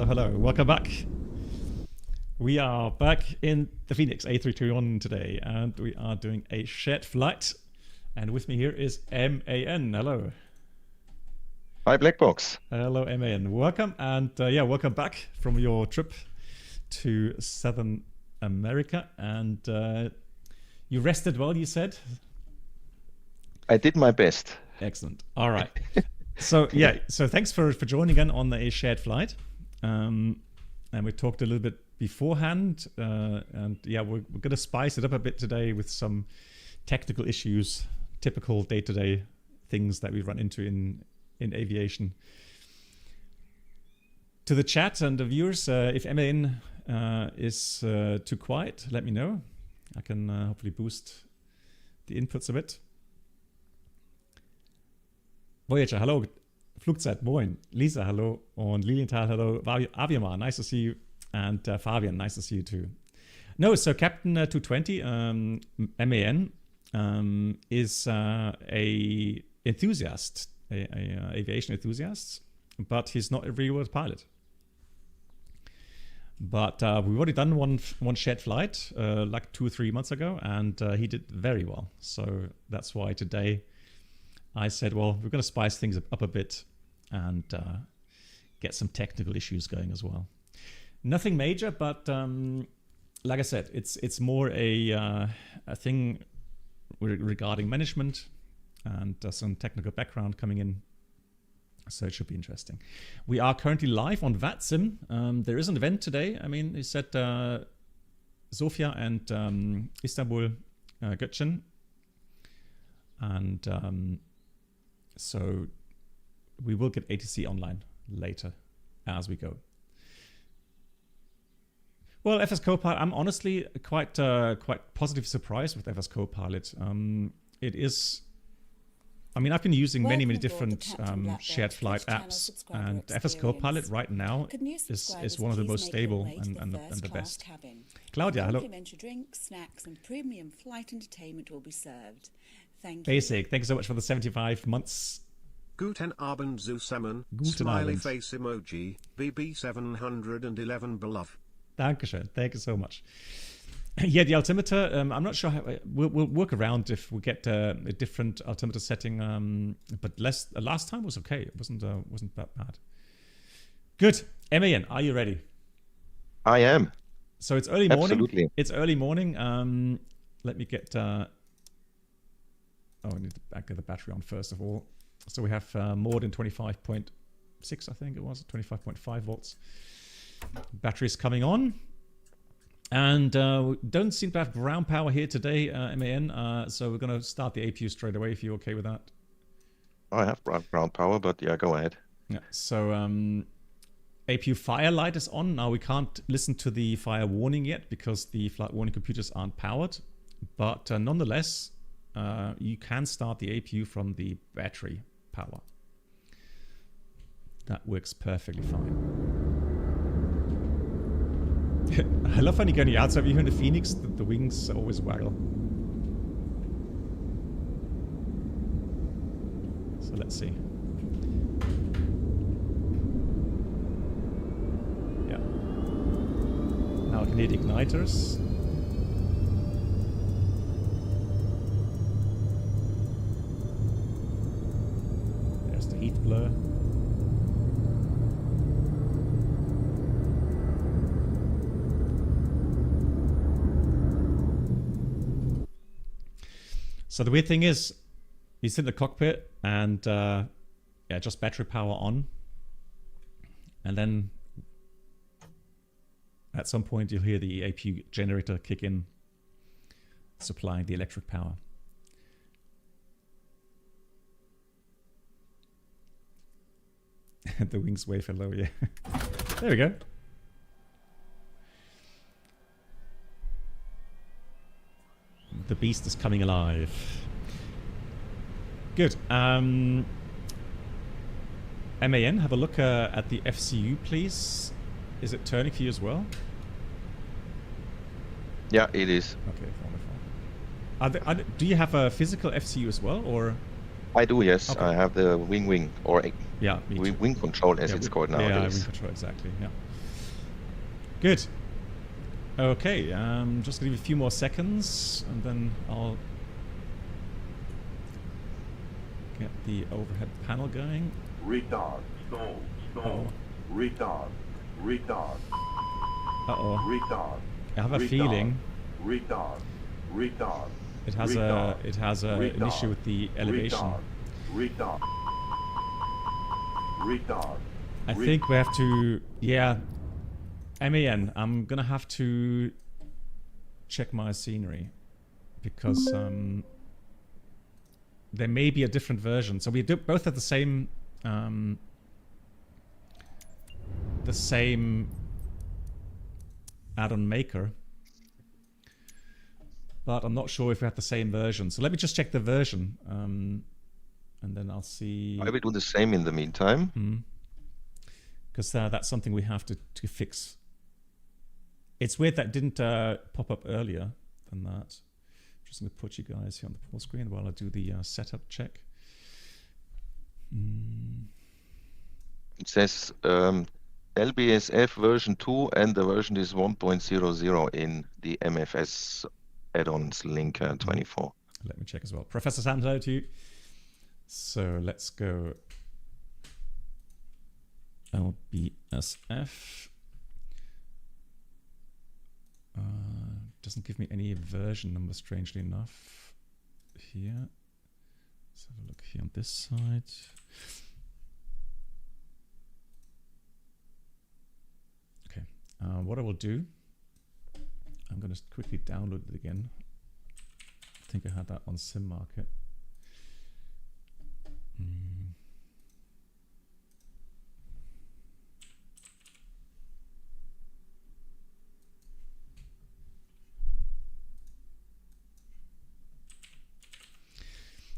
Hello, hello. Welcome back. We are back in the FENIX A321 today, and we are doing a shared flight. And with me here is MAN. Hello. Hi, Blackbox. Hello, MAN. Welcome, and yeah, welcome back from your trip to Southern America. And you rested well, you said? I did my best. Excellent. All right. So yeah, so thanks for joining in on a shared flight. And we talked a little bit beforehand, and yeah, we're going to spice it up a bit today with some technical issues, typical day-to-day things that we run into in aviation. To the chat and the viewers, if MAN is too quiet, let me know. I can hopefully boost the inputs a bit. Voyager, hello. Flugzeit, moin. Lisa, hello. Und Lilienthal, hello. Aviamar, nice to see you. And Fabian, nice to see you too. No, so Captain 220, MAN, is a enthusiast, a aviation enthusiast, but he's not a real-world pilot. But we've already done one shared flight like 2 or 3 months ago, and he did very well. So that's why today I said, well, we're going to spice things up a bit and get some technical issues going as well. Nothing major, but like I said, it's more a thing regarding management and some technical background coming in. So it should be interesting. We are currently live on VATSIM. There is an event today. I mean, he said Sofia and Istanbul, Göttingen. And so we will get ATC online later as we go. Well, FSCopilot, I'm honestly quite positive surprised with FSCopilot. It is, I mean, I've been using many different shared flight apps, and FSCopilot right now is one of the most stable and the best. Claudia, hello. Complimentary drinks, snacks, and premium flight entertainment will be served. Thank you. Basic, thank you so much for the 75 months. Guten Abend zusammen. Guten Smiley Abend. face emoji. BB711 beloved. Dankeschön. Thank you so much. Yeah, the altimeter, I'm not sure how, we'll work around if we get a different altimeter setting, but last time was okay. It wasn't that bad. Good. MAN, are you ready? I am. So it's early morning. Absolutely. It's early morning. Let me get, I need to get the battery on first of all. So we have more than 25.6, I think it was, 25.5 volts. Batteries coming on. And we don't seem to have ground power here today, MAN. So we're going to start the APU straight away if you're okay with that. I have ground power, but yeah, go ahead. Yeah. So APU fire light is on. Now we can't listen to the fire warning yet because the flight warning computers aren't powered. But nonetheless, you can start the APU from the battery power. That works perfectly fine. I love when you go on the outside. You hear in the FENIX, the wings always waggle. So let's see. Yeah. Now I can hear the igniters. There's the heat blur. So the weird thing is, you sit in the cockpit and yeah, just battery power on. And then at some point you'll hear the APU generator kick in, supplying the electric power. The wings wave hello, yeah. There we go. The beast is coming alive. Good. MAN, have a look at the FCU, please. Is it turning for you as well? Yeah, it is. Okay, wonderful. Do you have a physical FCU as well, or? I do, yes. Okay. I have the wing, or yeah, wing control, as it's called nowadays. Yeah, wing control, exactly. Yeah. Good. Okay, just gonna give you a few more seconds, and then I'll get the overhead panel going. Retard. Stall. Stall. Retard. Retard. Uh-oh. Retard. I have a feeling Retard. Retard. it has an issue with the elevation. Retard. Retard. I think we have to, yeah, MAN, I'm gonna have to check my scenery because there may be a different version. So we do both have the same add-on maker, but I'm not sure if we have the same version. So let me just check the version, and then I'll see. I will do the same in the meantime. Because that's something we have to fix. It's weird that didn't pop up earlier than that. I'm just going to put you guys here on the full screen while I do the setup check. It says LBSF version 2 and the version is 1.00 in the MFS add-ons link 24. Let me check as well. Professor Sam, hello to you. So let's go LBSF. Doesn't give me any version number, strangely enough. Here. Let's have a look here on this side. Okay. What I will do, I'm going to quickly download it again. I think I had that on Sim Market.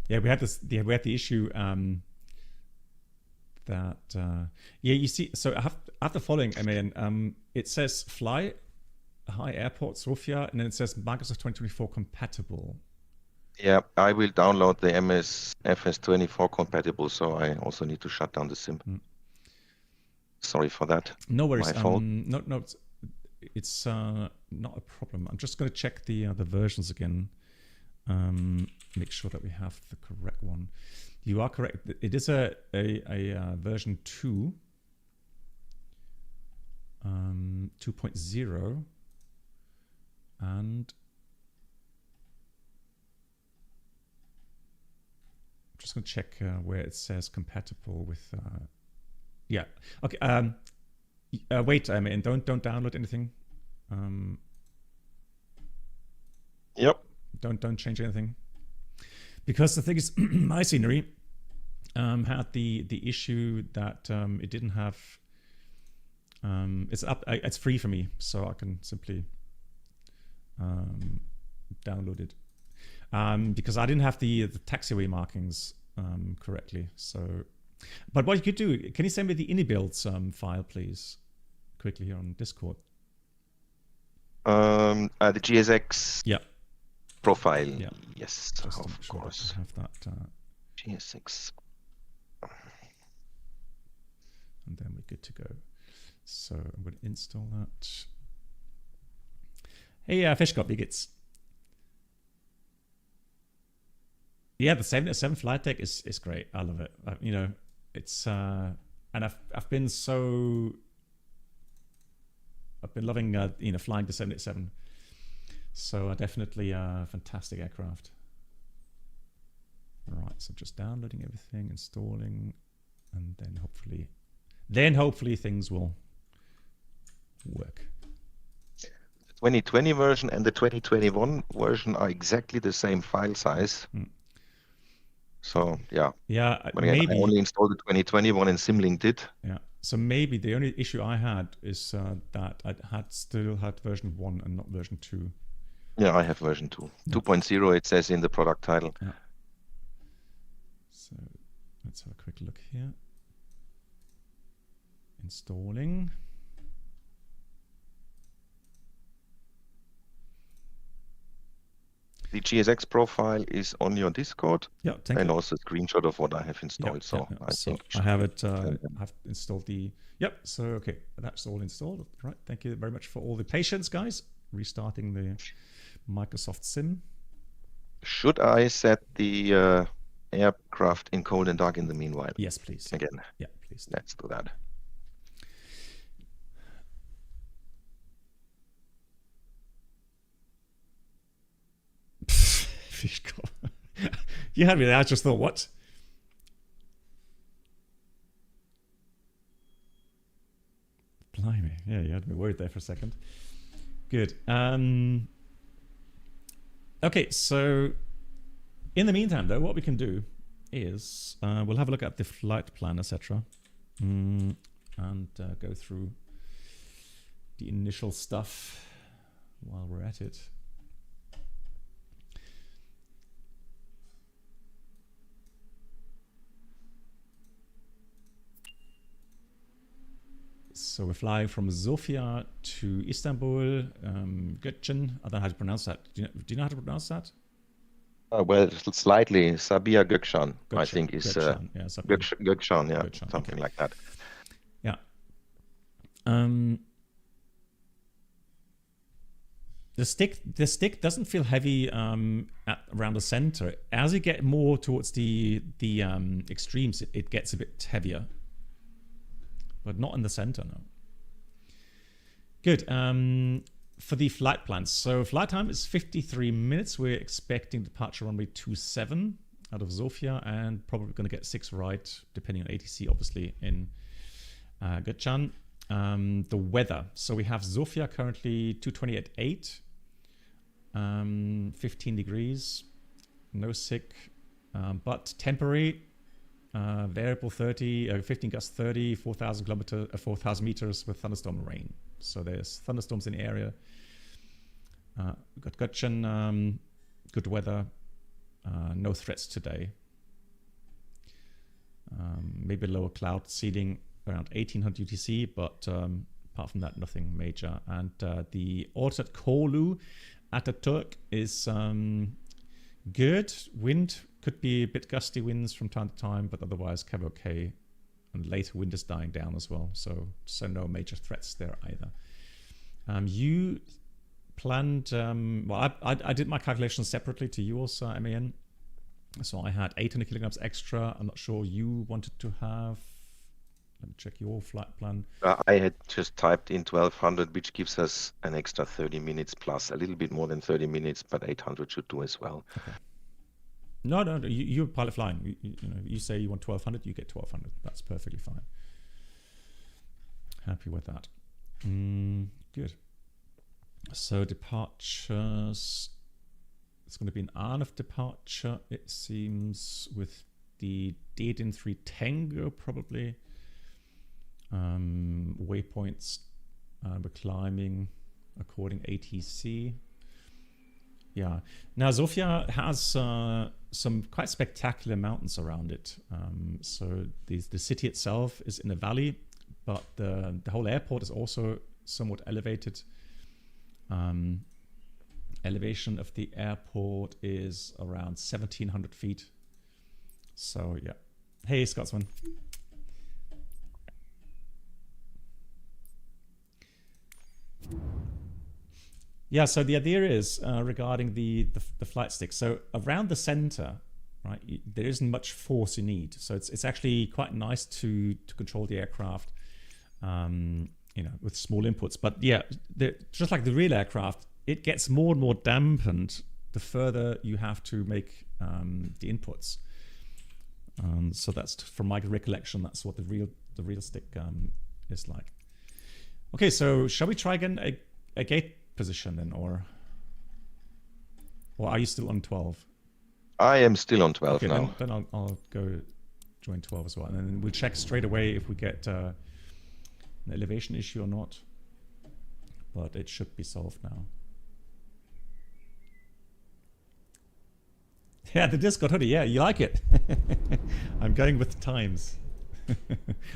Yeah, we had this. Yeah, we had the issue that. Yeah, you see. So I have the following. I mean, it says fly, hi airport Sofia, and then it says Microsoft 2024 compatible. Yeah, I will download the MSFS2024 compatible, so I also need to shut down the sim. Sorry for that. No worries. My fault. No, it's not a problem. I'm just going to check the versions again. Make sure that we have the correct one. You are correct. It is a version 2, 2.0, and I'm just going to check where it says compatible with. Yeah. Okay. Wait. I mean, don't download anything. Yep. Don't change anything, because the thing is, my scenery had the issue that it didn't have. It's free for me, so I can simply download it because I didn't have the taxiway markings correctly. So, but what you could do, can you send me the ini-builds file, please, quickly here on Discord? The GSX. Yeah. Profile. Yeah. Yes, Just of sure course. I have that. GSX. And then we're good to go. So I'm going to install that. Hey, FishCop, wie geht's? Yeah, the 707 flight deck is great. I love it. You know, it's and I've been loving flying the 787. So definitely a fantastic aircraft. All right, so just downloading everything, installing, and then hopefully things will work. The 2020 version and the 2021 version are exactly the same file size. So yeah. Yeah, but again, maybe I only installed the 2021 and Simlinked it. Yeah. So maybe the only issue I had is that I still had version 1 and not version 2. Yeah, I have version 2. Yeah. 2.0 it says in the product title. Yeah. So let's have a quick look here. Installing. The GSX profile is on your Discord, Yeah, thank and you. also a screenshot of what I have installed. So I So think I have it. I've installed the. Yep. So okay, that's all installed. Right. Thank you very much for all the patience, guys. Restarting the Microsoft Sim. should I set the aircraft in cold and dark in the meanwhile? Yes, please. Again, Yeah, please. let's do that. You had me there. I just thought, what? Blimey. Yeah, you had me worried there for a second. Good. Okay, so in the meantime, though, what we can do is we'll have a look at the flight plan, etc. And go through the initial stuff while we're at it. So we're flying from Sofia to Istanbul, Göttingen. I don't know how to pronounce that. Do you know how to pronounce that? Well, slightly. Sabiha Gökçen, I Gökçen, think, is Gökçen, yeah, something. Gökçen, yeah, Gökçen, something okay. like that. Yeah. The stick doesn't feel heavy around the center. As you get more towards the extremes, it gets a bit heavier. But not in the center, no. Good. For the flight plans. So flight time is 53 minutes. We're expecting departure runway 27 out of Sofia, and probably going to get 6 right, depending on ATC, obviously, in Göttingen. The weather. So we have Sofia currently 228.8, 15 degrees, no sick, but temporary. Variable 30, 15 gust 30, 4,000 meters with thunderstorm rain. So there's thunderstorms in the area. We've got Göttingen, good weather, no threats today. Maybe lower cloud seeding around 1800 UTC, but apart from that, nothing major. And the order at Kolu Ataturk is good. Wind could be a bit gusty winds from time to time, but otherwise kind of okay. And later wind is dying down as well, so no major threats there either. You planned, well, I did my calculations separately to you also, MAN. So I had 800 kilograms extra. I'm not sure you wanted to have. Let me check your flight plan. I had just typed in 1200, which gives us an extra 30 minutes plus, a little bit more than 30 minutes, but 800 should do as well. Okay. No, you're pilot flying. You say you want 1200, you get 1200. That's perfectly fine. Happy with that. Good. So departures. It's going to be an ANF departure, it seems, with the DDIN 3 Tango probably. Waypoints. We're climbing according ATC. Yeah. Now Sofia has some quite spectacular mountains around it. So the city itself is in a valley, but the whole airport is also somewhat elevated. Elevation of the airport is around 1,700 feet. So yeah. Hey, Scotsman. Yeah, so the idea is regarding the flight stick. So around the center, right, there isn't much force you need. So it's actually quite nice to control the aircraft, with small inputs. But yeah, just like the real aircraft, it gets more and more dampened the further you have to make the inputs. So that's, from my recollection, that's what the real stick is like. Okay, so shall we try again a gate position then, or are you still on 12? I am still on 12 okay, now. Then I'll go join 12 as well, and then we'll check straight away if we get an elevation issue or not. But it should be solved now. Yeah, the Discord hoodie. Yeah, you like it. I'm going with the times.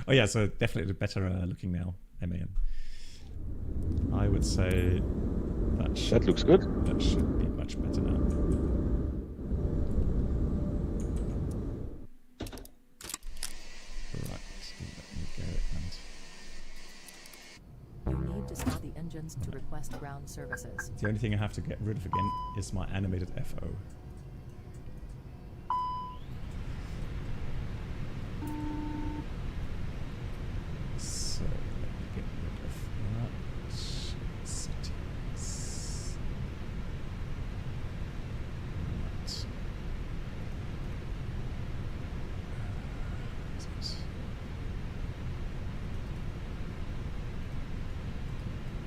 Oh yeah, so definitely better looking now, MAN. I would say that That looks good. That should be much better now. to start the engines to request ground services. The only thing I have to get rid of again is my animated FO. So let me get rid of that. Settings. That.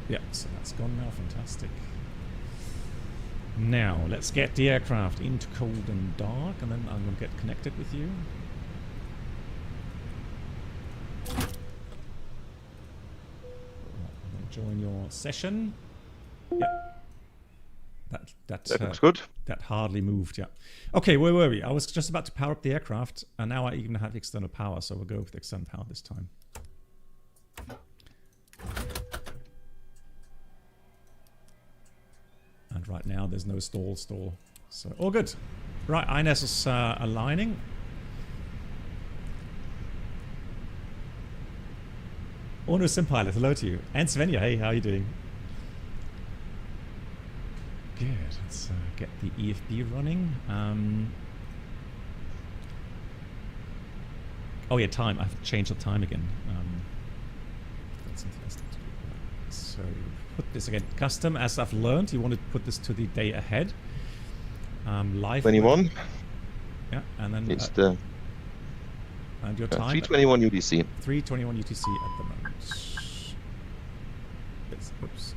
Yeah, so that's gone now. Fantastic. Now, let's get the aircraft into cold and dark, and then I'm going to get connected with you. Join your session. Yeah. That looks good. That hardly moved, yeah. Okay, where were we? I was just about to power up the aircraft, and now I even have external power, so we'll go with external power this time. And right now, there's no stall. So, all good. Right, INS is aligning. Oh no, SimPilot, hello to you. And Svenja, hey, how are you doing? Good, let's get the EFB running. Oh yeah, time, I've changed the time again. That's interesting to do. So, put this again, custom, as I've learned, you want to put this to the day ahead. Live. 21. Yeah, and then... It's the... And your time? 321 UTC. 321 UTC at the moment. Oops.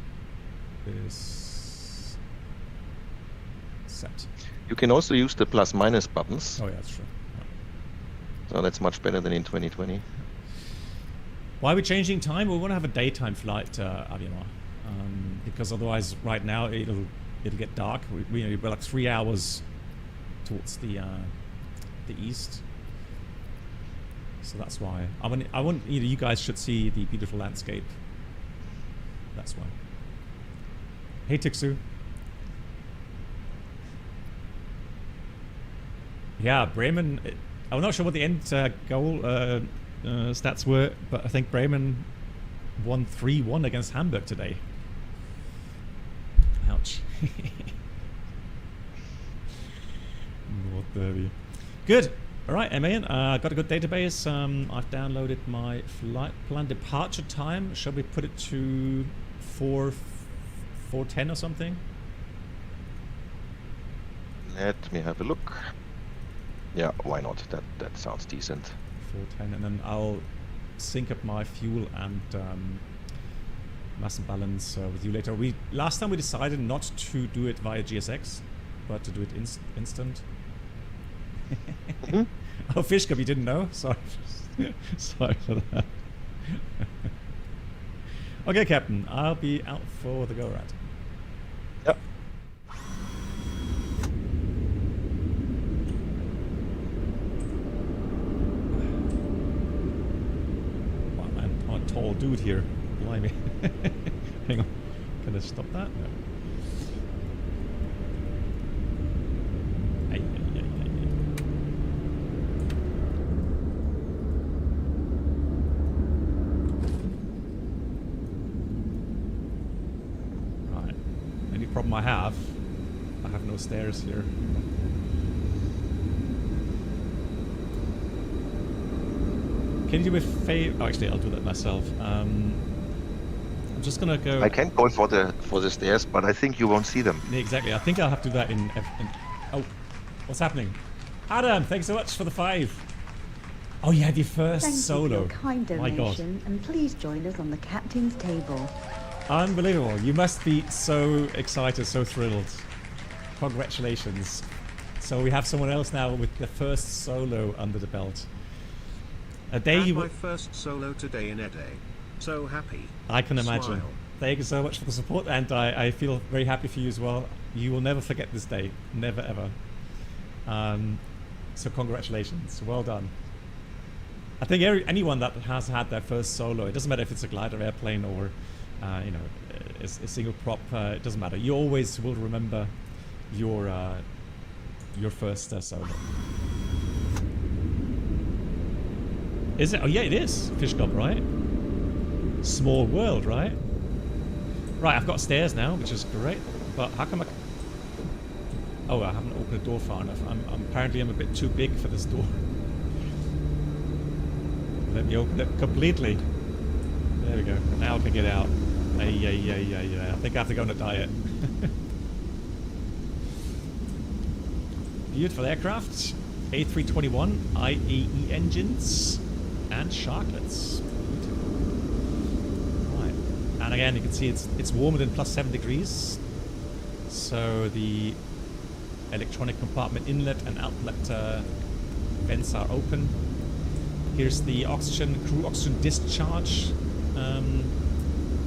Is set. You can also use the plus minus buttons. Oh yeah, that's true. Yeah. So that's much better than in 2020. Why are we changing time? We want to have a daytime flight, Avianor. Because otherwise, right now it'll get dark. We're like 3 hours towards the east. So that's why I want you guys should see the beautiful landscape. That's why. Hey Tixu. Yeah, Bremen. I'm not sure what the end goal stats were, but I think Bremen won 3-1 against Hamburg today. Ouch. What the? Good. All right, MAN, got a good database. I've downloaded my flight plan departure time. Shall we put it to 4:10 or something? Let me have a look. Yeah, why not? That sounds decent. 4:10, and then I'll sync up my fuel and mass and balance with you later. Last time we decided not to do it via GSX, but to do it instant. Oh, Fishcup, you didn't know? Sorry. Sorry for that. Okay, Captain, I'll be out for the go-around. Yep. Wow, man, I'm a tall dude here. Blimey. Hang on. Can I stop that? No. Problem I have no stairs here. Can you do me a favor? Oh, actually, I'll do that myself. I'm just gonna go. I can go for the stairs, but I think you won't see them. Yeah, exactly. I think I'll have to do that in oh, what's happening? Adam, thanks so much for the 5. Oh, you had your first Thank solo. You for your kind My God. donation, and please join us on the captain's table. Unbelievable. You must be so excited, so thrilled. Congratulations. So we have someone else now with the first solo under the belt. A day Had you my first solo today in Ede. So happy. I can imagine. Smile. Thank you so much for the support, and I feel very happy for you as well. You will never forget this day. Never, ever. So congratulations. Well done. I think anyone that has had their first solo, it doesn't matter if it's a glider airplane or you know, a single prop, it doesn't matter. You always will remember your first solo. Is it? Oh yeah, it is. Fish Club, right? Small world, right? Right, I've got stairs now, which is great. But how come I... Oh, I haven't opened the door far enough. Apparently I'm a bit too big for this door. Let me open it completely. There we go. Now I can get out. Yeah. I think I have to go on a diet. Beautiful aircraft. A321 IAE engines and sharklets. Beautiful. Right. And again, you can see it's warmer than +7 degrees. So the electronic compartment inlet and outlet vents are open. Here's the crew oxygen discharge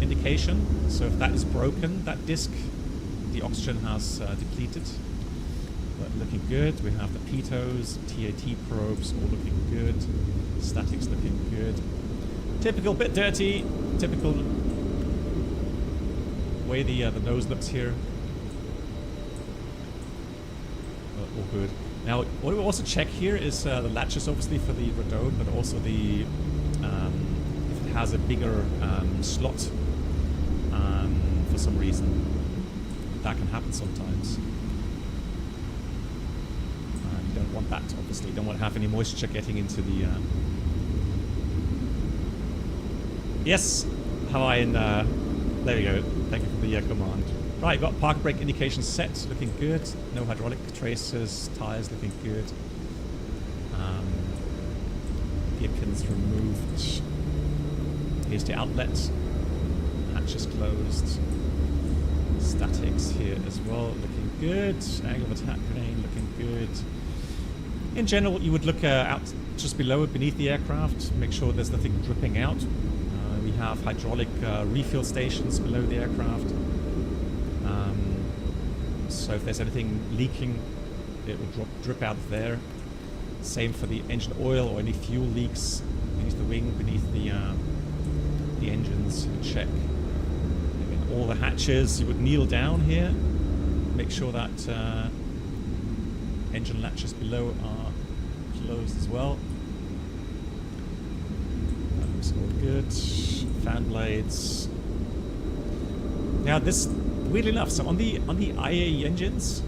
indication. So if that is broken, that disc, the oxygen has depleted. But looking good. We have the pitos, TAT probes, all looking good. Statics looking good. Typical, bit dirty. Typical way the nose looks here. All good. Now, what we also check here is the latches, obviously, for the radome, but also the if it has a bigger slot for some reason. That can happen sometimes. You don't want that, obviously. You don't want to have any moisture getting into the... Yes, Hawaiian. There we go. Thank you for the command. Right, got park brake indication set, looking good. No hydraulic traces, tires looking good. Gear pins removed. Here's the outlet. Hatches closed. Statics here as well, looking good. Angle of attack crane looking good. In general, you would look out just below it, beneath the aircraft, make sure there's nothing dripping out. We have hydraulic refill stations below the aircraft. So if there's anything leaking, it will drip out of there. Same for the engine oil or any fuel leaks beneath the wing, beneath the engines. You check. Again, all the hatches, you would kneel down here, make sure that engine latches below are closed as well. That looks all good. Fan blades. Now this, weirdly enough, so on the IAE engines,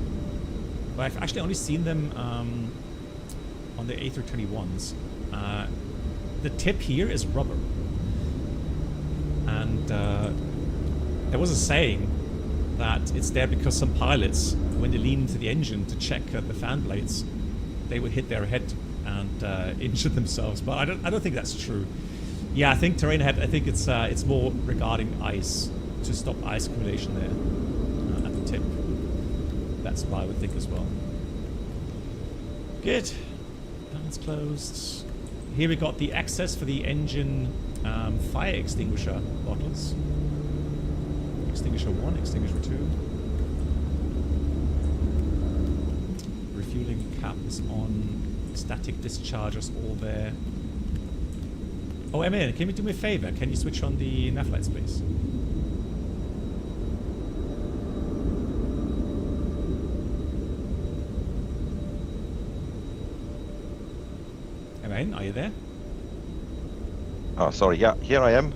but I've actually only seen them on the A321s. The tip here is rubber, and there was a saying that it's there because some pilots, when they lean into the engine to check the fan blades, they would hit their head and injure themselves. But I don't think that's true. Yeah, I think terrain head. I think it's more regarding ice, to stop ice accumulation there at the tip. That's what I would think as well. Good. That's closed. Here we got the access for the engine fire extinguisher bottles. Extinguisher 1, extinguisher 2. Refueling cap is on. Static dischargers all there. Oh, Emma, can you do me a favor? Can you switch on the nav lights, please? Emma, are you there? Oh, sorry. Yeah, here I am.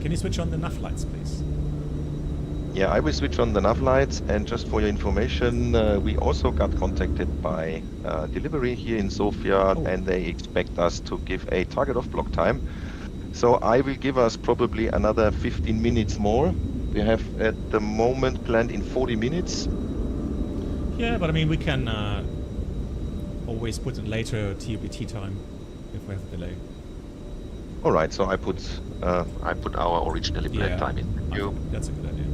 Can you switch on the nav lights, please? Yeah, I will switch on the nav lights, and just for your information, we also got contacted by delivery here in Sofia, and they expect us to give a target off block time. So I will give us probably another 15 minutes more. We have at the moment planned in 40 minutes. Yeah, but I mean, we can always put it later TUBT time if we have a delay. All right, so I put our originally planned time in. That's a good idea.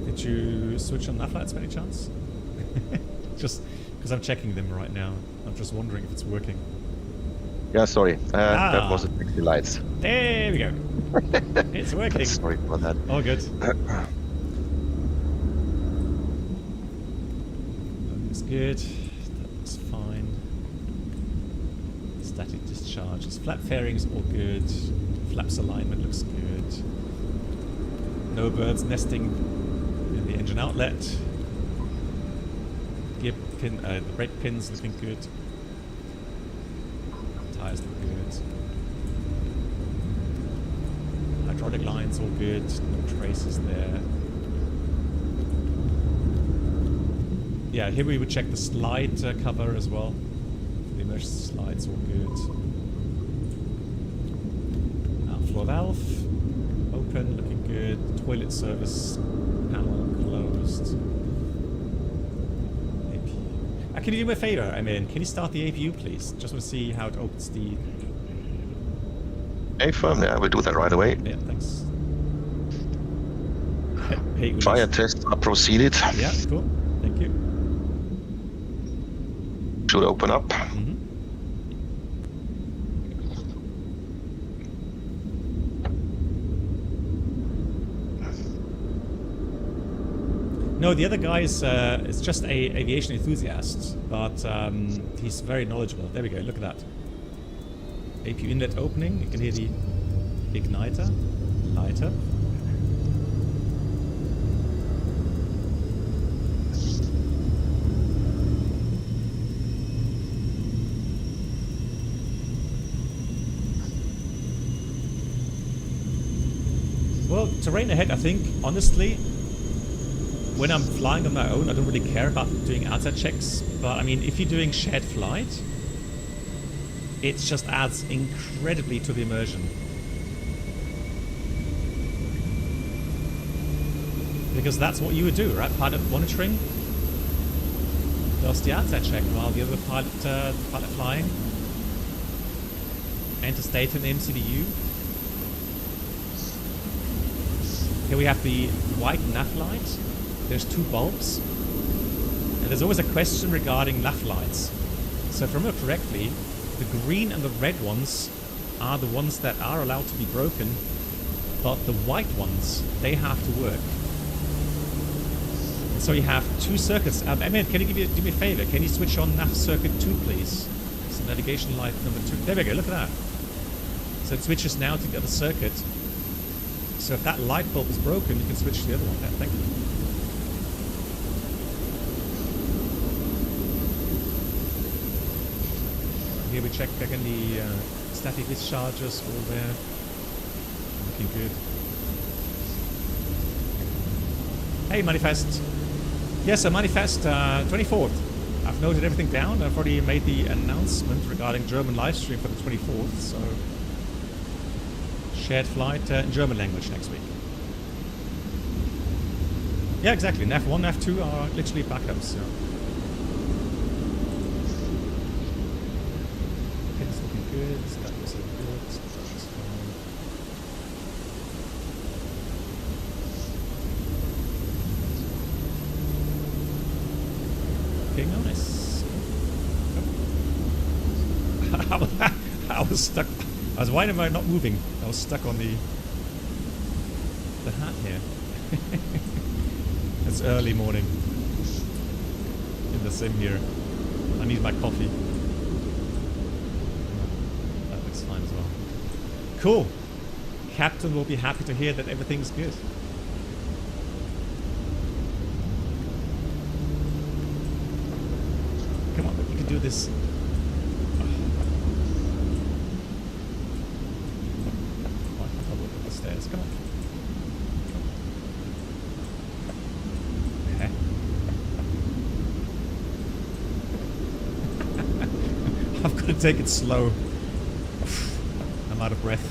Did you switch on nav lights by any chance? Just because I'm checking them right now. I'm just wondering if it's working. Yeah, sorry. That was the taxi lights. There we go. It's working. Sorry for that. Oh, good. Looks good. That looks fine. Static discharge. discharges. Flap fairings all good. Flaps alignment looks good. No birds nesting in the engine outlet. Gear pin, the brake pins looking good. Tires look good. Hydraulic lines all good. No traces there. Yeah, here we would check the slide cover as well. The emergency slides all good. Floor valve open, looking good. Toilet service panel closed. APU. Can you do me a favor? I mean, can you start the APU, please? Just want to see how it opens the. Affirm, yeah, we'll do that right away. Yeah, thanks. Hey, Fire tests are proceeded. Yeah, cool. Thank you. Should open up. Mm-hmm. No, the other guy is just a aviation enthusiast, but he's very knowledgeable. There we go, look at that. APU inlet opening, you can hear the igniter, light up. Well, terrain ahead, I think, honestly, when I'm flying on my own, I don't really care about doing outside checks. But I mean, if you're doing shared flight, it just adds incredibly to the immersion. Because that's what you would do, right? Pilot monitoring does the outside check while the other pilot flying enters data in the MCDU. Here we have the white nav light. There's two bulbs. And there's always a question regarding nav lights. So if I remember correctly, the green and the red ones are the ones that are allowed to be broken, but the white ones, they have to work. And so you have two circuits. Emmet, can you do me a favor? Can you switch on nav circuit 2, please? So navigation light number 2. There we go, look at that. So it switches now to the other circuit. So if that light bulb is broken, you can switch to the other one. Yeah, thank you. Here we check again the static discharges, all there. Looking good. Hey, Manifest. Yes, Manifest 24th. I've noted everything down. I've already made the announcement regarding German live stream for the 24th. So, shared flight in German language next week. Yeah, exactly. NAV 1, NAV 2 are literally backups. Yeah. Good. That was good. That was fine. Okay, nice. I was stuck. I was, why am I not moving? I was stuck on the hat here. It's early morning in the sim here. I need my coffee. As well. Cool. Captain will be happy to hear that everything's good. Come on, you can do this. Why can't I look up the stairs? Come on. Okay. I've got to take it slow. I'm out of breath.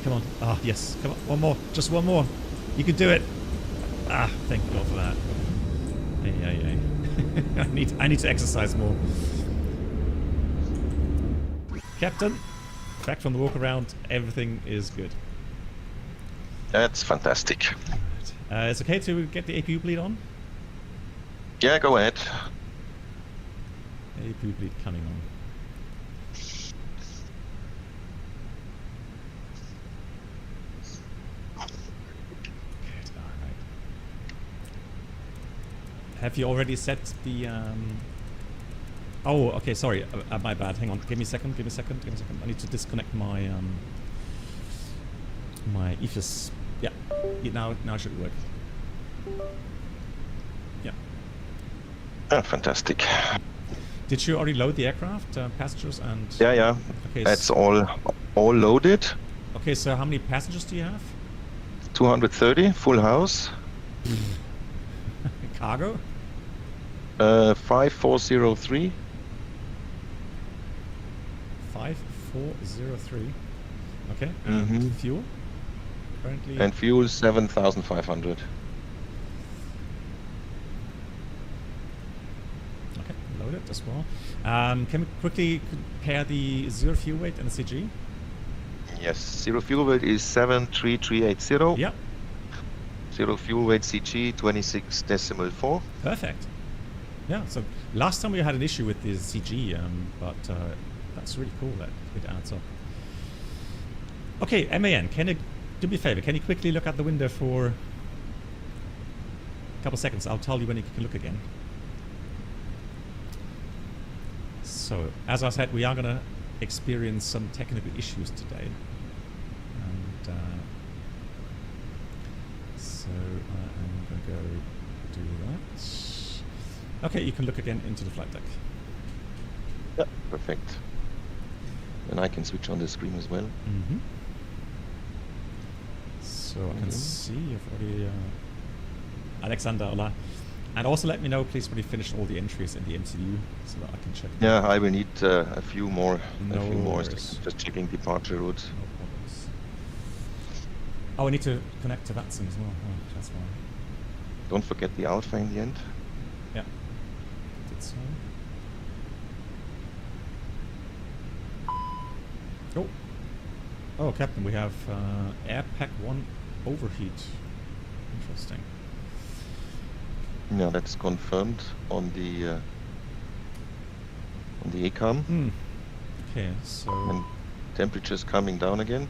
Come on. Ah, yes. Come on. One more. Just one more. You can do it. Ah, thank God for that. Hey. I need to exercise more. Captain, back from the walk around. Everything is good. That's fantastic. It's okay to get the APU bleed on? Yeah, go ahead. APU bleed coming on. Have you already set the Oh, okay, sorry. My bad. Hang on. Give me a second. I need to disconnect my my EFIS. Yeah. Now it should work. Yeah. Ah, fantastic. Did you already load the aircraft, passengers and? Yeah. Okay. That's all loaded. Okay, so how many passengers do you have? 230, full house. Cargo? 5403. 5403. Okay. And fuel? Currently. And fuel 7,500. Okay, loaded as well. Can we quickly compare the zero fuel weight and the CG? Yes, zero fuel weight is 73380. Yeah. Zero fuel weight CG 26.4. Perfect. Yeah, so last time we had an issue with the CG, but that's really cool that it adds up. Okay, MAN, can you do me a favor? Can you quickly look out the window for a couple seconds? I'll tell you when you can look again. So, as I said, we are going to experience some technical issues today. And so I'm going to go do that. Okay, you can look again into the flight deck. Yeah, perfect. And I can switch on the screen as well. So I can see you've already... Alexander, hola. And also let me know, please, when you finish all the entries in the MCU so that I can check. Yeah, I will need a few more. Worries. Just checking departure routes. No problems. Oh, I need to connect to VATSIM as well. Oh, that's why. Don't forget the alpha in the end. Yeah. Did so. Oh. Oh, Captain, we have Air Pack 1 overheat. Interesting. Yeah, that's confirmed on the ECAM. Okay, so And temperature's coming down again.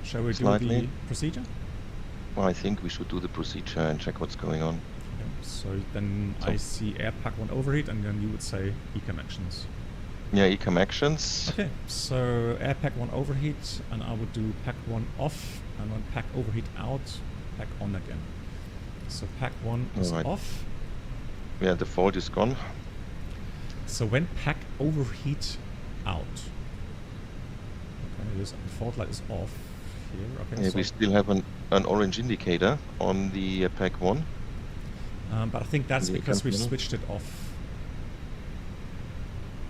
Shall we slightly. do the procedure? Well, I think we should do the procedure and check what's going on. Okay, so then I see Air Pack 1 overheat, and then you would say ECAM actions. Yeah, ECAM actions. Okay, so Air Pack 1 overheat, and I would do Pack 1 off, and then Pack overheat out, Pack on again. So Pack 1 is Alright. off. Yeah, the fault is gone. So when Pack overheat out, okay, the fault light is off here. Okay, Yeah, so we still have an orange indicator on the Pack 1. but I think that's The because we ECAM panel. switched it off.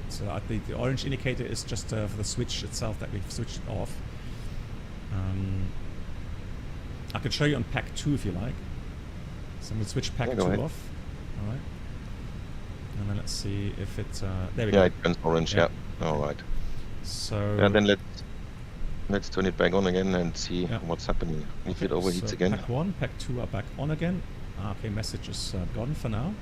So I think the orange indicator is just for the switch itself that we've switched it off. I can show you on Pack 2 if you like. So I'm going to switch Pack 2 go ahead. off. Alright. And then let's see if it... there we Yeah, go. it turns orange. Yeah. Yeah. All right. So... And then let's turn it back on again and see Yeah. what's happening. If okay, it overheats so again. Pack 1, Pack 2 are back on again. Okay, message is gone for now.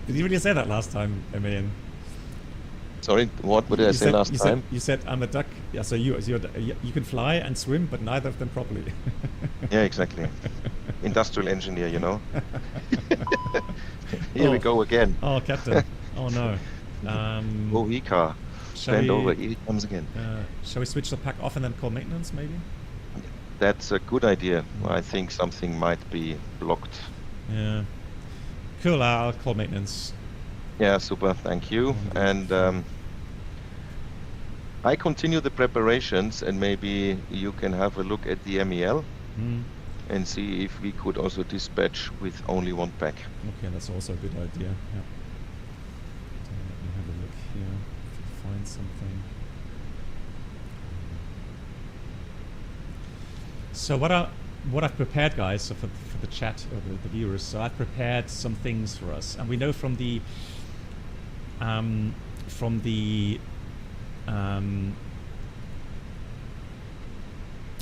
Did you really say that last time, Emilian? Sorry, what did I say last time? You said I'm a duck. Yeah, so you can fly and swim, but neither of them properly. Yeah, exactly. Industrial engineer, you know. Here we go again. Oh, Captain. Oh no. Oh, ECA. Shall Bend we- over. Here it comes again. Shall we switch the pack off and then call maintenance, maybe? That's a good idea. I think something might be blocked. Yeah. Cool. I'll call maintenance. Yeah, super. Thank you. And I continue the preparations, and maybe you can have a look at the MEL and see if we could also dispatch with only one pack. Okay, that's also a good idea. Yeah. Let me have a look here. If we find something. So what I've prepared, guys, so for the chat or the viewers, so I've prepared some things for us, and we know from the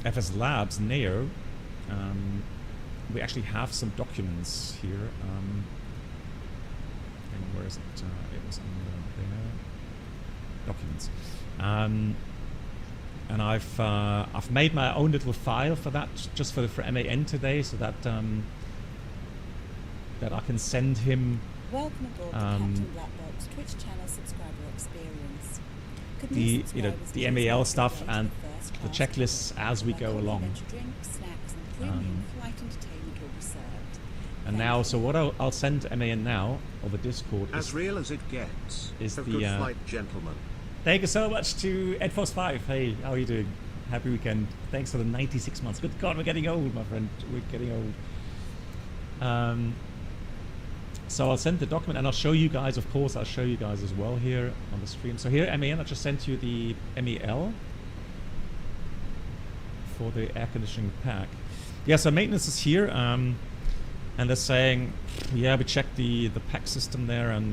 FSLabs Neo, we actually have some documents here. And where is it? It was under there. documents. And I've made my own little file for that, just for MAN today, so that that I can send him. Welcome aboard the Captain Blackbox Twitch channel subscriber experience. Could The new the subscribers MAL please stuff upgrade to and first the class checklists as we where go along. complimentary drinks, snacks, and premium flight entertainment will be served. And now, so what I'll send MAN now over Discord As is, real as it gets. is Have the, good flight, gentlemen. thank you so much to EdForce5. Hey, how are you doing? Happy weekend. Thanks for the 96 months. Good God, we're getting old, my friend. We're getting old. So I'll send the document and I'll show you guys, of course, I'll show you guys as well here on the stream. So here, MAN, I just sent you the MEL for the air conditioning pack. Yeah, so maintenance is here. And they're saying, yeah, we checked the pack system there, and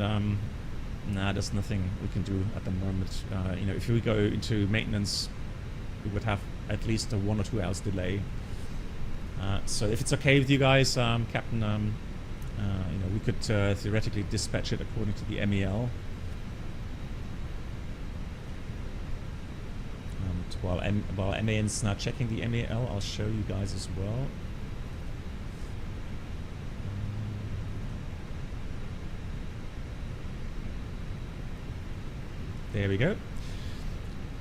nah, there's nothing we can do at the moment. You know, if we go into maintenance, we would have at least a 1 or 2 hours delay. So if it's okay with you guys, Captain, you know, we could theoretically dispatch it according to the MEL. While MAN's now checking the MEL, I'll show you guys as well. There we go.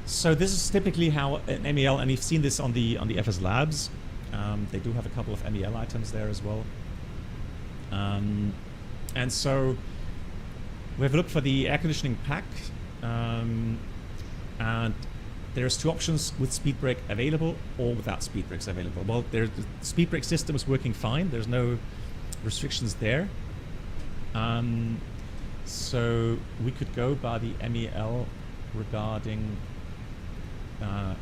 So this is typically how an MEL, and you've seen this on the FSLabs. They do have a couple of MEL items there as well. And so we have a look for the air conditioning pack, and there's 2 options with speed brake available or without speed brakes available. Well, the speed brake system is working fine. There's no restrictions there. So we could go by the MEL regarding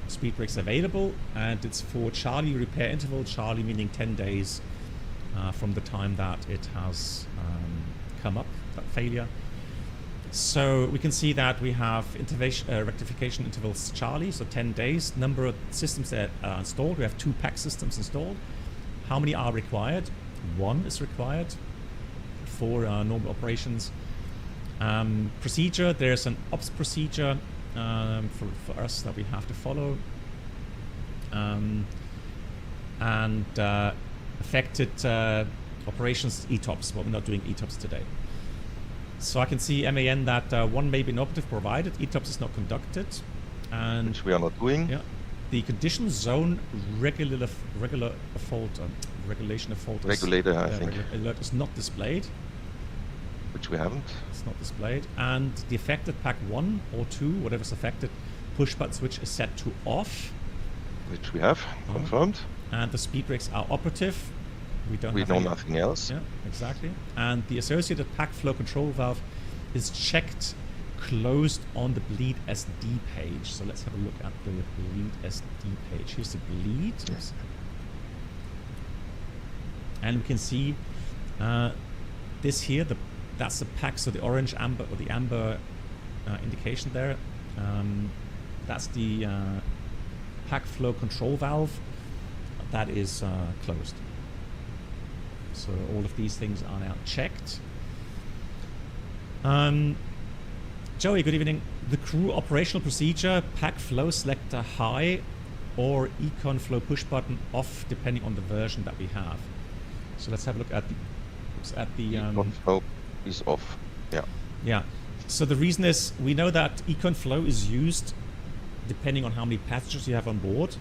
speed brakes available, and it's for Charlie repair interval, Charlie meaning 10 days from the time that it has come up, that failure. So we can see that we have rectification intervals Charlie, so 10 days, number of systems that are installed. We have 2 pack systems installed. How many are required? 1 is required for normal operations. Procedure, there's an ops procedure for us that we have to follow, and affected operations ETOPS, but we're not doing ETOPS today. So I can see MAN that 1 may be inoperative provided, ETOPS is not conducted, and Which we are not doing. yeah, the condition zone regulation of fault Regulator, I think. alert is not displayed. Which we haven't. It's not displayed. And the affected pack 1 or 2, whatever's affected, push button switch is set to off. Which we have confirmed. And the speed brakes are operative. We We know nothing else. Yeah, exactly. And the associated pack flow control valve is checked closed on the bleed SD page. So let's have a look at the bleed SD page. Here's the bleed. Yes. And we can see this here, that's the pack, so the orange, amber, or the amber indication there. That's the pack flow control valve. That is closed. So all of these things are now checked. Joey, good evening. The crew operational procedure, pack flow selector high or econ flow push button off, depending on the version that we have. So let's have a look at the Econ flow is off. Yeah. yeah. So the reason is we know that econ flow is used depending on how many passengers you have on board.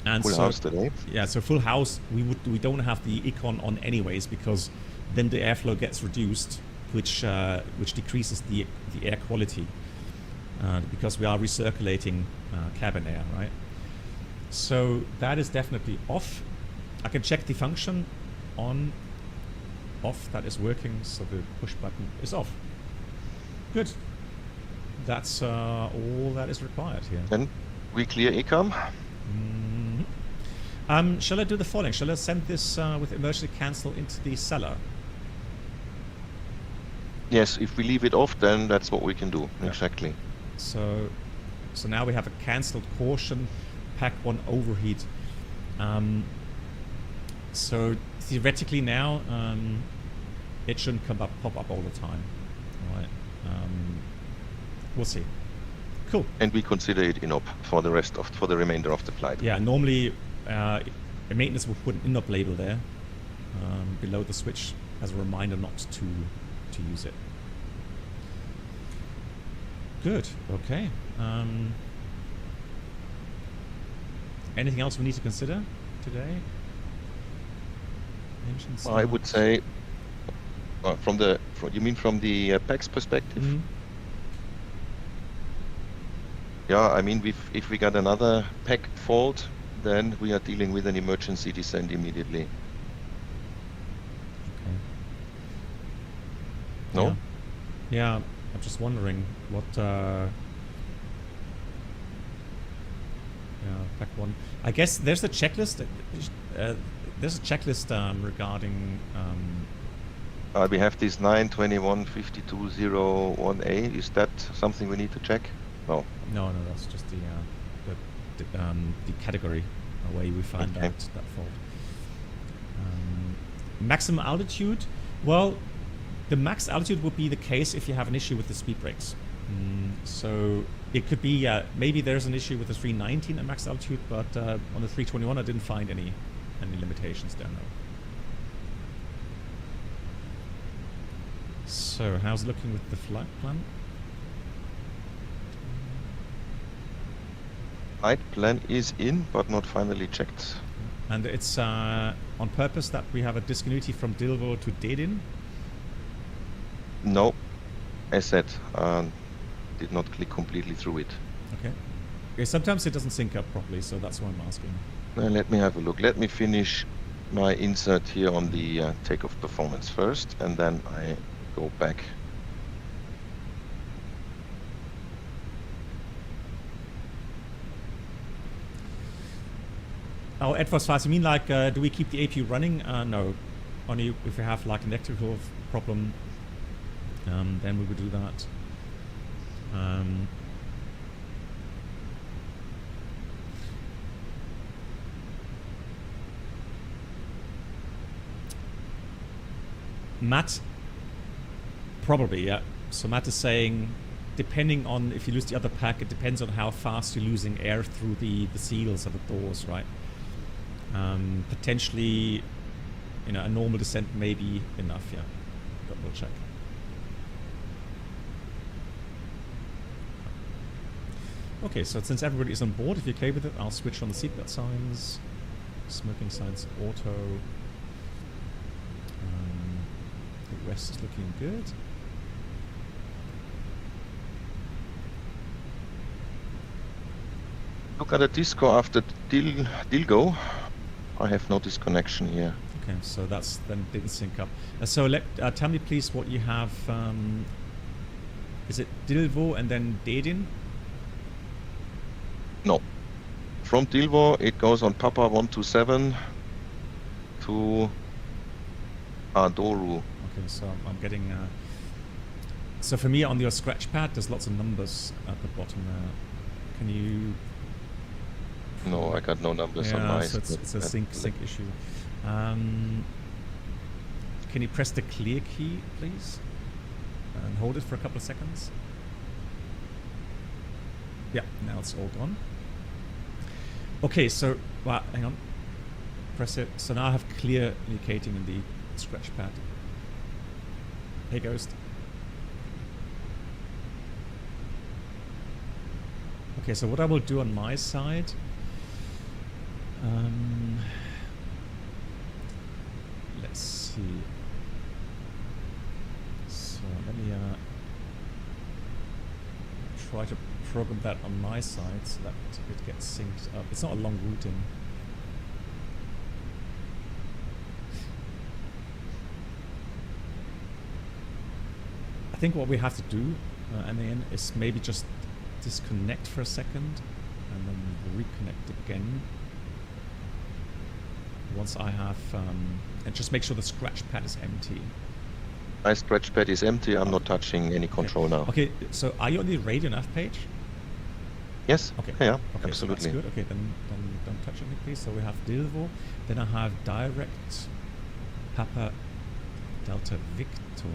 And Full so, house today. yeah, so full house we don't have the econ on anyways, because then the airflow gets reduced, which decreases the air quality because we are recirculating cabin air, right? So that is definitely off. I can check the function on, off, that is working, so the push button is off. Good. That's all that is required here. Then we clear ECAM. Shall I do the following? Shall I send this with emergency cancel into the cellar? Yes, if we leave it off, then that's what we can do. Yeah. Exactly. So now we have a cancelled caution, pack 1 overheat. So theoretically now, it shouldn't pop up all the time. All right. We'll see. Cool. And we consider it INOP for the remainder of the flight. Yeah, normally maintenance will put an INOP label there below the switch as a reminder not to use it. Good. Okay. Anything else we need to consider today? I would say, you mean from the PAX perspective? Mm-hmm. Yeah, I mean, if we got another PAC fault, then we are dealing with an emergency descent immediately. Okay. No? Yeah, I'm just wondering what. PAC 1. I guess there's a checklist. There's a checklist regarding. We have this 921-5201A. Is that something we need to check? No. No, that's just the category where we find out that fault. Maximum altitude. Well, the max altitude would be the case if you have an issue with the speed brakes. So it could be maybe there's an issue with the 319 at max altitude, but on the 321 I didn't find any limitations there. No. So how's it looking with the flight plan? Flight plan is in, but not finally checked. And it's on purpose that we have a discontinuity from Dilvo to Dedin? No, as said, did not click completely through it. Okay. Sometimes it doesn't sync up properly, so that's why I'm asking. Let me have a look. Let me finish my insert here on the takeoff performance first, and then I go back. Oh, adverse flights, you mean like, do we keep the AP running? No. Only if we have like an electrical problem, then we would do that. Matt, probably, yeah. So Matt is saying, depending on if you lose the other pack, it depends on how fast you're losing air through the seals of the doors, right? Potentially, a normal descent may be enough, yeah. But we'll check. Okay, so since everybody is on board, if you're okay with it, I'll switch on the seatbelt signs. Smoking signs auto. The rest is looking good. Look at a disco after Dilgo. I have no disconnection here. Okay, so that's then didn't sync up. So tell me please what you have. Is it Dilvo and then Dedin? No. From Dilvo, it goes on Papa 127 to Adoru. Okay, so I'm getting. So for me, on your scratch pad, there's lots of numbers at the bottom there. Can you? No, I got no numbers on my. So it's a sync issue. Can you press the clear key, please, and hold it for a couple of seconds? Yeah, now it's all gone. Okay, so hang on. Press it. So now I have clear indicating in the scratch pad. Hey, Ghost. Okay, so what I will do on my side. Let's see. So let me try to program that on my side so that it gets synced up. It's not a long routing. I think what we have to do, MAN, is maybe just disconnect for a second and then reconnect again. Once I have, and just make sure the scratch pad is empty. My scratch pad is empty. I'm not touching any control now. Okay, so are you on the radio nav page? Yes. Okay. Yeah, okay, absolutely. So that's good. Okay, then don't touch anything, please. So we have Dilvo. Then I have direct Papa Delta Victor.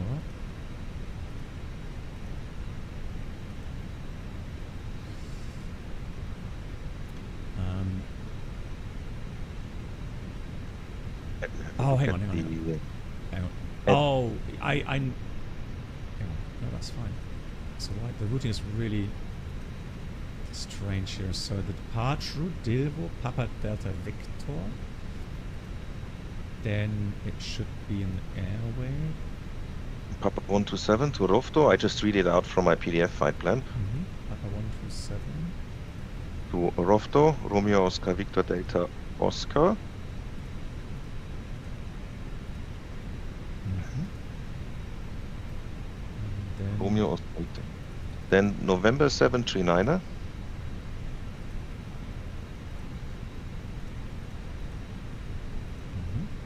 Oh, hang Look on, at hang on. the- Hang on. And- Oh, hang on. No, that's fine. So why the routing is really strange here. So the departure route, Delvo, Papa Delta Victor. Then it should be an airway. Papa 127 to Rofto. I just read it out from my PDF flight plan. Papa 127. To Rofto, Romeo Oscar Victor Delta Oscar. Then Romeo Oscar Victor. Then November 739er.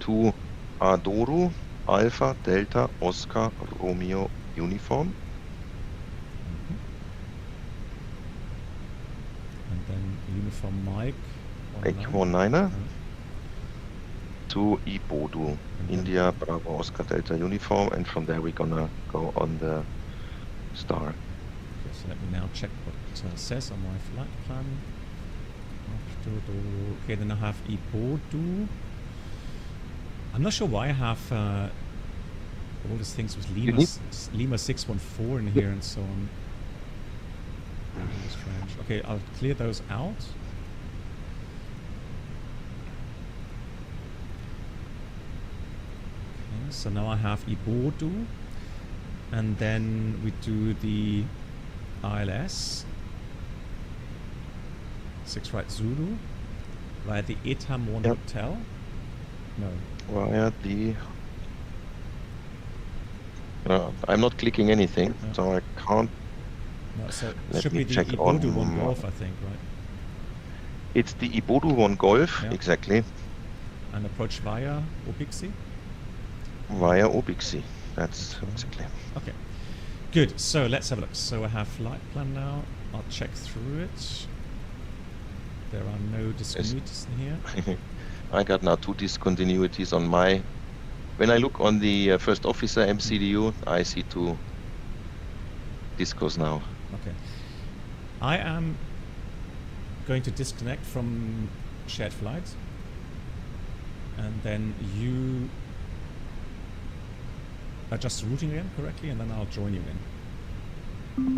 To Adoru Alpha Delta Oscar Romeo Uniform. And then uniform Mike. 819er. To Ibodu, And then- India Bravo Oscar Delta Uniform, and from there we're gonna go on the star. Okay, so let me now check what it says on my flight plan. Okay, then I have Ibodu. I'm not sure why I have all these things with You Lima, need- Lima 614 in here and so on. Really strange. Okay, I'll clear those out. Okay, so now I have Ibodu. And then we do the ILS. 6 right Zulu. Via the Etam 1 Yep. Hotel. No. Via the... I'm not clicking anything, Yeah. so I can't... No, so it Let should me be the check Ibodu on 1 my- Golf, I think, right? It's the Ibodu 1 Golf, Yeah. exactly, And approach via Obixi. via Obixi. That's exactly. Okay, good. So let's have a look. So I have flight plan now. I'll check through it. There are no discontinuities in here. I got now 2 discontinuities on my... When I look on the first officer MCDU, I see 2 discos now. Okay. I am going to disconnect from shared flight. And then you adjust the routing again correctly, and then I'll join you in.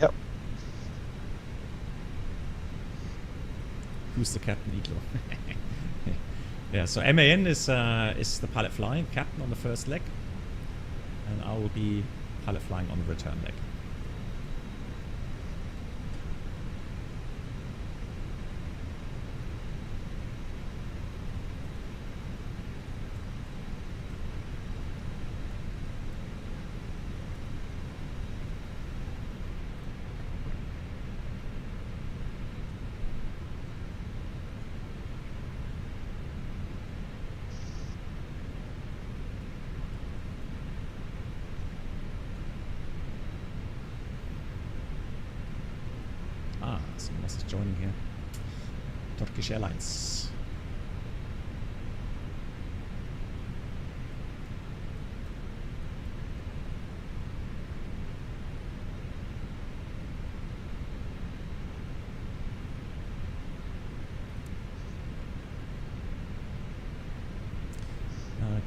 Yep. Who's the captain, Iglo? Yeah, so MAN is the pilot flying, captain on the first leg, and I will be pilot flying on the return leg. Someone else is joining here. Turkish Airlines.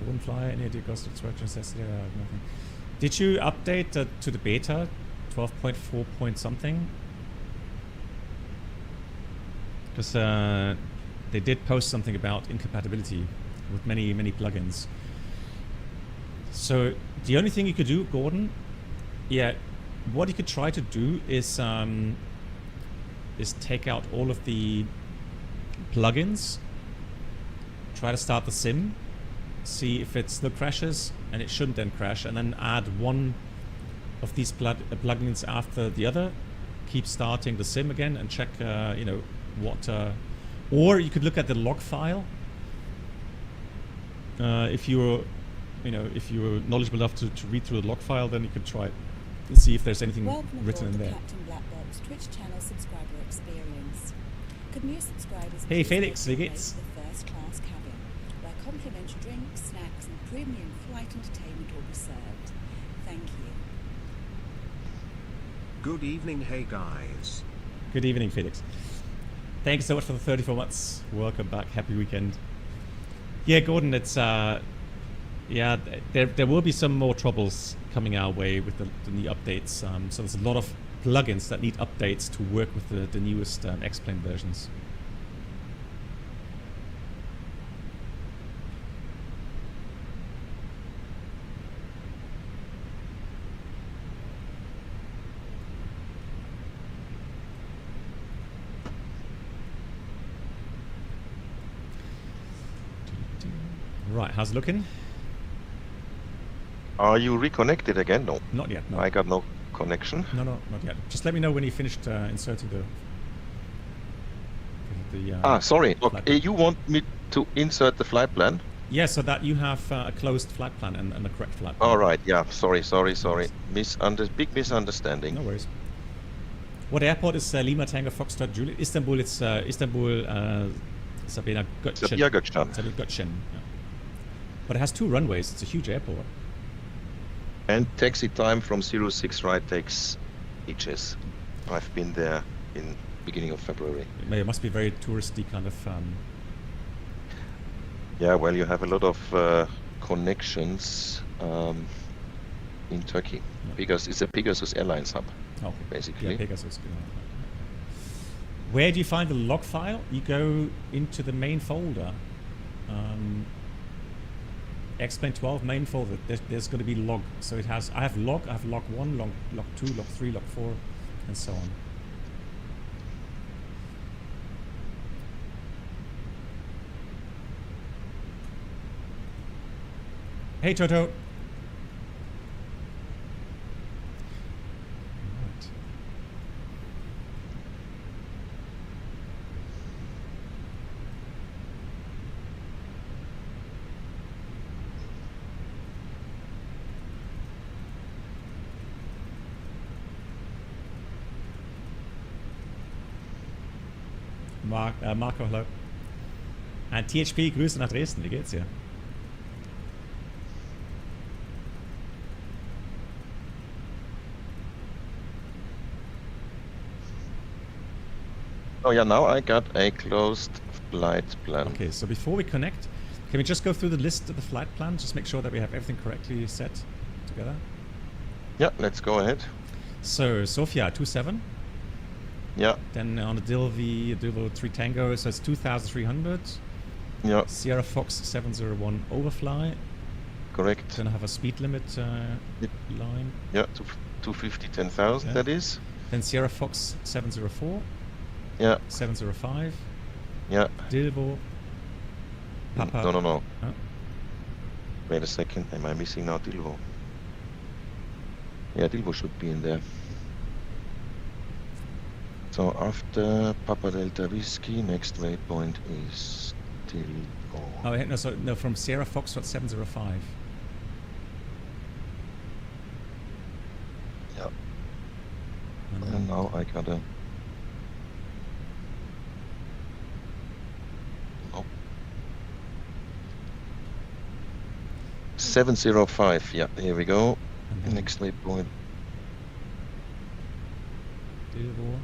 Golden Flyer, any idea ghost instructions yesterday? Nothing. Did you update to the beta 12.4 point something? Because they did post something about incompatibility with many plugins. So the only thing you could do, Gordon, yeah, what you could try to do is take out all of the plugins, try to start the sim, see if it still crashes, and it shouldn't then crash, and then add one of these plugins after the other, keep starting the sim again, and check, you know, what, or you could look at the log file. If you're, you know, if you're knowledgeable enough to read through the log file, then you could try to see if there's anything Welcome written in aboard the there. Captain Black Box Twitch channel subscriber experience. Could new subscribers Hey, please Felix, make wie their way geht's? to the first class cabin, where complimentary drinks, snacks, and premium flight entertainment will be served. Thank you. Good evening, hey guys. Good evening, Felix. Thank you so much for the 34 months. Welcome back. Happy weekend. Yeah, Gordon, it's yeah, there will be some more troubles coming our way with the new updates. So there's a lot of plugins that need updates to work with the newest X-Plane versions. Right, how's it looking? Are you reconnected again? No. Not yet, no. I got no connection. No, not yet. Just let me know when you finished inserting the sorry. flight Okay, you want me to insert the flight plan? yeah, so that you have a closed flight plan and the correct flight plan. All right. Yeah. Sorry. Big misunderstanding. No worries. What airport is Lima Tango Foxtrot Juliet? Istanbul. It's Istanbul Sabina Gökçen. Sabina Gökçen. Sabina Gökçen. Yeah. But it has 2 runways. It's a huge airport. And taxi time from 06 right takes ages. I've been there in beginning of February. It must be very touristy kind of. Yeah, well, you have a lot of connections in Turkey. Yeah. It's a Pegasus Airlines hub, Okay. basically. Yeah, Pegasus. Where do you find the log file? You go into the main folder. X-Plane 12 main folder. There's going to be log. So it has. I have log 1, log 2, log 3, log 4, and so on. Hey Toto. Right. Marco, hallo. THP, Grüße nach Dresden. Wie geht's dir? Oh yeah, now I got a closed flight plan. Okay, so before we connect, can we just go through the list of the flight plan? Just make sure that we have everything correctly set together. Yeah, let's go ahead. So Sofia 27. Yeah. Then on the Dilvo 3 Tango, so it's 2,300. Yeah. Sierra Fox 701 overfly. Correct. Then I have a speed limit line. Yeah, 250, 10,000 Yeah. that is. Then Sierra Fox 704. Yeah. 705. Yeah. Dilvo. Papa. No. Oh. Wait a second, am I missing now Dilvo? Yeah, Dilvo should be in there. So after Papa Delta Whiskey, next waypoint is Dilvo. Oh, no, from Sierra Foxtrot 705. Yeah. And And now I gotta... Oh. 705, yeah, here we go. and then Next waypoint. Dilvo.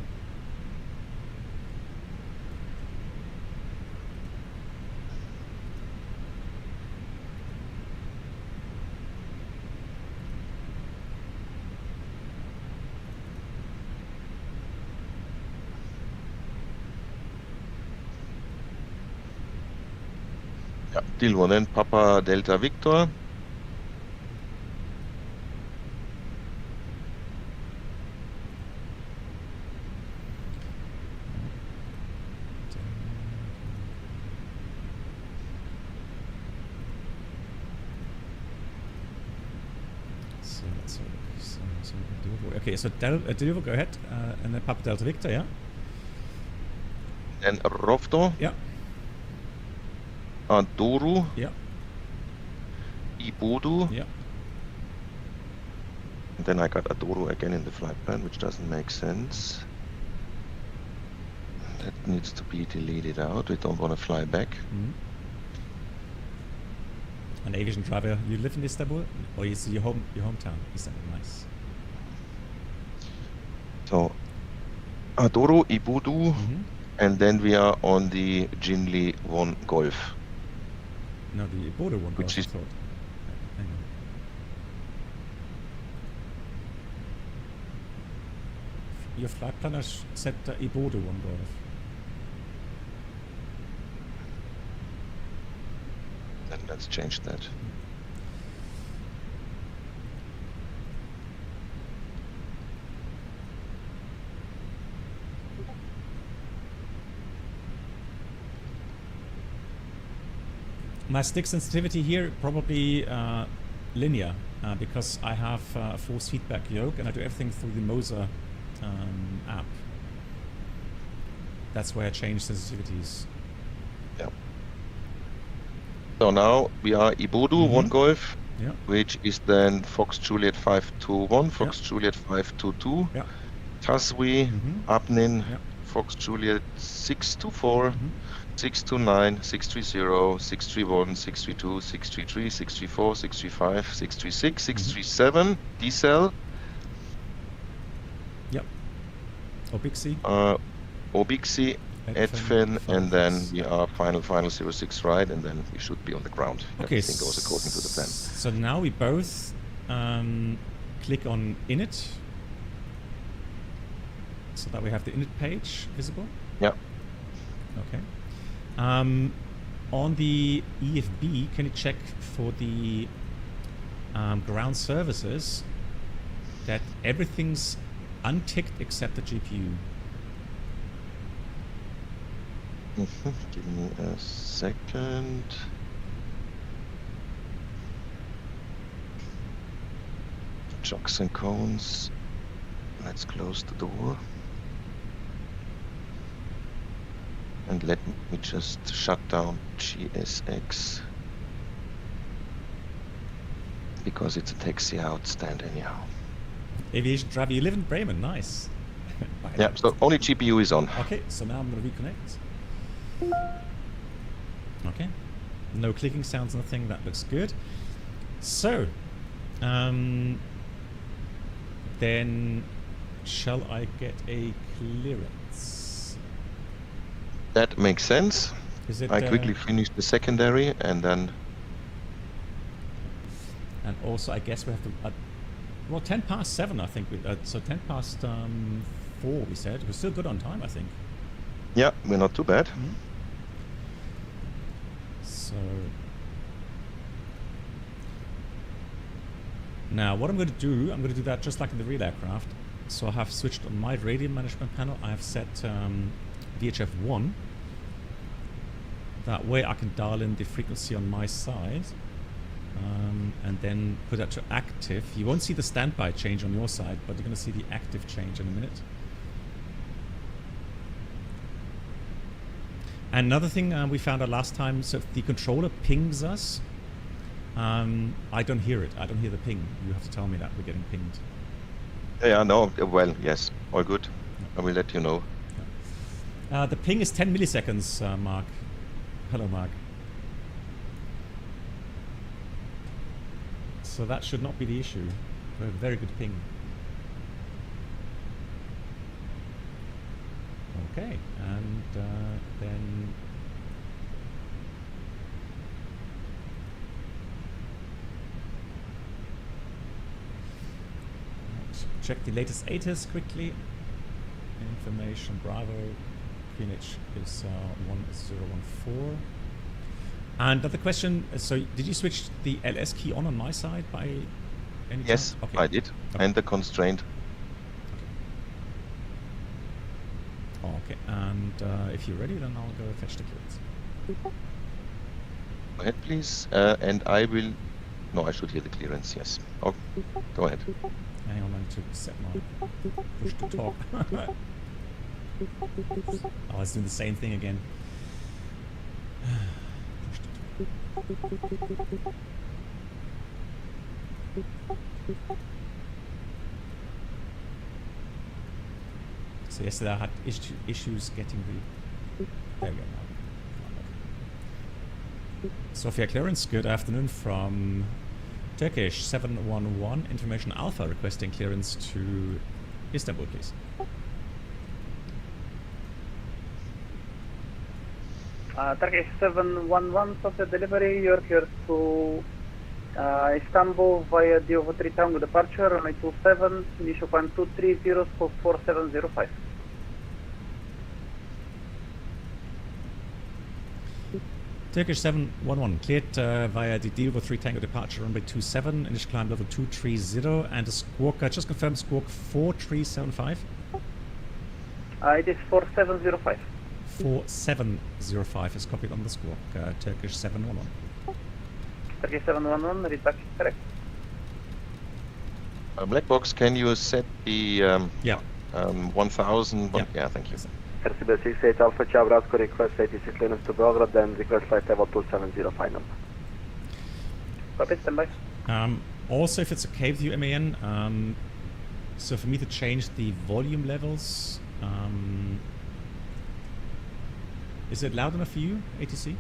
Yeah, Dilvo, then Papa Delta Victor. So Dilvo. Okay, so Dilvo, go ahead, and then Papa Delta Victor, yeah, Then Rovdo, yeah, Doru, yeah, Ibudu. yeah. And then I got Adoru again in the flight plan, which doesn't make sense. That needs to be deleted out. We don't want to fly back. Mm-hmm. An aviation driver. You live in Istanbul, or is it your hometown? Istanbul, nice. So Adoru, Ibudu, Mm-hmm. and then we are on the Jinli 1 Golf. No, the border one. Which I is- thought. Hang on. Your flight planner said border one golf. Then let's change that. My stick sensitivity here probably linear because I have a force feedback yoke and I do everything through the Moser app. That's where I change sensitivities. Yeah. So now we are Ibodu 1 Golf, Yeah. which is then Fox Juliet 521, Fox Juliet 522, Yeah. Taswi, Abnin, Yeah. Fox Juliet 624, 629, 630, 631, 632, 633, 634, 635, 636, 637, Diesel, Yep. Obixi. Obixi, Edfin, and then we are final 06 right, and then we should be on the ground. Okay, Everything goes according to the plan. So now we both click on init so that we have the init page visible. Yeah. Okay. On the EFB, can you check for the ground services that everything's unticked except the GPU? Give me a second. Chocks and cones. Let's close the door. And let me just shut down GSX. Because it's a taxi out stand anyhow. Aviation driver, you live in Bremen, nice. Yeah, so only GPU is on. Okay, so now I'm going to reconnect. Okay, no clicking sounds, nothing, that looks good. So, then shall I get a clearance? That makes sense. Is it, I quickly finish the secondary and then... And also, I guess we have to... well, 10 past 7, I think. So 10 past 4, we said. We're still good on time, I think. Yeah, we're not too bad. So... Now, what I'm going to do, I'm going to do that just like in the real aircraft. So I have switched on my radio management panel. I have set VHF 1. That way I can dial in the frequency on my side. And then put that to active. You won't see the standby change on your side, but you're going to see the active change in a minute. And another thing we found out last time, so if the controller pings us, I don't hear it. I don't hear the ping. You have to tell me that we're getting pinged. Yeah, no, well, yes, all good. I will let you know. The ping is 10 milliseconds, Mark. Hello, Mark. So that should not be the issue. We have a very good ping. Okay, and then... Let's check the latest ATIS quickly. Information Bravo. QNH is 1014. And another question, so did you switch the LS key on my side by any Yes, chance? Okay. I did. Okay. And the constraint. Okay, and if you're ready, then I'll go fetch the clearance. Go ahead, please. And I will... No, I should hear the clearance, yes. Oh, go ahead. Hang on, I need to set my push to talk. Oh, it's doing the same thing again. So yesterday I had issues getting the... There we go now. Sofia clearance, good afternoon from Turkish 711 Information Alpha requesting clearance to Istanbul, please. Turkish 711 Sofia delivery, you're here to Istanbul via Diovo 3 Tango departure, runway 27, initial climb 230, scope 4705. Turkish 711 cleared via the Diovo 3 Tango departure, runway 27, initial climb level 230, and a squawk, just confirm squawk 4375. It is 4705. 4705 is copied on the squawk, Turkish 711. Turkish 711, read back, correct. Black box, can you set the 1000? Yeah, thank you. RCB 68 Alpha Chavrazko, request ATC clearance to Belgrade, then request flight level 270 number. Copy, standby. Also, if it's okay with you, MAN, so for me to change the volume levels, is it loud enough for you, ATC?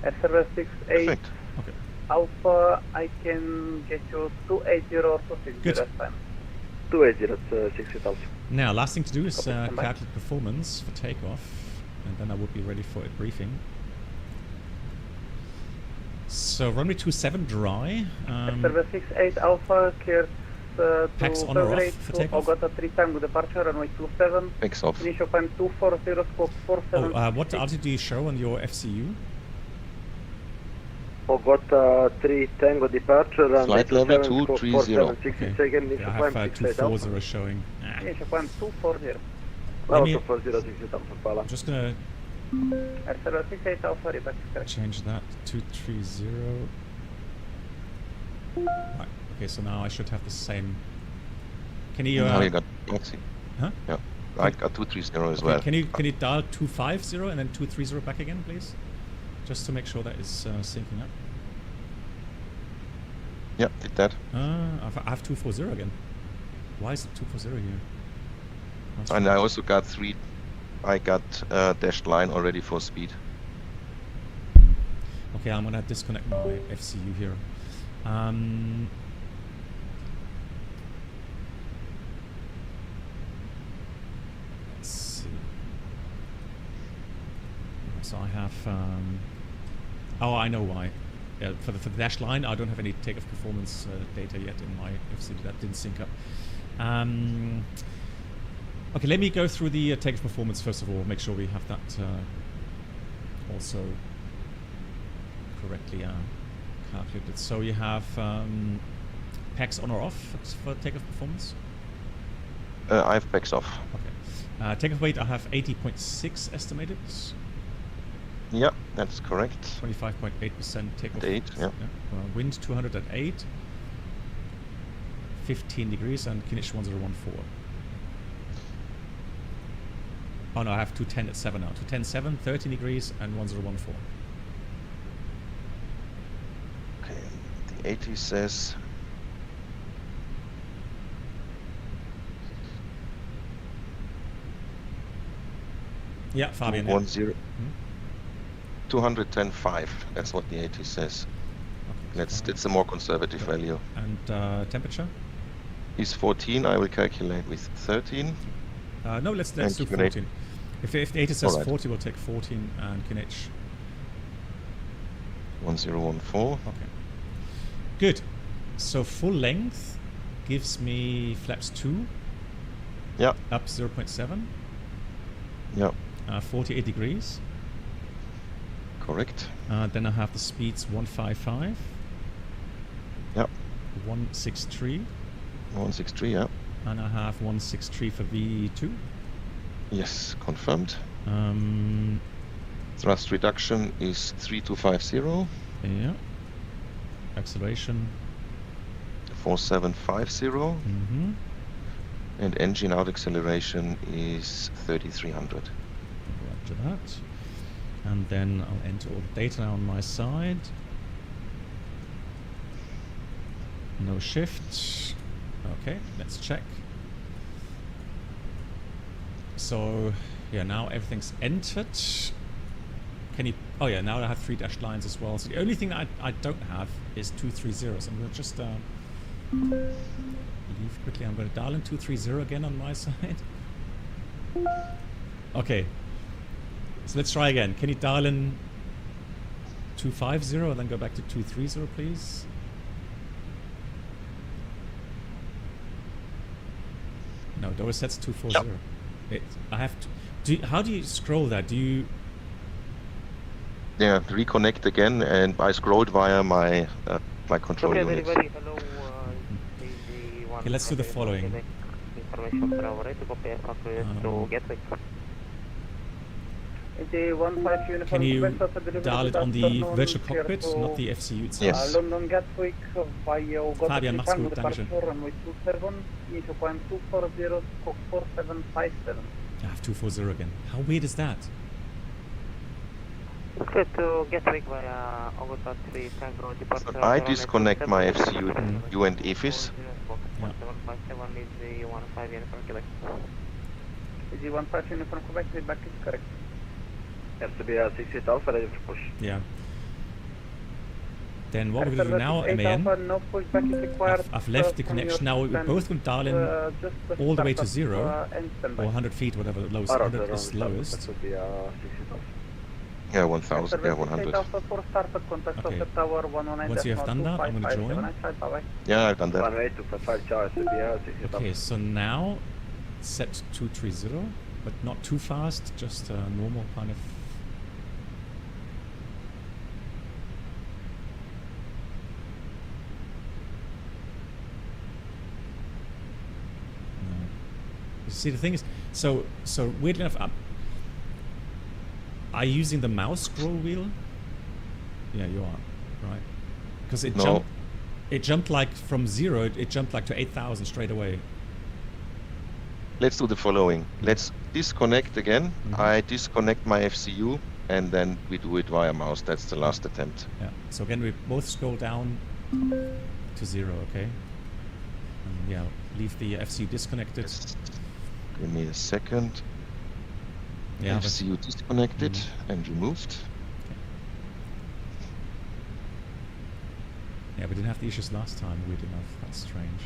SRS 68 Perfect. Okay. Alpha, I can get you 280 or 260 Good. that time. 280 at 68 Alpha. Now, last thing to do is Copy, standby. calculate performance for takeoff, and then I would be ready for a briefing. So, runway 27 dry. SRS 68 Alpha, cleared to Pax on or off Belgrade for to takeoff? Ogata 3 Tango departure, runway 27, Takes off. initial climb 240, scope 47. What altitude do you show on your FCU? Ogata 3 Tango departure, and Flight level 230. Okay. Second, Yeah, initial I climb have 68 Alpha. 240 showing. Initial climb 240. Level me- 240, 68 Alpha, Pala. I'm just gonna SRS 68 Alpha, read back, correct. change that to 230. Right. Okay, so now I should have the same. Can you? Now you got Maxi. Huh? Yeah, I got 230 as well. Can you dial 250 and then 230 back again, please? Just to make sure that is syncing up. Yeah, did that. I have 240 again. Why is it 240 here? That's And weird. I also got dashed line already for speed. Okay, I'm gonna disconnect my FCU here. Let's see. So I have. Oh, I know why. Yeah, for the dash line, I don't have any takeoff performance data yet in my FCU. That didn't sync up. Okay, let me go through the takeoff performance first of all. Make sure we have that also correctly calculated. So you have PAX on or off for takeoff performance? I have backs off. Okay. Takeoff weight, I have 80.6 estimated. Yeah, that's correct. 25.8% takeoff. 8, yeah. Wind 208. 15 degrees and Kinich 1014. Oh no, I have 210 at 7 now. 210.7, 13 degrees and 1014. Okay, the 80 says Yeah, Fabian. Yeah. 210.5. That's what the 80 says. Okay, That's a more conservative value. And temperature? Is 14. I will calculate with 13. No, let's do And Kinech. 14. If the 80 says Alright. 40, we'll take 14 and Kinech. 1014. Okay. Good. So full length gives me flaps 2. Yeah. Up 0.7. Yeah. 48 degrees. Correct. Then I have the speeds 155. Yeah. 163. 163. Yeah. And I have 163 for V2. Yes, confirmed. Um, Thrust reduction is 3250. yeah. Acceleration. 4750. Mm-hmm. And engine out acceleration is 3300. Roger that. And then I'll enter all the data on my side. No shift. Okay, let's check. So, yeah, now everything's entered. Can you... Oh yeah, now I have 3 dashed lines as well. So the only thing I don't have is 230. So I'm going to just leave quickly. I'm going to dial in 230 again on my side. Okay. So let's try again. Can you dial in 250 and then go back to 230, please. No, Doris sets 240. Yep. I have to. How do you scroll that? Do you? Yeah, reconnect again, and I scrolled via my my control unit. Hello, Okay, let's do the following. Information for our right to copy to Gatwick. Can you dial it on the virtual cockpit, not the FCU itself? Yes. London Gatwick via Fabian, mach's gut, dankeschön. runway 27, initial point 240, scope 4757. I have 240 again. How weird is that? Okay, to Gatwick via August 3 Tango departure. I disconnect my FCU and EFIS. Yeah. 757 is the 15 uniform Quebec. Is the 15 uniform Quebec, the back is correct. Has to be a 68 Alpha ready for push. Yeah. Then what we're going to do now, MAN, No pushback is required. I've left the from your connection now. We're plan. both going to dial in Just all the way to start 0 and standby. or 100 feet, whatever the lowest. 100 is lowest. That would be a 68 Alpha. Yeah, 1000. Yeah, 100. Okay. Once you have done that, I'm going to join. Yeah, I've done that. 1825 Charles should be a 68 Alpha. Okay, so now set 230, but not too fast, just a normal kind of. No. You see, the thing is, so weirdly enough, are you using the mouse scroll wheel? Yeah, you are, right? Because it No. jumped like from 0, it jumped like to 8,000 straight away. Let's do the following. Let's disconnect again. I disconnect my FCU, and then we do it via mouse. That's the last attempt. Yeah. So again, we both scroll down to 0, okay? And yeah, leave the FCU disconnected. Just give me a second. Yeah, but- FCU disconnected and removed. Yeah, we didn't have the issues last time, weird enough. That's strange.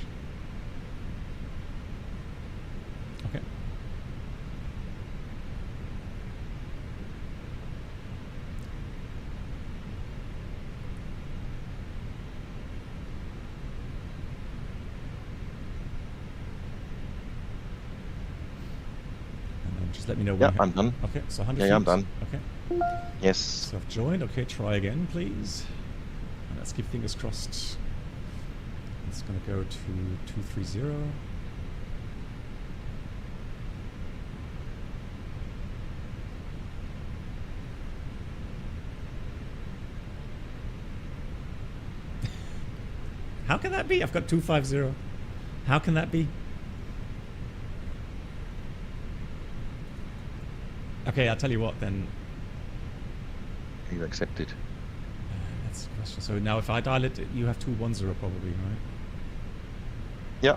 Okay. And then just let me know when Yeah, you I'm done. Okay, so 100 Yeah, I'm feet. done. Okay. Yes. So I've joined. Okay, try again, please. And let's keep fingers crossed. It's going to go to 230. How can that be? I've got 250. How can that be? Okay, I'll tell you what then. You accepted. That's the question. So now if I dial it, you have 210 probably, right? Yeah.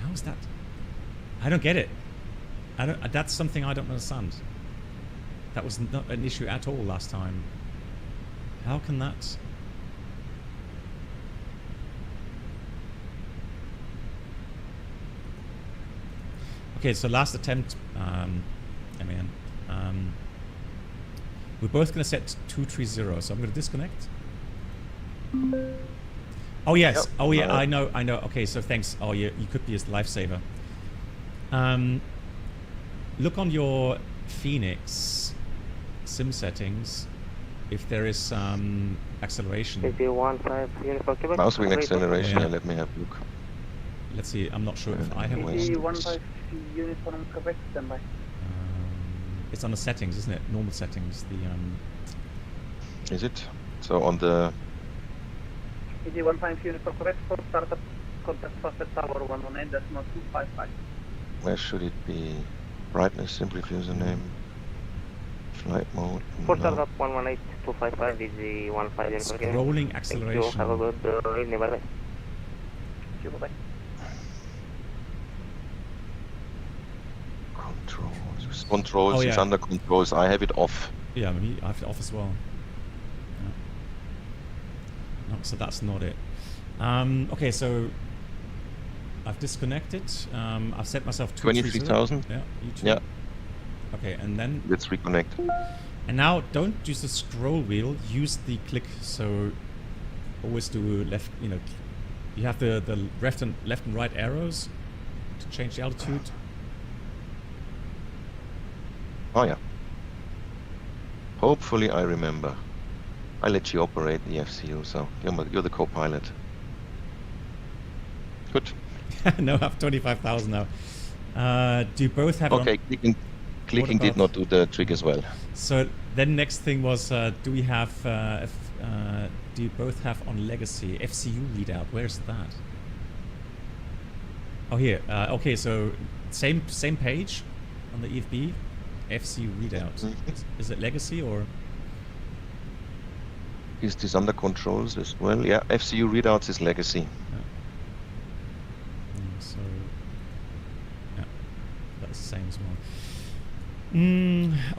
How's that? I don't get it. I don't. That's something I don't understand. That was not an issue at all last time. How can that? Okay, so last attempt, we're both going to set 230, so I'm going to disconnect. Oh yes, Yep. oh yeah, I know. Okay, so thanks. Oh yeah, you could be a lifesaver. Look on your FENIX sim settings if there is some acceleration. Mouse wing acceleration. Yeah. Let me have a look. Let's see, I'm not sure if I have West. it. 15 uniform Quebec, standby. It's on the settings, isn't it? Normal settings. Is it? So on the ED 15 uniform Quebec, for startup, contact Fastest Tower 118.255. where should it be? Brightness, simple username, flight mode. For no. startup 118.255 is the 15 uniform Quebec. Scrolling Thank you. acceleration. Have a good evening. Bye-bye. Bye-bye. Controls. Controls. Oh, It's yeah. under controls. I have it off. Yeah, I have it off as well. Yeah. No, so that's not it. Okay, so I've disconnected. I've set myself 23,000. Yeah, you too. Yeah. Okay, and then Let's reconnect. And now don't use the scroll wheel, use the click. So always do left, you have the left and right arrows to change the altitude. Oh yeah. Hopefully I remember. I let you operate the FCU, so you're the co-pilot. Good. No, I have 25,000 now. Do you both have? Okay, clicking did not do the trick as well. So then next thing was, do we have? Do you both have on legacy FCU readout? Where's that? Oh, here. Okay, so same page on the EFB. FCU readout. Is it legacy or? Is this under controls as well? Yeah, FCU readouts is legacy. Yeah. So, yeah, that's the same as well.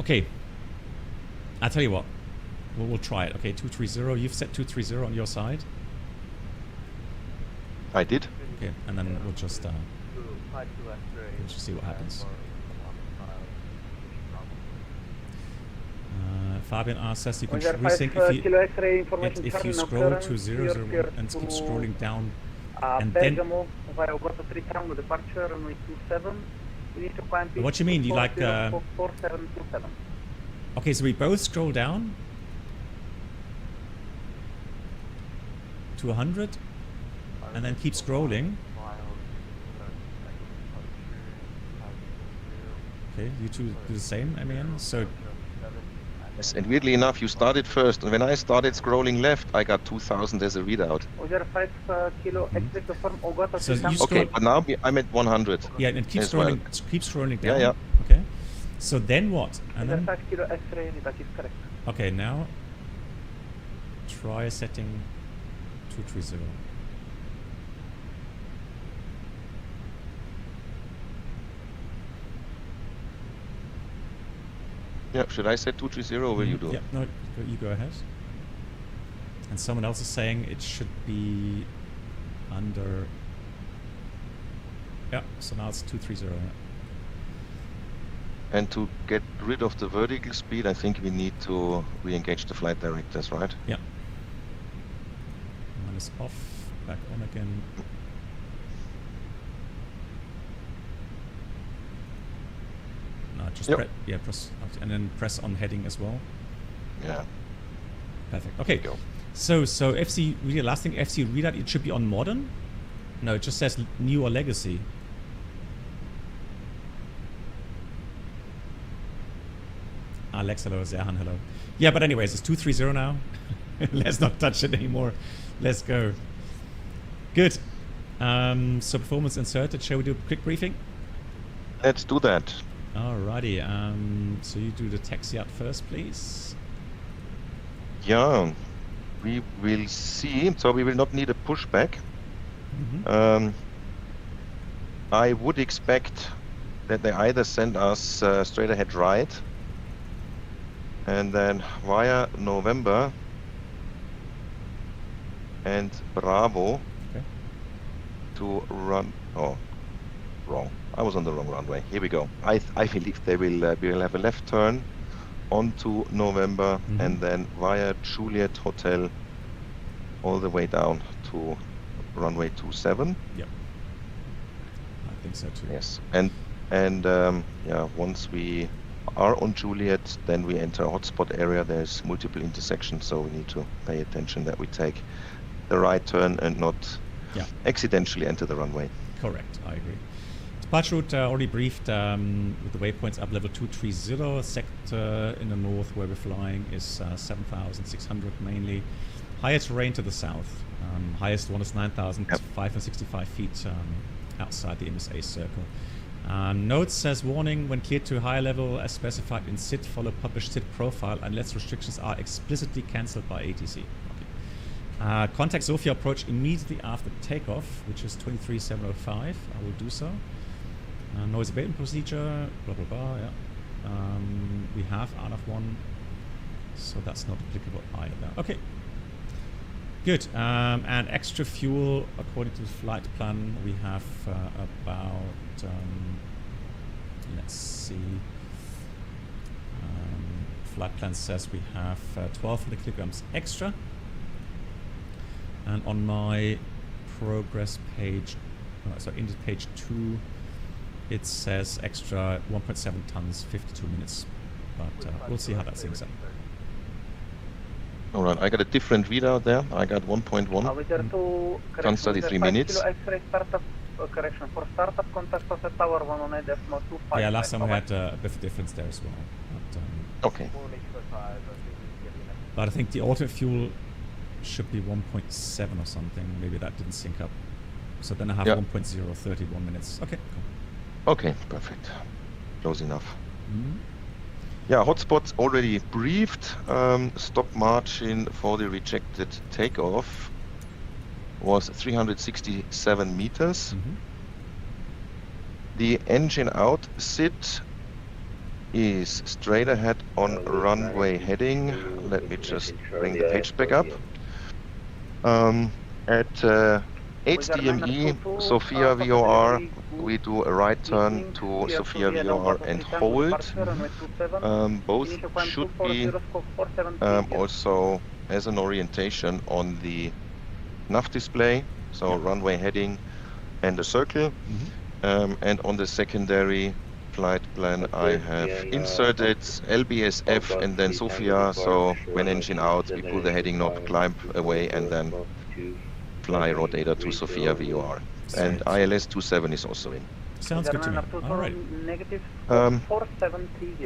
Okay. I'll tell you what. We'll try it. Okay, 230. You've set 230 on your side. I did. Okay, and then we'll just see what happens. Fabian asks, you can resync if you scroll to 001 and keep scrolling down, and then. What you mean? You like? Okay, so we both scroll down to 100, and then keep scrolling. Okay, you two do the same, MAN. So. Yes, and weirdly enough, you started first, and when I started scrolling left, I got 2000 as a readout. So you okay, but now I'm at 100. Yeah, and keep scrolling. Well. Keep scrolling down. Yeah. Okay. So then what? And then. Okay, now try setting 230. Yeah, should I set 230 or will you do? Yeah, no, you go ahead. And someone else is saying it should be under. Yeah, so now it's 230. Yeah. And to get rid of the vertical speed, I think we need to re-engage the flight directors, right? Yeah. One is off, back on again. No, just press, and then press on heading as well. Yeah. Perfect. Okay. Go. So FC readout. Last thing, FC readout. It should be on modern. No, it just says new or legacy. Alex, hello. Zerhan, hello. Yeah, but anyways, it's 230 now. Let's not touch it anymore. Let's go. Good. So performance inserted. Shall we do a quick briefing? Let's do that. Alrighty. So you do the taxi out first, please. Yeah, we will see. So we will not need a pushback. I would expect that they either send us straight ahead right, and then via November and Bravo to run. Oh, wrong. I was on the wrong runway. Here we go. I believe they will have a left turn onto November and then via Juliet Hotel all the way down to runway 27. Yep. I think so too. Yes. And yeah, once we are on Juliet, then we enter a hotspot area. There's multiple intersections, so we need to pay attention that we take the right turn and not accidentally enter the runway. Correct, I agree. Departure route already briefed with the waypoints up level 230. Sector in the north where we're flying is 7,600 mainly. Higher terrain to the south. Highest one is 9,565 feet outside the MSA circle. Note says warning when cleared to higher level as specified in SID, follow published SID profile unless restrictions are explicitly cancelled by ATC. Okay. Contact Sofia approach immediately after takeoff, which is 23705. I will do so. Noise abatement procedure, blah blah blah. Yeah. We have RNAV1, so that's not applicable either. Okay. Good. And extra fuel, according to the flight plan, we have let's see, flight plan says we have 1200 kilograms extra. And on my progress page, so in page 2, it says extra 1.7 tons, 52 minutes. But we'll see how that syncs up. All right, I got a different readout there. I got 1.1 tons, 33 minutes. Correction for startup, contact of the tower 118.25. Yeah, last time we had a bit of difference there as well. But, okay. But I think the ultimate fuel should be 1.7 or something. Maybe that didn't sync up. So then I have 1.031 minutes. Okay, cool. Okay, perfect. Close enough. Yeah, hotspots already briefed. Stop margin for the rejected takeoff was 367 meters. The engine out sit is straight ahead on runway heading. Let me just bring the page back up. At HDME Sophia VOR, we do a right turn to Sophia VOR and hold. Both should be also as an orientation on the nav display, so runway heading and a circle. And on the secondary flight plan I have inserted LBSF and then Sophia, so when engine out we pull the heading knob, climb away and then fly rotator to Sophia VOR. And ILS 27 is also in. Sounds good to me. All right.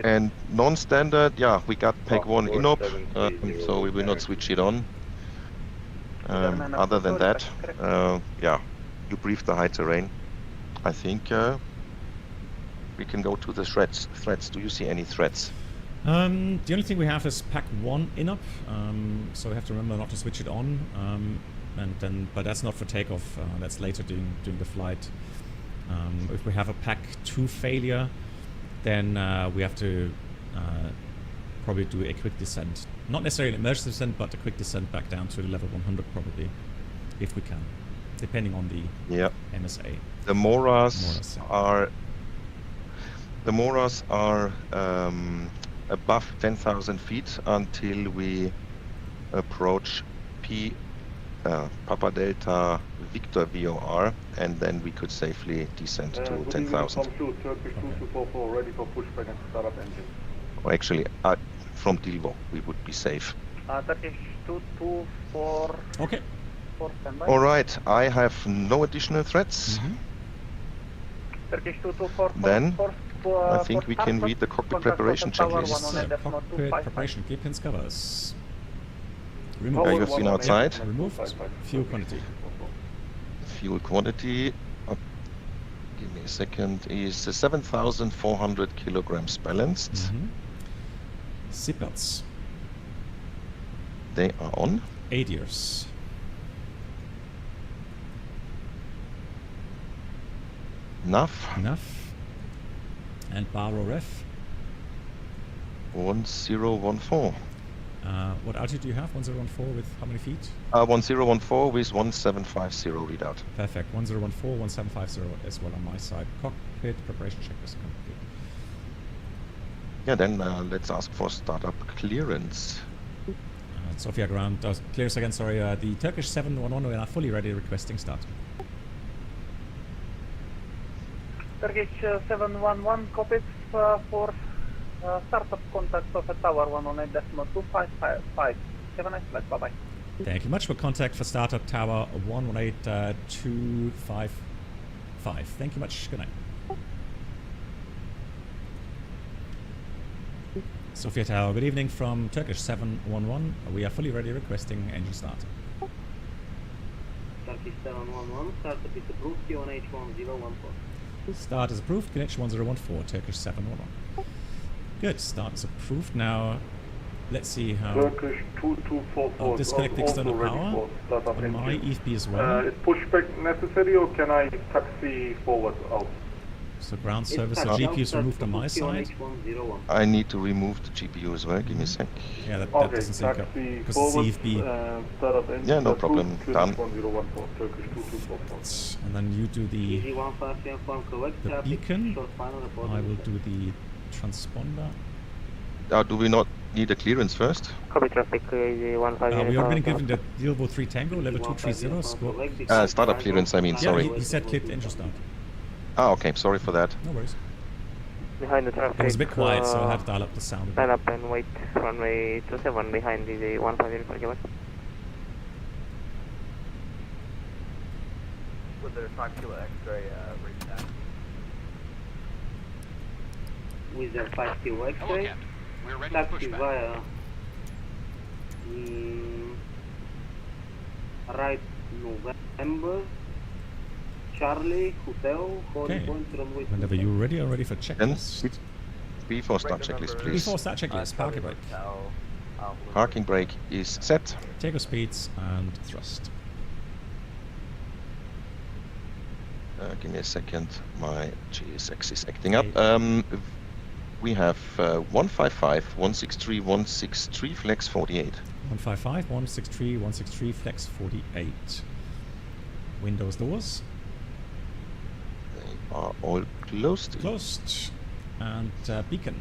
And non-standard, yeah, we got PEG 1 INOP, so we will not switch it on. Other than that, yeah, you briefed the high terrain. I think we can go to the threats. Do you see any threats? The only thing we have is PEG 1 INOP, so we have to remember not to switch it on. But that's not for takeoff. That's later during the flight. If we have a PEG 2 failure, then we have to probably do a quick descent. Not necessarily an emergency descent, but a quick descent back down to level 100 probably, if we can, depending on the MSA. The MORAs are above 10,000 feet until we approach Papa Delta Victor VOR, and then we could safely descend to 10,000. Or actually, from Dilvo, we would be safe. Turkish 224. Okay. All right, I have no additional threats. Turkish 224. Then I think we can read the cockpit preparation checklist. Cockpit preparation, clear pins covers. You have been outside. Removed. Fuel quantity. Fuel quantity, give me a second, is 7,400 kilograms balanced. Seatbelts. They are on. ADIRS. NAV. And Baro ref. 1014. What altitude do you have? 1014 with how many feet? 1014 with 1750 readout. Perfect. 1014, 1750 as well on my side. Cockpit preparation checklist complete. Yeah, then let's ask for startup clearance. Sofia ground. Clearance again, sorry. The Turkish 711, we are fully ready, requesting start. Turkish 711, copies for startup contact of a tower 118.255. Have a nice flight, bye-bye. Thank you much for contact for startup tower 118.255. Thank you much, good night. Sofia Tower, good evening from Turkish 711. We are fully ready, requesting engine start. Turkish 711, startup is approved, QNH1014. Start is approved, QNH 1014, Turkish 711. Good, start is approved. Now, let's see how... Turkish 2244. Disconnect external power on my EFB as well. Is pushback necessary or can I taxi forward out? So ground service, the GPU is removed on my side. I need to remove the GPU as well, give me a sec. Yeah, that doesn't sync up, because it's CFB. Yeah, no problem, done. And then you do the beacon, I will do the transponder. Do we not need a clearance first. Copy traffic, We are being given the Dilbo 3 Tango, level 230, squawk. Startup clearance, I mean, Yeah, sorry. he said click the engine start. Ah, okay, sorry for that. No worries. behind the traffic. It was a bit quiet, so I had to dial up the sound. Line up and wait, runway 27 behind the 150 Quebec. With their 5 kilo X-ray reach that. With their 5 kilo X-ray, We're ready taxi via right November, Charlie, Hotel, Okay. Point, runway Whenever you're ready, I'm ready for checklist. Before start checklist, please. Before start checklist, parking brake. Parking brake is set. Takeoff speeds and thrust. Give me a second. My GSX is acting up. Okay. We have 155, 163, 163, flex 48. 155, 163, 163, flex 48. Windows, doors. They are all closed. Closed. And beacon.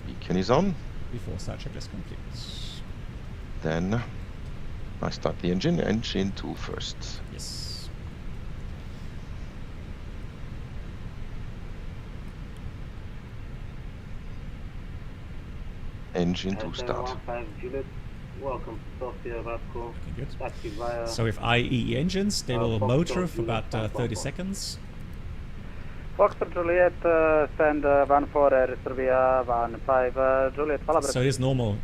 Beacon is on. Before start checklist complete. Then I start the engine. Engine 2 first. Yes. Engine 2 start. 15 Juliet, welcome to Sofia, Radko, Good. taxi via... So with IAE engines, they will Fox motor Trot, for about Juliet, 30 Fox. seconds. Foxtrot Juliet, stand 14, Serbia 15, Juliet, So it is normal.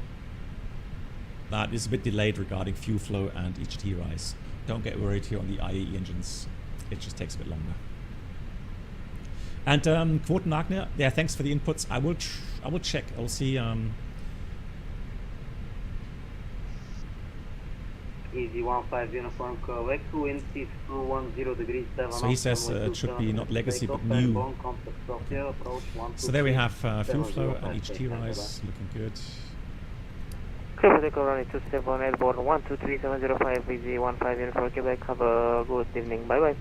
That is a bit delayed regarding fuel flow and EGT rise. Don't get worried here on the IAE engines. It just takes a bit longer. And Quotenagner, yeah, thanks for the inputs. I will check. I'll see. Easy 15 uniform Quebec, wind seat 210 degrees 7. So he says it should be not legacy but new. So there we have fuel flow and EGT rise, looking good. Quebec running 27 airborne 123705 VZ 15 uniform Quebec. Have a good evening. Bye bye.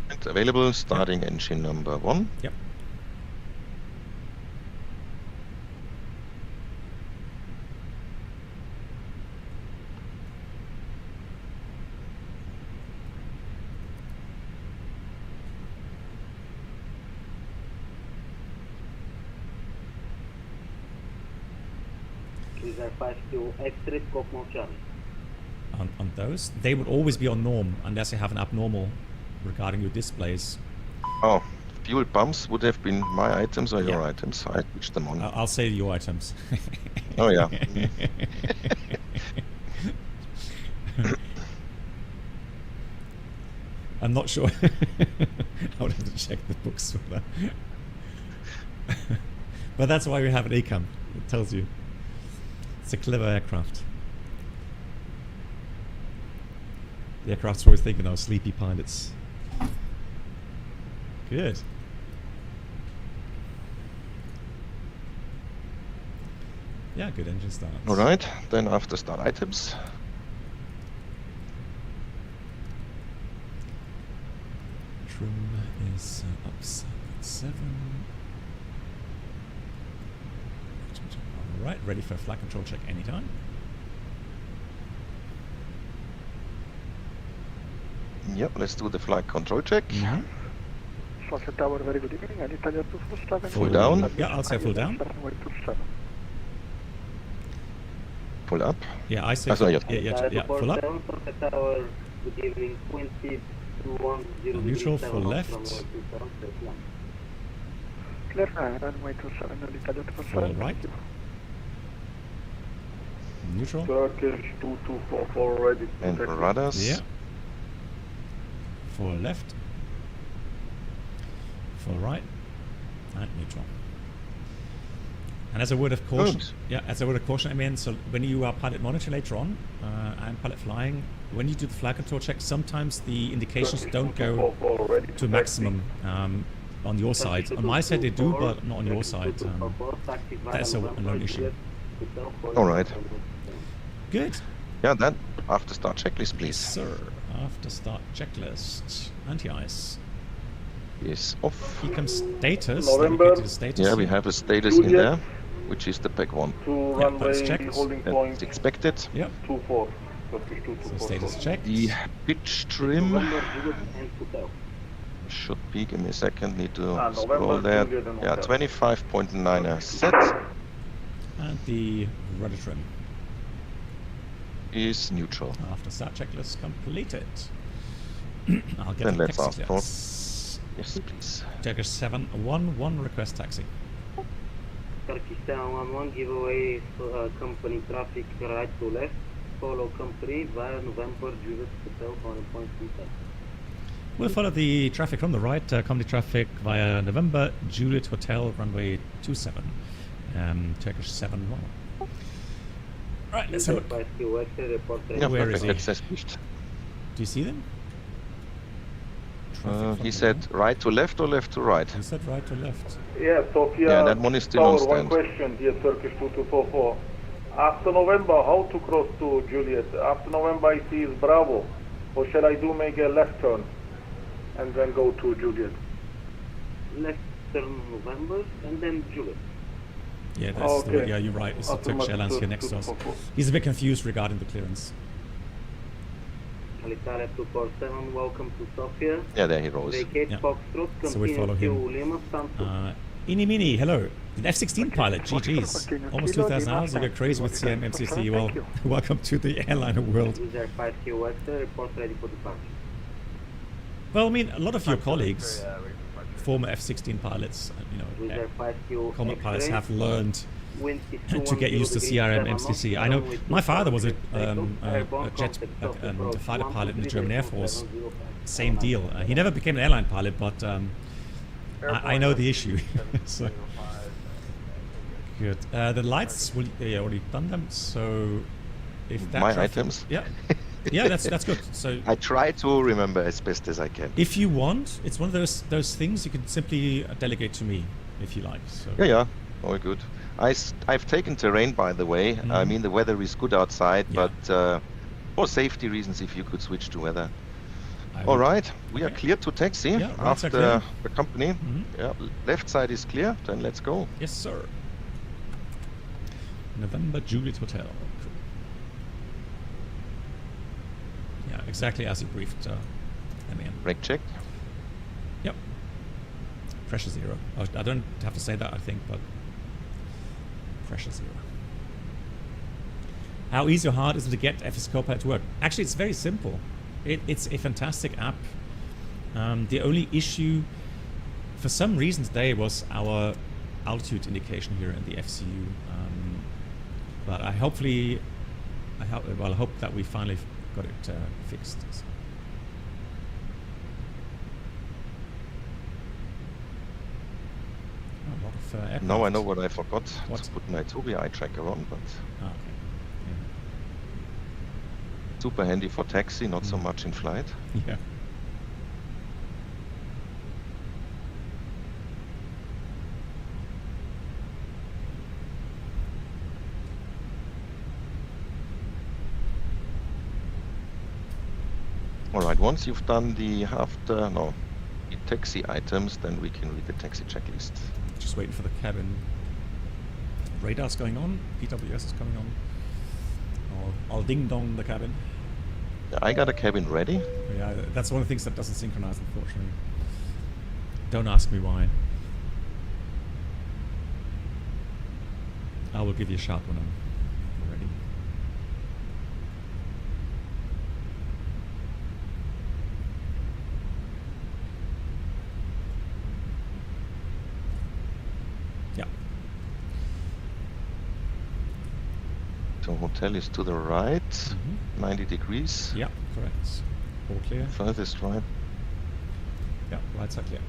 And available, starting engine number 1. Yep. These are 5 to X-ray scope mode Charlie. On those, they would always be on norm unless you have an abnormal regarding your displays. Oh, fuel pumps would have been my items or your Yeah. items. I switched them on. I'll say your items. Oh yeah. I'm not sure. I would have to check the books for that. But that's why we have an ACAM. It tells you. It's a clever aircraft. The aircraft's always thinking, oh, sleepy pilots. Good. Yeah, good engine start. Alright, then after start items. Trim is up 7. Alright, ready for flight control check anytime. Yep, let's do the flight control check. Tower, very good evening. I need to Full down. Yeah, I'll say full down. Pull up. Yeah, I say Oh, sorry, full, yeah, full up. Tower, good evening, 2210 Neutral degrees for 7 left. runway 27. Clear, runway 27, Full right. Neutral. Turkish 2244 ready to And taxi. rudders. Yeah. Full left. Full right. And neutral. And as a word of caution, I mean, so when you are pilot monitor later on, and pilot flying, when you do the flight control check, sometimes the indications don't go to maximum on your side. On my side they do, but not on your side. That's a known issue. Alright. Good. Yeah, then after start checklist, please. Sir, after start checklist, anti-ice. is off. Ecom status. November. Let me get to the status. Yeah, we here. have a status in Juliet. there, which is the back one. To Yeah, that's runway checked. holding point That's expected. Yep. 24. Turkish So 224. status checked. The pitch trim November, Juliet and Hotel. should be, give me a second, need to November, scroll there. Juliet and Yeah, Hotel. 25.9 set And the rudder trim. is neutral. After start checklist completed. I'll get Then the let's taxi ask for- clearance. Yes, please. Turkish 711 request taxi. Turkish 711 giveaway company traffic right to left. Follow company via November Juliet Hotel on point 37. We'll follow the traffic from the right, company traffic via November Juliet Hotel runway 27, Turkish 711. Right, let's have a look. 5 QX report Yeah, Where perfect. is he? That's as wished. Do you see them? Traffic from He the said right to left or left to right? He said right to left. Yeah, Sofia. Yeah, that one is still on Tower, one stand. question here, Turkish 2244. After November, how to cross to Juliet? After November, I see is Bravo. Or shall I do make a left turn and then go to Juliet? left turn November and then Juliet. Yeah, that's the way, Okay. yeah, you're right. It's the After Turkish my Airlines here two- next to us. 244. He's a bit confused regarding the clearance. Alitalia 247, welcome to Sofia. Yeah, there he rose. Vacate Yeah. Foxtrot, So we follow continue to him. Lima, stand to. Mini, hello. The F-16 pilot, GG's. Almost 2,000 hours, you go crazy with CM MCC. Well, welcome to the airliner world. User 5 QX, report ready for departure. Well, I mean, a lot of your colleagues, former F-16 pilots, User 5 Q combat pilots have learned wind to get used to CRM MCC. I know my father was a jet a fighter pilot in the German Air Force. Same deal. He never became an airline pilot, but I know the issue. So good. The lights, yeah, already done them. So if that My traffic- items? yeah, yeah, that's good. So I try to remember as best as I can. if you want, it's one of those things you can simply delegate to me if you like. So Yeah, all good. I've taken terrain, by the way. I mean, the weather is good outside, Yeah. but for safety reasons, if you could switch to weather. I All will- right, we are Okay. clear to taxi Yeah, rights are after clear. the company. Mhm. Yeah, left side is clear, then let's go. Yes, sir. November Juliet Hotel. Cool. Yeah, exactly as you briefed me in. Brake check. Yep. Pressure zero. Oh, I don't have to say that, I think, but pressure zero. How easy or hard is it to get FSCopilot to work? Actually, it's very simple. It's a fantastic app. The only issue, for some reason today, was our altitude indication here in the FCU. But I hope that we finally got it fixed. So. A lot of aircraft. Now I know what I forgot What? to put my Tobii eye tracker on, but Ah, okay. super handy for taxi, not so Mm. much in flight. Yeah. All right, once you've done the the taxi items, then we can read the taxi checklist. Just waiting for the cabin. Radar's going on. PWS is coming on. I'll ding dong the cabin. I got a cabin ready. Yeah, that's one of the things that doesn't synchronize, unfortunately. Don't ask me why. I will give you a shout when I'm ready. Yeah. So hotel is to the right, Mhm. 90 degrees. Yeah, correct. All clear. Furthest right, Yeah, right side clear.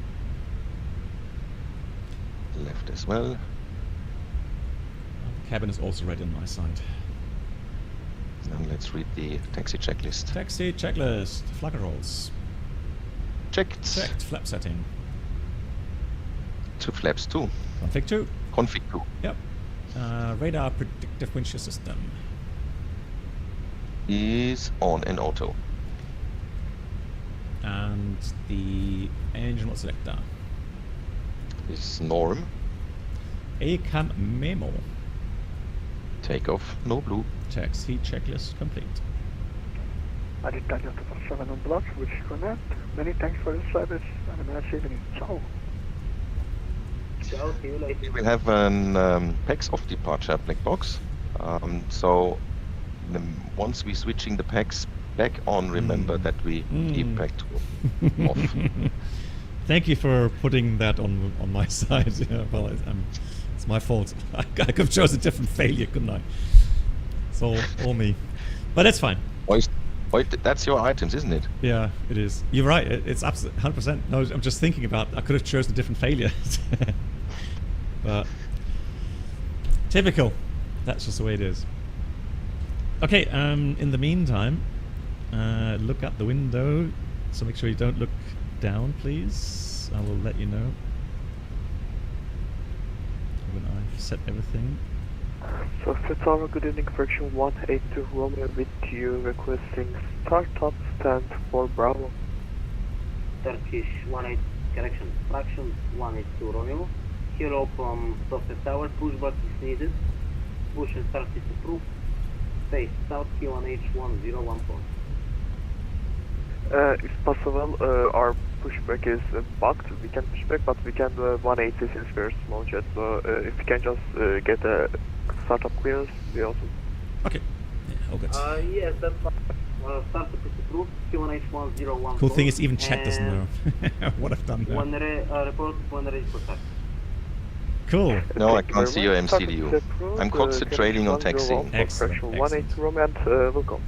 left as well. The cabin is also ready on my side. And let's read the taxi checklist. Taxi checklist. Flagger rolls. Checked. Checked. Flap setting. To flaps 2. Config 2. Config 2. Yep. Radar predictive wind shear system. Is on and auto. And the engine what selector? Is norm. ACAM memo. Takeoff, no blue. Taxi checklist complete. I did Daniel 7 on block, which connect. Many thanks for the service and a nice evening. Ciao. Ciao, see you later. We will have an PAX off departure black box. So once we're switching the PAX back on, remember that we keep PAX off. Thank you for putting that on my side. Yeah, well, it's my fault. I could have chosen a different failure, couldn't I? It's all me. But that's fine. That's your items, isn't it? Yeah, it is. You're right. It's absolutely 100%. No, I'm just thinking about I could have chosen a different failure. But typical. That's just the way it is. Okay, in the meantime, look out the window. So make sure you don't look down, please. I will let you know when I've set everything. So Tower, good evening, Fraction 182 Romeo with you, requesting startup stand for Bravo. Turkish 18, correction, Fraction 182 Romeo. Hello from Software Tower, pushback is needed. Push and start is approved. Face south Q1H1014. If possible, our pushback is bugged. We can push back, but we can do 180 since we're small jet. So if we can just get a startup clearance, we also. Okay. Yeah, all good. Yes, that's fine. Startup is approved. Q1H1014. Cool thing is even chat doesn't know what I've done there. Report when ready for taxi. Cool. No, I can't see your MCDU. I'm concentrating on taxiing. Excellent. 182 Romeo and welcome.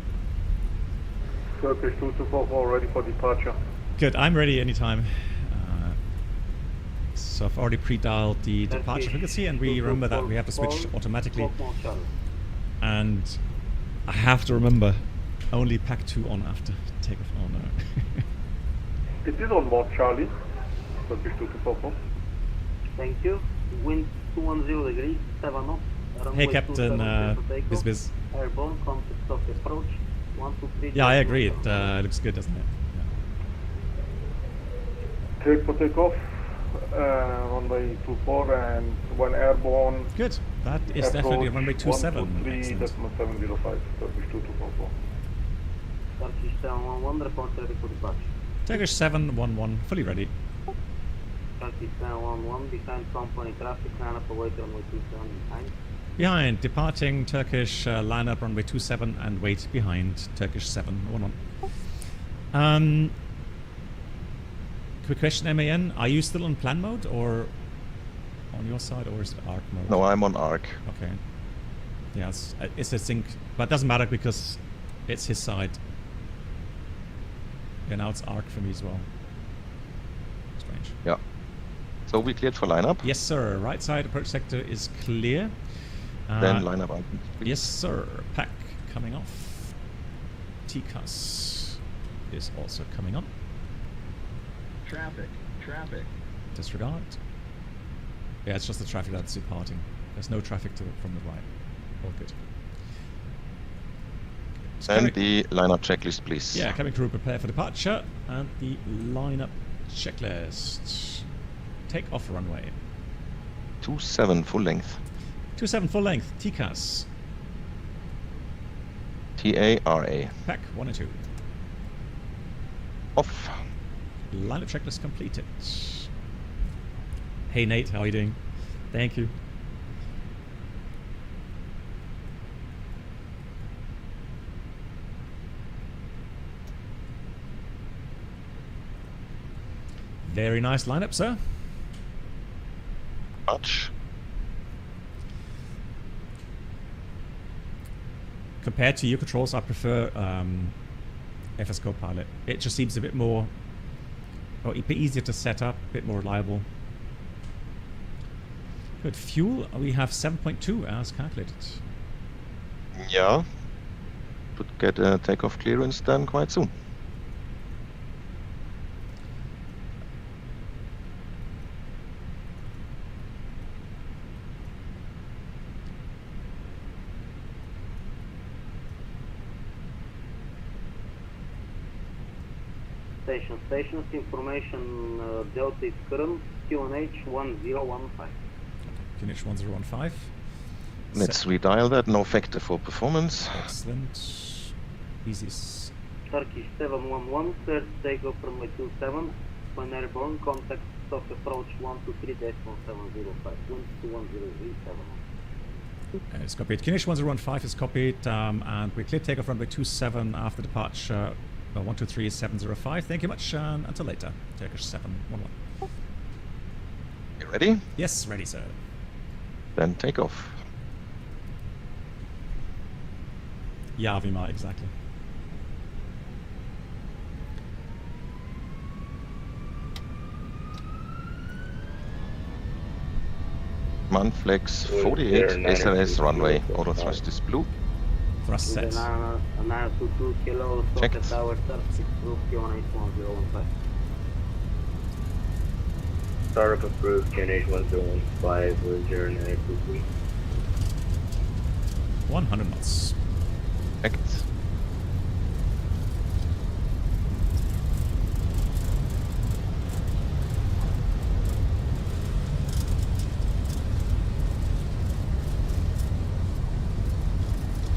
Turkish 2244 ready for departure. Good, I'm ready anytime. So I've already pre-dialed the departure frequency, and we remember that we have to switch automatically. And I have to remember only pack 2 on after takeoff. Oh no. It is on board Charlie. Turkish 2244. Thank you. Wind 210 degrees, 7 knots. Hey Captain, Biz. Airborne, contact of approach. 1, 2, 3. Yeah, I agree. It looks good, doesn't it? Yeah. Cleared for takeoff. Runway 24 and when airborne. Good. That is definitely runway 27. 123.705. Turkish 2244. Turkish 711, report ready for departure. Turkish 711, fully ready. Turkish 711, behind company traffic, line up await runway 27 behind. Behind, departing Turkish line up runway 27 and wait behind Turkish 711. Quick question, MAN, are you still on plan mode or on your side, or is it ARC mode? No, I'm on ARC. Okay. Yeah, it's a sync, but it doesn't matter because it's his side. Yeah, now it's ARC for me as well. Strange. Yeah. So we cleared for lineup? Yes, sir. Right side approach sector is clear. Then lineup out. Yes, sir. Pack coming off. TCAS is also coming on. Traffic. Disregard. Yeah, it's just the traffic that's departing. There's no traffic from the right. All good. And the lineup checklist, please. Yeah, cabin crew prepare for departure. And the lineup checklist. Take off runway. 27 full length. 27 full length. TCAS. TARA. Pack 1 and 2. Off. Lineup checklist completed. Hey Nate, how are you doing? Thank you. Very nice lineup, sir. Much. Compared to your controls, I prefer FSCopilot. It just seems a bit more, a bit easier to set up, a bit more reliable. Good. Fuel, we have 7.2 as calculated. Yeah. Should get a takeoff clearance done quite soon. Stations, information Delta is current, QNH 1015. QNH 1015. Let's redial that, no factor for performance. Excellent. Easy. Turkish 711, clear to take off from 27. When airborne, contact soft approach 123-1705, 221037. It's copied. QNH 1015 is copied, and we clear takeoff runway 27 after departure 123705. Thank you much, and until later. Turkish 711. You ready? Yes, ready, sir. Then take off. Ja, wie mal, exactly. Manflex 48, SLS runway. Auto thrust is blue. Thrust set. 922 kilo, Checked. Tower 36 group, QNH 1015. Startup approved, QNH 1015, 0923. 100 knots. Checked.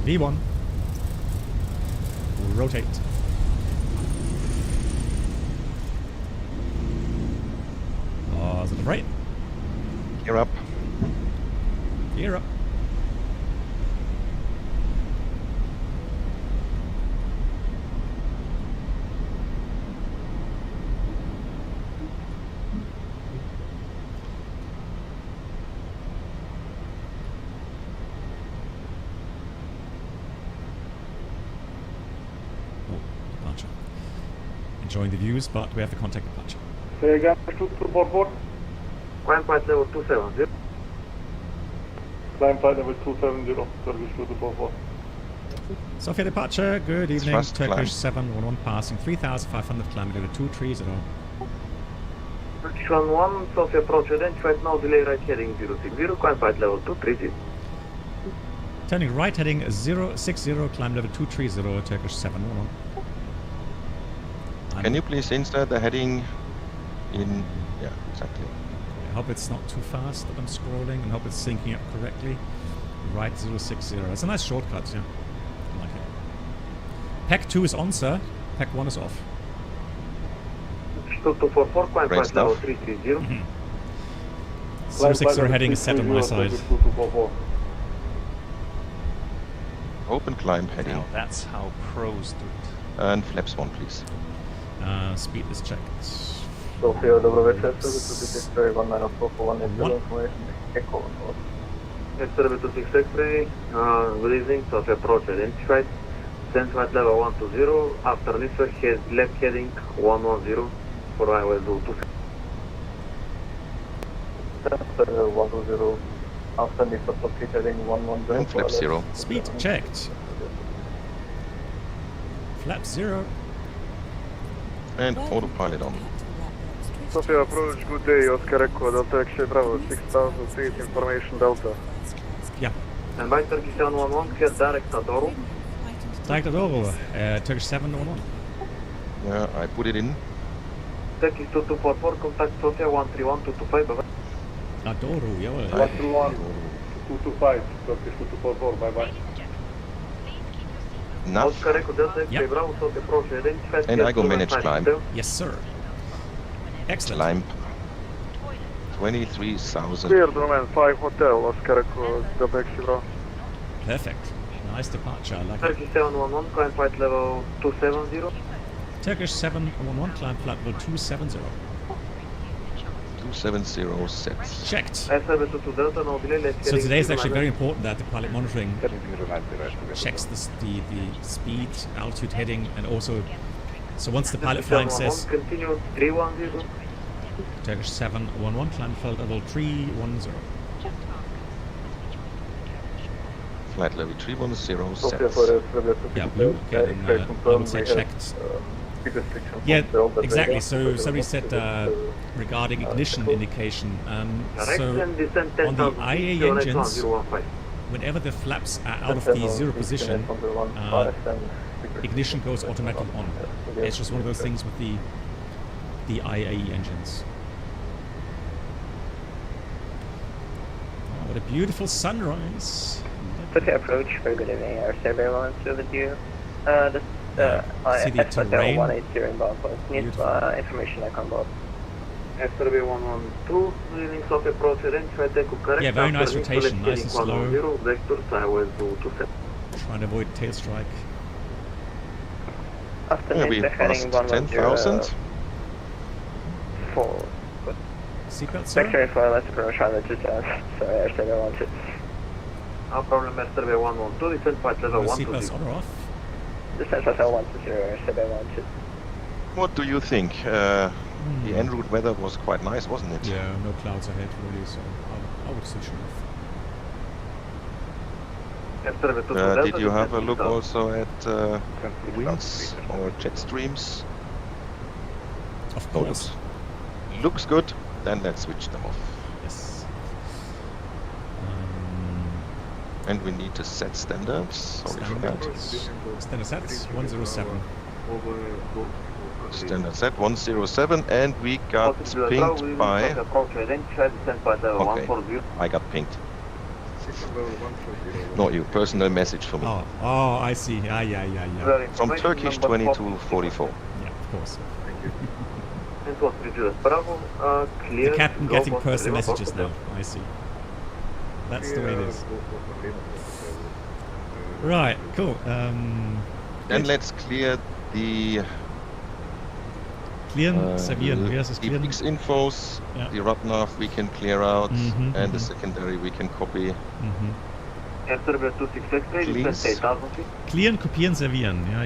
V1. Rotate. Positive right. Gear up. Gear up. Departure. Enjoying the views, but we have to contact departure. Say again, 2244. Climb flight level 270. Climb flight level 270, Turkish 2244. Sofia departure, good evening. Thrust Turkish climb. 711 passing 3,500 kilometer 230. Turkish 11, Sofia approach identified, now delay right heading 060, climb flight level 230. Turning right heading 060, climb level 230, Turkish 711. Can you please insert the heading in? Yeah, exactly. I hope it's not too fast that I'm scrolling, and hope it's syncing up correctly. Right 060. That's a nice shortcut, yeah. I like it. Pack 2 is on, sir. Pack 1 is off. 2244, climb Great flight level stuff. 330. 060 heading is set on my side. 2244. Open climb heading. Now that's how pros do it. And flaps 1, please. Speed is checked. Sofia, dobro večer, service 1941 information, echo. Yes, service 26 X-ray, good evening, Sofia approach identified, send flight level 120, after this left heading 110, for I will do 2. 120, after this approach heading 110. And flap 0. Speed checked. Flap 0. And autopilot on. Sofia approach, good day, Oscar Echo, Delta X-ray Bravo, 6000 feet, information Delta. Yeah. And by Turkish 711, head direct Adoro. Direct Adoro, Turkish 711. Yeah, I put it in. Turkish 2244, contact Sofia 131225, bye-bye. Adoro, jawohl. 131, 225, Turkish 2244, bye-bye. Enough. Oscar Echo, Delta X-ray Yep. Bravo, Sofia approach identified. And I go manage climb. Yes, sir. Excellent. Climb. 23,000. Clear, domain 5 hotel, Oscar Echo, Delta X-ray Bravo. Perfect. Nice departure, I like it. Turkish 711, climb flight level 270. Turkish 711, climb flight level 270. 270 sets. Checked. SR22 Delta, no delay, let's So today is actually very important that the pilot monitoring checks the speed, altitude, heading, and also, so once the pilot flying says Continue 310. Turkish 711, climb flight level 310. Flight level 310 Sofia sets. Yeah, blue. Okay, then I would say checked. Yeah, exactly. So somebody said regarding ignition indication. So on the IAE engines, whenever the flaps are out of the zero position, ignition goes automatically on. It's just one of those things with the the IAE engines. Oh, what a beautiful sunrise. Okay, approach. Very good evening. Air Survey 1 with you. See the terrain. 180 inbound post. Need information I can board. SRB 112, leading soft approach range, take correct. Yeah, very nice rotation, nice and slow. Vector sideways to 27. Trying to avoid tail strike. Yeah, we passed 10,000. Forward. Seatbelt, sir? Secretary for let's approach Charlotte to Sorry, Air Survey 12. No problem, SRB 112, descent flight level 120. Seatbelts on or off? Descent flight level 120, Air Survey 12. What do you think? The en route weather was quite nice, wasn't it? Yeah, no clouds ahead really, so I would switch it off. Did you have a look also at winds or jet streams? Of course. Looks good, then let's switch them off. Yes. And we need to set standards. Sorry for that. Standard sets 107. Standard set 107, and we got pinged by. Okay, I got pinged. Not you, personal message for me. Oh, I see. Yeah. From Turkish 2244. Yeah, of course. The captain getting personal messages now. I see. That's the way it is. Right, cool. Then let's clear the. Servieren. Wie heißt es? The fix infos, the RADNAV we can clear out, and the secondary we can copy. Please. Clearen, kopieren, servieren. Ja.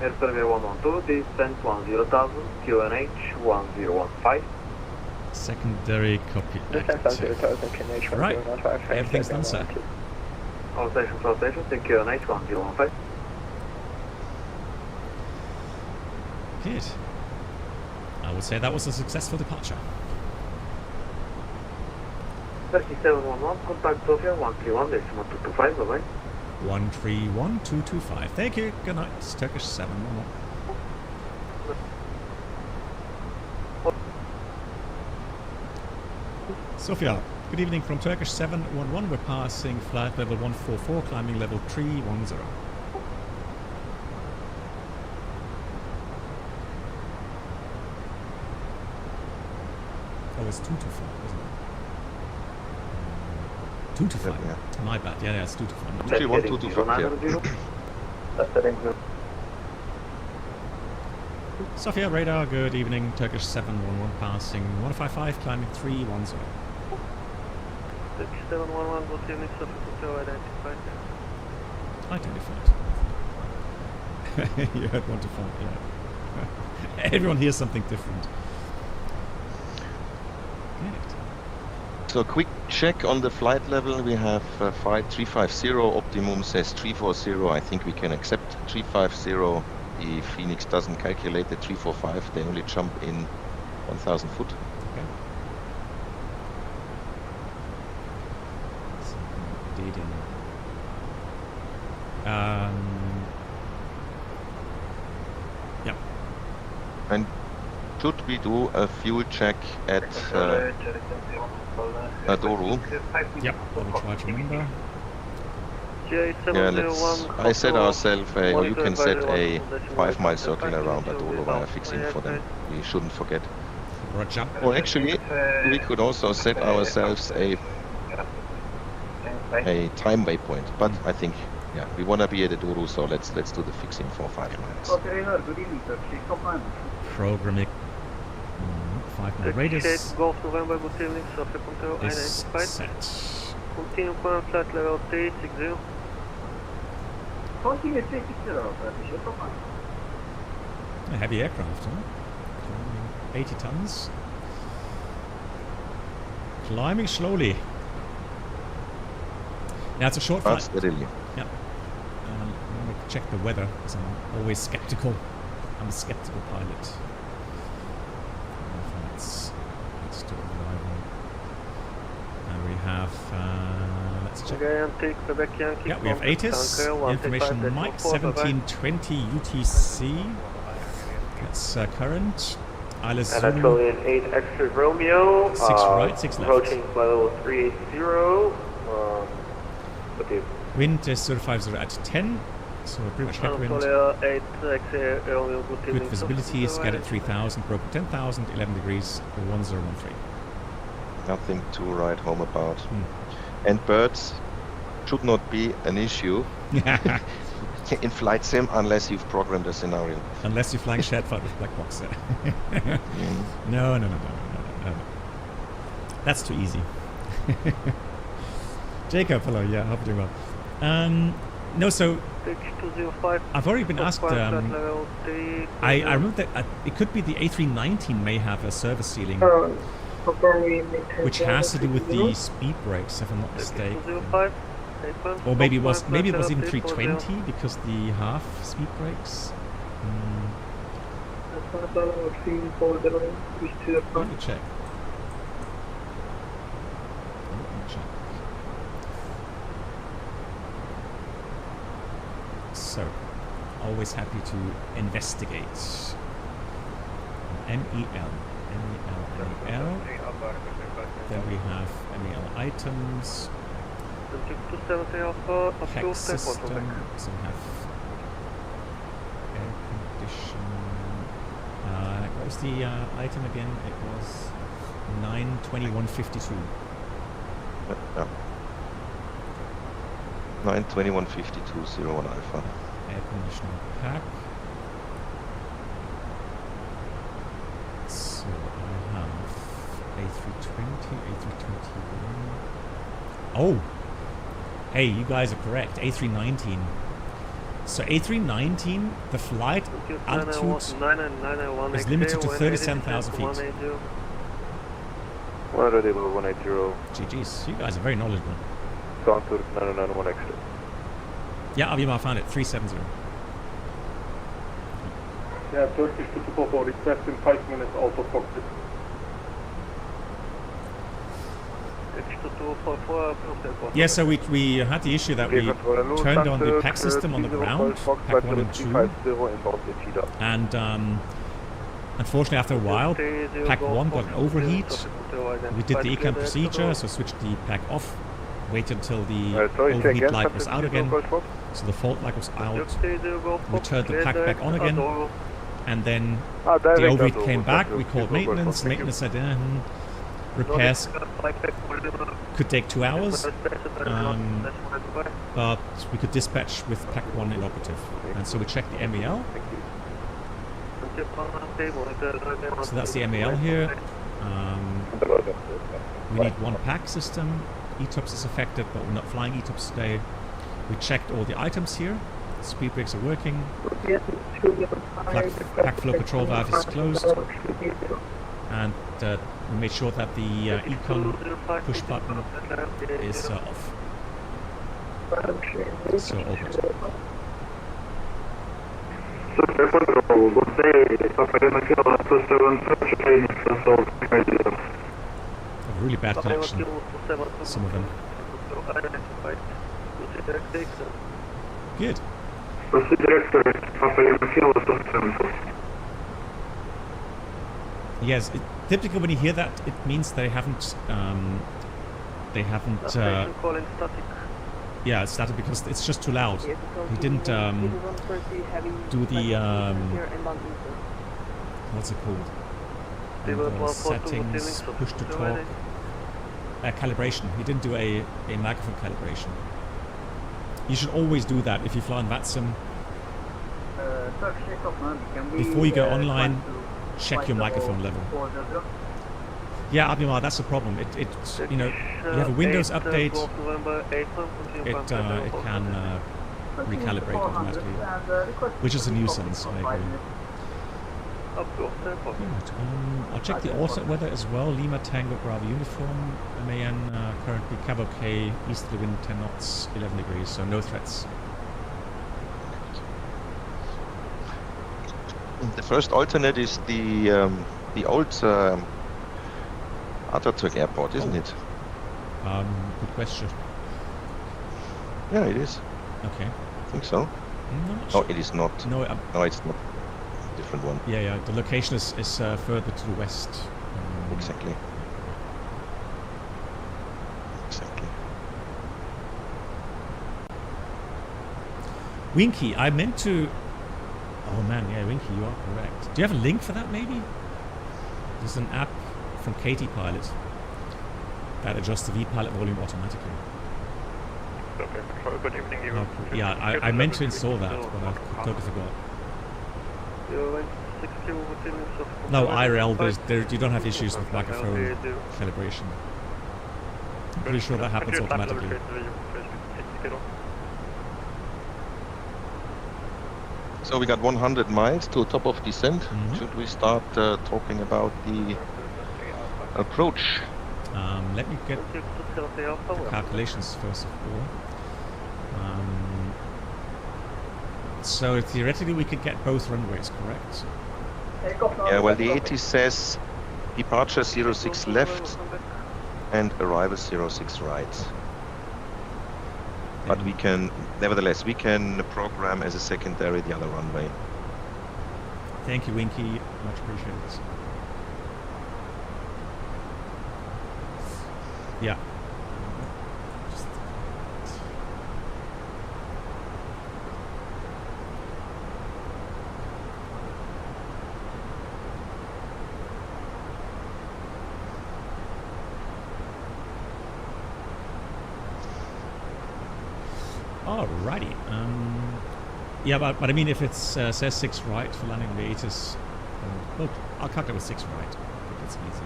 Air Survey 112, descent 10,000, QNH 1015. Secondary copy. Right, everything's done, sir. All stations, QNH 1015. Good. I would say that was a successful departure. 3711, contact Sofia 131.225, bye-bye. 131.225. Thank you. Good night. It's Turkish 711. Sofia, good evening from Turkish 711. We're passing flight level 144, climbing level 310. Oh, it's 225, isn't it? 225. Yeah. My bad. Yeah, it's 225. 225. Sofia radar. Good evening. Turkish 711 passing 155, climbing 310. Turkish 711. Good evening. Sofia Hotel identified. Identified. You heard 125. Yeah. Everyone hears something different. So quick check on the flight level. We have flight 350, optimum says 340. I think we can accept 350. The FENIX doesn't calculate the 345. They only jump in 1,000 foot. Okay. Yeah. And should we do a fuel check at Doru? Yep, I will try to remember. Yeah, I set ourselves you can set a 5-mile circle around Doru via fixing for them. We shouldn't forget. Roger. Or actually, we could also set ourselves a time waypoint. But I think, yeah, we want to be at the Doru, so let's do the fixing for 5 miles. Programming 5-mile radius. Golf November, good evening, Sofia Control is identified. Set. Continue current flight level 360. A heavy aircraft, huh? 80 tons. Climbing slowly. Now it's a short flight. Steadily. Yeah. I'm going to check the weather because I'm always skeptical. I'm a skeptical pilot. Let's do arrival. And we have Let's check. Yeah, we have ATIS. Information Mike 1720 UTC. That's current. ILS and actually an 8 extra Romeo. 6 right, 6 left. Approaching level 380. Okay. Wind is 050 at 10. So pretty much headwind. Good visibility. Scattered 3000. Broken 10,000. 11 degrees. 1013. Nothing to write home about. And birds should not be an issue in flight sim unless you've programmed a scenario. Unless you're flying shared flight with black box. No. That's too easy. Jacob, hello. Yeah, hope you're doing well. No, so I've already been asked. I remember that it could be the A319 may have a service ceiling, which has to do with the speed brakes, if I'm not mistaken. Or maybe it was even 320 because the half speed brakes. Let me check. So, always happy to investigate. MEL. Then we have MEL items. Hex system. So we have air conditioning. What was the item again? It was 92152. 9215201 Alpha. Air conditioning pack. So I have A320, A321. Oh! Hey, you guys are correct. A319. So A319, the flight altitude is limited to 37,000 feet. 180. GG's, you guys are very knowledgeable. Contour 991 extra. Yeah, Avima found it. 370. Yeah, Turkish 244, request in 5 minutes, auto cockpit. Yeah, so we had the issue that we turned on the pack system on the ground, pack 1 and 2, and unfortunately after a while, pack 1 got an overheat. We did the ECAM procedure, so switched the pack off, waited until the overheat light was out again, so the fault light was out. We turned the pack back on again, and then the overheat came back. We called maintenance. Maintenance said, repairs could take 2 hours, but we could dispatch with pack 1 inoperative. And so we checked the MEL. So that's the MEL here. We need 1 pack system. ETOPS is affected, but we're not flying ETOPS today. We checked all the items here. Speed brakes are working. Pack flow control valve is closed. And we made sure that the econ push button is off. So all good. A really bad connection, some of them. Good. Yes, typically when you hear that, it means they haven't. Yeah, it's static because it's just too loud. He didn't do the what's it called? Settings, push to talk, calibration. He didn't do a microphone calibration. You should always do that if you fly on VATSIM. Before you go online, check your microphone level. Yeah, Abimar, that's the problem. It you know, you have a Windows update, it can recalibrate automatically, which is a nuisance. I agree. Right, I'll check the alternate weather as well. Lima Tango Bravo Uniform, MAN currently Cabo K, easterly wind 10 knots, 11 degrees, so no threats. The first alternate is the old Atatürk Airport, isn't it? Good question. Yeah, it is. Okay. I think so. Not No, sure. it is not. No, No, it's not. Different one. yeah. The location is further to the west. Exactly. Exactly. Winky, I meant to... Oh man, yeah, Winky, you are correct. Do you have a link for that, maybe? There's an app from Katie Pilot that adjusts the V-Pilot volume automatically. Okay, control, good evening. You Oh, cool. Yeah, I meant to install that, but I totally forgot. No, IRL, you don't have issues with microphone calibration. I'm pretty sure that happens automatically. So we got 100 miles to top of descent. Should we start talking about the approach? Let me get the calculations first of all. So theoretically we could get both runways, correct? Yeah, well the AT says departure 06 left and arrival 06 right. But we can, nevertheless, we can program as a secondary the other runway. Thank you, Winky. Much appreciated. Yeah. Alrighty. Yeah, but I mean, if it says 6 right for landing on the ATIS, well, I'll cut it with 6 right. I think it's easy.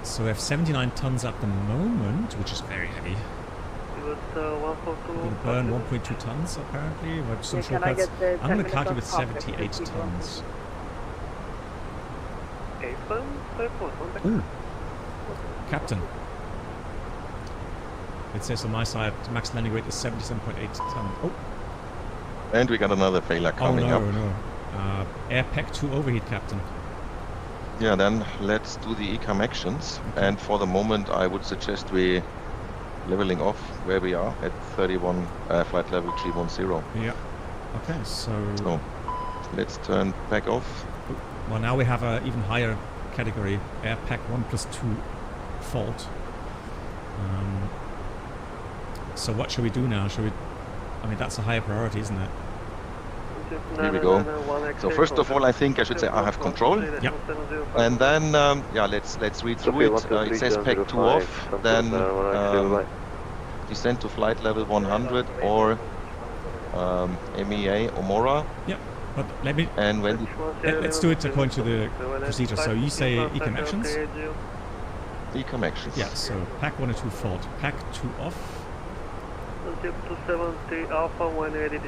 So we have 79 tons at the moment, which is very heavy. We'll burn 1.2 tons apparently. With some shortcuts. I'm going to calculate with 78 tons. Ooh. Captain. It says on my side, max landing rate is 77.8 tons. Oh. And we got another failure coming up. Oh no. Air pack 2 overheat, Captain. Yeah, then let's do the ECAM actions. Okay. And for the moment, I would suggest we leveling off where we are at 31 flight level 310. Yeah. Okay, so let's turn pack off. Well, now we have an even higher category, air pack 1+2 fault. So what should we do now? Should we? I mean, that's a higher priority, isn't it? Here we go. So first of all, I think I should say I have control. Yeah. And then, yeah, let's read through it. It says pack 2 off, then descend to flight level 100 or MEA or MORA. Yeah. But let me. And when? Let's do it according to the procedure. So you say ECAM actions. ECAM actions. Yeah. So pack 1 and 2 fault. Pack 2 off.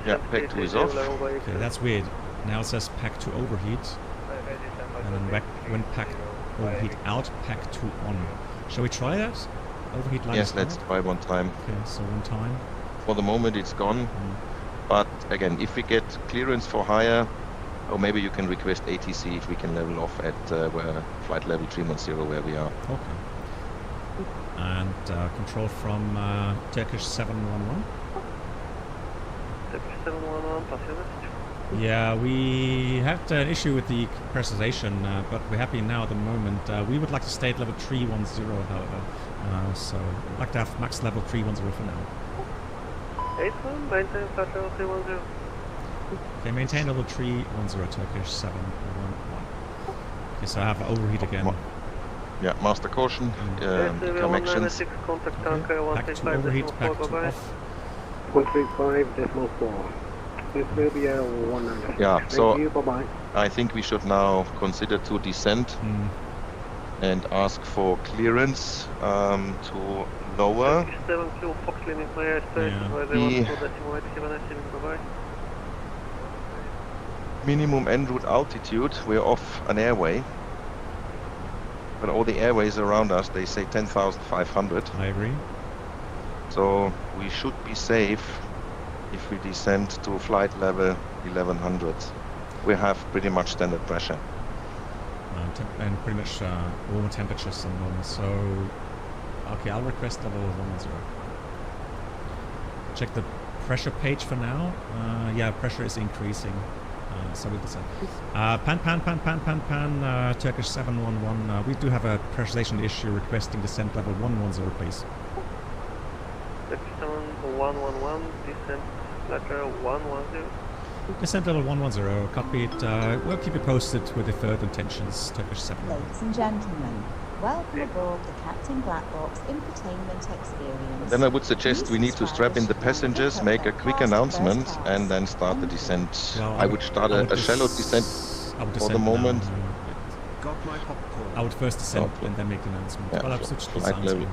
Yeah, pack 2 is off. Okay, that's weird. Now it says pack 2 overheat. And then when pack overheat out, pack 2 on. Shall we try that? Overheat line. Yes, let's try one time. Okay, so one time. For the moment it's gone. But again, if we get clearance for higher, or maybe you can request ATC if we can level off at where flight level 310 where we are. Okay. And control from Turkish 711. Turkish 711, pass your message. Yeah, we had an issue with the pressurization, but we're happy now at the moment. We would like to stay at level 310, however. So we'd like to have max level 310 for now. 81, maintain flight level 310. Okay, maintain level 310, Turkish 711. Okay, so I have overheat again. Yeah, master caution, connections. Contact tanker, back to overheat, back to off. 135.4. This will be a 100. Yeah, so Thank you, bye-bye. I think we should now consider to descend and ask for clearance to lower. Minimum en route altitude. We're off an airway. But all the airways around us, they say 10,500. I agree. So we should be safe if we descend to flight level 1100. We have pretty much standard pressure. And pretty much warmer temperatures at the moment. So, okay, I'll request level 110. check the pressure page for now. Yeah, pressure is increasing. So we descend. Pan, Turkish 711. We do have a pressurization issue requesting descent level 110, please. Turkish 7111, descent level 110. Descent level 110, cockpit. We'll keep you posted with the further intentions, Turkish 711. Ladies and gentlemen, welcome aboard the Captain Black Box infotainment experience. Then I would suggest we need to strap in the passengers, make a quick announcement, and then start the descent. Well, I would start a shallow descent for the moment. Got my popcorn. I would first descend and then make the announcement. Yeah, Well, I've switched to flight sounds level.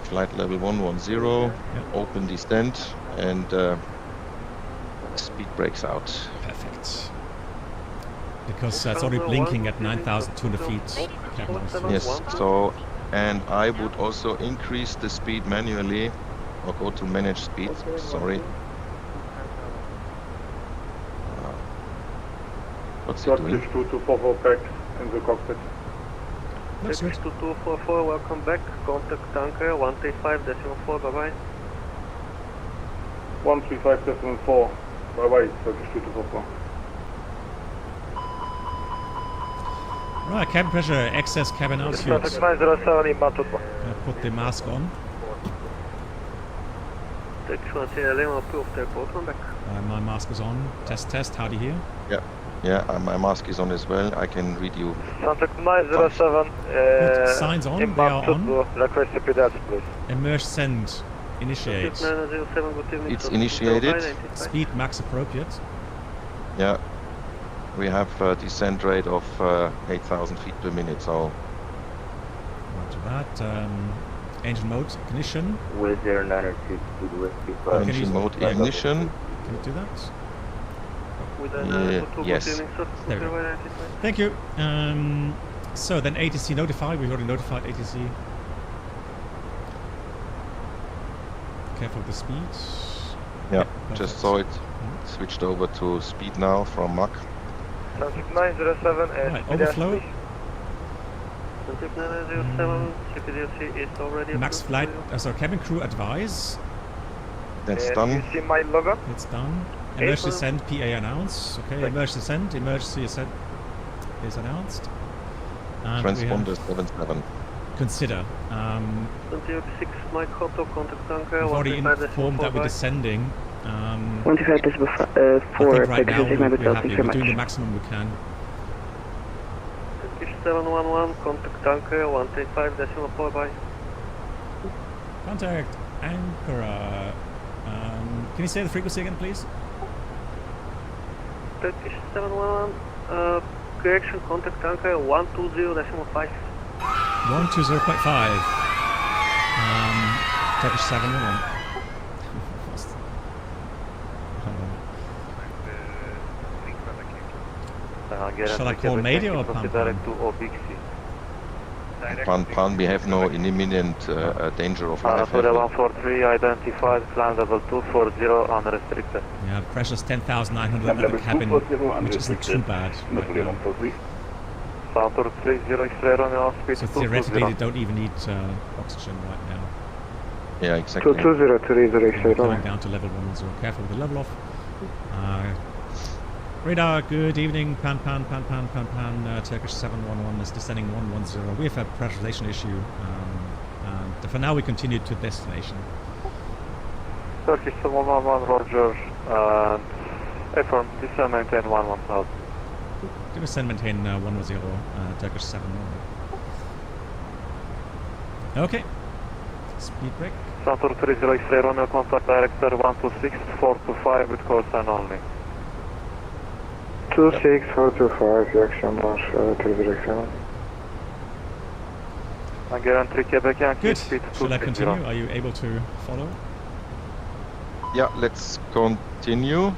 Flight level 110, open descent, and speed brakes out. Perfect. Because it's already blinking at 9,200 feet. Yes, so, and I would also increase the speed manually, or go to manage speed, sorry. What's it doing? 2244 back in the cockpit. Looks good. 2244, welcome back. Contact tanker 135.4, bye-bye. 135.4, bye-bye, Turkish 2244. Right, cabin pressure, excess cabin altitude. Put the mask on. My mask is on. Test, how do you hear? Yeah, my mask is on as well. I can read you. Put signs on, they are on. Immerse send, initiate. It's initiated. Speed max appropriate. Yeah. We have a descent rate of 8,000 feet per minute, so... Roger that. Engine mode, ignition. With 0902 Engine mode, ignition. Can you do that? Yes. There we go. Thank you. So then ATC notified. We've already notified ATC. Careful with the speed. Yeah, just saw it. Switched over to speed now from Mach. 907 and right, overflow. 907, CPDLC is already Max flight, sorry, cabin crew advise. That's done. You see my logo? It's done. Emergency send, PA announce. Okay, emergency send is announced. And Transponder 77. Consider. 26 Mike Hoto, contact tanker. We've already informed that we're descending. 25.4, I think right now we're doing the maximum we can. Turkish 711, contact tanker 135.4, bye. Contact Ankara. Can you say the frequency again, please? Turkish 711, correction, contact tanker 120.5. 120.5. Turkish 711. Shall I call Mayday or Pan? Pan, we have no imminent danger of life. 143 identified, climb level 240 unrestricted. Yeah, pressure's 10,900 under the cabin, which isn't too bad right now. So theoretically they don't even need oxygen right now. Yeah, exactly. Going down to level 110. Careful with the level off. Radar, good evening. Pan, Turkish 711 is descending 110. We have a pressurization issue. And for now we continue to destination. Turkish 711, roger. And affirm, descend maintain 110. Descend maintain 110, Turkish 711. Okay. Speed break. Santur 30 X-ray, Romeo contact director 126, 425 with call sign only. 26425, Jackson Marsh, 307. Hungarian 3 Quebec Yankee, good. speed Shall I continue? Are you able to follow? Yeah, let's continue. Okay,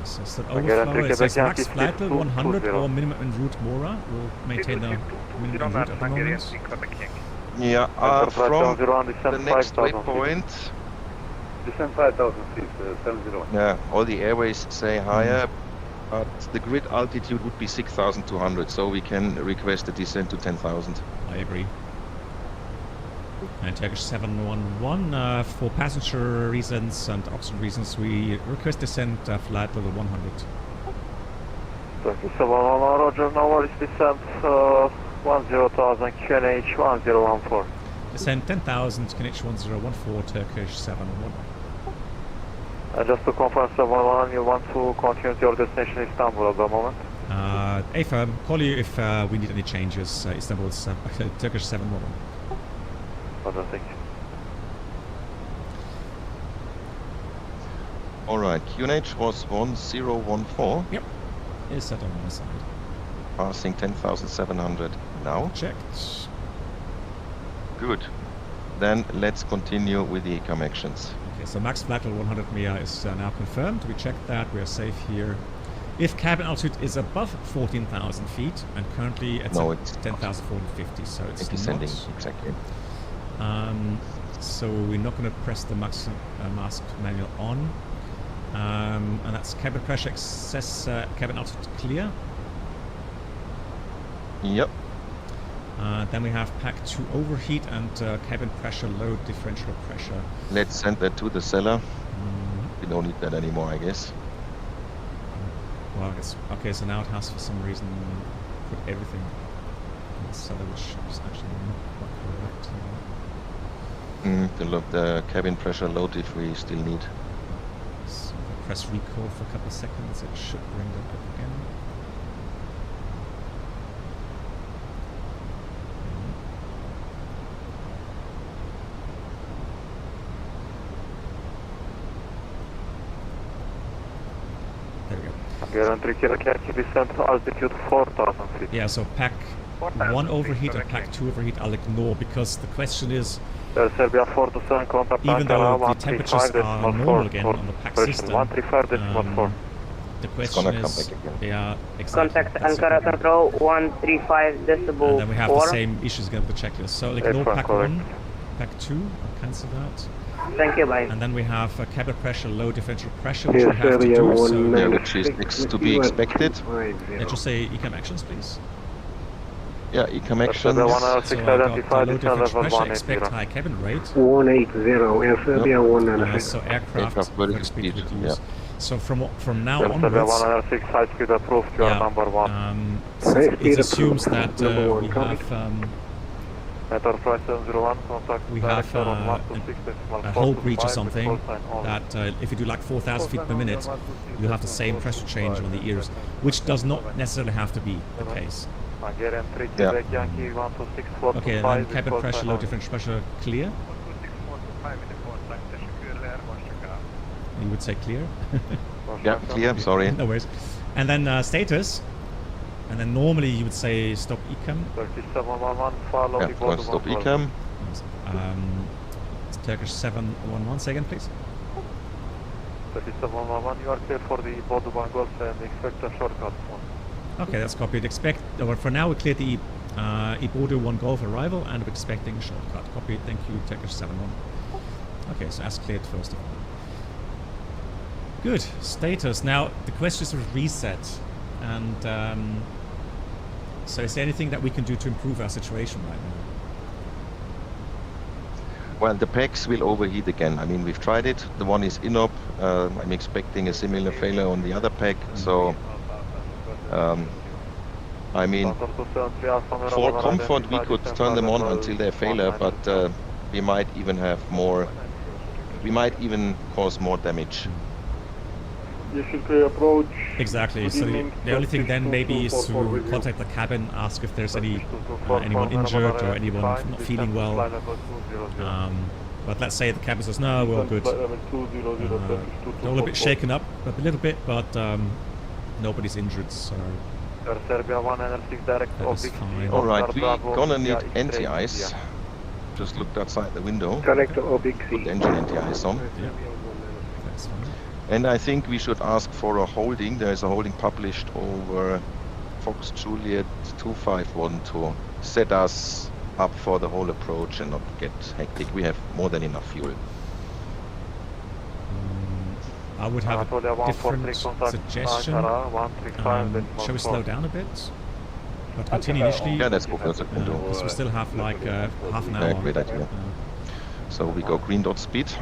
so it's overflow. It says max flight level 100 or minimum en route Mora. We'll maintain the minimum en route at the moment. Yeah, from the next waypoint. Descend 5,000 feet, 70. Yeah, all the airways say higher, but the grid altitude would be 6,200, so we can request a descent to 10,000. I agree. And Turkish 711, for passenger reasons and oxygen reasons, we request descent flight level 100. Turkish 711, roger, now is descent 10,000 QNH 1014. Descent 10,000 QNH 1014, Turkish 711. Just to confirm, 711, you want to continue to your destination Istanbul at the moment? AFIRM, call you if we need any changes. Istanbul is Turkish 711. Roger, thank you. Alright, QNH was 1014. Yep. Is set on my side. Passing 10,700 now. Checked. Good. Then let's continue with the ECAM actions. Okay, so max flight level 100 MIA is now confirmed. We checked that. We are safe here. If cabin altitude is above 14,000 feet, and currently it's 10,450, so it's descending, not. exactly. So we're not going to press the mask manual on. And that's cabin pressure excess, cabin altitude clear. Yep. Then we have pack 2 overheat and cabin pressure low differential pressure. Let's send that to the cellar. We don't need that anymore, I guess. Well, it's, okay, so now it has for some reason put everything in the cellar, which is actually not quite correct. The cabin pressure load if we still need. So if I press recall for a couple of seconds, it should bring that up again. There we go. Guarantee can descent altitude 4,000 feet. Yeah, so pack 1 overheat and pack 2 overheat I'll ignore, because the question is, Serbia 427 contact even though the temperatures are normal again on the pack system, the question is, yeah, exactly. Contact Ankara Control 135 decibel. And then we have the same issues again with the checklist. So ignore pack 1, pack 2, I'll cancel that. Thank you, bye. And then we have cabin pressure, low differential pressure, which we have to do. So yeah, which is to be expected. Let's just say ECAM actions, please. Yeah, ECAM actions. So I got low differential pressure, expect high cabin rate. 180, Serbia 196. So aircraft vertical speed reduced. Yeah. So from now onwards, high speed approved, you are number 1. It assumes that we have a hull breach or something, that if you do like 4,000 feet per minute, you have the same pressure change on the ears, which does not necessarily have to be the case. Yeah. Okay, and then cabin pressure, low differential pressure, clear. You would say clear? Yeah, clear, sorry. No worries. And then status. And then normally you would say stop ECAM. Yeah, stop ECAM. It's Turkish 711, second please. Turkish 711, you are clear for the Bodu Golf and expect a shortcut. Okay, that's copied. Expect, or for now we cleared the Ibodu 1 Golf arrival and we're expecting a shortcut. Copied, thank you, Turkish 71. Okay, so as cleared first of all. Good, status. Now the question is reset. And so is there anything that we can do to improve our situation right now? Well, the packs will overheat again. I mean, we've tried it. The one is INOP. I'm expecting a similar failure on the other pack. So, I mean, for comfort, we could turn them on until they failure, but we might even have more. We might even cause more damage. You should approach. Exactly. So the only thing then maybe is to contact the cabin, ask if there's anyone injured or anyone not feeling well. But let's say the cabin says no, we're all good. They're a little bit shaken up, a little bit, but nobody's injured. So that is fine. All right, we're gonna need anti-ice. Just looked outside the window. Connect to OBX. Put engine anti-ice on. Yeah. That's fine. And I think we should ask for a holding. There is a holding published over Fox Juliet 251 to set us up for the whole approach and not get hectic. We have more than enough fuel. I would have a different suggestion. Shall we slow down a bit? But continue initially. Yeah, let's go for a second. Because we still have like half an hour. Great idea. So we go green dot speed.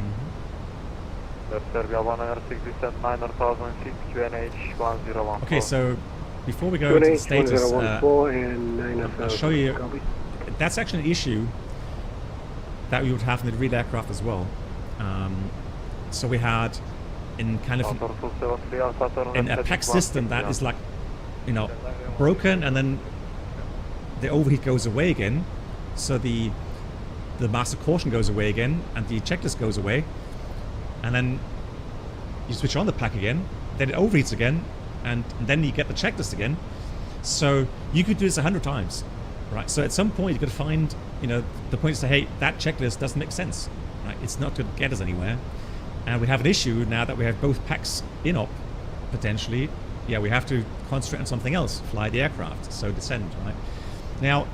Serbia 106, descent 9,000 feet, QNH 1014. Okay, so before we go to the status, I'll show you. That's actually an issue that we would have in the real aircraft as well. So we had in kind of in a pack system that is like, you know, broken, and then the overheat goes away again. So the master caution goes away again, and the checklist goes away. And then you switch on the pack again, then it overheats again, and then you get the checklist again. So you could do this 100 times, right? So at some point you could find, you know, the point is to say, hey, that checklist doesn't make sense, right? It's not going to get us anywhere. And we have an issue now that we have both packs in op, potentially. Yeah, we have to concentrate on something else, fly the aircraft, so descend, right? Now,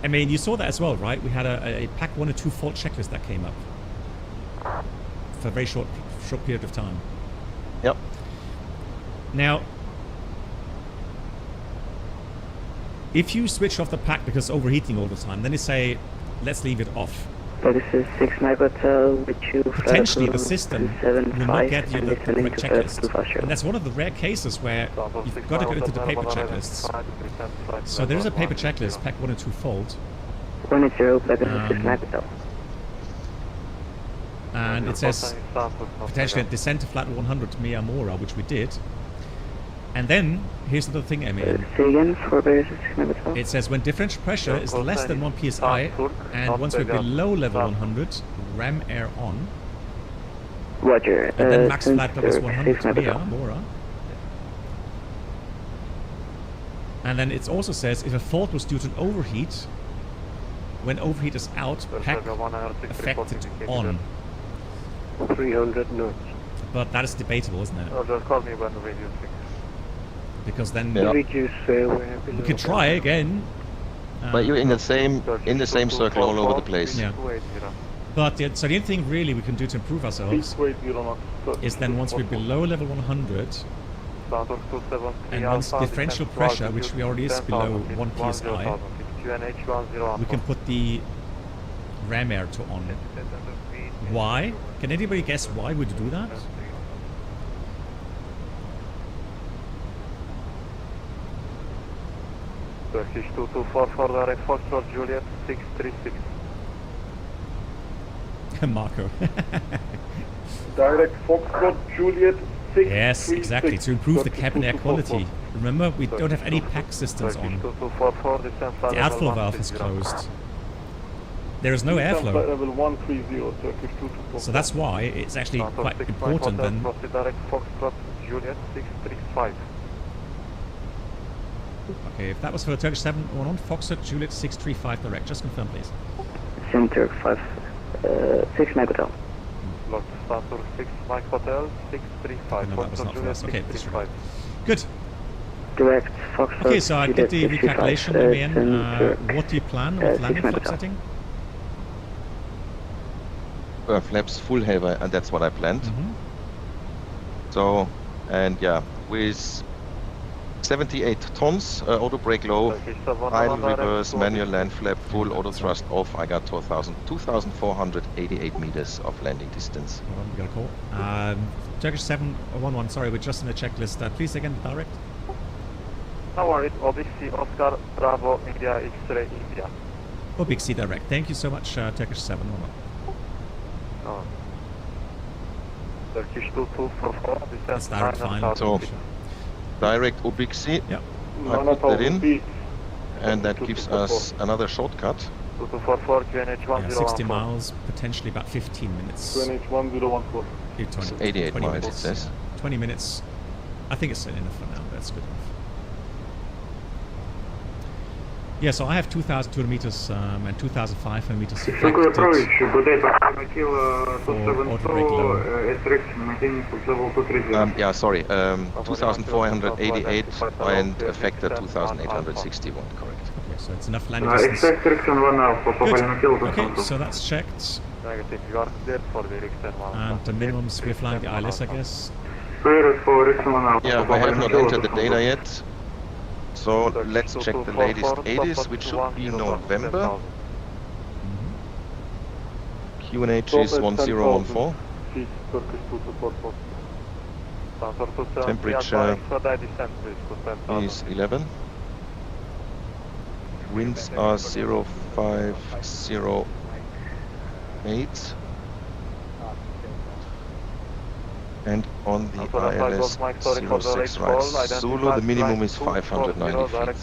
I mean, you saw that as well, right? We had a pack 1 or 2 fault checklist that came up for a very short period of time. Yep. Now, if you switch off the pack because it's overheating all the time, then you say, let's leave it off. This is 6 Mike Hotel, with you potentially the system will not get you the correct checklist. And that's one of the rare cases where you've got to go into the paper checklists. So there is a paper checklist, pack 1 and 2 fault. 180, Black 6 Mike Hotel. And it says potentially descent to flat 100 Miyamura, which we did. And then here's the thing, Emil. It says when differential pressure is less than 1 psi, and once we're below level 100, ram air on. Roger. And then max flight level is 100 Miyamura. And then it also says if a fault was due to an overheat, when overheat is out, pack affected on. 300 knots. But that is debatable, isn't it? Oh, just call me when reducing. Because then we can try again. But you're in the same circle all over the place. Yeah. But so the only thing really we can do to improve ourselves is then once we're below level 100, and once differential pressure, which we already is below 1 psi, we can put the ram air to on. Why? Can anybody guess why we'd do that? Turkish 2244, direct Foxtrot Juliet 636. Marco. Direct Foxtrot Juliet 636. Yes, exactly, to improve the cabin air quality. Remember, we don't have any pack systems on. The outflow valve is closed. There is no airflow. Level 130, Turkish 224. So that's why it's actually quite important then. Direct Foxtrot Juliet 635. Okay, if that was for Turkish 711, Foxtrot Juliet 635 direct. Just confirm, please. Center 5, 6 Mike Hotel. Locked Center 6 Mike Hotel 635. No, that was not for us. Okay, disregard. Good. Direct Foxtrot. Okay, so I did the recalculation again. What do you plan with landing flap setting? Flaps full heaver, and that's what I planned. So, and yeah, with 78 tons, auto brake low, idle reverse, manual land flap, full auto thrust off, I got 2,488 meters of landing distance. Hold on, we got a call. Turkish 711, sorry, we're just in the checklist. Please again, direct. No worries, OBC Oscar Bravo India X-ray India. OBC direct. Thank you so much, Turkish 711. Turkish 2244, that's direct final. So, direct OBC, yep. I put that in, and that gives us another shortcut. 2244, QNH 1014. 60 miles, potentially about 15 minutes. QNH 1014. 88 miles, minutes, it says. 20 minutes. I think it's enough for now. That's good enough. Yeah, so I have 2,200 meters and 2,500 meters affected for auto brake low. Yeah, sorry, 2,488 and affected 2,861, correct. Okay, so it's enough landing distance. Good. Okay, so that's checked. And the minimums, we're flying the ILS, I guess. Yeah, I have not entered the data yet. So let's check the latest ADIS, which should be November. QNH is 1014. Temperature is 11. Winds are 0508. And on the ILS 06 right Zulu, the minimum is 590 feet.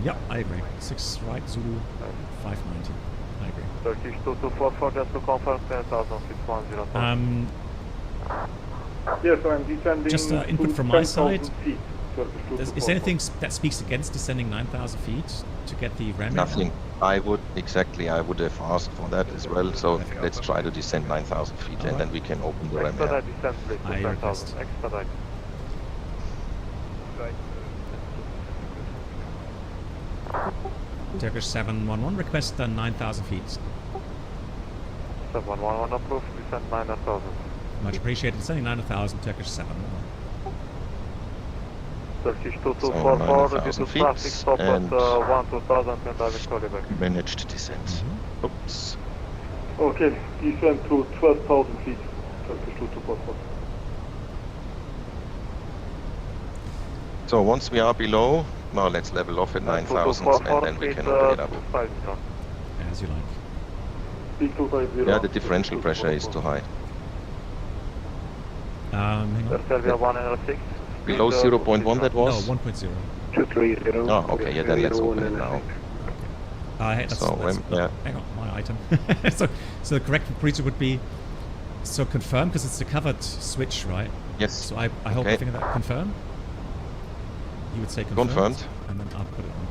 Yeah, I agree. 6 right Zulu, 590. I agree. Turkish 2244, just to confirm 10,000 feet 10. Yes, I'm descending. Just input from my side. Feet, Is there anything that speaks against descending 9,000 feet to get the ram? Nothing. I would have asked for that as well. So let's try to descend 9,000 feet, and then we can open the ram air. I request. Turkish 711 request 9,000 feet. 711 approved, descend 9,000. Much appreciated. Descending 9,000, Turkish 711. Turkish 2244, due to traffic, stop at 1,2000 and I will call you back. Managed descent. Oops. Okay, descend to 12,000 feet, Turkish 2244. So once we are below, now let's level off at 9,000 and then we can open it up. As you like. Yeah, the differential pressure is too high. Hang on. Below 0.1 that was? No, 1.0. 230. Oh, okay, yeah, then let's open it now. That's, yeah. Hang on, my item. so the correct procedure would be, so confirm, because it's the covered switch, right? Yes. So I hope I think that confirm. You would say confirmed. And then I'll put it on.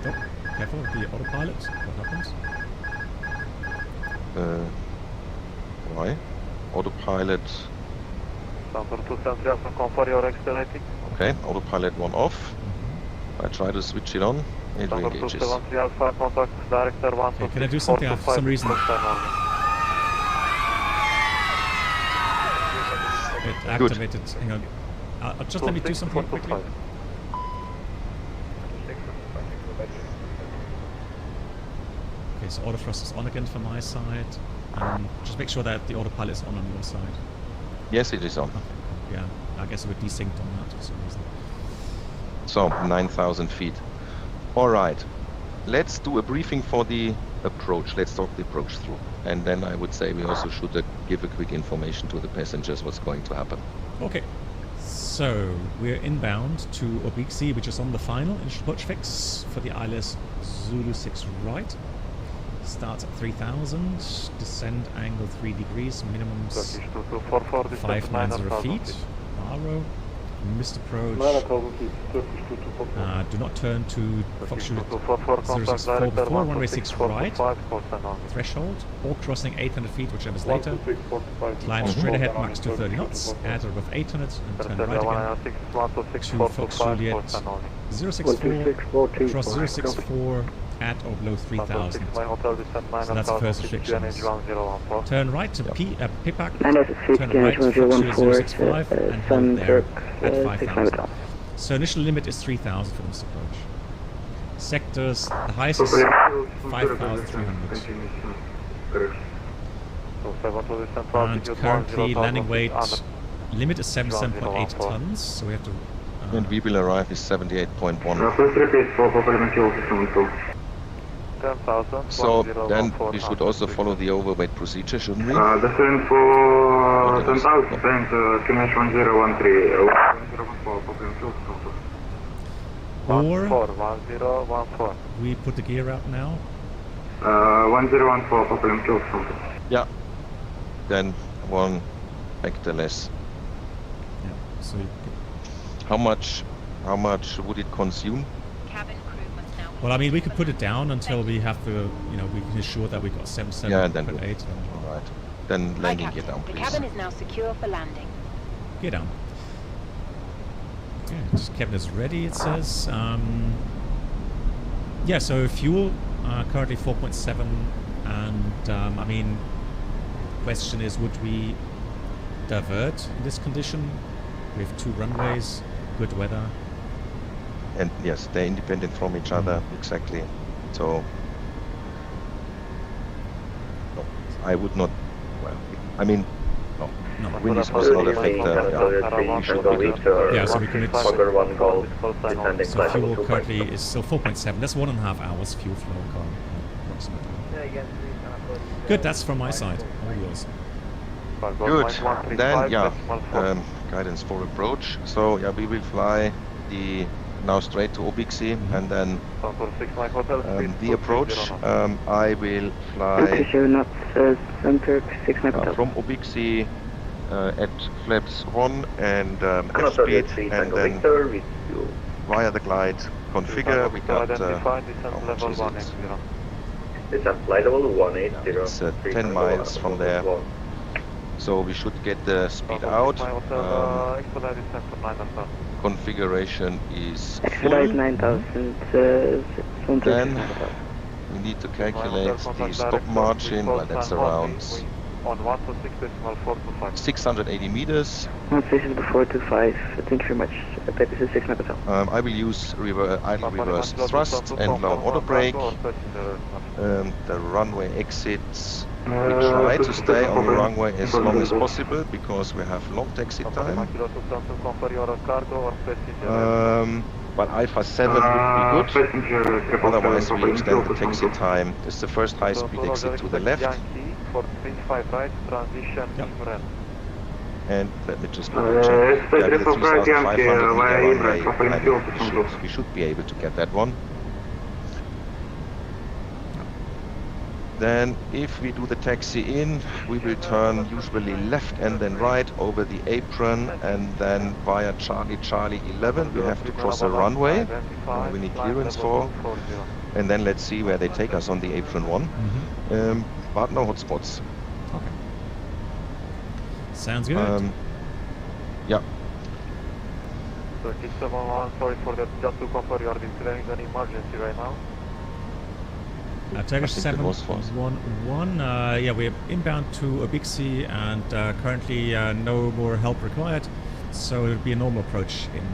Oh, careful with the autopilot. What happens? Why? Autopilot. Okay, autopilot 1 off. I try to switch it on. It re-engages. Okay, can I do something for some reason? It activated. Hang on. Just let me do something quickly. Okay, so autothrust is on again from my side. Just make sure that the autopilot is on your side. Yes, it is on. Okay, cool. Yeah, I guess it would desync on that for some reason. So, 9,000 feet. Alright, let's do a briefing for the approach. Let's talk the approach through. And then I would say we also should give a quick information to the passengers what's going to happen. Okay. So, we're inbound to oblique C, which is on the final initial approach fix for the ILS Zulu 6 right. Starts at 3,000, descend angle 3 degrees, minimum 590 feet. Barrow, missed approach. Do not turn to Foxtrot 064 before runway 6 right. Threshold, or crossing 800 feet, whichever is later. Climb straight ahead, max 230 knots, add above 800, and turn right again to Fox Juliet 064, cross 064, at or below 3,000. So that's the first restriction. Turn right to Pipak, turn right to Fox 065, and hold there at 5,000. So initial limit is 3,000 for this approach. Sectors, the highest is 5,300. And currently landing weight limit is 77.8 tons, so we have to... and we will arrive is 78.1. So then we should also follow the overweight procedure, shouldn't we? Descend for 10,000 and QNH 1013. Or we put the gear out now. 1014, yeah. Then one hectare less. Yeah. So how much would it consume? Well, I mean, we could put it down until we have to, we can ensure that we got 77.8. Yeah, then right. Then landing gear down, please. The cabin is now secure for landing. Gear down. Okay, cabin is ready, it says. Yeah, so fuel, currently 4.7, and I mean, question is, would we divert in this condition. We have 2 runways, good weather. And yes, they're independent from each other, exactly. So no, I would not. Well, I mean, no. Wind is also not a factor. We should be good. Yeah, so we commit. Number 1 goal, descending So flight level fuel 2.5. currently is still 4.7. That's 1.5 hours fuel flow, approximately. Good. That's from my side. All yours. Good. Then yeah, guidance for approach. So yeah, we will fly now straight to Obixi, and then the approach. I will fly from Obixi at flaps 1 and airspeed, and then via the glide configure. We got It's a flight level 180. it's 10 miles from there. So we should get the speed out. Configuration is full. Then we need to calculate the stop margin. Well, that's around 680 meters. Before 25. Thank you very much. This is 6 Megaton. I will use idle reverse thrust and low auto brake. The runway exits. We try to stay on the runway as long as possible because we have long taxi time. But Alpha 7 would be good. Otherwise, we extend the taxi time. This is the first high-speed exit to the left. And let me just double check. Yeah, with the 3,500 meter runway, we should be able to get that one. Then if we do the taxi in, we will turn usually left and then right over the apron, and then via Charlie 11 we have to cross a runway we need clearance for, and then let's see where they take us on the apron 1. But no hotspots. Okay. Sounds good. Yeah. So sorry for that, just to confirm, you are declaring an emergency right now? Turkish 711, yeah, we're inbound to Obixi, and currently no more help required, so it would be a normal approach in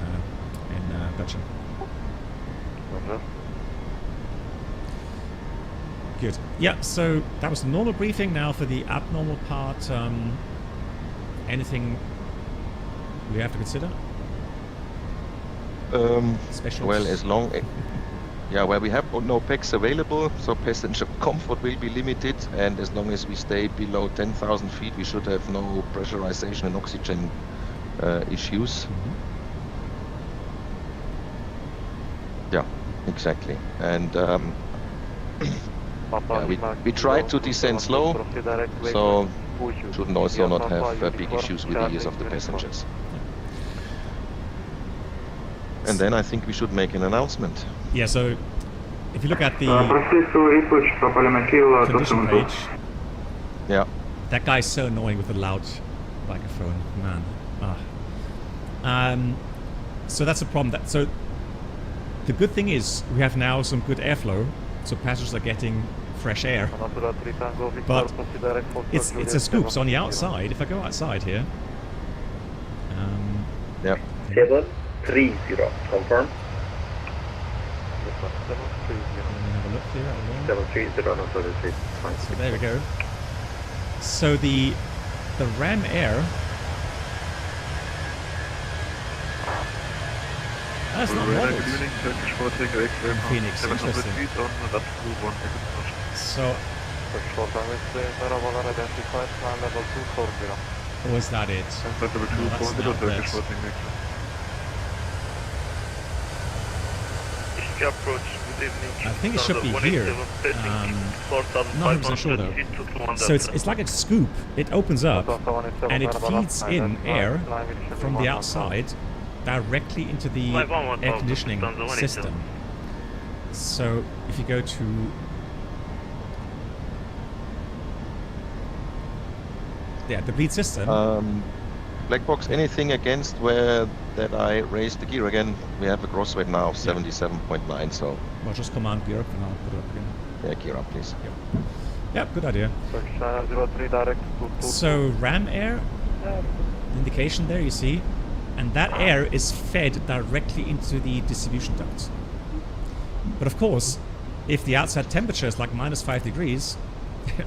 Belgium. Good. Yeah, so that was the normal briefing. Now for the abnormal part, anything we have to consider? Special? Well, as long yeah, well, we have no packs available, so passenger comfort will be limited, and as long as we stay below 10,000 feet, we should have no pressurization and oxygen issues. Yeah, exactly. And yeah, we try to descend slow, so shouldn't also not have big issues with the ears of the passengers. And then I think we should make an announcement. Yeah, so if you look at the condition page, yeah, that guy's so annoying with the loud microphone, man. So that's a problem. So the good thing is we have now some good airflow, so passengers are getting fresh air. But it's a scoop. So on the outside, if I go outside here, yeah. 730, confirm. Let me have a look here. 730, no, sorry, so there we go. So the Ram Air. That's not modeled in Phoenix. Interesting. So. Or is that it? No, that's not it. I think it should be here. Not 100% sure though. So it's like a scoop. It opens up and it feeds in air from the outside directly into the air conditioning system. So if you go to the bleed system. Black box, anything against where that I raised the gear again? We have a gross weight now of 77.9, so... Well, just command gear up and I'll put it up again. Yeah, gear up, please. Yeah, good idea. So Ram Air, indication there, you see, and that air is fed directly into the distribution ducts. But of course, if the outside temperature is like -5 degrees,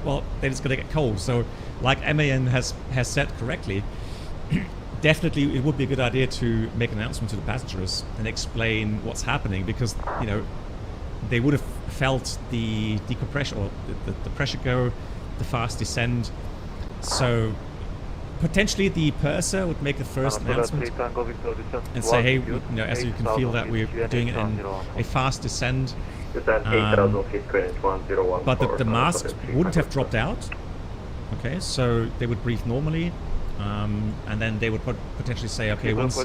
well, then it's going to get cold. So, like MAN has said correctly, definitely it would be a good idea to make an announcement to the passengers and explain what's happening, because, you know, they would have felt the decompression or the pressure go, the fast descend. So potentially the purser would make the first announcement and say, hey, you know, as you can feel that we're doing it in a fast descend. But the mask wouldn't have dropped out. Okay, so they would brief normally. And then they would potentially say, okay, once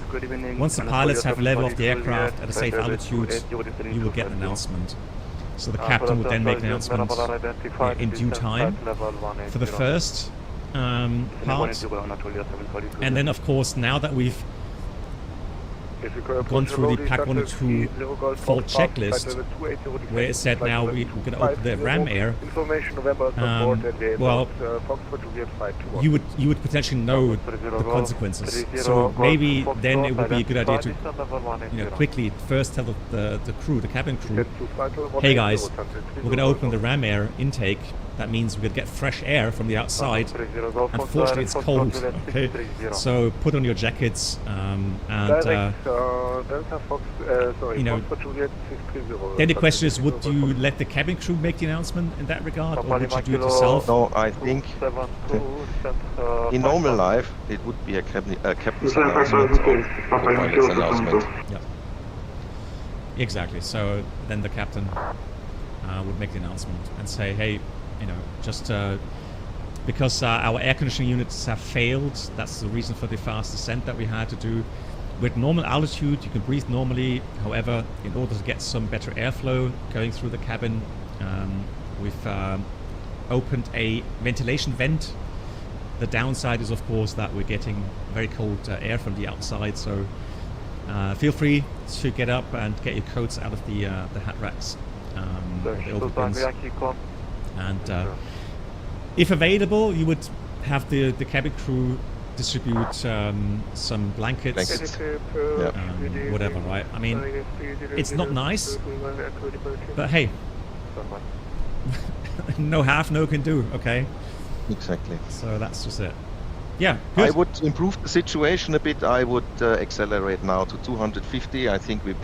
the pilots have leveled off the aircraft at a safe altitude, you will get an announcement. So the captain would then make an announcement in due time for the first part. And then, of course, now that we've gone through the Pack 1 and 2 fault checklist, where it said now we're going to open the ram air, well, you would potentially know the consequences. So maybe then it would be a good idea to, you know, quickly first tell the crew, the cabin crew, hey guys, we're going to open the ram air intake. That means we're going to get fresh air from the outside. Unfortunately, it's cold. Okay, so put on your jackets and you know. Then the question is, would you let the cabin crew make the announcement in that regard, or would you do it yourself? No, I think in normal life it would be a captain's announcement or the pilot's announcement. Yeah. Exactly. So then the captain would make the announcement and say, hey, you know, just because our air conditioning units have failed, that's the reason for the fast descent that we had to do. With normal altitude, you can breathe normally. However, in order to get some better airflow going through the cabin, we've opened a ventilation vent. The downside is, of course, that we're getting very cold air from the outside. So feel free to get up and get your coats out of the hat racks, the overbins. And if available, you would have the cabin crew distribute some blankets, whatever, right? I mean, it's not nice, but hey, no half, no can do, okay? Exactly. So that's just it. Yeah, good. I would improve the situation a bit. I would accelerate now to 250. I think we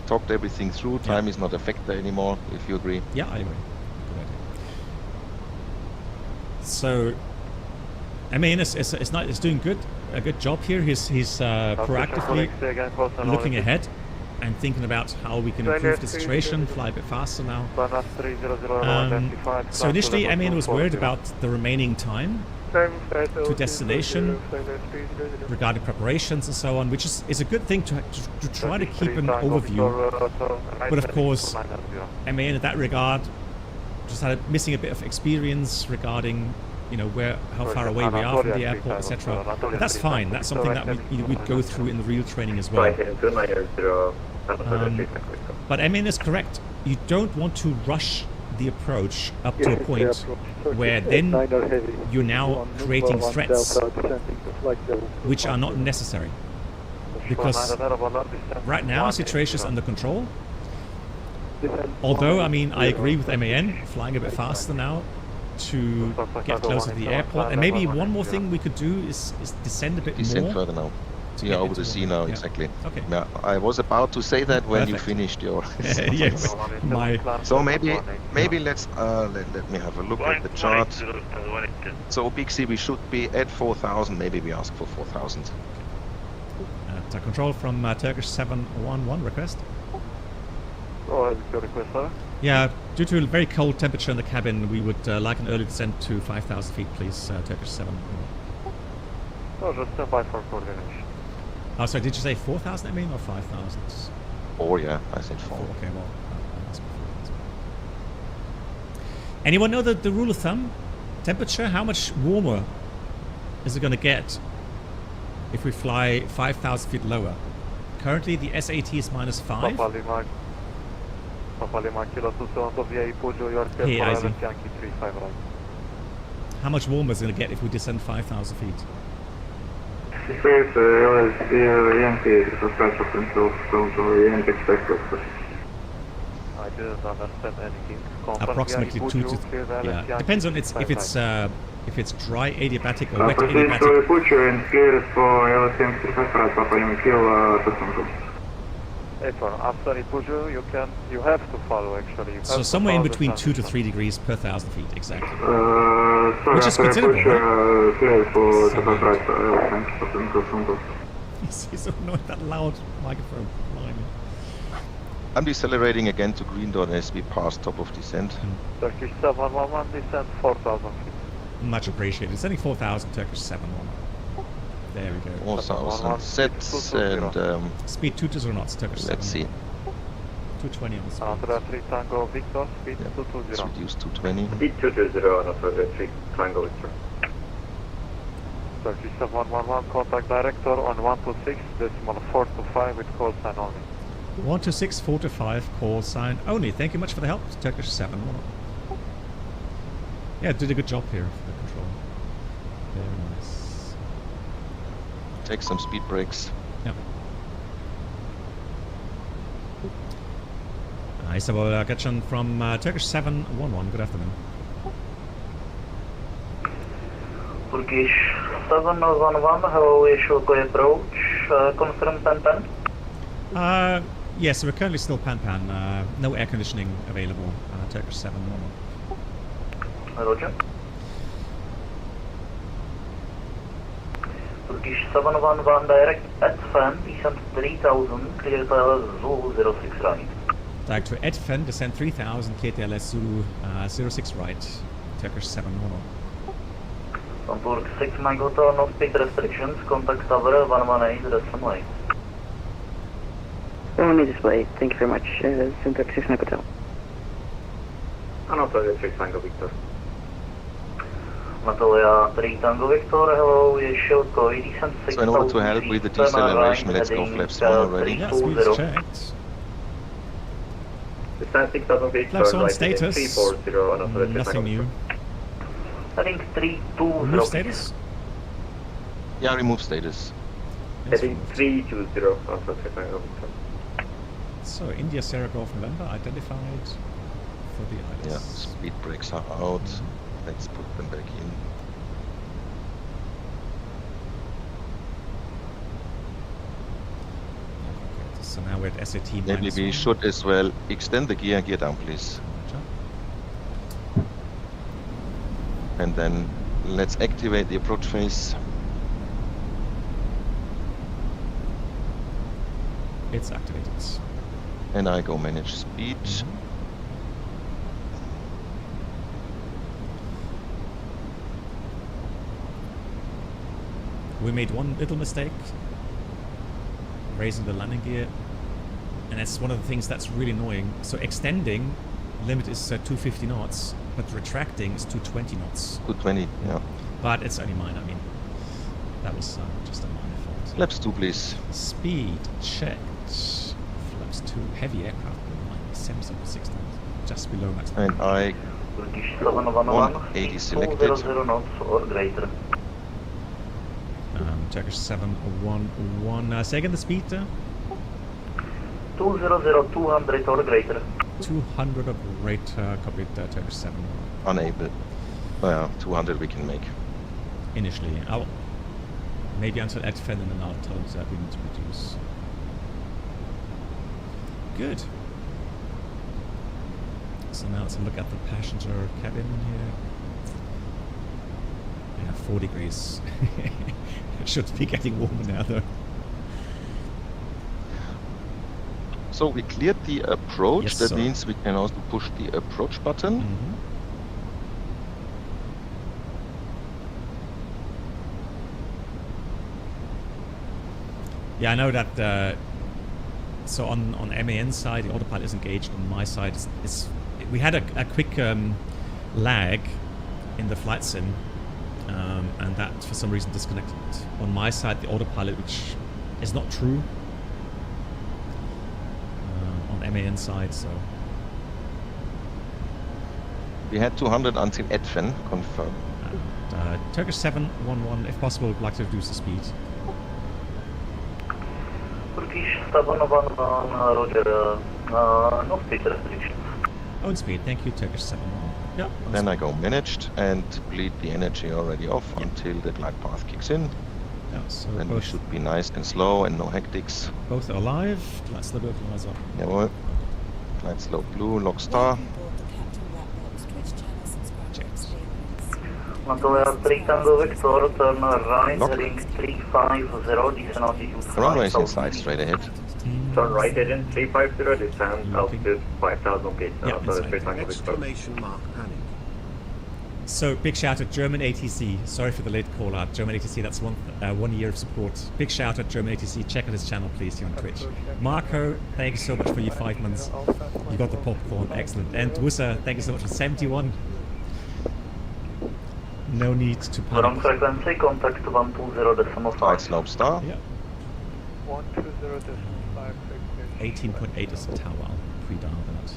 talked everything through. Time is not a factor anymore, if you agree. Yeah, I agree. So, I mean, it's doing a good job here. He's proactively looking ahead and thinking about how we can improve the situation, fly a bit faster now. So initially, I mean, was worried about the remaining time to destination regarding preparations and so on, which is a good thing to try to keep an overview. But of course, I mean, in that regard, just missing a bit of experience regarding, you know, how far away we are from the airport, etc. That's fine. That's something that we'd go through in the real training as well. But I mean, it's correct. You don't want to rush the approach up to a point where then you're now creating threats which are not necessary. Because right now, the situation is under control. Although, I mean, I agree with MAN, flying a bit faster now to get closer to the airport. And maybe one more thing we could do is descend a bit more. Descend further now. Yeah, over the sea now, yeah. Exactly. Okay. Yeah, I was about to say that when you finished your... Yes. So maybe let's let me have a look at the chart. So Big C, we should be at 4,000. Maybe we ask for 4,000. Control from Turkish 711 request. Request, sir. Yeah, due to a very cold temperature in the cabin, we would like an early descent to 5,000 feet, please, Turkish 7. No, just stand by for coordination. Oh, sorry, did you say 4,000 I mean, or 5,000? 4, yeah, I said 4. Okay, well, that's 4,000. Anyone know the rule of thumb? Temperature, how much warmer is it going to get if we fly 5,000 feet lower? Currently, the SAT is -5. Hey, Isaac. How much warmer is it going to get if we descend 5,000 feet? Space, EMP, suspension of control, EMP expected. I didn't understand anything. Approximately 2 to yeah. Depends on if it's dry adiabatic or wet Proceed adiabatic. to Butcher and clear it for LTFJ 35 Papa Lima Kilo system. After Ipuju, you have to follow actually. So somewhere in between 2 to 3 degrees per 1,000 feet, exactly. Sorry, which is considerable, right? Clear for 35 LTFJ. He's not that loud microphone. Blimey. I'm decelerating again to green dot as we pass top of descent. Turkish 711 descent 4,000 feet. Much appreciated. It's only 4,000 Turkish 711. There we go. 4,000 sets and speed 20 knots, Turkish 7. Let's see. 220 on the speed. Andrea 3 Tango Victor, speed 220. Let's reduce 220. Speed 220 on Andrea 3 Tango Victor. Turkish 711, contact director on 126, decimal 425 with call sign only. 126 425 call sign only. Thank you much for the help, Turkish 7. Yeah, did a good job here for the control. Very nice. Take some speed breaks. Yep. Isabel Gatchan from Turkish 711. Good afternoon. Turkish 711, hello, Shoko approach, confirm pan. Yes, we're currently still pan-pan. No air conditioning available. Turkish 711. Roger. Turkish 711 direct at fan, descent 3000, clear to Zulu 06 right. Direct to Edfen, descent 3000, KTLS Zulu 06 right, Turkish 711. On Turk 6 Magota, no speed restrictions, contact tower 118, rest light. Only display, thank you very much. Center 6 Magota. Anatolia 6 Tango Victor. Natalia 3 Tango Victor, hello, Shilko, descent 6000. So in order to help with the deceleration, let's go flaps 1 already. Yeah, speed's checked. Descent 6000 Victor, flaps on right, status. 340 Anatolia 6 Nothing new. Heading 320. Remove status? Yeah, remove status. Heading 320 Anatolia 6 Tango Victor. So, India Sierra Golf November identified for the ILS. Yeah, speed brakes are out. Let's put them back in. Okay, so now we're at SAT Maybe we -1. should as well extend the gear down, please. And then let's activate the approach phase. It's activated. And I go manage speed. We made one little mistake, raising the landing gear, and that's one of the things that's really annoying. So extending, limit is 250 knots, but retracting is 220 knots. 220, yeah. But it's only mine, I mean, that was just a minor fault. Flaps 2, please. Speed checked. Flaps 2, heavy aircraft, 776 knots, just below max. And I 180 selected. 200 knots or greater. Turkish 711. Say again the speed. 200, 200 or greater. 200 or greater. Copied. Turkish 7. Unable. Well, 200 we can make. Initially, maybe until Edfen, and then I'll tell them that we need to reduce. Good. So now let's look at the passenger cabin here. Yeah, 4 degrees. It should be getting warmer now, though. So we cleared the approach. Yes, that sir. means we can also push the approach button. Yeah, I know that. So on MAN side, the autopilot is engaged. On my side, we had a quick lag in the flight sim, and that for some reason disconnected. On my side, the autopilot, which is not true on MAN side. So we had 200 until Edfen, confirm. Turkish 711, if possible, would like to reduce the speed. Turkish 711, Roger, no speed restriction. Own speed, thank you, Turkish 711. Yeah. Then I go managed and bleed the energy already off until the glide path kicks in. Yeah, so then we should be nice and slow and no hectics. Both are alive. Glide slow localizer. Jawohl. Glide slow blue, lock star. Montoya 3 Tango Victor, turn right, heading 350, descend altitude 5,000. Runway is inside, straight ahead. Turn right, heading 350, descend altitude 5,000 feet. Yeah, Exclamation mark panic. So, big shout at German ATC. Sorry for the late call out. German ATC, that's 1 year of support. Big shout at German ATC. Check out his channel, please, here on Twitch. Marco, thank you so much for your 5 months. You got the popcorn, excellent. And Wusa, thank you so much for 71. No need to panic. Wrong frequency, contact 120.5. Glide slope star. Yeah. 120.5. 18.8 is the tower. I'll pre-dial that.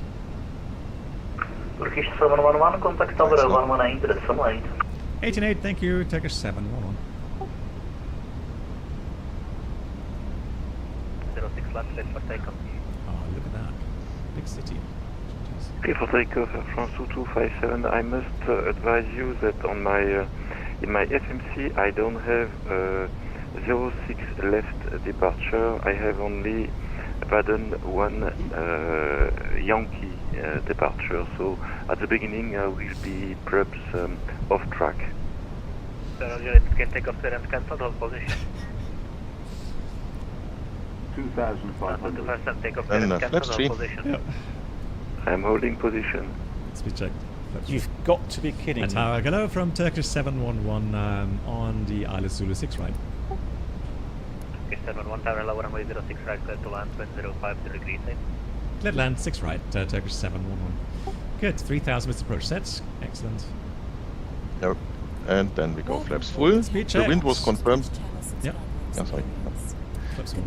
Turkish 711, contact tower 118, decimal 8. 18.8, thank you, Turkish 711. 06 left, set for takeoff. Oh, look at that. Big city. Okay, for takeoff, France 2257, I must advise you that on my in my FMC I don't have 06 left departure. I have only pardon one Yankee departure. So at the beginning I will be perhaps off track. So you can take off there and cancel the position. 2,500. Take off there and cancel the position. Yep. I am holding position. Let's be checked. You've got to be kidding me. Tower, hello from Turkish 711 on the Isla Zulu 6 right. Okay, 71 tower, lower runway 06 right, clear to land, 2050 degrees in. Clear land 6 right, Turkish 711. Good, 3,000 meters approach set. Excellent. Yep. And then we go flaps full. The wind was confirmed. Yeah. I'm sorry.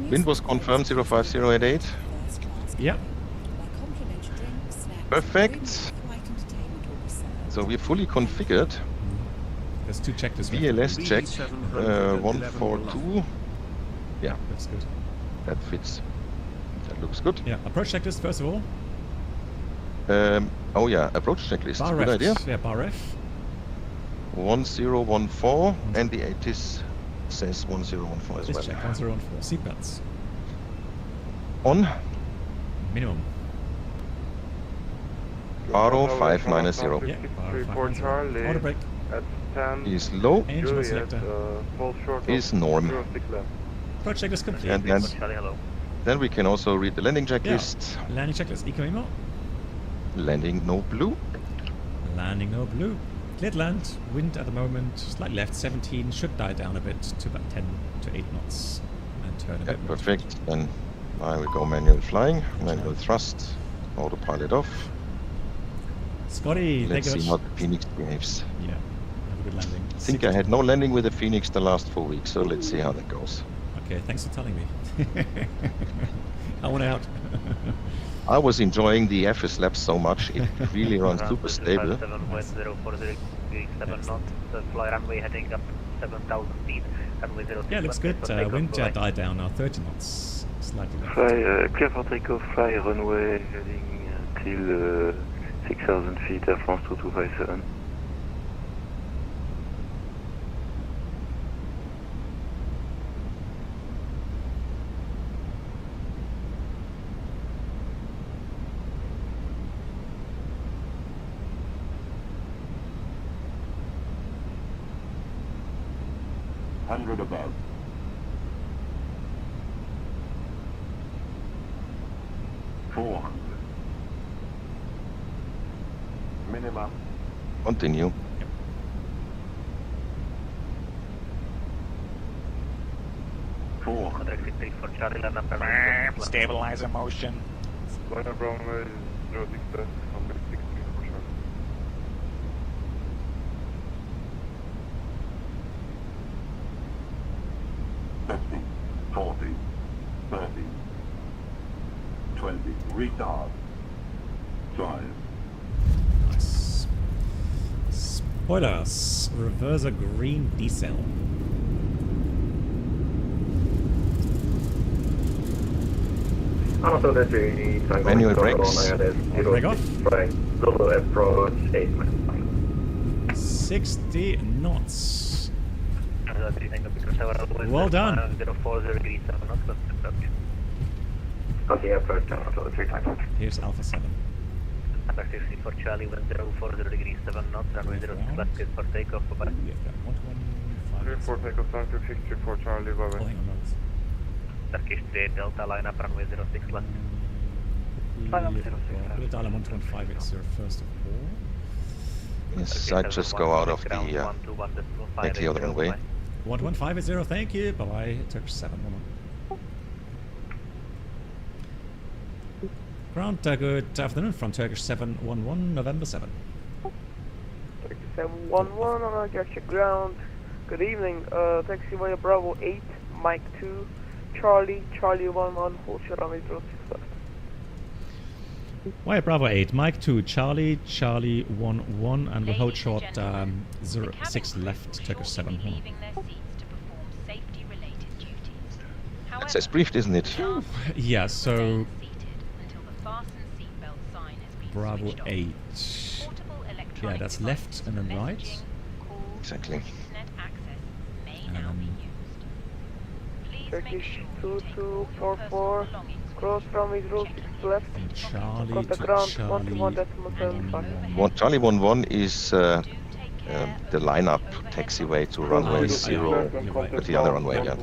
Wind was confirmed 05088. Yeah. Perfect. So we're fully configured. There's 2 checklists. VLS check 142. Yeah, that's good. That fits. That looks good. Yeah, approach checklist first of all. Oh yeah, approach checklist. Bar Good ref. idea. Yeah, bar ref. 1014 and the ATIS says 1014 as well. Check 1014. Seatbelts. On. Minimum. Baro 590. Yeah, Baro 590. Auto brake. At 10. Is low. Engine selector. Fall short Is norm. Approach checklist complete. And then we can also read the landing checklist. Yeah. Landing checklist. Eco emo. Landing no blue. Landing no blue. Cleared land. Wind at the moment slightly left. 17. Should die down a bit to about 10 to 8 knots. And turn a bit. Perfect. Then I will go manual flying. Manual thrust. Autopilot off. Scotty, let's thank you see much. how the Phoenix behaves. Yeah, have a good landing. I think I had no landing with the Phoenix the last 4 weeks, so let's see how that goes. Okay, thanks for telling me. I want out. I was enjoying the FSLabs so much, it really runs super stable. 7 knots, fly runway heading up 7,000 feet, runway 06. Yeah, looks good. Wind died down now, 30 knots. Slightly left. Fly, clear for takeoff, fly runway heading till 6,000 feet, Air France 2257. Above. 400. Minimum. Continue. Stabilizer motion. Line from 06 on 16 for sure. Retard. Drive. Nice. Spoilers. Reverse a green decel. Manual brakes. Brake off. Approach 8 60 knots. Well done. Okay, approach 3 times. Here's Alpha 7. Number 60 for Charlie, 1040 degrees 7 knots, runway 06 left, clear for takeoff, bye-bye. Clear for takeoff, 260 for Charlie, bye-bye. Oh, hang on, notes. Turkish 3 Delta, line up, runway 06 left. Line up 06 left. We'll dial 11580 first of all. Yes, I just go out of the take the other runway. 11580, thank you. Bye-bye, Turkish 7. Ground, good afternoon from Turkish 711, November 7. Turkish 711 on Archer ground. Good evening, taxi via Bravo 8, Mike 2, Charlie 11, hold short runway 06 left. Via Bravo 8, Mike 2, Charlie 11, and we'll hold short 06 left, Turkish 7. It says briefed, isn't it? Yeah, so Bravo 8. Yeah, that's left and then right. Exactly. Turkish 2244, cross runway 06 left. Charlie contact ground 121.75. Charlie 11 is the lineup taxiway to runway 0 with the other runway. Yeah.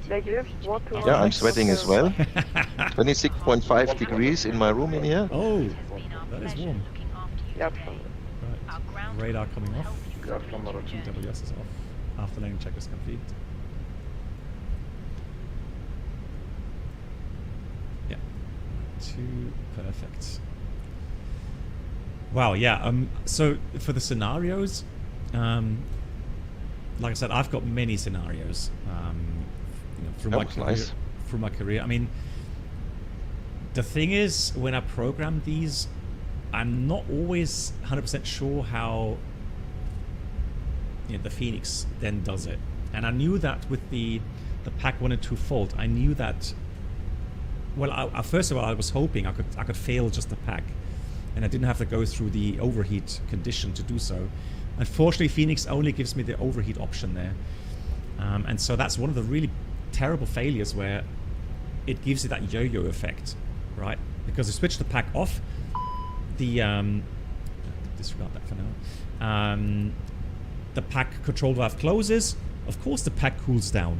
Negative, Yeah, I'm sweating as well. 26.5 degrees in my room in here. Oh, that is warm. Yep. Right. Radar coming off. GWS is off. After landing check is complete. Yeah. 2, perfect. Wow, yeah. So for the scenarios, like I said, I've got many scenarios. Through my career. I mean, the thing is, when I program these, I'm not always 100% sure how the FENIX then does it. And I knew that with the pack 1 and 2 fault, I knew that. Well, first of all, I was hoping I could fail just the pack, and I didn't have to go through the overheat condition to do so. Unfortunately, FENIX only gives me the overheat option there, and so that's one of the really terrible failures where it gives you that yo-yo effect, right? Because you switch the pack off, the disregard that for now. The pack control valve closes. Of course, the pack cools down,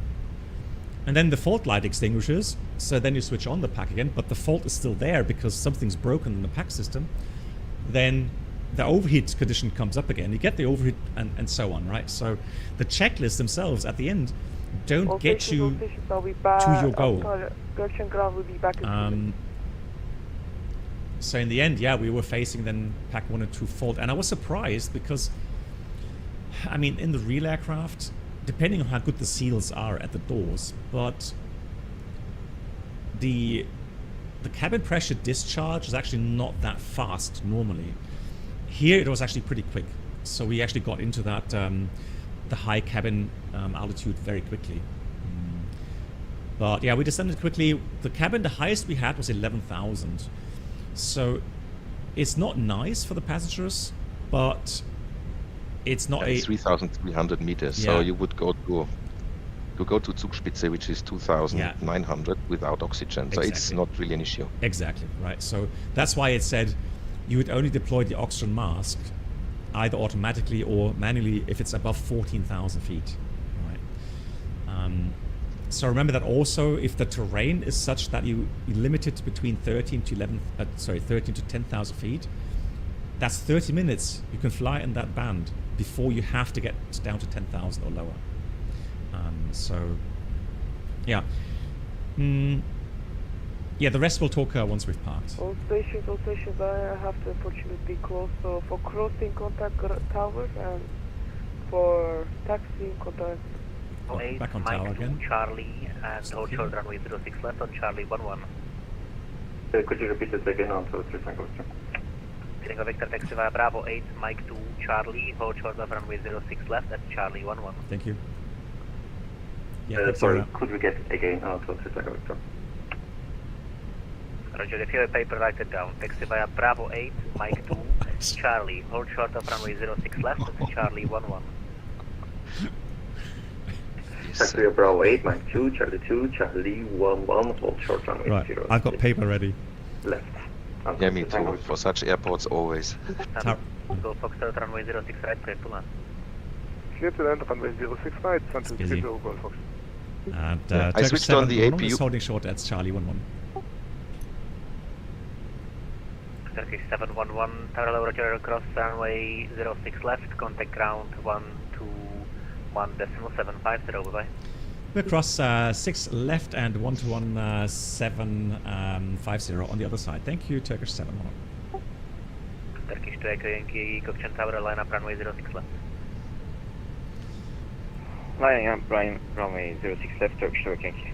and then the fault light extinguishes. So then you switch on the pack again, but the fault is still there because something's broken in the pack system. Then the overheat condition comes up again. You get the overheat and so on, right? So the checklists themselves at the end don't get you to your goal. So in the end, yeah, we were facing then pack 1 and 2 fault, and I was surprised because, I mean, in the real aircraft, depending on how good the seals are at the doors, but the cabin pressure discharge is actually not that fast normally. Here it was actually pretty quick, so we actually got into that the high cabin altitude very quickly. But yeah, we descended quickly. The cabin, the highest we had was 11,000. So it's not nice for the passengers, but it's not it's 3,300 meters. Yeah. So you would go to Zugspitze, which is 2,900 without oxygen. So it's not really an issue. Exactly, right. So that's why it said you would only deploy the oxygen mask either automatically or manually if it's above 14,000 feet. Right. So remember that also if the terrain is such that you limit it between 13 to 10,000 feet, that's 30 minutes you can fly in that band before you have to get down to 10,000 or lower. So, yeah. Yeah, the rest we'll talk once we've parked. All stations, I have to unfortunately close. So for crossing, contact tower, and for taxiing, contact. Back on tower again. Charlie, and hold short runway 06 left on Charlie 11. Could you repeat it again on 3 Tango? Tango Victor taxi via Bravo 8, Mike 2, Charlie, hold short of runway 06 left at Charlie 11. Thank you. Yeah, sorry, could we get again out of the director? Roger, if you have a paper, write it down. Taxi via Bravo 8, Mike 2, Charlie. Hold short of runway 06 left, Charlie 11. Taxi via Bravo 8, Mike 2, Charlie 2, Charlie 11, hold short runway Right, 06 I've got paper ready. left. Yeah, me too. For such airports, always. Go Foxtrot runway 06 right, clear to land. Clear to land, runway 06 right, Santos Busy. 30 Golf Fox. And I Turkish switched on the 711 is APU. holding short at Charlie 11. Turkish 711, parallel Roger, cross runway 06 left, contact ground 121.750, bye-bye. We'll cross 6 left and 121.750 on the other side. Thank you, Turkish 711. Turkish 2 Echo Yankee, Cockpit Tower, line up runway 06 left. Lining up, runway 06 left, Turkish 2 Echo Yankee.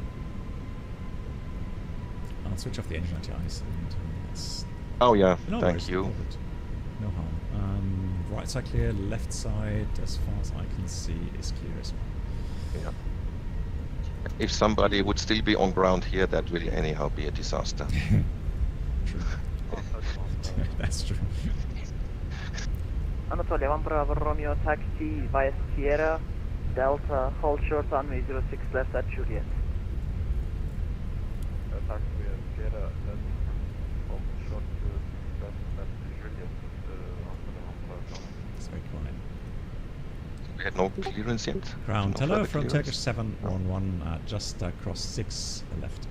I'll switch off the engine anti-ice. Oh yeah, No thank worries, you. all good. No harm. Right side clear, left side, as far as I can see, is clear as well. Yeah. If somebody would still be on ground here, that will anyhow be a disaster. True. That's true. Anatolia 1 Bravo Romeo taxi via Sierra Delta, hold short runway 06 left at Juliet. Taxi via Sierra, then hold short left at Juliet, after the hump. It's very quiet. We had no clearance yet. Ground No hello further from clearance. Turkish 711, just across 6 left.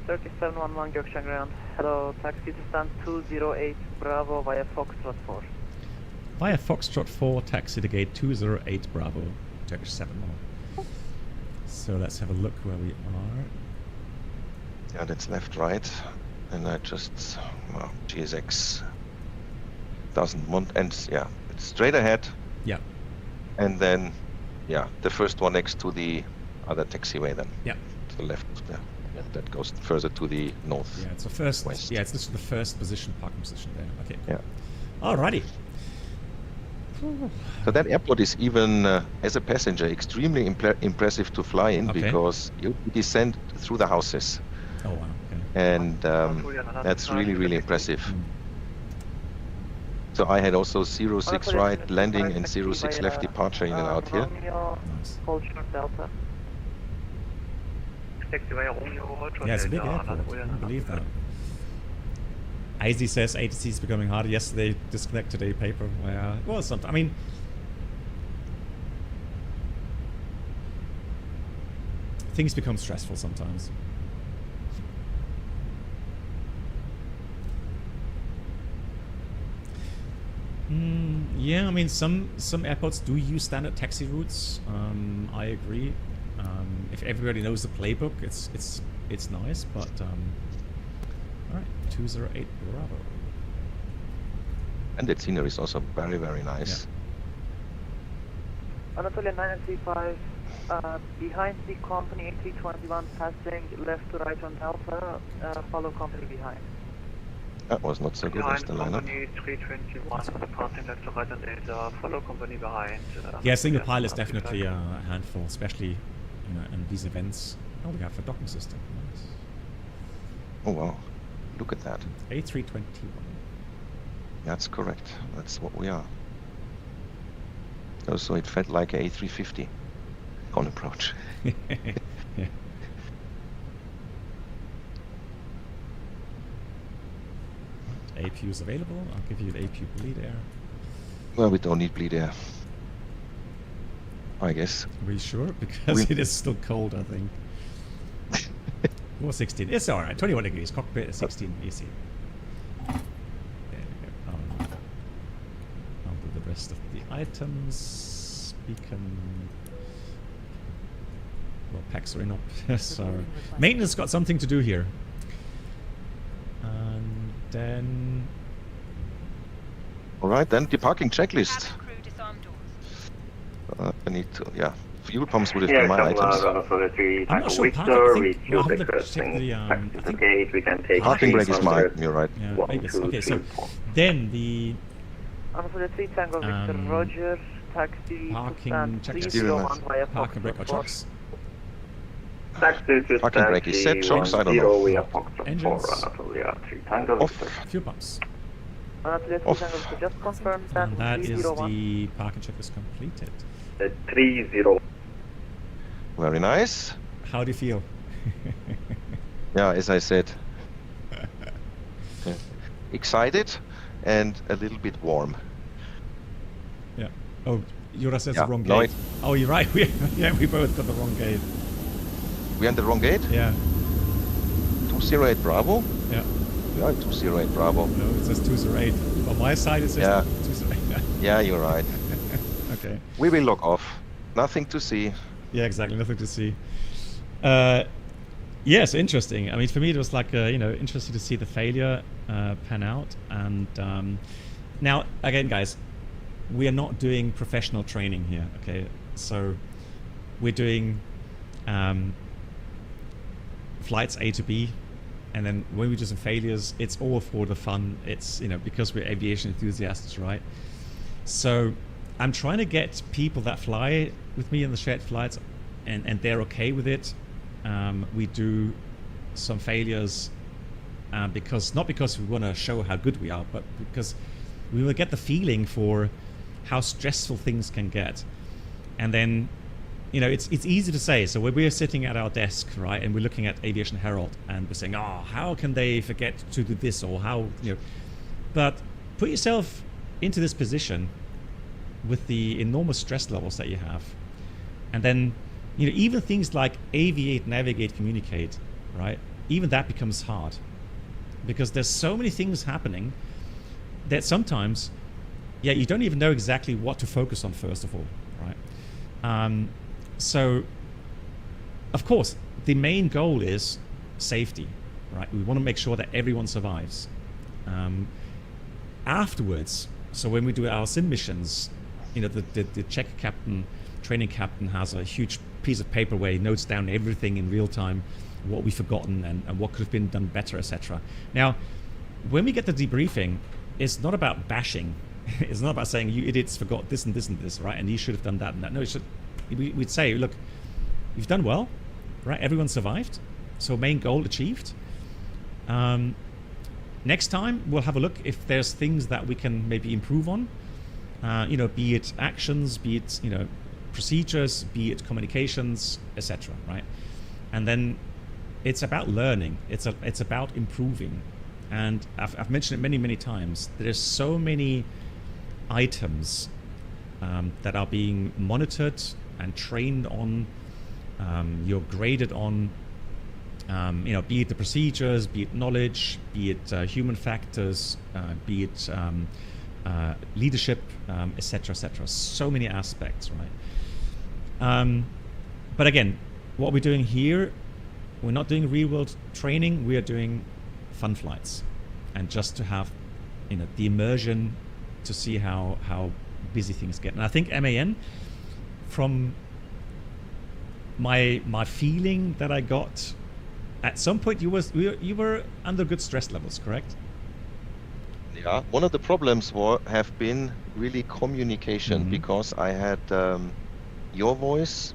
Turkish 711 Gökçen ground. Hello, taxi to stand 208 Bravo via Foxtrot 4. Via Foxtrot 4, taxi to gate 208 Bravo, Turkish 711. So let's have a look where we are. Yeah, that's left, right. And I just, well, GSX doesn't want, and yeah, it's straight ahead. Yeah. And then, yeah, the first one next to the other taxiway then. Yeah. To the left, yeah. And that goes further to the north. Yeah, it's the first. West. Yeah, it's just the first position, parking position there. Okay. Yeah. Alrighty. So that airport is even, as a passenger, extremely impressive to fly in because you descend through the houses. Oh wow. Okay. And that's really, really impressive. So I had also 06 right landing and 06 left departure in and out here. Nice. Hold short Delta. Yeah, it's a big airport. I can't believe that. AZ says ATC is becoming harder. Yesterday disconnected a paper where, well, sometimes, I mean, things become stressful sometimes. Yeah, I mean, some airports do use standard taxi routes. I agree. If everybody knows the playbook, it's nice. But all right, 208 Bravo. And that scenery is also very, very nice. Yeah. Anatolia 935, behind the company A321 passing left to right on Delta, follow company behind. That was not so good as the lineup. Company 321, passing left to right on Delta, follow company behind. Yeah, single pilot is definitely a handful, especially in these events. Oh, we have a docking system. Nice. Oh wow, look at that. A321. That's correct. That's what we are. Also, it felt like a A350 on approach. Yeah. APU is available. I'll give you the APU bleed air. Well, we don't need bleed air, I guess. Are we sure? Because it is still cold, I think. Or 16. It's alright. 21 degrees. Cockpit is 16 easy. There we go. I'll do the rest of the items. Beacon. Well, packs are in up. So maintenance got something to do here. And then. All right, then the parking checklist. I need to, yeah. Fuel pumps would have been my items. I'm not sure. Parking brake is mine. You're right. Yeah, okay, so then the. For the 3 Tango Victor Roger, taxi Parking to check. stand 301 via Parking brake or Foxtrot 4. chocks. Taxi to Parking brake is set, shocks, I don't know. We have Foxtrot Engines. 4, Anatolia 3 Tango. Off. Fuel pumps. Anatolia 3 Off. Tango, so just confirm And stand that is 301. the parking check is completed. 30. Very nice. How do you feel? Yeah, as I said. Excited and a little bit warm. Yeah. Oh, Jura says Yeah, the wrong no, gate. Oh, you're right. We both got the wrong gate. We on the wrong gate? Yeah. 208 Bravo? Yeah. Yeah, 208 Bravo. No, it says 208. On my side, it says Yeah. 208. Yeah, you're right. Okay. We will log off. Nothing to see. Yeah, exactly. Nothing to see. Yes, interesting. I mean, for me, it was like, interesting to see the failure pan out. And now, again, guys, we are not doing professional training here, okay? So we're doing flights A to B. And then when we do some failures, it's all for the fun. It's, because we're aviation enthusiasts, right? So I'm trying to get people that fly with me in the shared flights and they're okay with it. We do some failures not because we want to show how good we are, but because we will get the feeling for how stressful things can get. And then, it's easy to say. So when we're sitting at our desk, right, and we're looking at Aviation Herald and we're saying, oh, how can they forget to do this, or how, but put yourself into this position with the enormous stress levels that you have. And then, even things like aviate, navigate, communicate, right? Even that becomes hard because there's so many things happening that sometimes, you don't even know exactly what to focus on first of all, right? So, of course, the main goal is safety, right? We want to make sure that everyone survives. Afterwards, so when we do our sim missions, the check captain, training captain has a huge piece of paper where he notes down everything in real time, what we've forgotten and what could have been done better, etc. Now, when we get the debriefing, it's not about bashing. It's not about saying you idiots forgot this and this and this, right? And you should have done that and that. No, we'd say, look, you've done well, right? Everyone survived, so main goal achieved. Next time we'll have a look if there's things that we can maybe improve on. Be it actions, be it procedures, be it communications, etc. Right? And then it's about learning. It's about improving. And I've mentioned it many times. There's so many items that are being monitored and trained on. You're graded on. Be it the procedures, be it knowledge, be it human factors, be it leadership, etc. So many aspects, right? But again, what we're doing here, we're not doing real-world training. We are doing fun flights, and just to have, the immersion to see how busy things get. And I think MAN, from my feeling that I got, at some point you were under good stress levels, correct? Yeah, one of the problems have been really communication, because I had your voice,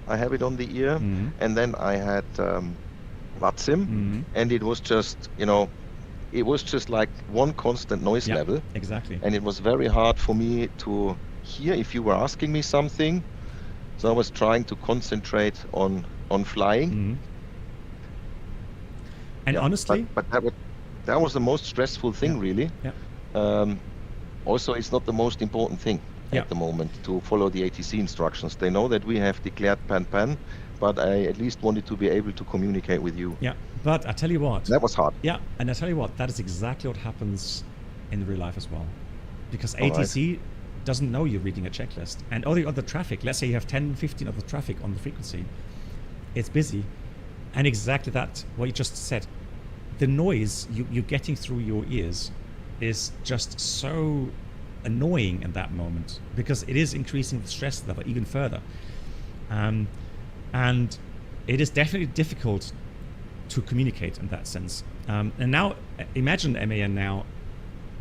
I have it on the ear, and then I had VATSIM, and it was just, it was just like one constant noise level. Exactly. And it was very hard for me to hear if you were asking me something. So I was trying to concentrate on flying. And honestly, but that was the most stressful thing, really. Yeah. Also, it's not the most important thing at the moment to follow the ATC instructions. They know that we have declared pan, but I at least wanted to be able to communicate with you. Yeah, but I tell you what. That was hard. Yeah, and I tell you what, that is exactly what happens in real life as well. Because ATC doesn't know you're reading a checklist. And all the other traffic, let's say you have 10, 15 other traffic on the frequency, it's busy. And exactly that, what you just said, the noise you're getting through your ears is just so annoying at that moment, because it is increasing the stress level even further. And it is definitely difficult to communicate in that sense. And now, imagine MAN now,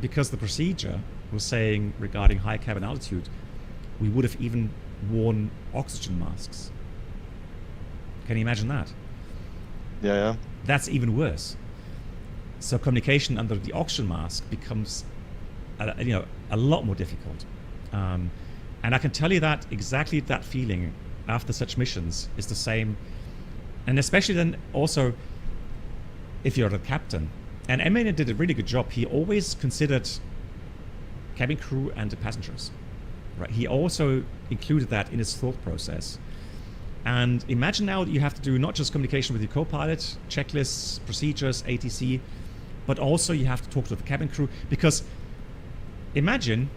because the procedure was saying regarding high cabin altitude, we would have even worn oxygen masks. Can you imagine that? Yeah. That's even worse. So communication under the oxygen mask becomes, a lot more difficult. And I can tell you that exactly that feeling after such missions is the same. And especially then also if you're the captain. And Emmanuel did a really good job. He always considered cabin crew and the passengers. Right? He also included that in his thought process. And imagine now that you have to do not just communication with your co-pilot, checklists, procedures, ATC, but also you have to talk to the cabin crew. Because imagine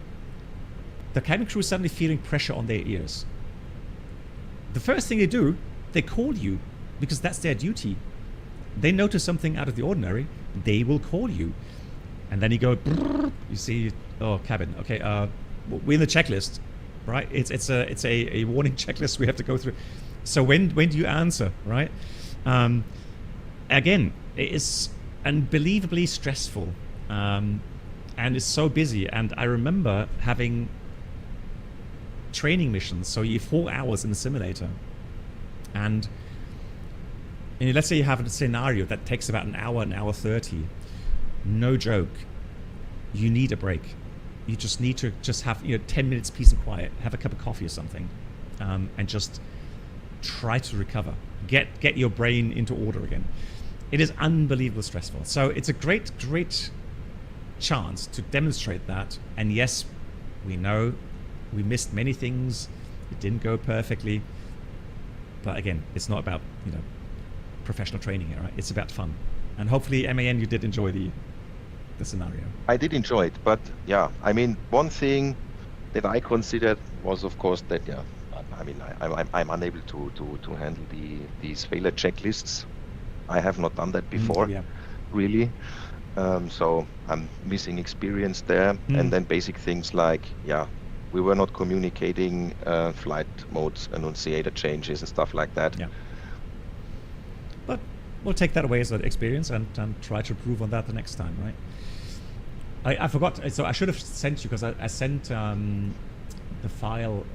the cabin crew suddenly feeling pressure on their ears. The first thing they do, they call you because that's their duty. They notice something out of the ordinary, they will call you. And then you go, you see, oh, cabin, okay, we're in the checklist, right? It's a warning checklist we have to go through. So when do you answer, right? Again, it is unbelievably stressful, and it's so busy. And I remember having training missions, so you're 4 hours in the simulator, and let's say you have a scenario that takes about an hour 30. No joke, you need a break. You just need to have 10 minutes peace and quiet, have a cup of coffee or something, and just try to recover, get your brain into order again. It is unbelievably stressful. So it's a great chance to demonstrate that. And yes, we know we missed many things, it didn't go perfectly, but again, it's not about professional training here, right? It's about fun. And hopefully, MAN, you did enjoy the scenario. I did enjoy it, but yeah, I mean, one thing that I considered was, of course, that I'm unable to handle these failure checklists. I have not done that before, really. So I'm missing experience there. And then basic things like, we were not communicating flight modes, annunciator changes and stuff like that. Yeah. But we'll take that away as an experience and try to improve on that the next time, right? I forgot, so I should have sent you, because I sent the file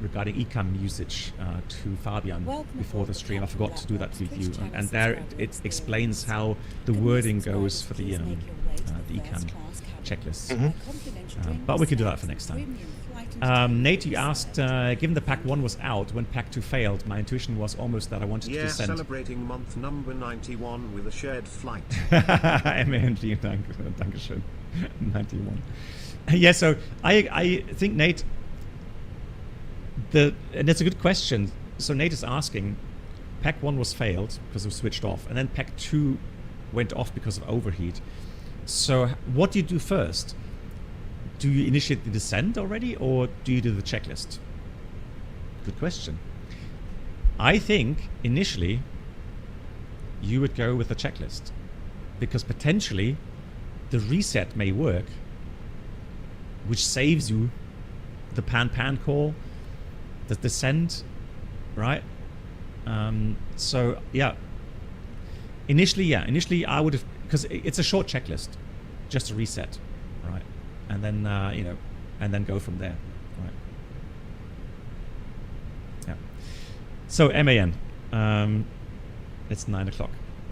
regarding ECAM usage to Fabian before the stream. I forgot to do that with you, and there it explains how the wording goes for the ECAM checklists. But we can do that for next time. Nate, you asked, given the Pack 1 was out when Pack 2 failed, my intuition was almost that I wanted to descend. Celebrating month number 91 with a shared flight. Dankeschön. 91. Yeah, so I think, Nate, and it's a good question. So Nate is asking, Pack 1 was failed because it was switched off, and then Pack 2 went off because of overheat. So what do you do first? Do you initiate the descent already, or do you do the checklist? Good question. I think initially you would go with the checklist, because potentially the reset may work, which saves you the pan call, the descent, right? So yeah, initially I would have, because it's a short checklist, just a reset, right? And then and then go from there, right? Yeah. So MAN, it's 9 o'clock.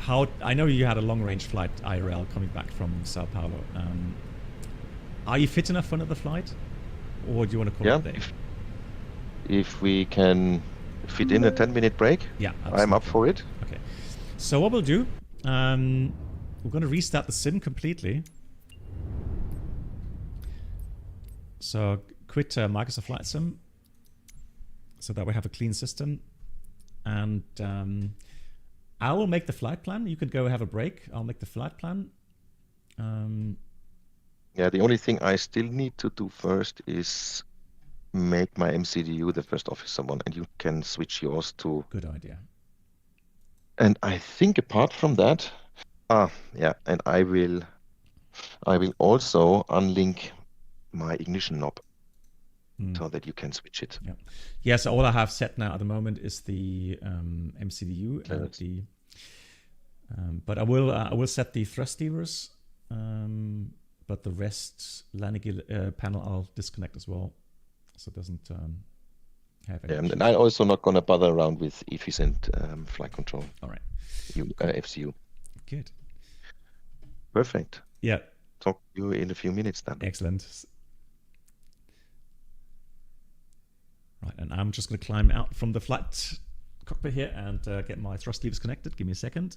I know you had a long-range flight IRL coming back from Sao Paulo. Are you fit enough for another flight, or do you want to call it a day? If we can fit in a 10-minute break, I'm up for it. Okay. So what we'll do, we're going to restart the sim completely. So quit Microsoft Flight Sim, so that we have a clean system. And I will make the flight plan. You can go have a break. I'll make the flight plan. The only thing I still need to do first is make my MCDU the first officer one, and you can switch yours to... Good idea. And I think apart from that, and I will also unlink my ignition knob so that you can switch it. Yeah, so all I have set now at the moment is the MCDU and the but I will set the thrust levers, but the rest landing gear panel I'll disconnect as well. so it doesn't have any. Yeah, and I'm also not going to bother around with efficient flight control. All right. FCU. Good. Perfect. Yeah. Talk to you in a few minutes then. Excellent. Right, and I'm just going to climb out from the flight cockpit here and get my thrust levers connected. Give me a second.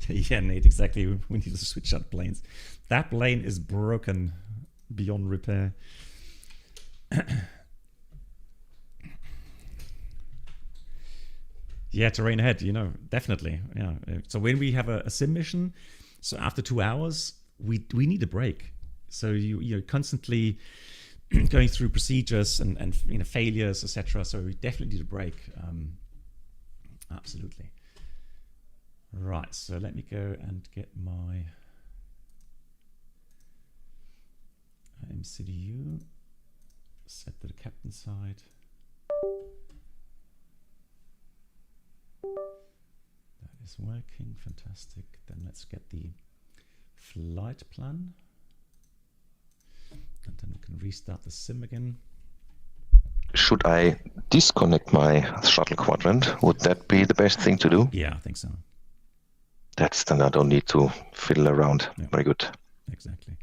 Yeah, Nate, exactly. We need to switch out planes. That plane is broken beyond repair. Yeah, terrain ahead, definitely. Yeah. So when we have a sim mission, so after 2 hours, we need a break. So you're constantly going through procedures and failures, etc. So we definitely need a break. Absolutely. Right, so let me go and get my MCDU set to the captain side. That is working, fantastic. Then let's get the flight plan. And then we can restart the sim again. Should I disconnect my shuttle quadrant? Would that be the best thing to do? Yeah, I think so. Then I don't need to fiddle around. Yeah. Very good. Exactly.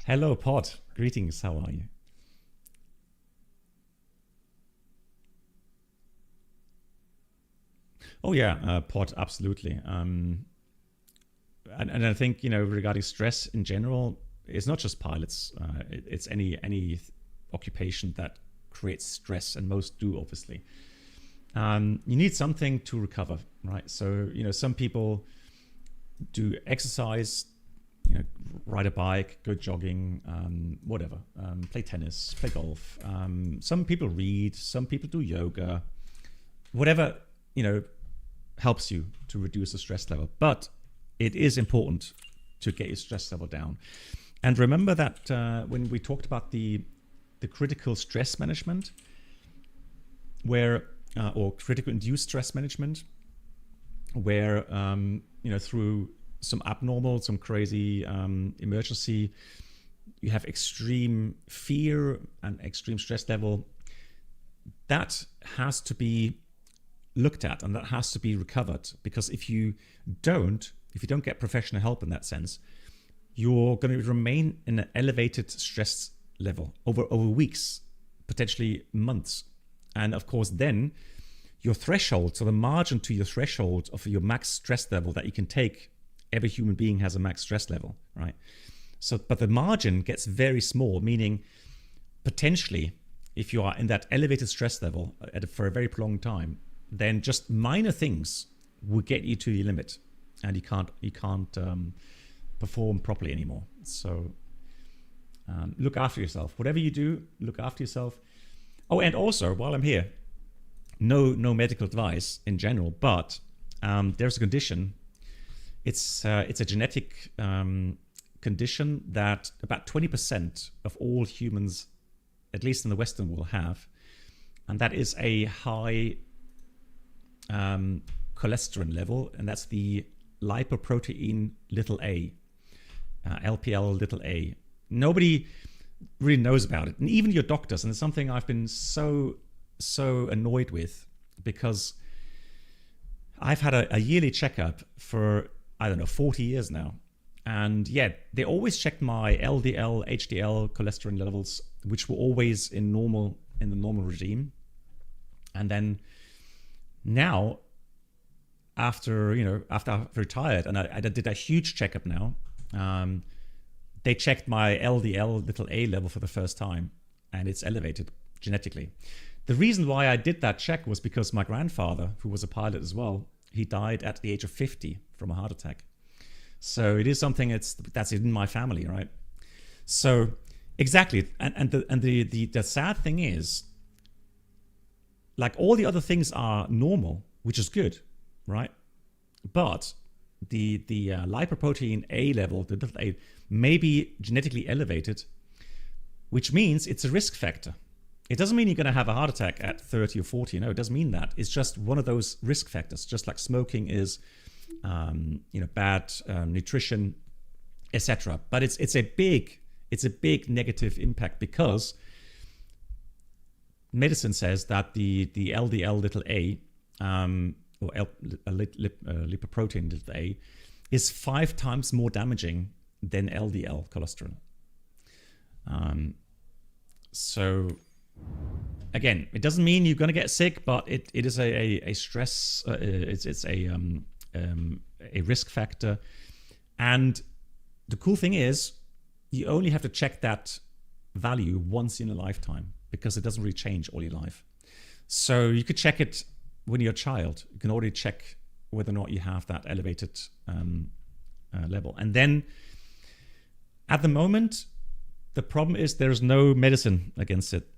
Hello, Pod. Greetings. How are you? Oh yeah, Pod. Absolutely. And I think regarding stress in general, it's not just pilots. It's any occupation that creates stress, and most do, obviously. You need something to recover, right? So some people do exercise, ride a bike, go jogging, whatever, play tennis, play golf. Some people read, some people do yoga, whatever, helps you to reduce the stress level. But it is important to get your stress level down. And remember that when we talked about the critical stress management, or critical induced stress management, where through some crazy emergency, you have extreme fear and extreme stress level, that has to be looked at and that has to be recovered. Because if you don't get professional help in that sense, you're going to remain in an elevated stress level over weeks, potentially months. And of course, then your threshold, so the margin to your threshold of your max stress level that you can take, every human being has a max stress level, right? So, but the margin gets very small, meaning potentially, if you are in that elevated stress level for a very prolonged time, then just minor things will get you to your limit, and you can't perform properly anymore. So look after yourself. Whatever you do, look after yourself. Oh, and also, while I'm here, no medical advice in general, but there's a condition. It's a genetic condition that about 20% of all humans, at least in the Western world, have, and that is a high cholesterol level, and that's the lipoprotein little a, LPL little a. Nobody really knows about it, and even your doctors. And it's something I've been so annoyed with, because I've had a yearly checkup for 40 years now, and yet they always checked my LDL, HDL cholesterol levels, which were always in the normal regime. And then now, after I've retired, and I did a huge checkup now, they checked my LDL little a level for the first time, and it's elevated genetically. The reason why I did that check was because my grandfather, who was a pilot as well, he died at the age of 50 from a heart attack. So it is something that's in my family, right? So exactly, and the sad thing is, like all the other things are normal, which is good, right? But the lipoprotein A level, the little a, may be genetically elevated, which means it's a risk factor. It doesn't mean you're going to have a heart attack at 30 or 40. No, it doesn't mean that. It's just one of those risk factors, just like smoking is, bad nutrition, etc. But it's a big negative impact, because medicine says that the LDL little a, or lipoprotein little a, is 5 times more damaging than LDL cholesterol. So again, it doesn't mean you're going to get sick, but it is a stress. It's a risk factor, and the cool thing is, you only have to check that value once in a lifetime, because it doesn't really change all your life. So you could check it when you're a child. You can already check whether or not you have that elevated level. And then at the moment, the problem is there's no medicine against it.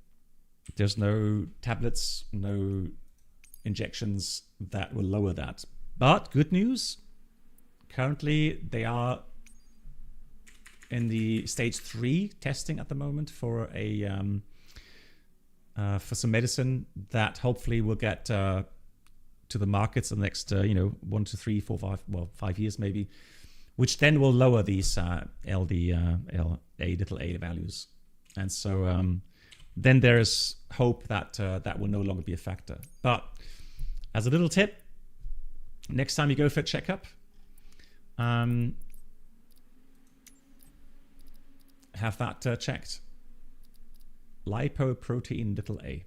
There's no tablets, no injections that will lower that. But good news, currently they are in the stage 3 testing at the moment for for some medicine that hopefully will get to the markets in the next 1 to 3, 4, 5, 5 years maybe, which then will lower these little a values. And so then there is hope that that will no longer be a factor. But as a little tip, next time you go for a checkup, have that checked. Lipoprotein little a.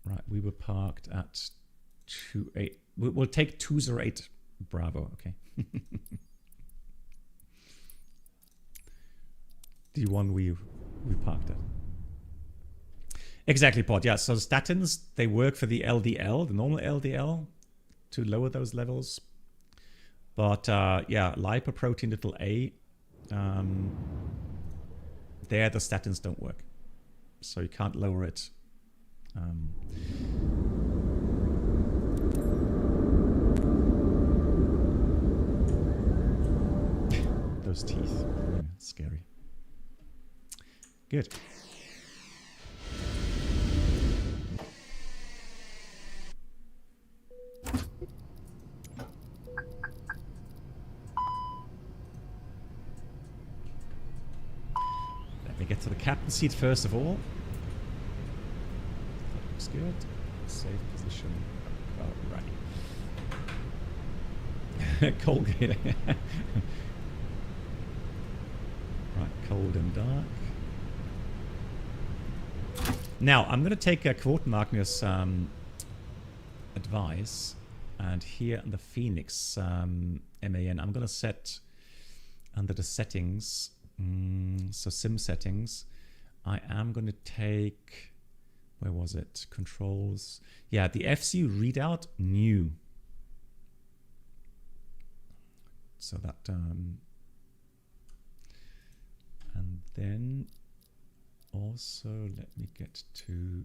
Right, we were parked at 28. We'll take 208 Bravo, okay. The one we parked at. Exactly, Pod. Yeah, so statins, they work for the LDL, the normal LDL, to lower those levels. But yeah, lipoprotein little a, there the statins don't work. So you can't lower it. Those teeth, yeah, scary. Good. Let me get to the captain's seat first of all. That looks good. Safe position. Oh, right. Colgate. Right, cold and dark. Now, I'm going to take Quotenmagnus advice, and here in the FENIX MAN, I'm going to set under the settings, so sim settings, I am going to take, where was it? Controls. Yeah, the FCU readout new. So that, and then also let me get to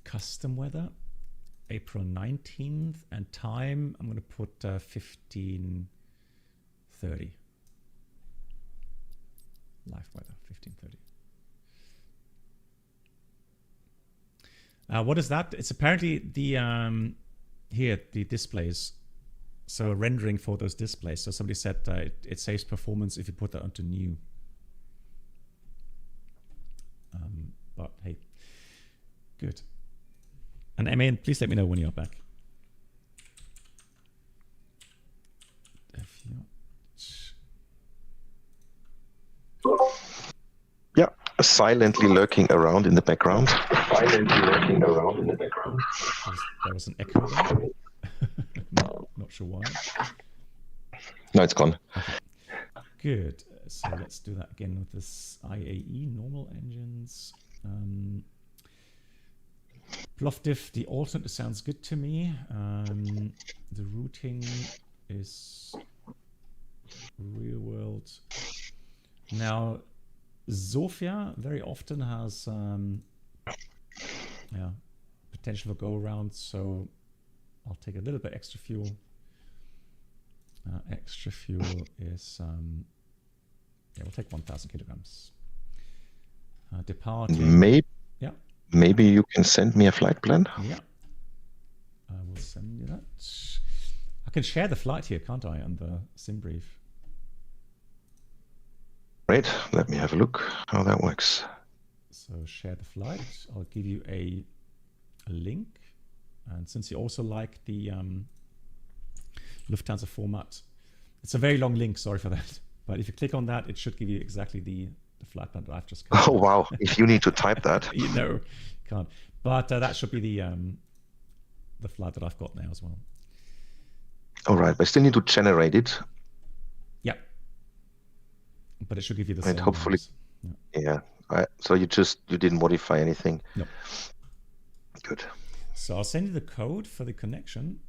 custom weather, April 19th, and time I'm going to put 15:30. Live weather 15:30. What is that? It's apparently the here the displays. So rendering for those displays. So somebody said it saves performance if you put that onto new. But hey, good. And MAN, please let me know when you're back. Yeah, silently lurking around in the background. There was an echo there. Not sure why. No, it's gone. Okay. Good. So let's do that again with this IAE normal engines. Plovdiv, the alternate sounds good to me. The routing is real world. Now, Sofia very often has potential for go around, so I'll take a little bit extra fuel. Extra fuel is we'll take 1,000 kilograms. Departing. Maybe you can send me a flight plan. Yeah, I will send you that. I can share the flight here, can't I, on the sim brief? Great. Let me have a look how that works. So share the flight. I'll give you a link, and since you also like the Lufthansa format, it's a very long link. Sorry for that, but if you click on that, it should give you exactly the flight plan that I've just covered. Oh wow! If you need to type that, you know, can't. But that should be the flight that I've got now as well. All right, but I still need to generate it. Yeah, but it should give you the and same. Hopefully, so you didn't modify anything. No. Good. So I'll send you the code for the connection.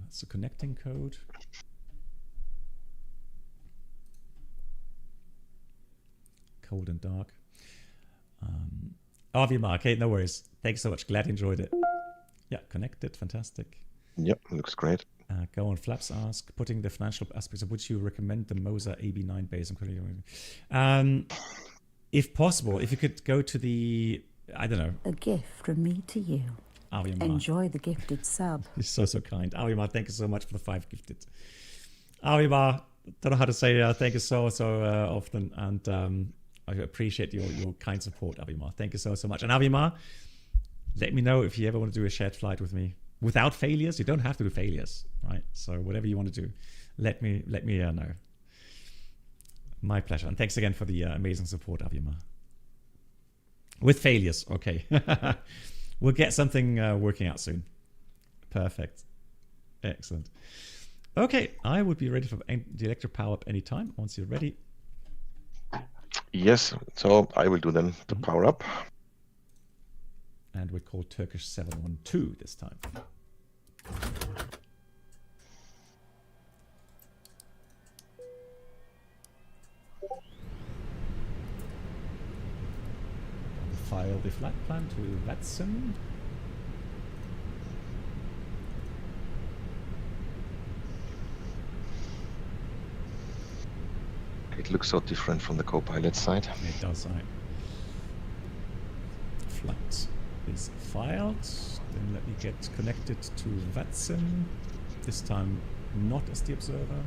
That's the connecting code. Cold and dark. Avima, okay, no worries. Thanks so much. Glad you enjoyed it. Yeah, connected. Fantastic. Yep, looks great. Go on. Flaps ask, putting the financial aspects of would you recommend the Moser AB9 base? If possible, if you could go to the, I don't know. A gift from me to you. Avima. Enjoy the gifted sub. You're so kind. Avima, thank you so much for the 5 gifted. Avima, don't know how to say thank you so often, and I appreciate your kind support, Avima. Thank you so much. And Avima, let me know if you ever want to do a shared flight with me without failures. You don't have to do failures, right? So whatever you want to do, let me know. My pleasure. And thanks again for the amazing support, Avima. With failures, okay. We'll get something working out soon. Perfect. Excellent. Okay, I would be ready for the electric power up anytime once you're ready. Yes, so I will do then the power up. And we call Turkish 712 this time. File the flight plan to VATSIM. It looks so different from the Copilot side. It does, right? Flight is filed. Then let me get connected to VATSIM. This time not as the observer.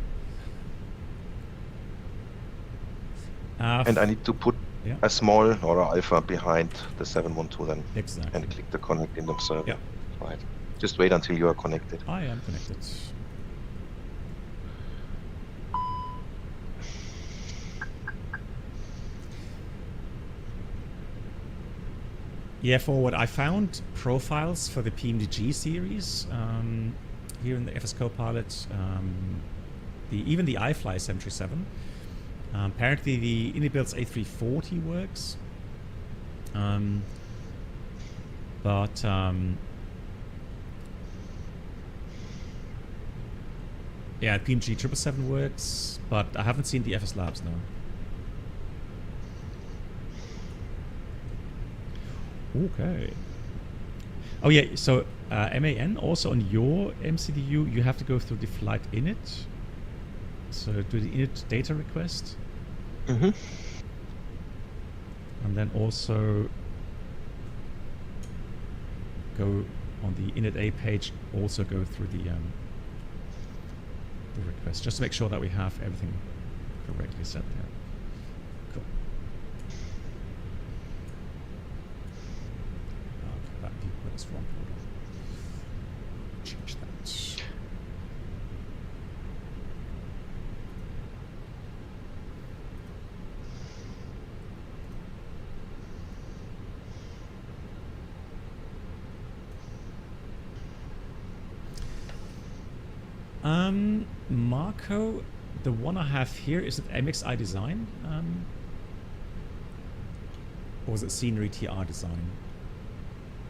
And I need to put a small or a alpha behind the 712 then. Exactly. And click the connect in the observer. Yeah. Right. Just wait until you are connected. I am connected. Yeah, for what I found profiles for the PMDG series here in the FSCopilot, even the iFly 737. Apparently the Unibuilds A340 works, but yeah, PMG 777 works, but I haven't seen the FSLabs now. Okay. Oh yeah, so MAN also on your MCDU, you have to go through the flight init. So do the init data request. Mm-hmm. And then also go on the init A page, also go through the request, just to make sure that we have everything correctly set there. Cool. Okay, that viewport is wrong. Change that. Marco, the one I have here, is it MXI design? Or is it Scenery TR design?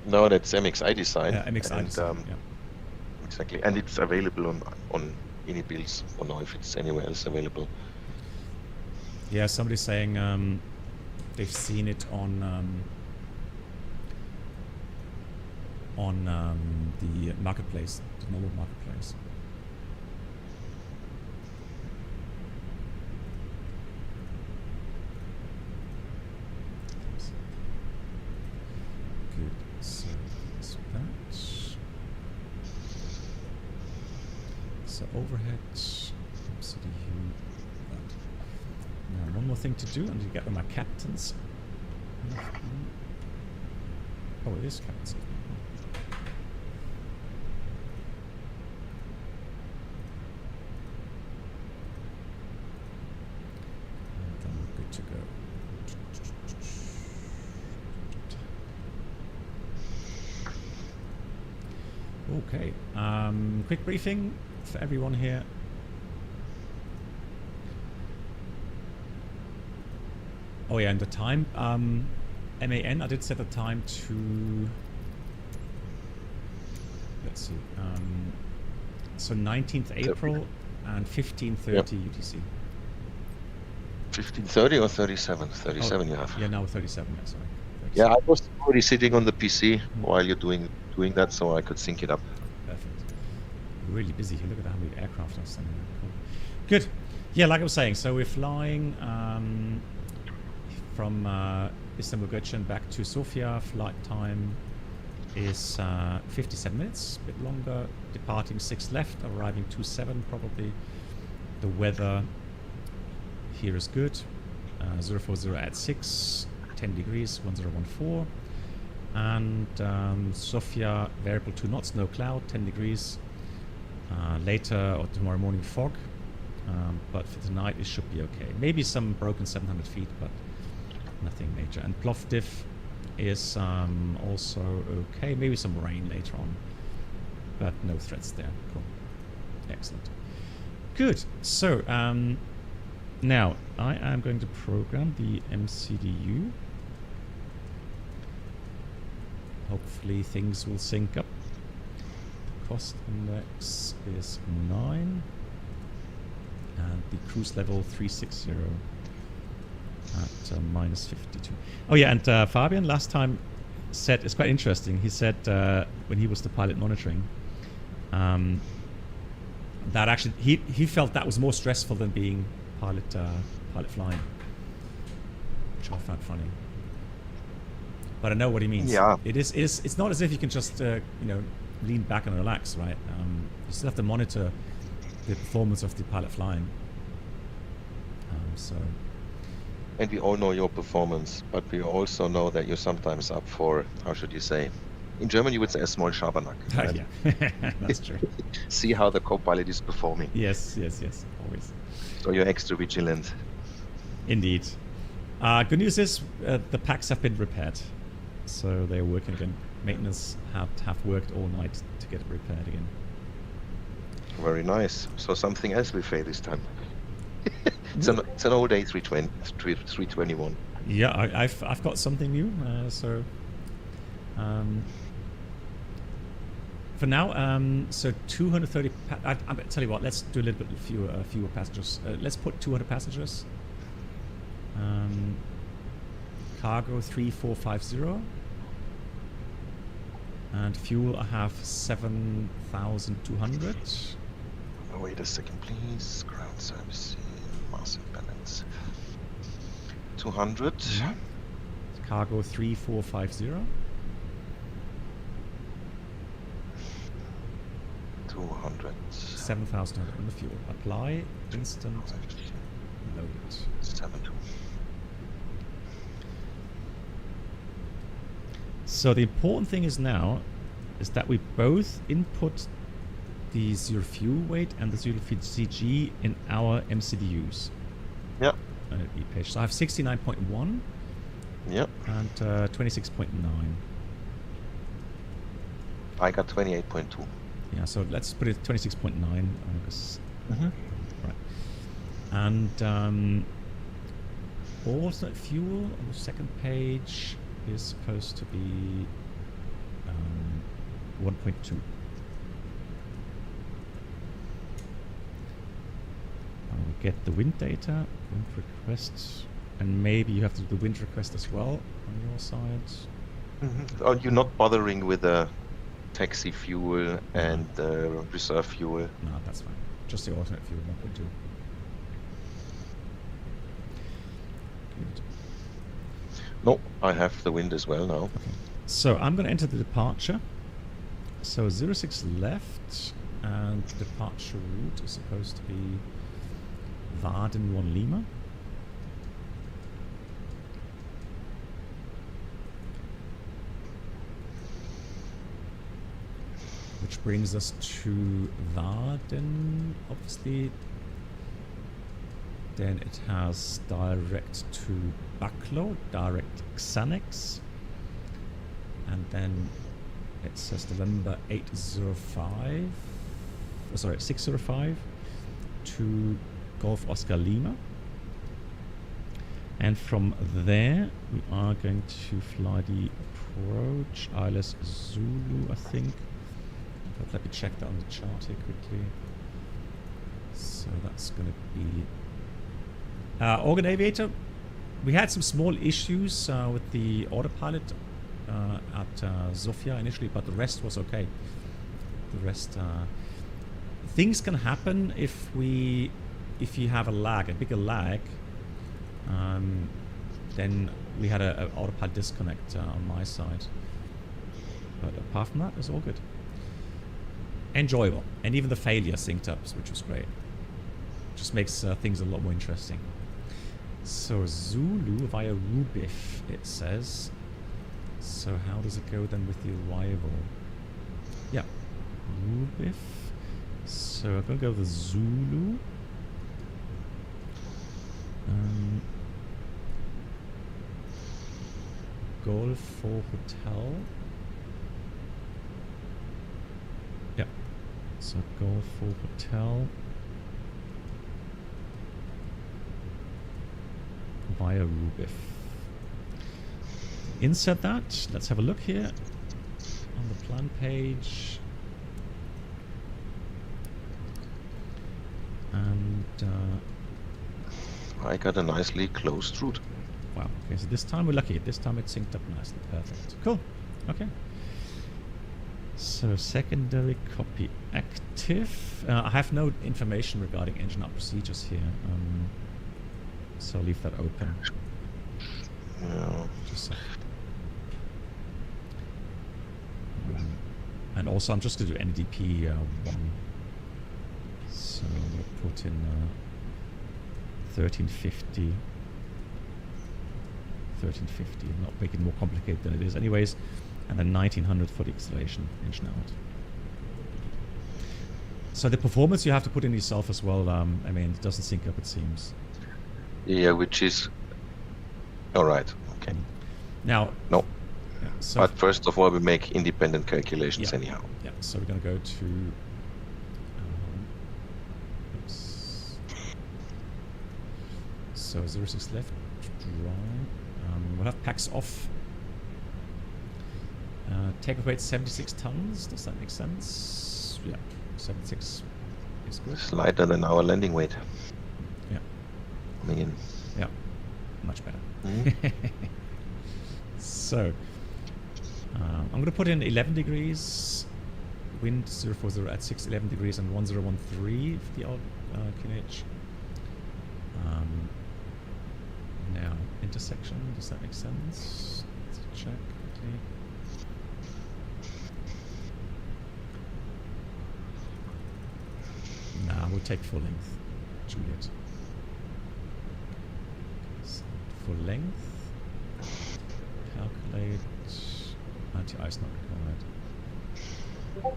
No, that's MXI design. MXI design, yeah. Exactly, and it's available on any builds. I don't know if it's anywhere else available. Yeah, somebody's saying they've seen it on the marketplace, the normal marketplace. Good. So that's that. So overhead, CDU. Now one more thing to do, I need to get my captains. Oh, it is captains. And then we're good to go. Okay, quick briefing for everyone here. Oh yeah, and the time, MAN, I did set the time to, let's see, so 19th April and 15:30 UTC. 15:30 or 37? 37 you have. Yeah, now 37, yeah, sorry. 37. Yeah, I was already sitting on the PC while you're doing that, so I could sync it up. Perfect. Really busy here. Look at how many aircraft are standing there. Cool. Good. Yeah, like I was saying, so we're flying from Istanbul Göcek'n back to Sofia. Flight time is 57 minutes, a bit longer. Departing 6 left, arriving 27 probably. The weather here is good. 040 at 6, 10 degrees, 1014. And Sofia, variable 2 knots, no cloud, 10 degrees. Later or tomorrow morning fog, but for tonight it should be okay. Maybe some broken 700 feet, but nothing major. And Plovdiv is also okay. Maybe some rain later on, but no threats there. Cool. Excellent. Good. So now I am going to program the MCDU. Hopefully things will sync up. The cost index is 9 and the cruise level 360 at minus 52. Oh yeah, and Fabian last time said, it's quite interesting, he said when he was the pilot monitoring that actually he felt that was more stressful than being pilot flying, which I found funny. But I know what he means. Yeah. It's not as if you can just lean back and relax, right? You still have to monitor the performance of the pilot flying. And we all know your performance, but we also know that you're sometimes up for, how should you say, in German you would say a small Schabernack. Right? Yeah, that's true. See how the co-pilot is performing. Yes, always. So you're extra vigilant. Indeed. Good news is the packs have been repaired, so they're working again. Maintenance have worked all night to get it repaired again. Very nice. So something else will fail this time. It's an old A320, 321. Yeah, I've got something new. So for now, so 230. I tell you what, let's do a little bit fewer passengers. Let's put 200 passengers. Cargo 3450. And fuel, I have 7,200. Oh, wait a second, please. Ground service, mass imbalance. 200. Mm-hmm. Cargo 3450. 200. 7,200 on the fuel. Apply, instant, load it. 72. So the important thing is now is that we both input the zero fuel weight and the zero feed CG in our MCDUs. Yep. Page. So I have 69.1. Yep. And 26.9. I got 28.2. Yeah, so let's put it 26.9. Right. And alternate fuel on the second page is supposed to be 1.2. I'll get the wind data, wind request, and maybe you have to do the wind request as well on your side. Are you not bothering with the taxi fuel and reserve fuel? No, that's fine. Just the alternate fuel, 1.2. Good. No, I have the wind as well now. Okay. So I'm going to enter the departure. So 06 left, and the departure route is supposed to be Varden 1 Lima. Which brings us to Varden, obviously. Then it has direct to Bucklow, direct Xanax. And then it says November 805, sorry, 605 to Golf Oscar Lima. And from there, we are going to fly the approach, ILS Zulu, I think. But let me check that on the chart here quickly. So that's going to be Organ Aviator. We had some small issues with the autopilot at Sofia initially, but the rest was okay. The rest, things can happen if you have a lag, a bigger lag. Then we had a autopilot disconnect on my side. But apart from that, it's all good. Enjoyable, and even the failure synced up, which was great. Just makes things a lot more interesting. So Zulu via Rubif, it says. So how does it go then with the arrival? Yeah, Rubif. So I'm going to go with Zulu. Golf for hotel. Yeah. So Golf for hotel. Via Rubif. Insert that. Let's have a look here on the plan page. And I got a nicely closed route. Wow. Okay, so this time we're lucky. This time it's synced up nicely. Perfect. Cool. Okay. So secondary copy active. I have no information regarding engine up procedures here. So I'll leave that open. Yeah. Just and also I'm just going to do NDP 1. So we'll put in 1350. 1350, not make it more complicated than it is anyways. And then 1900 for the acceleration, engine out. So the performance you have to put in yourself as well. I mean, it doesn't sync up, it seems. Yeah, which is all right. Okay. Now, no. Yeah, so but first of all, we make independent calculations anyhow. Yeah. So we're going to go to. Oops. So 06 left, dry. We'll have packs off. Takeoff weight 76 tons. Does that make sense? Yeah, 76 is good. It's lighter than our landing weight. Yeah. Coming in. Yeah, much better. Mm-hmm. So, I'm going to put in 11 degrees. Wind 040 at 611 degrees and 1013 for the old QNH. Now, intersection, does that make sense? Let's check quickly. Nah, we'll take full length, Juliet. So full length. Calculate. Anti-ice not required.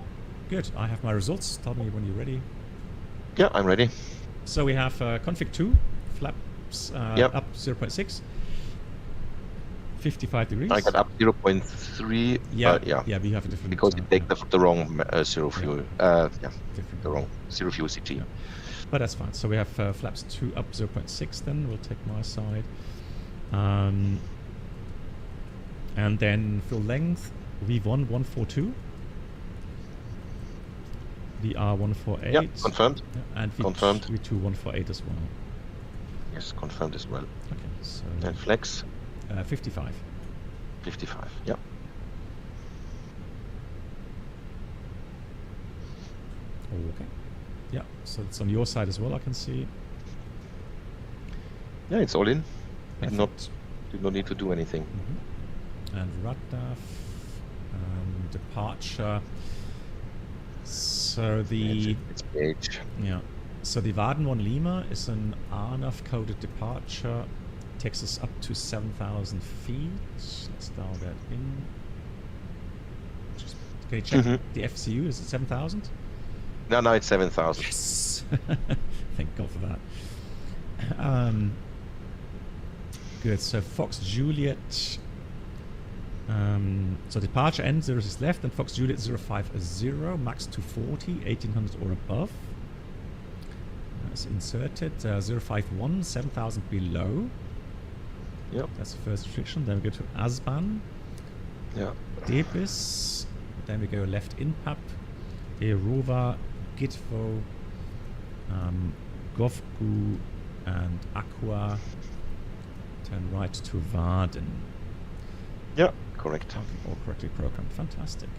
Good, I have my results. Tell me when you're ready. Yeah, I'm ready. So we have config 2, flaps up 0.6, 55 degrees. I got up 0.3. Yeah, yeah, we have a different. Because you take the wrong zero fuel. Different. The wrong zero fuel CG. Yeah. But that's fine. So we have flaps 2 up 0.6 then. We'll take my side. And then full length, V1 142. VR 148. Yeah, confirmed. Yeah, and confirmed. V2 148 as well. Yes, confirmed as well. Okay, so... And flex? 55. 55, yeah. Okay. Yeah, so it's on your side as well, I can see. Yeah, it's all in. Did not need to do anything. And RADAF, departure. So the... It's gauge. Yeah. So the Waden 1 Lima is an RNAV coded departure. Takes us up to 7,000 feet. Let's dial that in. Just, can you check the FCU? Is it 7,000? No, it's 7,000. Yes! Thank God for that. Good, so Fox Juliet. So departure end 06 left, and Fox Juliet 050, max 240, 1800 or above. That's inserted. 051, 7,000 below. Yep. That's the first restriction. Then we go to ASBAN. Yeah. Debis. Then we go left INPAP. Erova, Gitvo, Govgu, and Aqua. Turn right to Waden. Yeah, correct. All correctly programmed. Fantastic.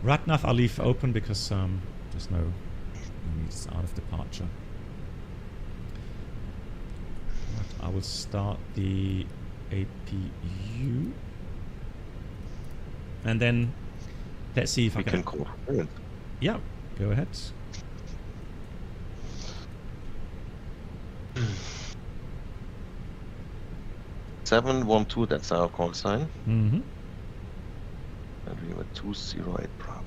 RADNAV I'll leave open because there's no needs out of departure. Right, I will start the APU. And then let's see if I can call. Yeah, go ahead. Seven 1-2, that's our call sign. Mm-hmm. And we have a 208 Bravo.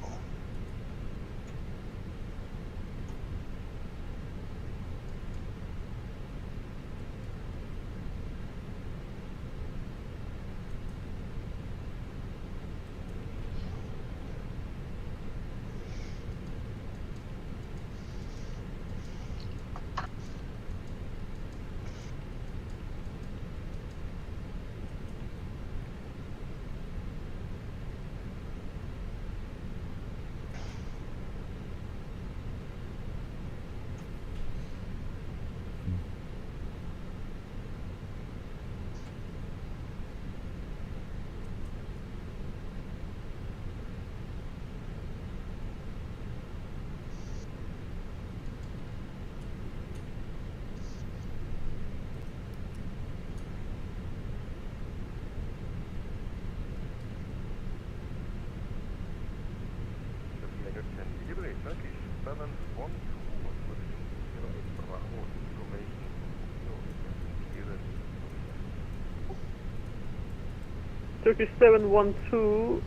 Turkish 712,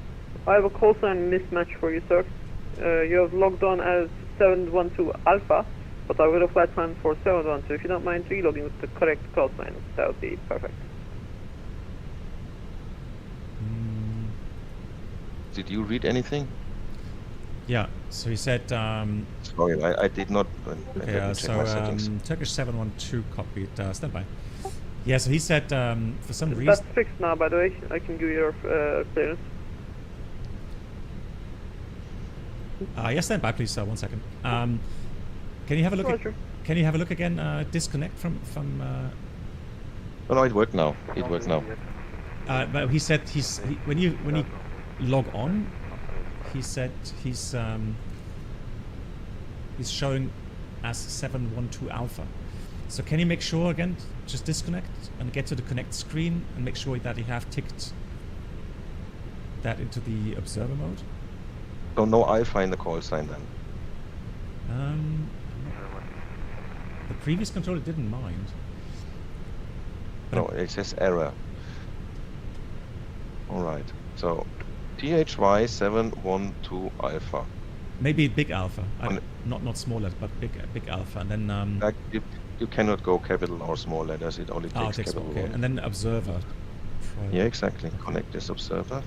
I have a call sign mismatch for you, sir. You have logged on as 712 Alpha, but I would have flight plan for 712. If you don't mind relogging with the correct call sign, that would be perfect. Did you read anything? Yeah, so he said... Sorry, I did not... Okay, so Turkish 712 copied, stand by. Yeah, so he said for some reason... That's fixed now, by the way. I can give you your clearance. Yes, stand by, please. 1 second. Can you have a look? Can you have a look again? Disconnect from. Oh no, it worked now. It works now. But he said when you log on, he said he's showing as 712 Alpha. So can you make sure again, just disconnect and get to the connect screen and make sure that you have ticked that into the observer mode? So no Alpha in the call sign then? The previous controller didn't mind. No, it says error. Alright, so THY 712 Alpha. Maybe big Alpha, not small letters, but big Alpha, and then like you cannot go capital or small letters. It only takes capital. Okay, and then observer. Yeah, exactly. Connect this observer.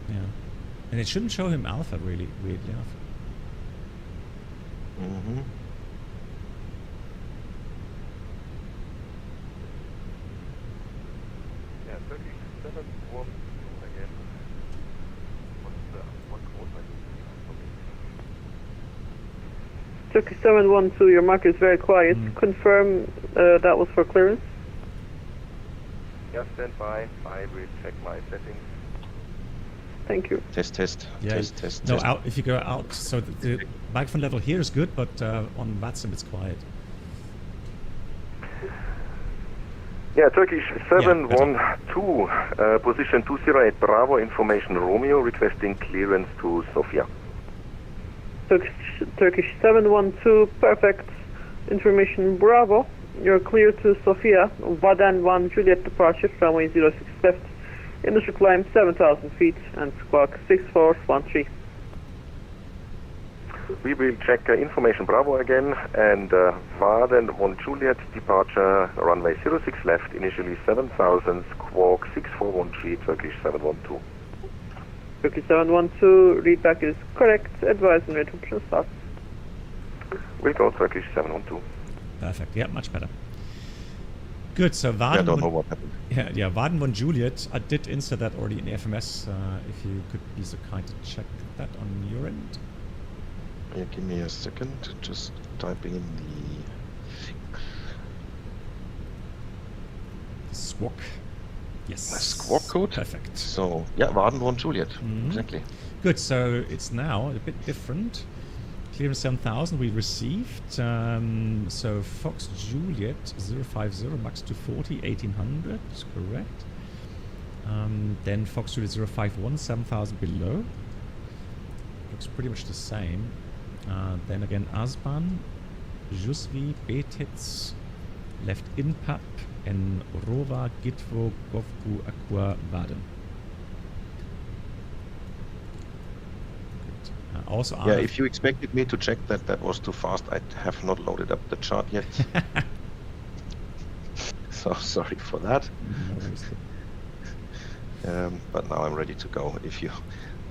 Yeah. And it shouldn't show him alpha, really, weirdly enough. Mm-hmm. Yeah, 3712 again. What code I need? Turkish 712, your mark is very quiet. Confirm that was for clearance. Yeah, stand by. I will check my settings. Thank you. Test. Yeah, Test. no, out, if you go out, so the microphone level here is good, but on VATSIM it's quiet. Yeah, Turkish 712, position 208 Bravo, information Romeo, requesting clearance to Sofia. Turkish 712, perfect. Information Bravo. You're clear to Sofia. Vaden 1 Juliet departure, runway 06 left. Initial climb 7,000 feet and squawk 6413. We will check information Bravo again and Vaden 1 Juliet departure, runway 06 left, initially 7,000, squawk 6413, Turkish 712. Turkish 712, readback is correct. Advise and rate option start. We'll go Turkish 712. Perfect. Yeah, much better. Good. So Vaden. I don't know what happened. Yeah. Vaden 1 Juliet. I did insert that already in the FMS. If you could be so kind to check that on your end. Yeah, give me a second. Just typing in the squawk. Yes. Squawk code. Perfect. So yeah, Vaden 1 Juliet. Exactly. Good. So it's now a bit different. Clearance 7,000 we received. So Fox Juliet 050 max 240 1800, correct. Then Fox Juliet 051 7,000 below. Looks pretty much the same. Then again Asban, Jusvi, Betitz, left Inpap, and Rova, Gitvo, Govku, Aqua, Vaden. Also, yeah, if you expected me to check that was too fast, I have not loaded up the chart yet. So sorry for that. But now I'm ready to go. If you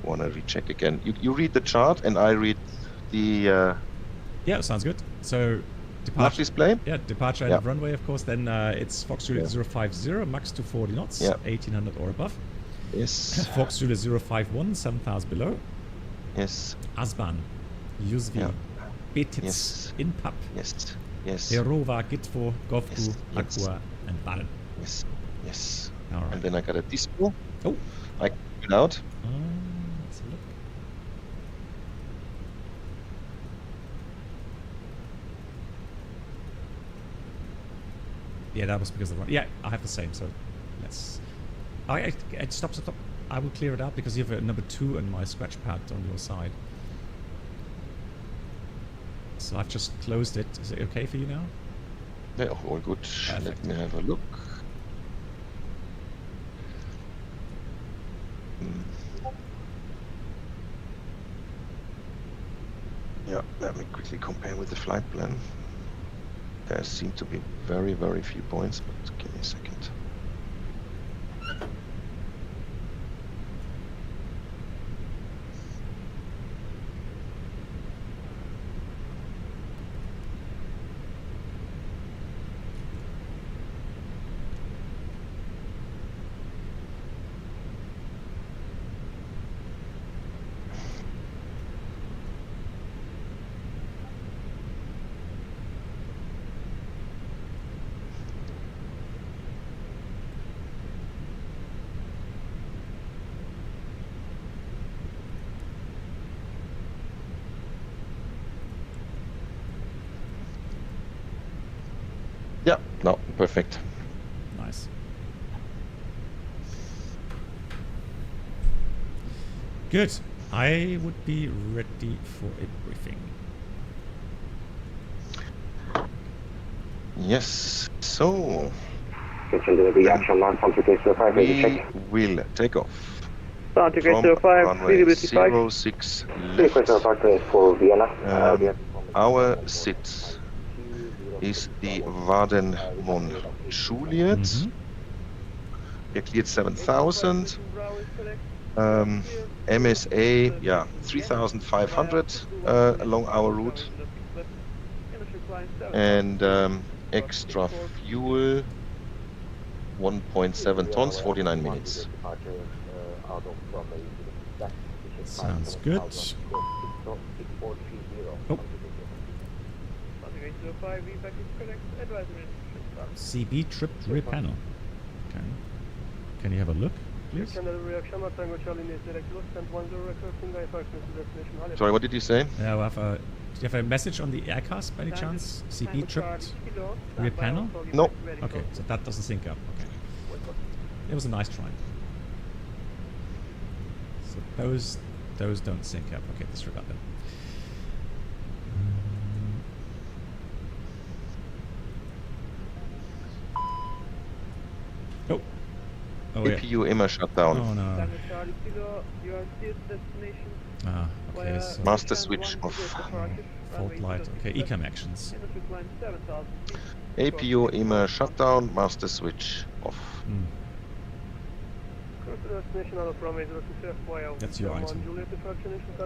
want to recheck again, you read the chart and I read the. Yeah, sounds good. So departure display. Yeah, departure and runway, of course. Then it's Fox Juliet 050 max 240 knots, 1800 or above. Yes. Fox Juliet 051 7,000 below. Yes. Asban, Jusvi, Betitz, Inpap. Yes. Erova, Gitvo, Govku, Aqua, and Vaden. Yes. All right. And then I got a dispo. Oh. I can it out. Let's look. Yeah, that was because of the run. Yeah, I have the same. So let's. Stop. I will clear it out because you have a number 2 in my scratch pad on your side. So I've just closed it. Is it okay for you now? Yeah, all good. Perfect. Let me have a look. Yeah, let me quickly compare with the flight plan. There seem to be very, very few points, but give me a second. Yeah, no, perfect. Nice. Good. I would be ready for a briefing. Yes, so the actual launch complication 05, we will take off Sound to from 05, runway visibility 06 left. For Vienna. Our sit is the Vaden 1 Juliet. We cleared 7,000. MSA, yeah, 3,500 along our route. And extra fuel, 1.7 tons, 49 minutes. Sounds good. Oh. CB tripped rear panel. Okay. Can you have a look, please? Sorry, what did you say? Yeah, we have a, do you have a message on the aircast by any chance? CB tripped rear panel? No. Okay, so that doesn't sync up. Okay. It was a nice try. So those don't sync up. Okay, disregard them. Oh. Oh, APU IMA shut down. Oh no. Ah, okay. So master switch off. Fault light. Okay, ECAM actions. APU IMA shut down. Master switch off. That's your item.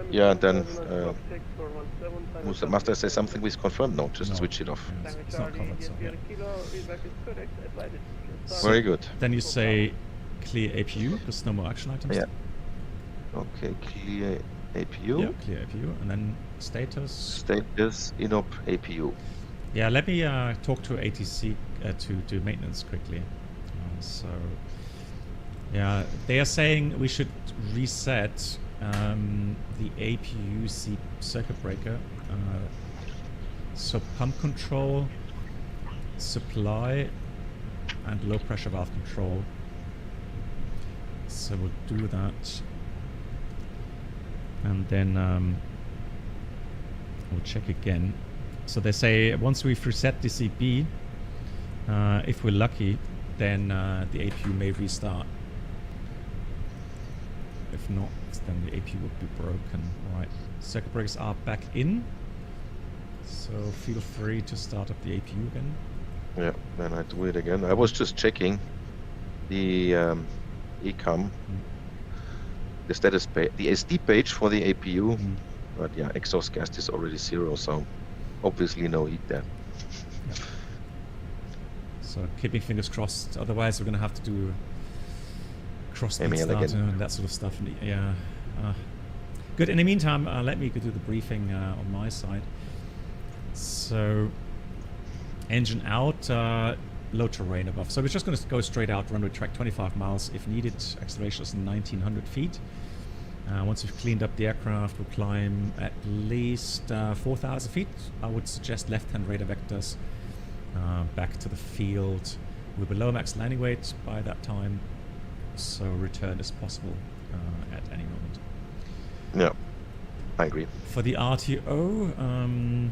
Yeah, then must I say something with confirmed? No, just switch it off. Yeah, it's not covered, so yeah. Very good. Then you say clear APU, because no more action items. Yeah. Okay, clear APU. Yeah, clear APU, and then status. Status inop APU. Yeah, let me talk to ATC to maintenance quickly. So. Yeah, they are saying we should reset the APU circuit breaker. So pump control, supply, and low pressure valve control. So we'll do that. And then we'll check again. So they say once we've reset the CB, if we're lucky, then the APU may restart. If not, then the APU would be broken. Right, circuit breakers are back in, so feel free to start up the APU again. Yeah, then I do it again. I was just checking the ECAM, the status page, the SD page for the APU, but yeah, exhaust gas is already 0, so obviously no heat there. Yeah. So keeping fingers crossed. Otherwise, we're gonna have to do cross speed start and that sort of stuff. Yeah. Good. In the meantime, let me go do the briefing on my side. So, engine out, low terrain above. So we're just going to go straight out, runway track 25 miles if needed. Acceleration is 1900 feet. Once we've cleaned up the aircraft, we'll climb at least 4,000 feet. I would suggest left-hand radar vectors back to the field. We'll be below max landing weight by that time. So return is possible at any moment. Yeah, I agree. For the RTO,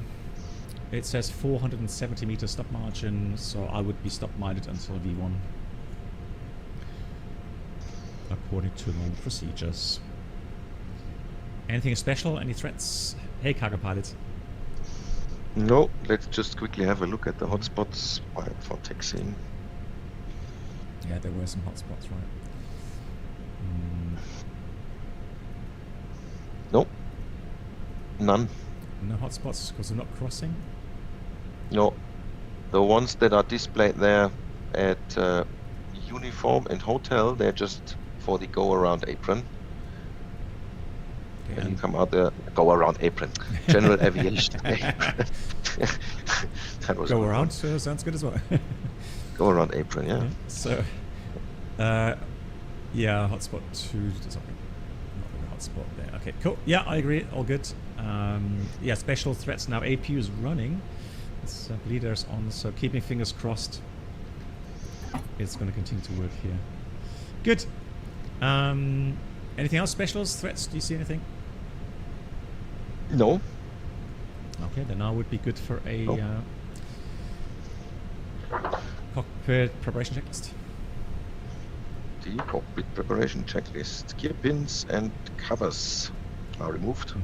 it says 470 meter stop margin, so I would be stop minded until V1, according to normal procedures. Anything special? Any threats? Hey, cargo pilot. No, let's just quickly have a look at the hotspots for taxiing. Yeah, there were some hotspots, right? Nope. None. No hotspots because we're not crossing? No. The ones that are displayed there at uniform and hotel, they're just for the go-around apron. Okay, when you come out there, go-around apron. General aviation apron. That was go-around sounds good as well. Go-around apron, yeah. So, yeah, hotspot 2, sorry. Spot there. Okay, cool. Yeah, I agree. All good. Yeah, special threats now. APU is running. It's bleeders on, so keeping fingers crossed. It's going to continue to work here. Good. Anything else? Specials, threats? Do you see anything? No. Okay, then I would be good for a cockpit preparation checklist. The cockpit preparation checklist. Gear pins and covers are removed.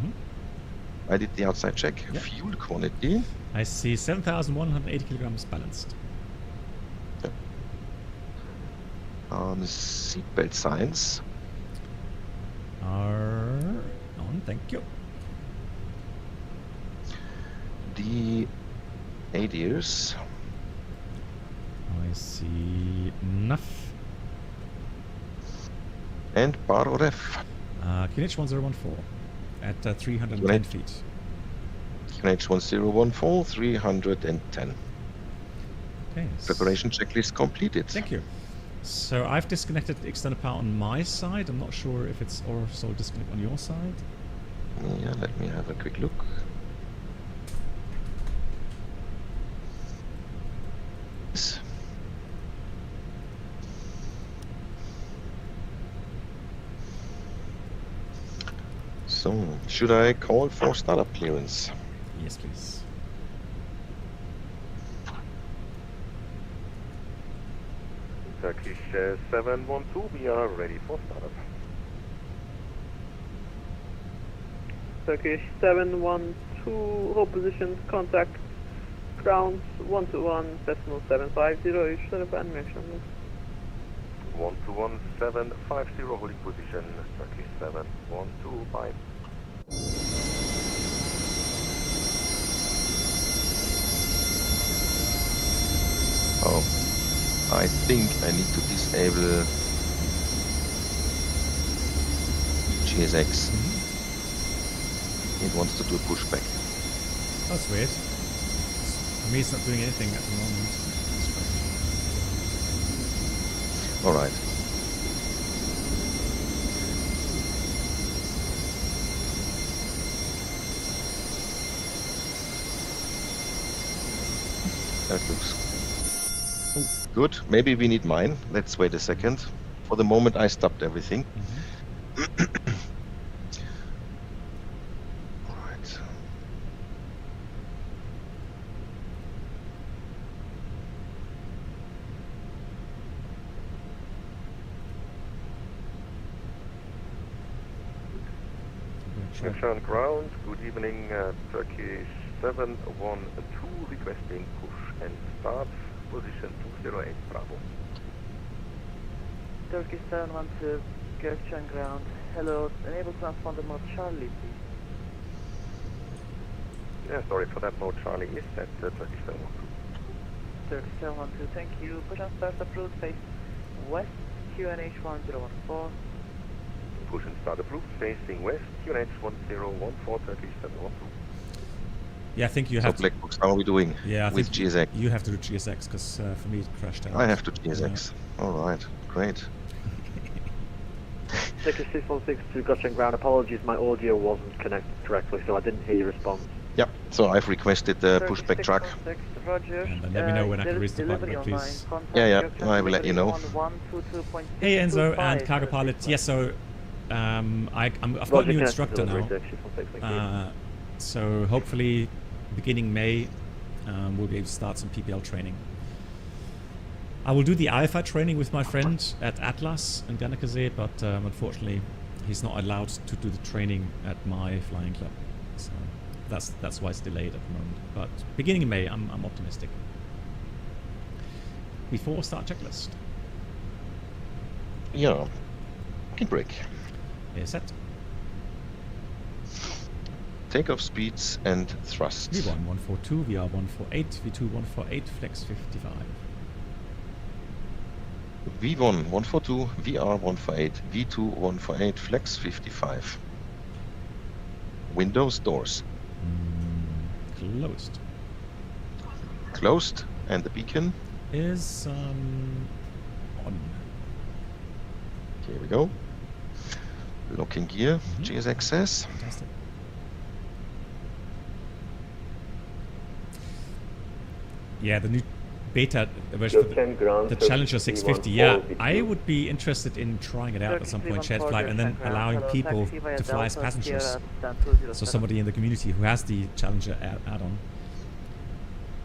I did the outside check. Yep. Fuel quantity. I see 7,180 kilograms balanced. Yep. Seatbelt signs. Thank you. The ADIRs. I see enough. And Baro Ref. QNH 1014 at 310 feet. QNH 1014, 310. Okay. Preparation checklist completed. Thank you. So I've disconnected the external power on my side. I'm not sure if it's also disconnected on your side. Yeah, let me have a quick look. Yes. So, should I call for startup clearance? Yes, please. Turkish 712, we are ready for startup. Turkish 712, hold positions, contact ground 121, decimal 750, you should have animation. 121750, holding position, Turkish 712, bye. Oh, I think I need to disable GSX. It wants to do a pushback. That's weird. For me, it's not doing anything at the moment. All right. That looks good. Maybe we need mine. Let's wait a second. For the moment, I stopped everything. Right. Connection on ground, good evening, Turkish 712 requesting push and start, position 208 Bravo. Turkish 712, Gertrude on ground. Hello, enable transponder mode Charlie, please. Yeah, sorry for that, mode Charlie is at Turkish 712. Turkish 712, thank you. Push and start approved, face west, QNH 1014. Push and start approved, facing west, QNH 1014, Turkish 712. Yeah, I think you So have Black Box, how are we doing with GSX? You have to do GSX because for me it crashed out. I have to GSX. Yeah. All right, great. Turkish 616 to Gotcha ground. Apologies, my audio wasn't connected correctly, so I didn't hear your response. Yep, so I've requested the pushback truck. And then let me know when I can reach the department, please. Yeah, I will let you know. Hey Enzo and Cargo Pilot. Yes, so I've got a new instructor now. So hopefully beginning May we'll be able to start some PPL training. I will do the Alpha training with my friend at Atlas in Ganekazé, but unfortunately he's not allowed to do the training at my flying club. So that's why it's delayed at the moment. But beginning in May, I'm optimistic. Before start checklist. Yeah. Kick brake. Set. Takeoff speeds and thrust. V1 142, VR 148, V2 148, flex 55. V1 142, VR 148, V2 148, flex 55. Windows, doors. Closed. Closed, and the beacon is on. Here we go. Locking gear, GSXS. Fantastic. Yeah, the new beta version for the Challenger 650. Yeah, I would be interested in trying it out at some point, shared flight, and then allowing people to fly as passengers. So somebody in the community who has the Challenger add-on,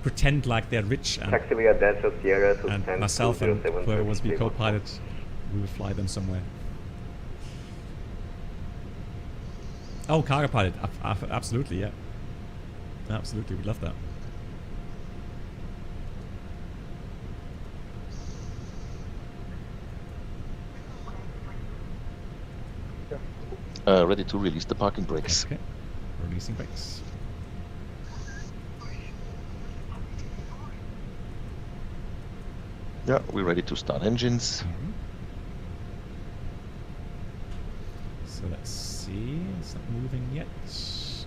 pretend like they're rich, and myself and whoever wants to be co-pilot, we will fly them somewhere. Oh, Cargo Pilot, absolutely, yeah. Absolutely, we'd love that. Ready to release the parking brakes. Okay, releasing brakes. Yeah, we're ready to start engines. So let's see, it's not moving yet. Is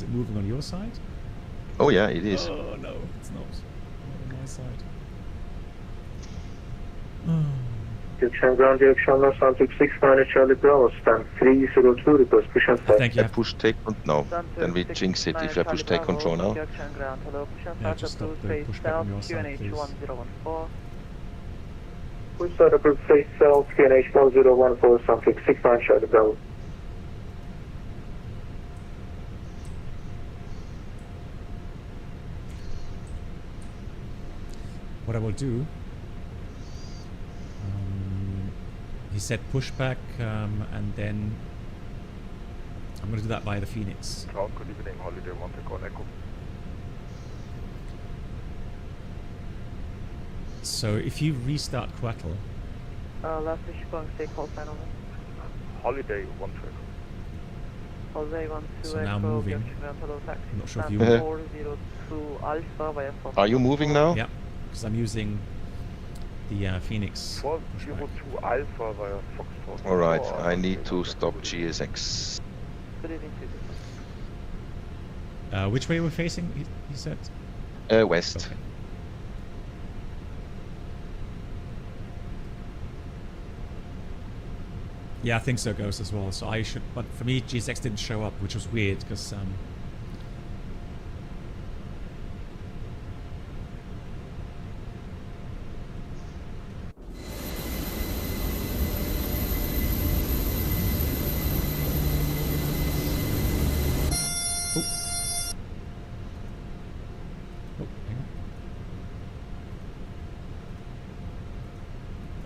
it moving on your side? Oh yeah, it is. Oh no, it's not. Not on my side. Direction ground, direction north, Santuk 69 Charlie Bravo, stand 302, request push and start. Thank you. Push take no. Then we jinx it if I push take control now. Yeah, just stop the pushback on your side, please. Push start approved, face south, QNH 1014, Santuk 69 Charlie Bravo. What I will do, he said pushback, and then I'm going to do that via the Phoenix. Good evening, Holiday Monte Carlo Echo. So if you restart Quattl, last wish going to stay call sign over. Holiday 1 2 Holiday 1 2 so now Echo, moving. I'm not sure if you... 402 Alpha via Fox. Are you moving now? Yeah, because I'm using the Phoenix. 402 Alpha via Foxtrot. Alright, I need to stop GSX. Good evening to you. Which way we're facing, he said? West. Okay. Yeah, I think so goes as well. So I should, but for me, GSX didn't show up, which was weird because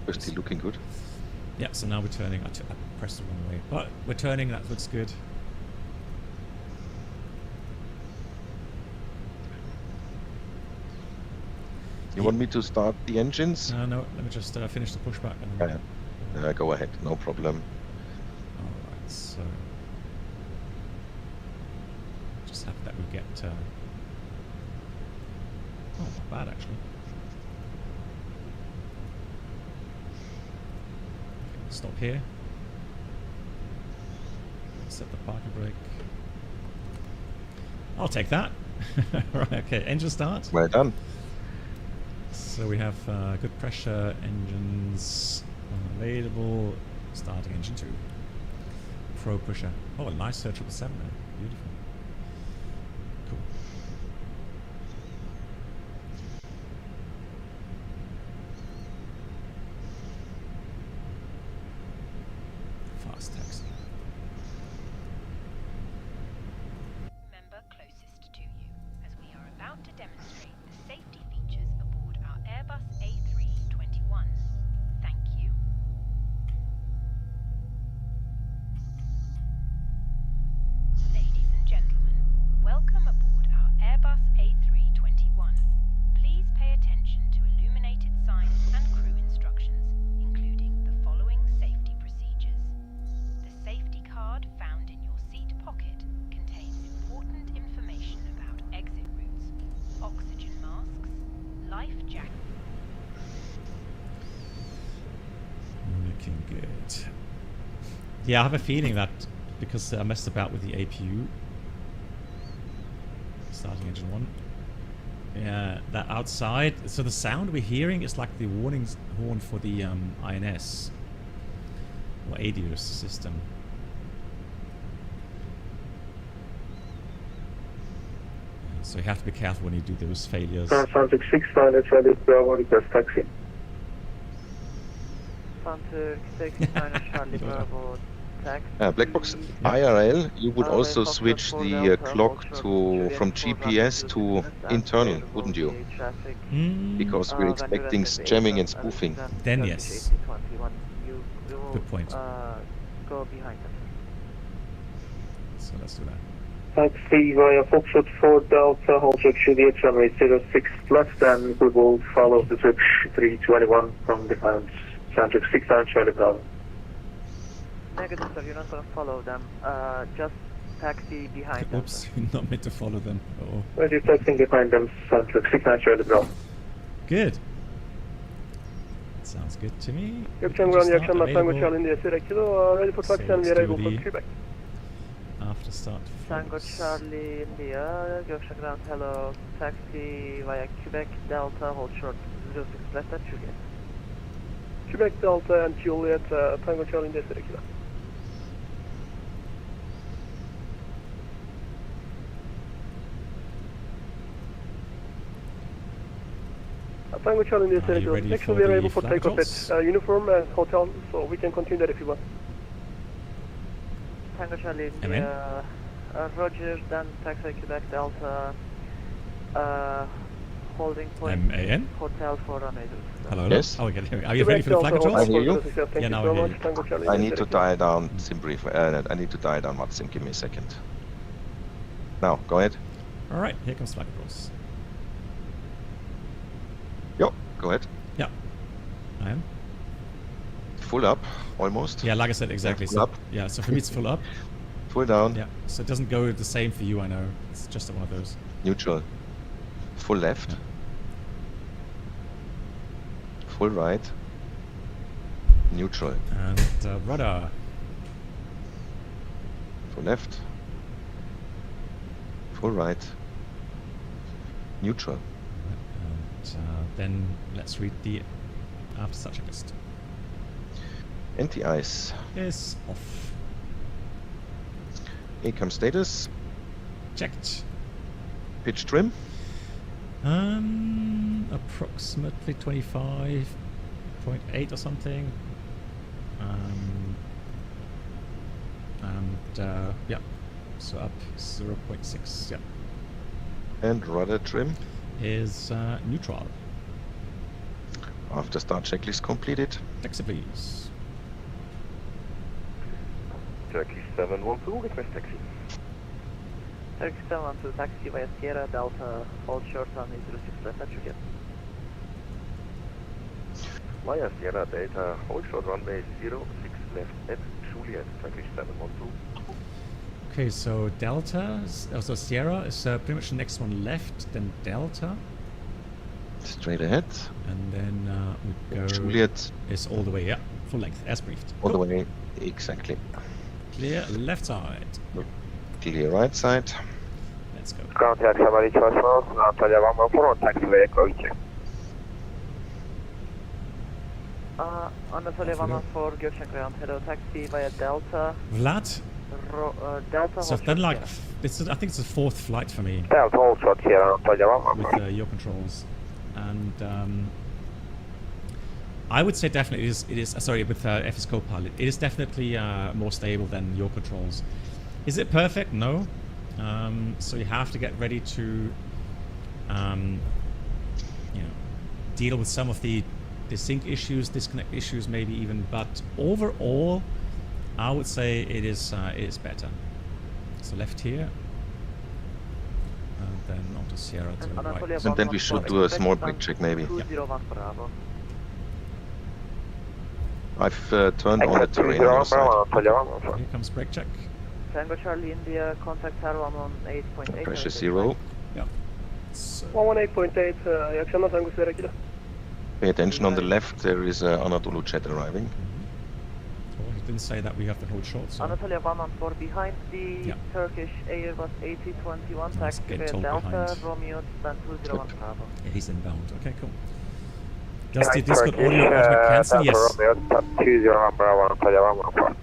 We're still looking good. yeah, so now we're turning. I pressed the wrong way, but we're turning. That looks good. You want me to start the engines? No, let me just finish the pushback. And then... Go ahead, no problem. Alright, so... just happy that we get... oh, not bad actually. Okay, stop here. Set the parking brake. I'll take that. Right, okay, engine start. Well done. So we have good pressure, engines available, starting engine 2. Pro pusher. Oh, a nice 777 there. Beautiful. Cool. Fast taxi. Member closest to you, as we are about to demonstrate the safety features aboard our Airbus A321. Thank you. Ladies and gentlemen, welcome aboard our Airbus A321. Please pay attention to illuminated signs and crew instructions, including the following safety procedures. The safety card found in your seat pocket contains important information about exit routes, oxygen masks, life jacket. Looking good. Yeah, I have a feeling that because I messed about with the APU, starting engine 1. Yeah, that outside. So the sound we're hearing is like the warning horn for the INS or ADIRS system. So you have to be careful when you do those failures. Santuk 69 Charlie Bravo, request taxi. Santuk 69 Charlie Bravo, taxi. Black box IRL, you would also switch the clock to from GPS to internal, wouldn't you? Because we're expecting jamming and spoofing. Then yes. Good point. Go behind us. So let's do that. Taxi via Foxtrot 4 Delta, hold check Juliet, runway 06 left, and we will follow the switch 321 from behind Soundtrack 69 Charlie Bravo. Negative, sir. You're not going to follow them. Just taxi behind them. Oops, you're not meant to follow them. Uh-oh. Ready taxiing behind them, Soundtrack 69 Charlie Bravo. Good. Sounds good to me. Gökçen Ground, iyi akşamlar. Tango Charlie India, Sierra Kilo, ready for taxi and we are able for Quebec. After start. Tango Charlie India, Gökçen Ground, hello, taxi via Quebec, Delta, hold short, 06 left at Juliet. Quebec Delta and Juliet, Tango Charlie India, Sierra Kilo. Tango Charlie India, Sierra Kilo. Next we are able for takeoff at uniform and hotel, so we can continue that if you want. Tango Charlie India, Roger, then taxi Quebec Delta, holding point, MAN? hotel for runway. Hello. Yes. Oh, okay. Are you ready for the flight controls? I hear you. Yeah, now I hear you. I need to dial down debrief. I need to dial down VATSIM. Give me a second. Now, go ahead. All right, here comes flight controls. Yo, go ahead. Yeah, I am. Full up, almost. Yeah, like I said, exactly. Yeah, full up. Yeah, so for me it's full up. Full down. Yeah, so it doesn't go the same for you, I know. It's just one of those. Neutral. Full left. Yeah. Full right. Neutral. And rudder. Full left. Full right. Neutral. And then let's read the after start checklist. Anti-ice is off. ACAM status checked. Pitch trim approximately 25.8 or something. And yeah, so up 0.6. Yeah. And rudder trim is neutral. After start checklist completed. Taxi please. Turkey 712, request taxi. Turkey 712, taxi via Sierra Delta, hold short on 06 left at Juliet. Via Sierra Delta, hold short runway 06 left at Juliet, Turkish 712. Okay, so Delta, so Sierra is pretty much the next one left, then Delta. Straight ahead. And then we go... Juliet is all the way, yeah, full length, as briefed. All the way, exactly. Clear left side. Clear right side. Let's go. Contact somebody choice Antalya 114, taxi via Koiche. Anatolia 114, Gökçen Ground, hello, taxi via Delta. Vlad? Delta. So then, like, this is, I think it's the fourth flight for me. Delta, hold short here, Antalya 114. With your controls. And I would say definitely it is sorry, with FSCopilot, it is definitely more stable than your controls. Is it perfect? No. So you have to get ready to you know, deal with some of the sync issues, disconnect issues maybe even, but overall I would say it is better. So left here, and then onto Sierra to the right. And then we should do a small brake check maybe. Yeah. I've turned on the terrain on your side. Here comes brake check. Tango Charlie India, contact Tower 118.8. Pressure 0. Yeah. 118.8, iyi akşamlar Tango Sierra Kilo. Pay attention, on the left there is Anadolu jet arriving. Well, he didn't say that we have to hold short. So. Anatolia 114 behind the Turkish Airbus A321, taxi via Delta, behind. Romeo, stand 201 Bravo. Yeah, he's inbound. Okay, cool. Does the Discord audio automatically cancel? Yes. 201 Bravo, Antalya 114.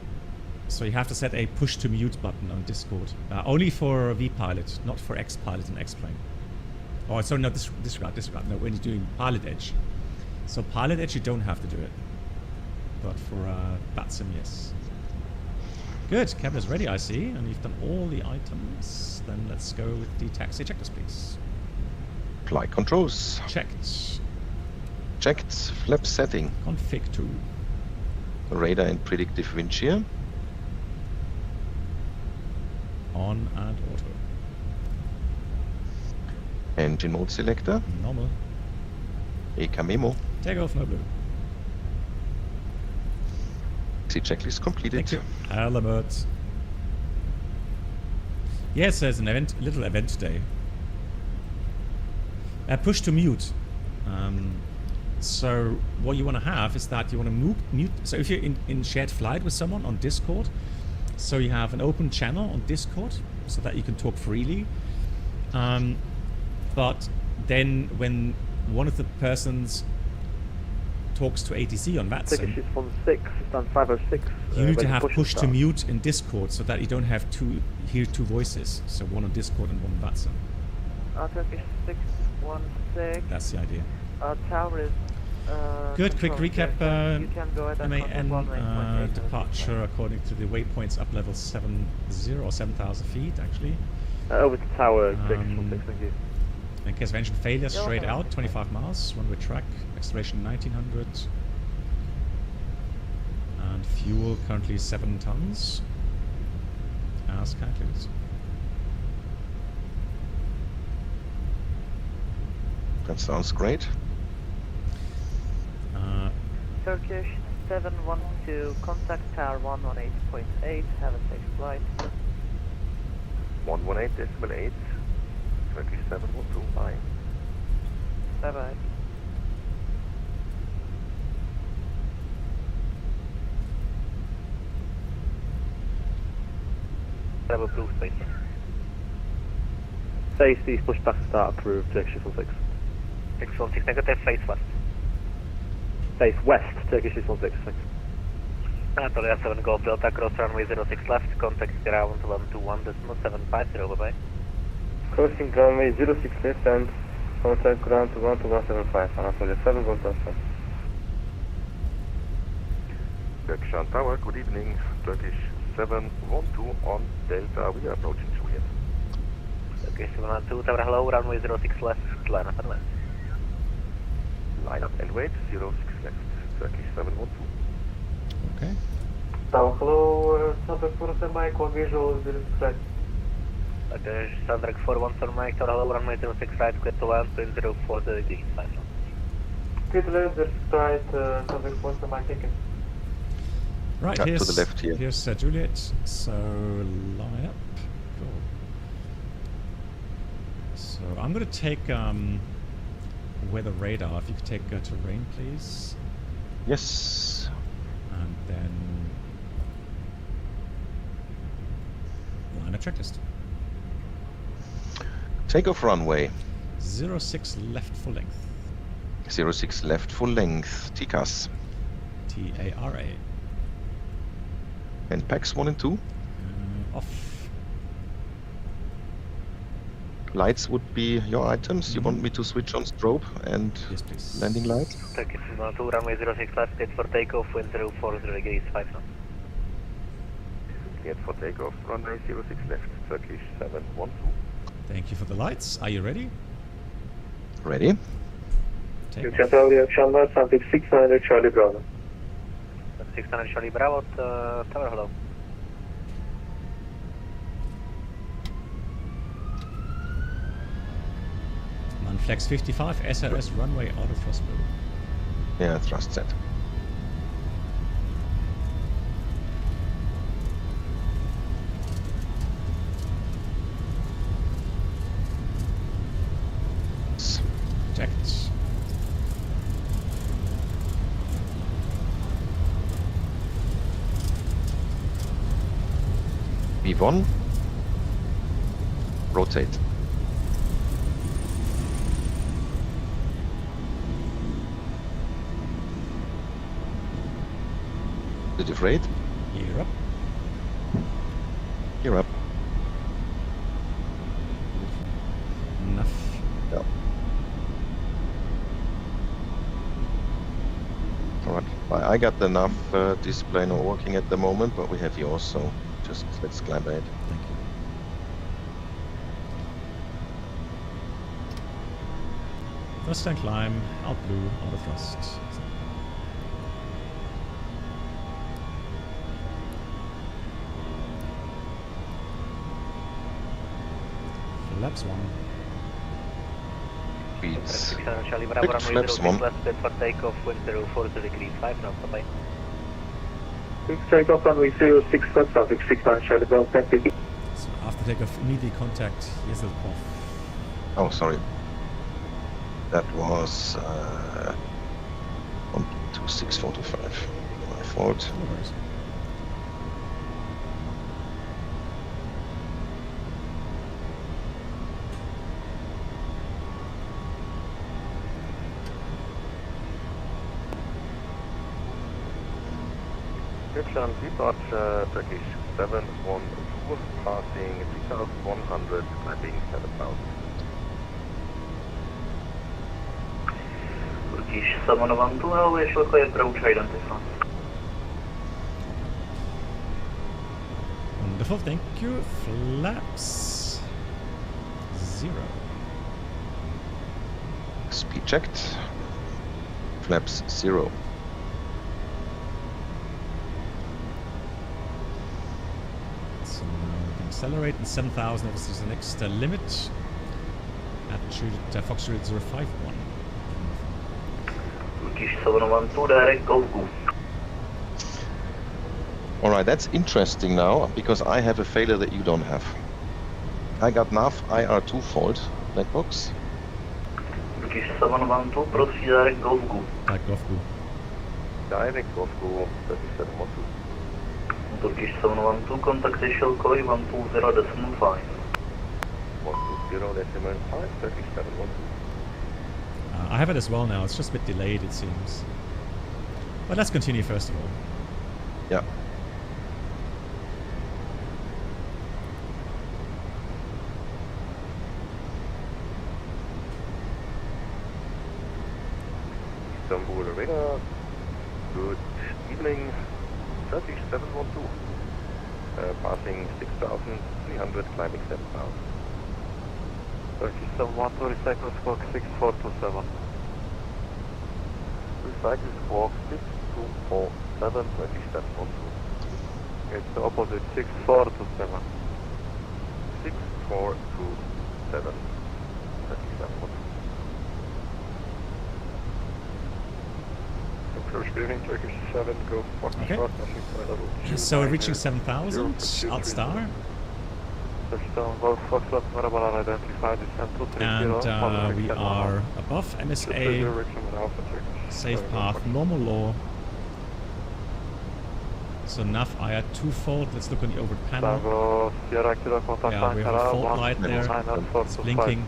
So you have to set a push to mute button on Discord. Only for VPilot, not for XPilot and X-Plane. Oh, sorry, no, disregard. No, when you're doing Pilot Edge. So Pilot Edge, you don't have to do it. But for VATSIM, yes. Good, camera's ready, I see. And you've done all the items. Then let's go with the taxi checklist, please. Flight controls. Checked. Checked. Flap setting. Config 2. Radar and predictive wind shear. On and auto. Engine mode selector. Normal. ECA memo. Take off, no blue. See, checklist completed. Thank you. Alert. Yes, there's an event, little event today. Push to mute. So what you want to have is that you want to mute. So if you're in shared flight with someone on Discord, so you have an open channel on Discord so that you can talk freely. But then when one of the persons talks to ATC on VATSIM, Turkish is 16, stand 506. you need to have push to mute in Discord so that you don't have hear two voices. So one on Discord and one on VATSIM. Turkish 616. That's the idea. Tower is good. Quick recap. You can go ahead and MAN departure according to the waypoints up level 70 or 7,000 feet actually. Over to tower 616, thank you. In case of engine failure, straight out 25 miles, one-way track, acceleration 1900, and fuel currently 7 tons, as calculated. That sounds great. Turkish 712, contact tower 118.8, have a safe flight. 118.8, Turkish 712, bye. Bye-bye. Have approved space. Safety, push back start approved, Turkish 616. 616 negative, face west. Face west, Turkish 616, thanks. Anatolia 7 Golf Delta, cross runway 06 left, contact ground 121.750, bye-bye. Crossing runway 06 left and contact ground 121.75, Anatolia 7 Golf Delta. Turkish on tower, good evening. Turkish 712 on Delta, we are approaching Juliet. Turkish 712, tower hello, runway 06 left, line up and left. Line up and wait, 06 left, Turkish 712. Okay. Tower hello, Sandrak 417 Mike, one visual 06 right. Turkish Sandrak 417 Mike, tower hello, runway 06 right, clear to land, 240 degrees, 5 knots. Clear to land, 06 right, Sandrak 417 Mike, taken. Right, to here's, the left here. Here's Juliet, so line up. Cool. So I'm going to take weather radar. If you could take terrain, please. Yes. And then line up checklist. Takeoff runway. 06 left full length. 06 left full length. TCAS. TARA. And packs 1 and 2. Off. Lights would be your items. You want me to switch on strobe and landing lights? Turkish 712, runway 06 left, cleared for takeoff, wind 040 degrees, 5 knots. Cleared for takeoff, runway 06 left, Turkish 712. Thank you for the lights. Are you ready? Ready. You can tell the akşamlar, something 600 Charlie Bravo. 600 Charlie Bravo, tower hello. Flex 55, SRS runway auto thrust move. Yeah, thrust set. Checked. V1. Rotate. Positive rate. Gear up. Gear up. Enough. Yeah. Alright. I got the nav display not working at the moment, but we have yours, so just let's climb ahead. Thank you. First time climb, out blue, auto thrust. Flaps 1. Beats. Charlie Bravo, runway flaps 06 1. left, cleared for takeoff, wind 040 degrees, 5 knots, bye-bye. Takeoff runway 06 left, traffic 69, Charlie Bell, taxi. So after takeoff, immediate contact Yezelkov. Oh, sorry. That was 12645. My fault. No worries. Description, departure, Turkish 712, passing 3100, climbing 7000. Turkish 712, Airways Shortway approach identified. Wonderful, thank you. Flaps 0. Speed checked. Flaps 0. So now we can accelerate, and 7,000 obviously is the next limit. Attitude Foxtrot 051. Turkish 712, direct go. Alright, that's interesting now, because I have a failure that you don't have. I got nav IR2 fault, black box. Turkish 712, proceed direct go. Direct go. Direct go, 3712. Turkish 712, contact Shilkoi 120.5. 120.5, Turkish 712. I have it as well now, it's just a bit delayed it seems. But let's continue first of all. Yeah. Istanbul Arena. Good evening. Turkish 712. Passing 6,300, climbing 7,000. Turkish 712, recycle squawk 6427. Recycle squawk 6247, Turkish 712. It's the opposite, 6427. 6427, Turkish 712. Approach bearing, Turkish 7, go for short, nothing for level 2. So we're reaching 7,000, alt star. And we are above MSA, safe path, normal law. So nav IR2 fault, let's look on the overhead panel. Yeah, we have a fault light there, it's blinking.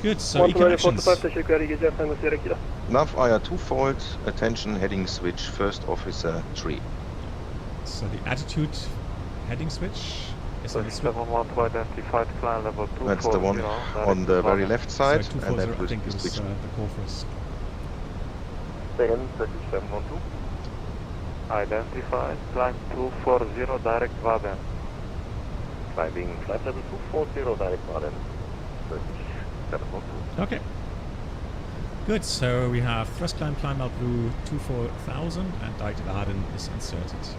Good, so e-connections. Nav IR2 fault, attention, heading switch, first officer 3. So the attitude heading switch is on the switch. Identified climb level 240. That's the one on the very left side, Sorry, and that I was think it was switch. the call first. Second, Turkish 712. Identified, climb 240, direct Vaden. Climbing flight level 240, direct Vaden. Turkish 712. Okay. Good, so we have thrust climb out blue 24,000 and direct Vaden is inserted.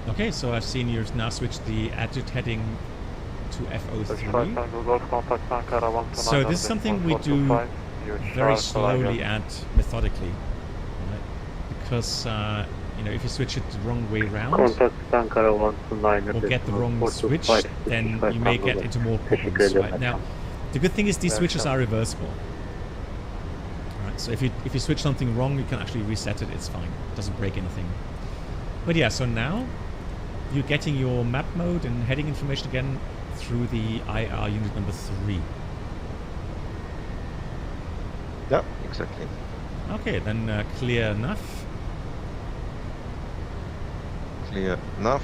Okay, so I've seen you've now switched the attitude heading to FO3. So this is something we do very slowly and methodically, right? Because you know, if you switch it the wrong way round or get the wrong switch, then you may get into more problems. Right? Now, the good thing is these switches are reversible. Right? So if you switch something wrong, you can actually reset it. It's fine. It doesn't break anything. But yeah, so now you're getting your map mode and heading information again through the IR unit number 3. Yeah, exactly. Okay, then clear enough. Clear enough.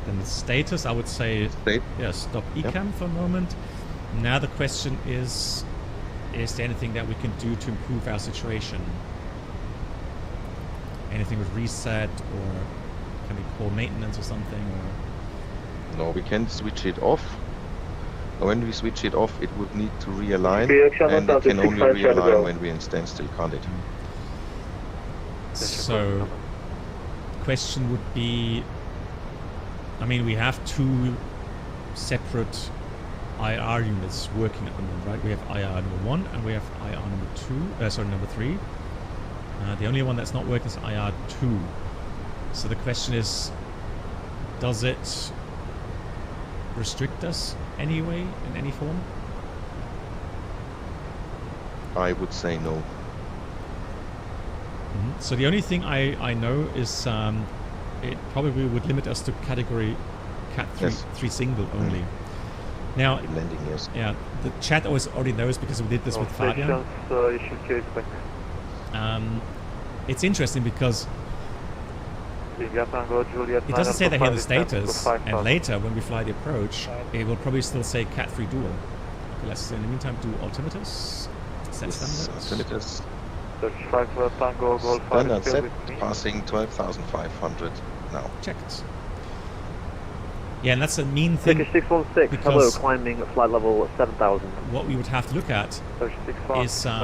Then the status, I would say, yeah, stop ECAM for a moment. Now the question is there anything that we can do to improve our situation? Anything with reset, or can we call maintenance or something? Or No, we can switch it off. When we switch it off, it would need to realign, and it can only realign when we're in standstill, can't it? So, question would be, I mean, we have two separate IR units working at the moment, right? We have IR number 1 and we have IR number 3. The only one that's not working is IR 2. So the question is, does it restrict us anyway in any form? I would say no. So the only thing I know is it probably would limit us to category Cat 3 single only. Now, landing, yes. Yeah, the chat already knows because we did this with Fabian. It's interesting because it doesn't say that here the status, and later when we fly the approach, it will probably still say Cat 3 dual. Okay, let's in the meantime do altimeters. Set standards. Altimeters. 35 Tango Golf 5 standard set, passing 12,500 now. Checked. Yeah, and that's a mean thing. Turkish 616, hello, climbing at flight level 7,000. What we would have to look at is the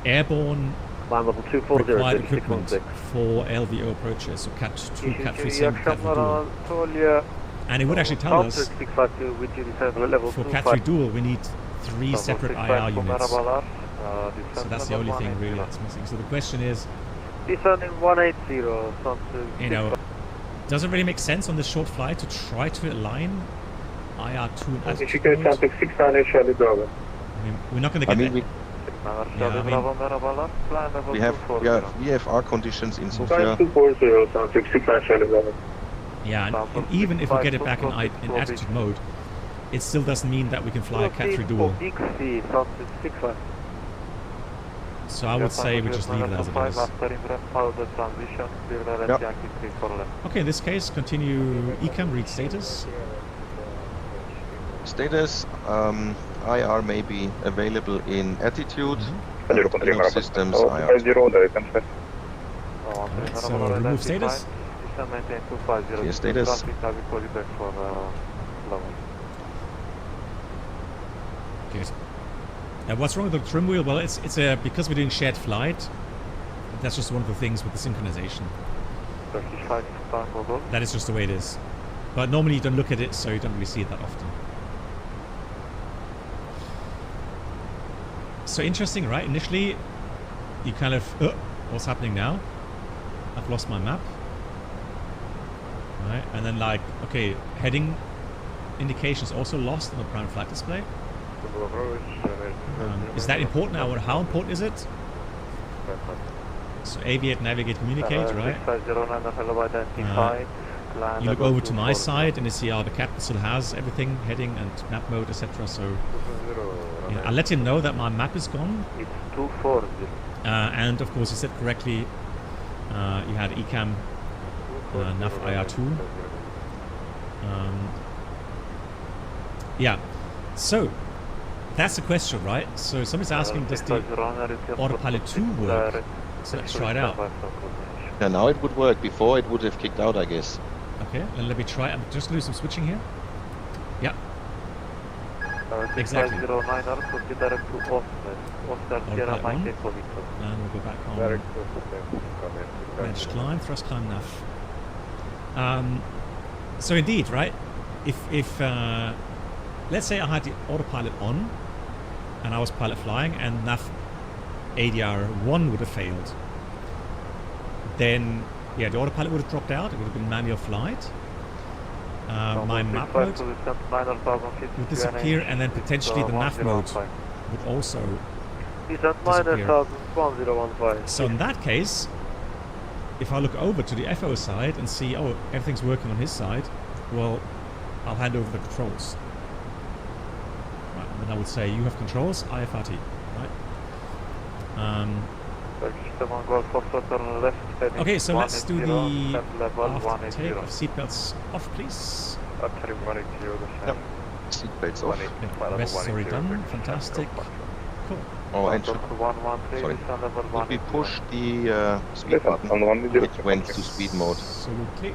airborne climb level 240, required equipment for LVO approaches, so Cat 2, Cat 3 sim, Cat 3 dual. And it would actually tell us for Cat 3 dual we need 3 separate IR units. So that's the only thing really that's missing. So the question is, you know, does it really make sense on this short flight to try to align IR2 and altitude mode? I mean, we're not going to get there. We have VFR conditions in Sofia. Yeah, and even if we get it back in attitude mode, it still doesn't mean that we can fly a Cat 3 dual. So I would say we just leave it as it is. Yep. Okay, in this case, continue ECAM, read status. Status, IR may be available in attitude. No systems IR. Alright, so remove status. Clear status. Good. Now, what's wrong with the trim wheel? Well, it's because we're doing shared flight. That's just one of the things with the synchronization. That is just the way it is. But normally you don't look at it, so you don't really see it that often. So interesting, right? Initially, you kind of, what's happening now? I've lost my map. Right, and then like, okay, heading indications also lost on the prime flight display. Is that important now, or how important is it? So aviate, navigate, communicate, right? You look over to my side and you see how the captain still has everything, heading and map mode, etc. So yeah, I'll let him know that my map is gone. It's 240. And of course, you said correctly, you had ECAM NAV IR2. Yeah, so that's the question, right? So somebody's asking, does the autopilot 2 work? So let's try it out. Yeah, now it would work. Before it would have kicked out, I guess. Okay, then let me try. I'm just going to do some switching here. Yeah. Exactly. Autopilot 1. And we'll go back on. Managed climb, thrust climb, nav. So indeed, right? If let's say I had the autopilot on, and I was pilot flying, and nav ADR1 would have failed, then yeah, the autopilot would have dropped out. It would have been manual flight. My map mode would disappear, and then potentially the nav mode would also disappear. So in that case, if I look over to the FO side and see, oh, everything's working on his side, well, I'll hand over the controls. Right, and then I would say, you have controls, IFRT, right? Okay, so let's do the after take of seatbelts off, please. Yep. Seatbelts off. Yeah, rest is already done. Fantastic. Cool. Oh, and should we push the speed button? It went to speed mode. Absolutely.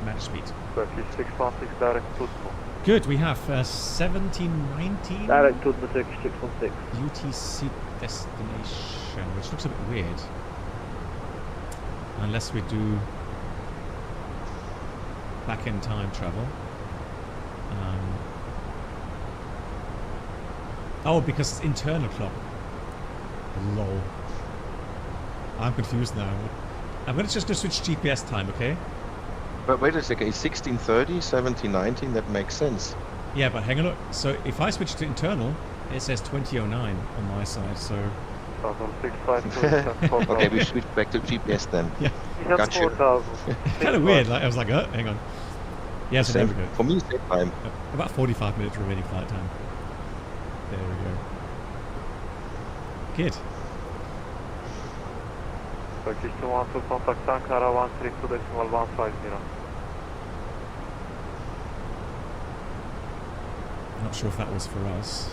Match speed. Good, we have 1719 direct to the Turkish 616 UTC destination, which looks a bit weird. Unless we do back in time travel. Oh, because it's internal clock. Lol. I'm confused now. I'm gonna just switch GPS time, okay? But wait a second, it's 1630, 1719, that makes sense. Yeah, but hang on, look. So if I switch to internal, it says 2009 on my side, so... Okay, we switch back to GPS then. Yeah. Gotcha. Kind of weird, like, I was like, hang on. Yeah, so there we go. For me, same time. About 45 minutes remaining flight time. There we go. Good. Turkish 212, contact Ankara 132.150. Not sure if that was for us.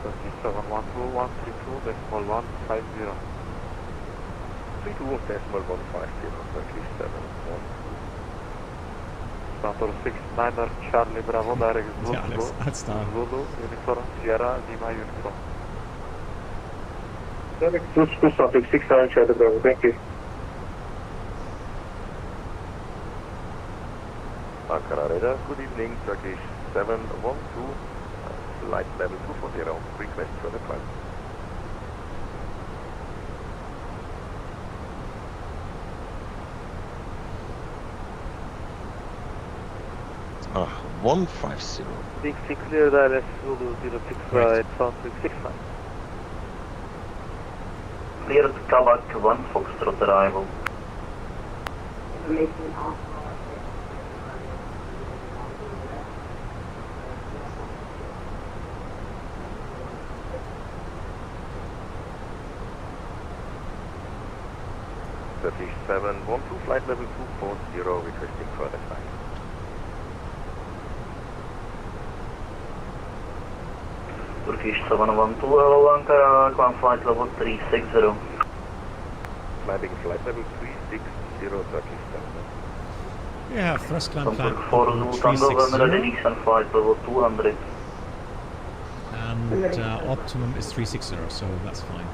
Turkish 712, 132.150. 32.150, Turkish 71. Santor 69er, Charlie Bravo, direct Zulu, Yeah, let's start. Zulu, Uniform, Sierra, Lima, Uniform. Direct Zulu, Suffolk 69, Charlie Bravo, thank you. Ankara radar, good evening, Turkish 712, flight level 240, request for the flight. Ah, 150. Big C clear direct Zulu 06 right, Southwick 65. Cleared Kabak 1 Foxtrot arrival. Turkish 712, flight level 240, requesting further flight. Turkish 712, hello Ankara, climb flight level 360. Climbing flight level 360, Turkish 7. Yeah, thrust climb flight Contact 4 Zulu Tango, when ready, descend flight level 200. And optimum is 360, so that's fine.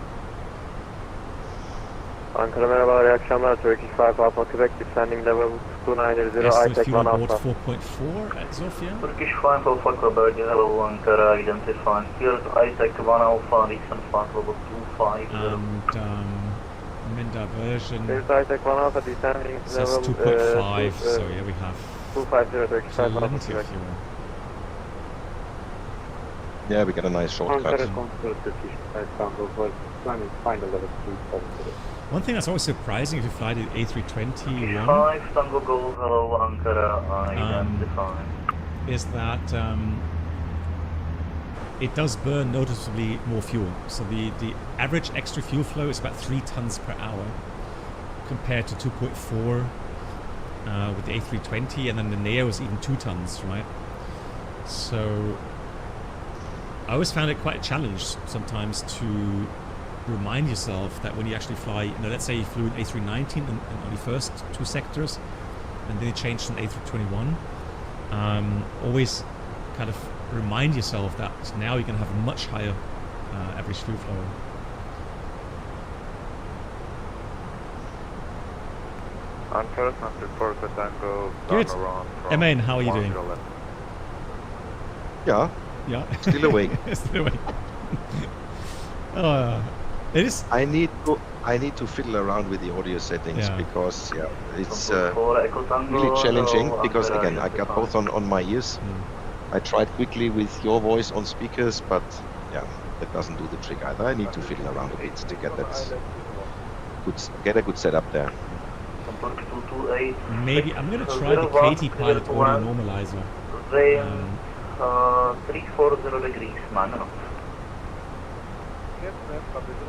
Ankara merhabalar, iyi akşamlar. Turkish 5 Alpha Quebec, descending level 290, Estimate ITEC fuel 1 on board Alpha. 4.4 at Sofia. Turkish 5 Alpha Quebec, hello Ankara, identified. Cleared ITEC 1 Alpha, descend flight level 250. And min diversion There's ITEC 1 Alpha, descending says level 2.5, so yeah, we have 250, Turkish 5 Alpha plenty Quebec. of fuel. Yeah, we got a nice shortcut. Turkish 5 Tango, but climbing final level 370. One thing that's always surprising if you fly the A321 5 Tango Golf, hello Ankara, identified. is that it does burn noticeably more fuel. So the average extra fuel flow is about 3 tons per hour compared to 2.4 with the A320, and then the Neo is even 2 tons, right? So I always found it quite a challenge sometimes to remind yourself that when you actually fly, let's say you flew an A319 in the first 2 sectors, and then you changed to an A321, always kind of remind yourself that now you're going to have a much higher average fuel flow. Ankara, Center 4 Tango, Good. Emain, how are you doing? Yeah. Yeah. Still awake. Still awake. It is. I need to fiddle around with the audio settings because it's really challenging because again I got both on my ears. I tried quickly with your voice on speakers, but yeah, that doesn't do the trick either. I need to fiddle around a bit to get that get a good setup there. Maybe I'm gonna try the KT Pilot audio normalizer. 340 degrees, man.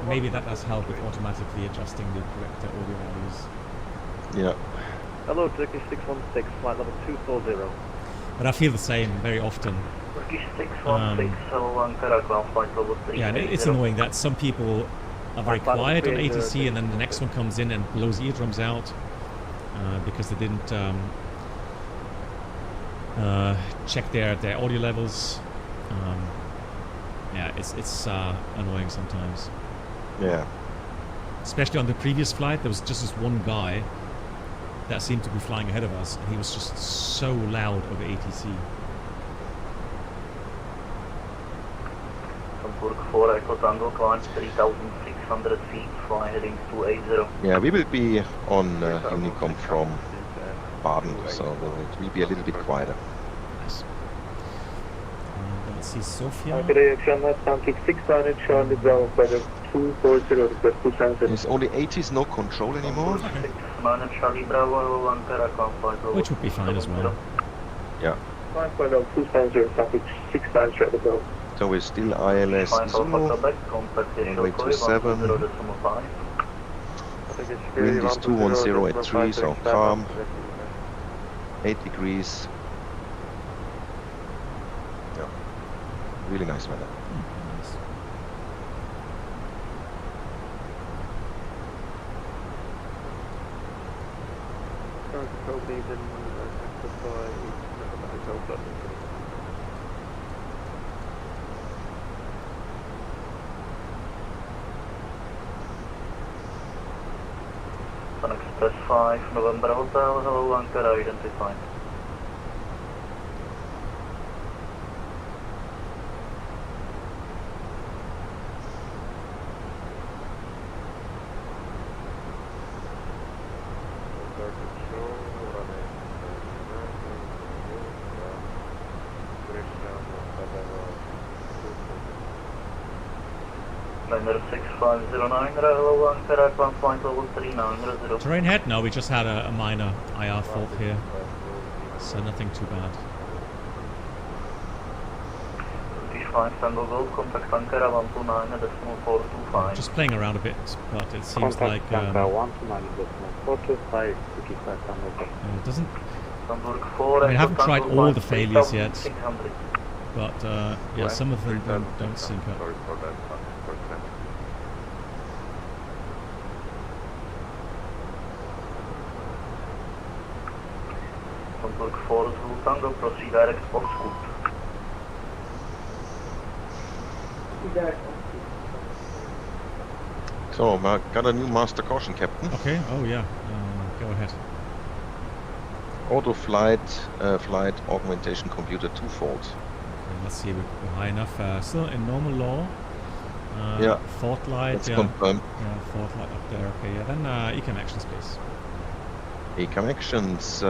Maybe that does help with automatically adjusting the correct audio values. Yeah. Hello, Turkish 616, flight level 240. But I feel the same very often. Turkish 616, Ankara, climb flight level 360. Yeah, and it's annoying that some people are very quiet on ATC and then the next one comes in and blows eardrums out because they didn't check their audio levels. Yeah, it's annoying sometimes. Yeah. Especially on the previous flight, there was just this one guy that seemed to be flying ahead of us, and he was just so loud over ATC. Hamburg 4 Echo Tango, climb 3,600 feet, fly heading 280. Yeah, we will be on Unicom from Baden, so it will be a little bit quieter. Nice. Let's see Sofia. Reaction at Pancake 600, Charlie Brown, weather 240, request 2 sensors. There's only 80s, no control anymore. Charlie Bravo, Ankara, convoy. Which would be fine as well. Yeah. 2 sensors, Pancake 600, Charlie Bravo. So we're still ILS Zulu, runway 27. Wind is 210 at 3, so calm. 8 degrees. Yeah, really nice weather. Nice. Express 5, November Hotel, hello Ankara, identified. Liner 6509, hello Ankara, climb point level 3900. Terrain head? No, we just had a minor IR fault here, so nothing too bad. 5 Tango Golf, contact Ankara 129.425. Just playing around a bit, but it seems like it doesn't. Hamburg 4, I mean, I haven't tried all the failures yet, 600. but yeah, some of them don't sync up. Hamburg 4 Zulu Tango, proceed direct Oxford. So, I got a new master caution, Captain. Okay, oh yeah, go ahead. Auto flight, flight augmentation computer 2 fault. Okay, let's see, we're high enough. Still in normal law. Yeah. Fault light. That's yeah. confirmed. Yeah, fault light up there. Okay, yeah. Then ECAM actions, please. ECAM actions.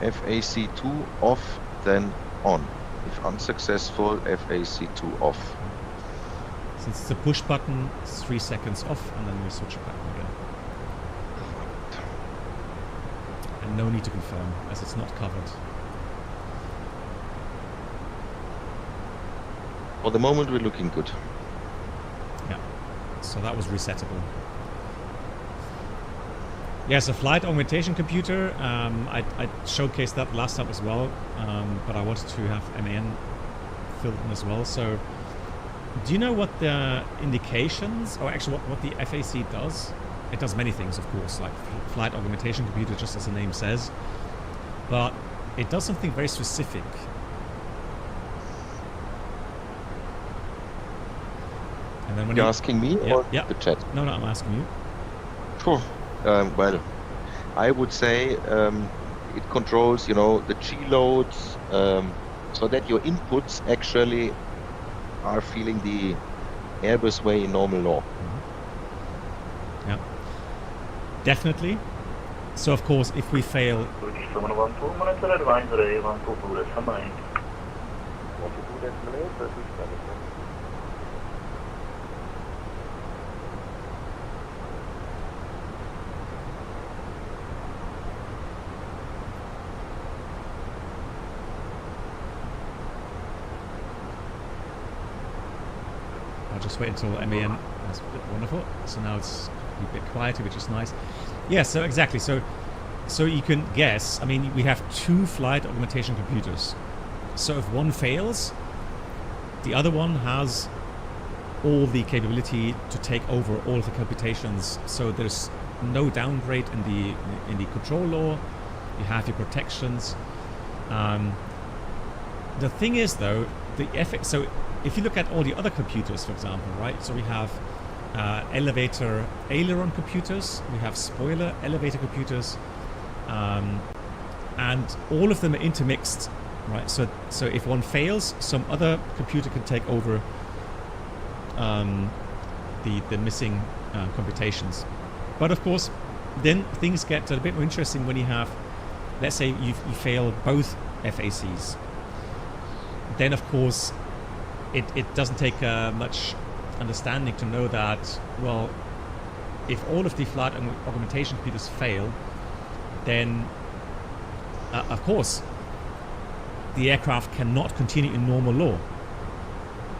FAC2 off, then on. If unsuccessful, FAC2 off. Since it's a push button, it's 3 seconds off, and then we switch it back again. And no need to confirm, as it's not covered. For the moment, we're looking good. Yeah, so that was resettable. Yes, a flight augmentation computer. I showcased that last time as well, but I wanted to have MAN filled in as well. So, do you know what the indications, or actually what the FAC does? It does many things, of course, like flight augmentation computer, just as the name says. But it does something very specific. And then when You're asking me or the chat? No, I'm asking you. Sure. Well, I would say it controls, the G loads, so that your inputs actually are feeling the Airbus way in normal law. Yeah, definitely. So of course, if we fail, just wait until MAN. That's wonderful. So now it's a bit quieter, which is nice. Yeah, so exactly. So you can guess. I mean, we have 2 flight augmentation computers. So if one fails, the other one has all the capability to take over all of the computations. So there's no downgrade in the control law. You have your protections. The thing is, though, so if you look at all the other computers, for example, right? So we have elevator aileron computers, we have spoiler elevator computers, and all of them are intermixed, right? So if one fails, some other computer can take over the missing computations. But of course, then things get a bit more interesting when you have, let's say you fail both FACs. Then of course, it doesn't take much understanding to know that, well, if all of the flight augmentation computers fail, then of course the aircraft cannot continue in normal law,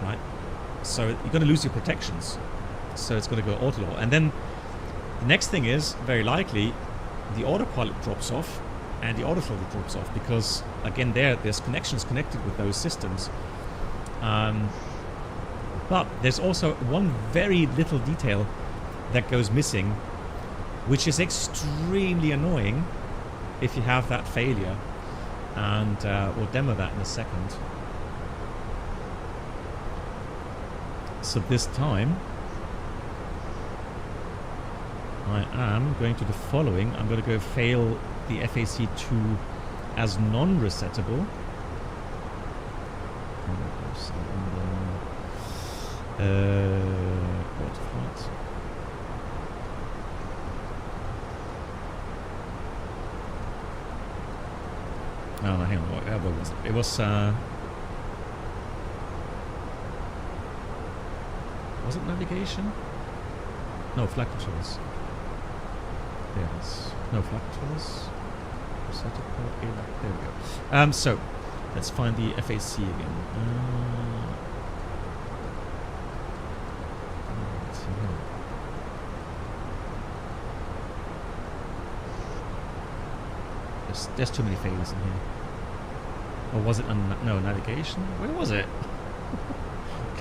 right? So you're going to lose your protections, so it's going to go auto law. And then the next thing is, very likely, the autopilot drops off and the autothrottle drops off, because again there's connections connected with those systems. But there's also one very little detail that goes missing, which is extremely annoying if you have that failure, and we'll demo that in a second. So this time I am going to do the following. I'm going to go fail the FAC2 as non-resettable. Autoflight. Oh, no, hang on. What was it? It was it navigation? No, flight controls. There it is. No, flight controls. Resettable. There we go. So let's find the FAC again. There's too many failures in here. Or was it no navigation? Where was it?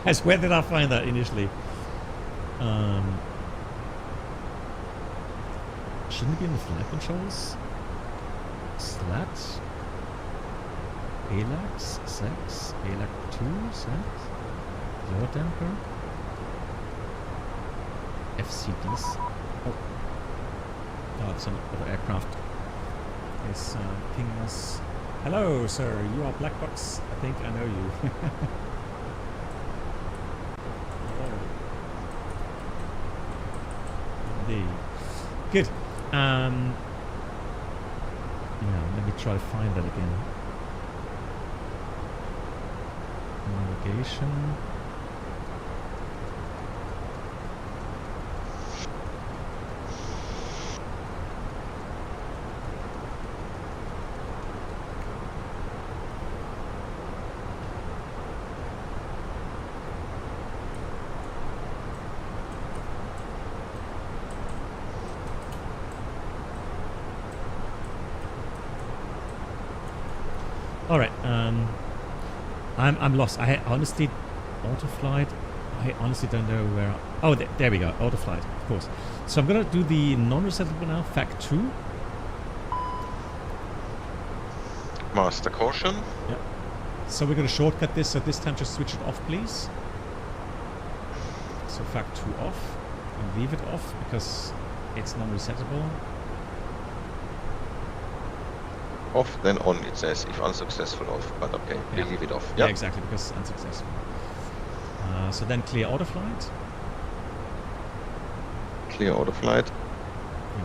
Guys, where did I find that initially? Shouldn't it be in the flight controls? Slat? ALAX? Sex? ALAC 2? Sex? Lower damper? FCDs? Oh, it's another aircraft. Is pinging us. Hello, sir. You are Black Box. I think I know you. Hello. Indeed. Good. Yeah, let me try to find that again. Navigation. All right, I'm lost. I honestly, autoflight. I honestly don't know where. Oh, there we go. Autoflight, of course. So I'm gonna do the non-resettable now. Fact 2. Master caution. Yeah. So we're gonna shortcut this. So this time, just switch it off, please. So fact 2 off, and leave it off because it's non-resettable. Off, then on, it says. If unsuccessful, off. But okay, we leave it off. Yeah, exactly, because unsuccessful. So then clear autoflight. Clear autoflight.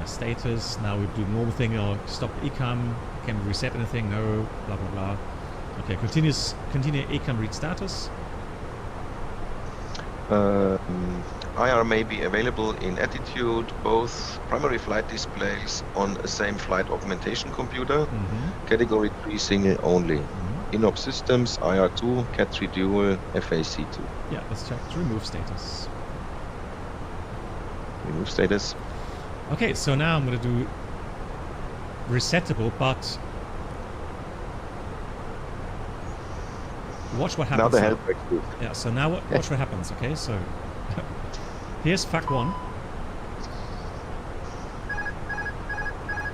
Status. Now we do the normal thing. Or stop ECAM. Can we reset anything? No. Blah blah blah. Okay, continue ECAM read status. IR may be available in attitude, both primary flight displays on the same flight augmentation computer, category 3 single only. INOP systems, IR2, CAT3 dual, FAC2. Yeah, let's check remove status. Remove status. Okay, so now I'm going to do resettable, but watch what happens. Now the help breaks loose. Yeah, so now watch what happens, okay? So here's fact 1.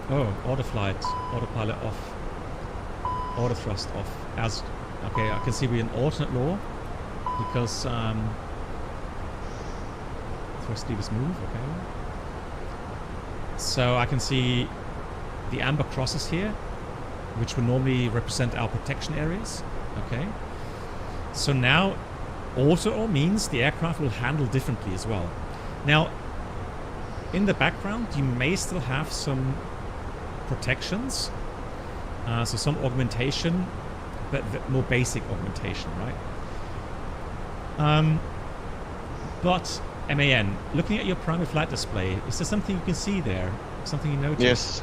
Oh, autoflight, autopilot off, auto thrust off. As okay, I can see we're in alternate law because thrust levers move. Okay, so I can see the amber crosses here, which will normally represent our protection areas. Okay. So now auto means the aircraft will handle differently as well. Now, in the background, you may still have some protections, so some augmentation, but more basic augmentation, right? But MAN, looking at your primary flight display, is there something you can see there? Something you notice?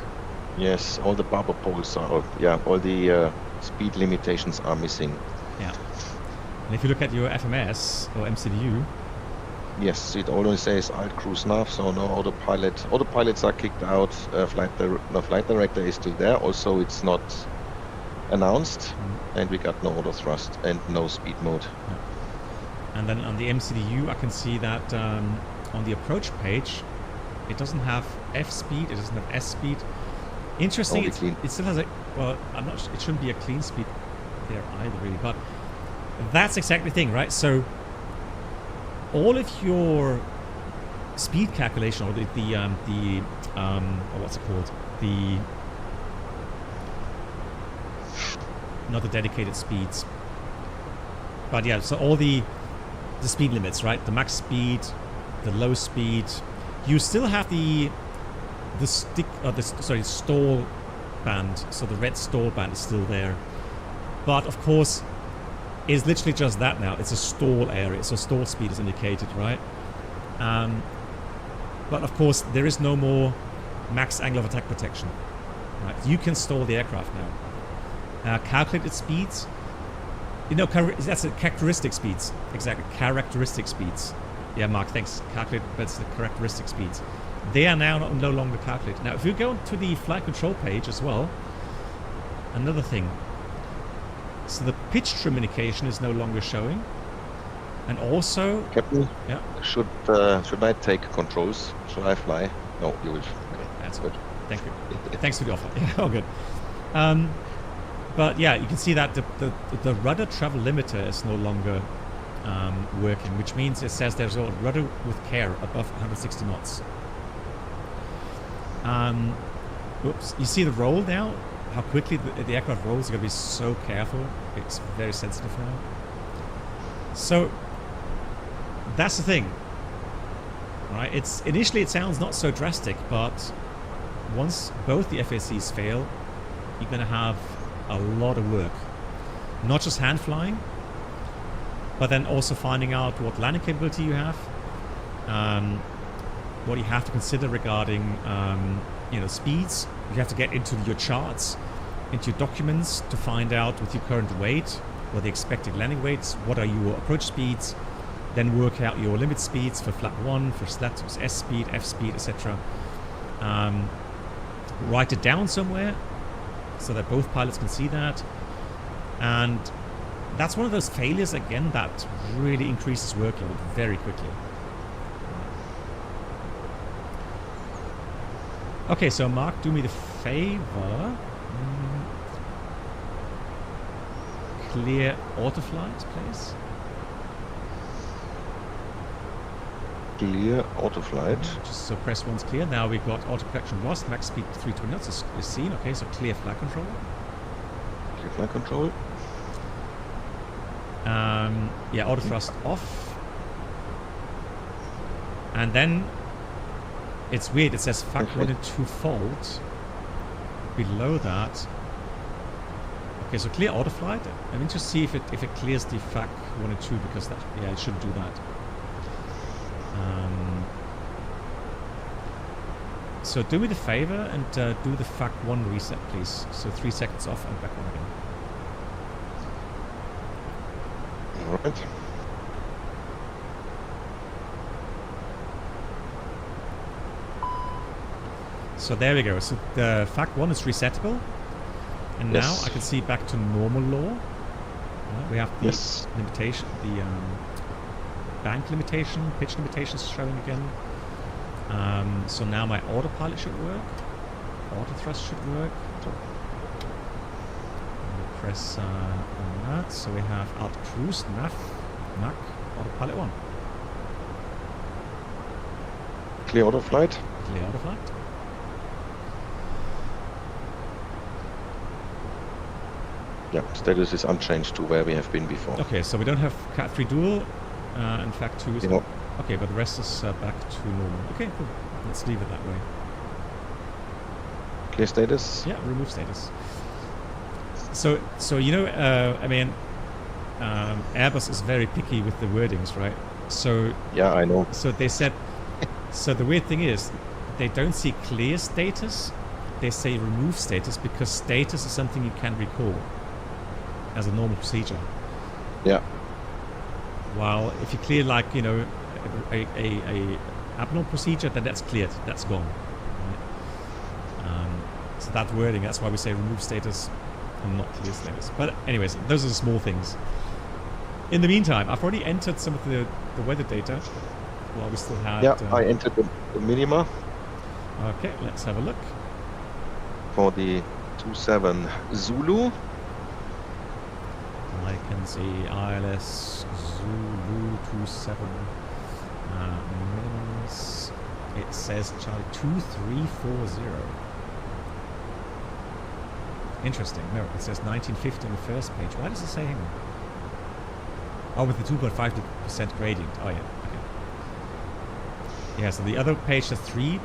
Yes. All the bumper poles are, all the speed limitations are missing. Yeah. And if you look at your FMS or MCDU, yes, it only says Alt Cruise Nav, so no autopilot. Autopilots are kicked out. Flight director is still there. Also, it's not announced, and we got no auto thrust and no speed mode. Yeah. And then on the MCDU, I can see that on the approach page, it doesn't have F speed, it doesn't have S speed. Interesting, it still has a, well, I'm not sure, it shouldn't be a clean speed there either, really, but that's exactly the thing, right? So all of your speed calculation, or what's it called? Not the dedicated speeds, but yeah, so all the speed limits, right? The max speed, the low speed. You still have the stall band. So the red stall band is still there, but of course, it's literally just that now. It's a stall area, so stall speed is indicated, right? But of course, there is no more max angle of attack protection. Right? You can stall the aircraft now. Calculated speeds. That's the characteristic speeds. Exactly, characteristic speeds. Yeah, Mark, thanks. Calculated, but it's the characteristic speeds. They are now no longer calculated. Now, if you go to the flight control page as well, another thing. So the pitch trim indication is no longer showing, and also, Captain, yeah. Should I take controls? Should I fly? No, you will. Okay, that's good. Thank you. Thanks for the offer. Yeah, all good. But yeah, you can see that the rudder travel limiter is no longer working, which means it says there's a rudder with care above 160 knots. Oops, you see the roll now? How quickly the aircraft rolls. You've got to be so careful. It's very sensitive now. So that's the thing, right? Initially it sounds not so drastic, but once both the FACs fail, you're going to have a lot of work. Not just hand flying, but then also finding out what landing capability you have, what you have to consider regarding speeds. You have to get into your charts, into your documents to find out with your current weight, what the expected landing weights, what are your approach speeds, then work out your limit speeds for flap 1, for flap 2, S speed, F speed, etc. Write it down somewhere so that both pilots can see that. And that's one of those failures, again, that really increases workload very quickly. Okay, so Mark, do me the favor. Clear autoflight, please. Clear autoflight. Just so press one's clear. Now we've got auto correction lost. Max speed 320 knots is seen. Okay, so clear flight control. Clear flight control. Yeah, auto thrust off. And then it's weird. It says FAC 1 and 2 fault. Below that. Okay, so clear auto flight. Let me just see if it clears the FAC 1 and 2, because that, yeah, it should do that. So do me the favor and do the FAC 1 reset, please. So 3 seconds off and back on again. Alright. So there we go. So the FAC 1 is resettable. And now I can see back to normal law. We have the limitation, the bank limitation, pitch limitations showing again. So now my autopilot should work. Auto thrust should work. We'll press on that. So we have Alt Cruise, NAF, MAC, autopilot 1. Clear auto flight. Clear auto flight. Yeah, status is unchanged to where we have been before. Okay, so we don't have Cat 3 dual, and Fact 2 is... No. Okay, but the rest is back to normal. Okay, cool. Let's leave it that way. Clear status? Yeah, remove status. So you know, I mean, Airbus is very picky with the wordings, right? So yeah, I know. So they said. So the weird thing is, they don't see clear status. They say remove status because status is something you can recall as a normal procedure. Yeah. While if you clear like a abnormal procedure, then that's cleared. That's gone. Right? So that wording, that's why we say remove status and not clear status. But anyways, those are the small things. In the meantime, I've already entered some of the weather data while we still had... Yeah, I entered the minima. Okay, let's have a look. For the 27 Zulu. I can see ILS Zulu 27 minimums. It says Charlie 2340. Interesting. No, it says 1950 on the first page. Why does it say him? Oh, with the 2.5% gradient. Oh, yeah. Okay. Yeah, so the other page has 3%,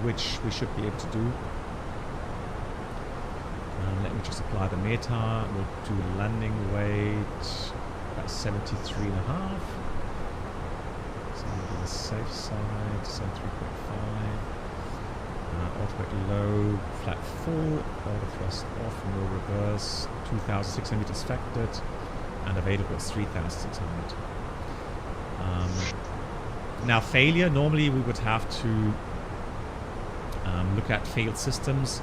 which we should be able to do. Let me just apply the meta. We'll do landing weight about 73.5. So we'll do the safe side, 73.5. Automatic low, flat full, auto thrust off, no reverse, 2,600 meters factored, and available is 3,600. Now failure, normally we would have to look at failed systems,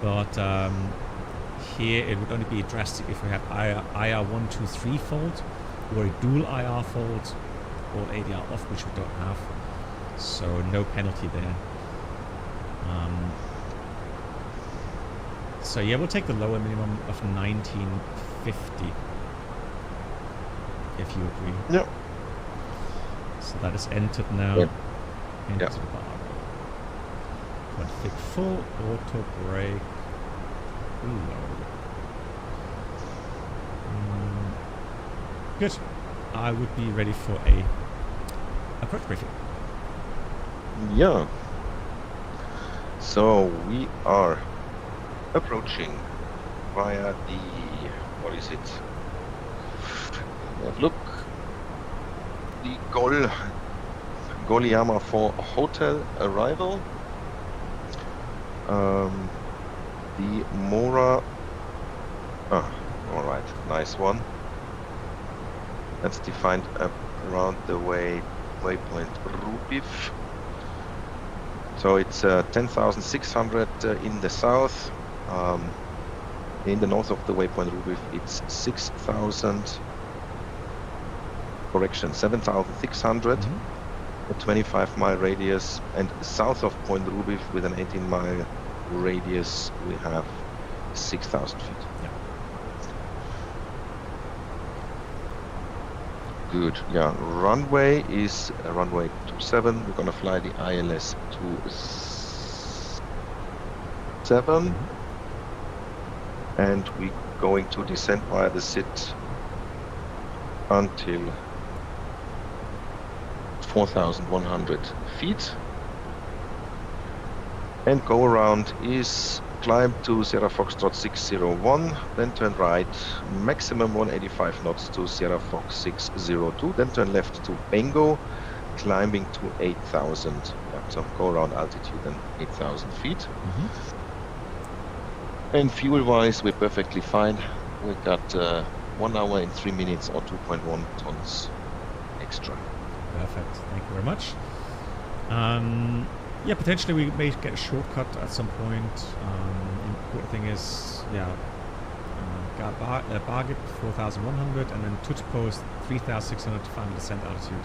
but here it would only be drastic if we have IR123 fault, or a dual IR fault, or ADR off, which we don't have, so no penalty there. So yeah, we'll take the lower minimum of 1950, if you agree. Yep. So that is entered now. Yep. Into Yep. the bar. Config full, auto brake, low. Good. I would be ready for a approach briefing. Yeah. So we are approaching via the, what is it? Look, the Goliama 4 hotel arrival. The Mora. All right, nice one. That's defined around the waypoint Rubif. So it's 10,600 in the south. In the north of the waypoint Rubif, it's 6,000. Correction, 7,600. A 25-mile radius, and south of Point Rubif with an 18-mile radius, we have 6,000 feet. Yeah. Good. Yeah. Runway is runway 27. We're gonna fly the ILS 27, and we're going to descend via the SIT until 4,100 feet, and go around is climb to Sierra Foxtrot 601, then turn right, maximum 185 knots to Sierra Fox 602, then turn left to Bengo, climbing to 8,000. Yeah, so go around altitude and 8,000 feet. And fuel-wise, we're perfectly fine. We got 1 hour and 3 minutes or 2.1 tons extra. Perfect. Thank you very much. Yeah, potentially we may get a shortcut at some point. Important thing is, yeah, Bargit 4,100 and then touch post 3,600 to find descent altitude.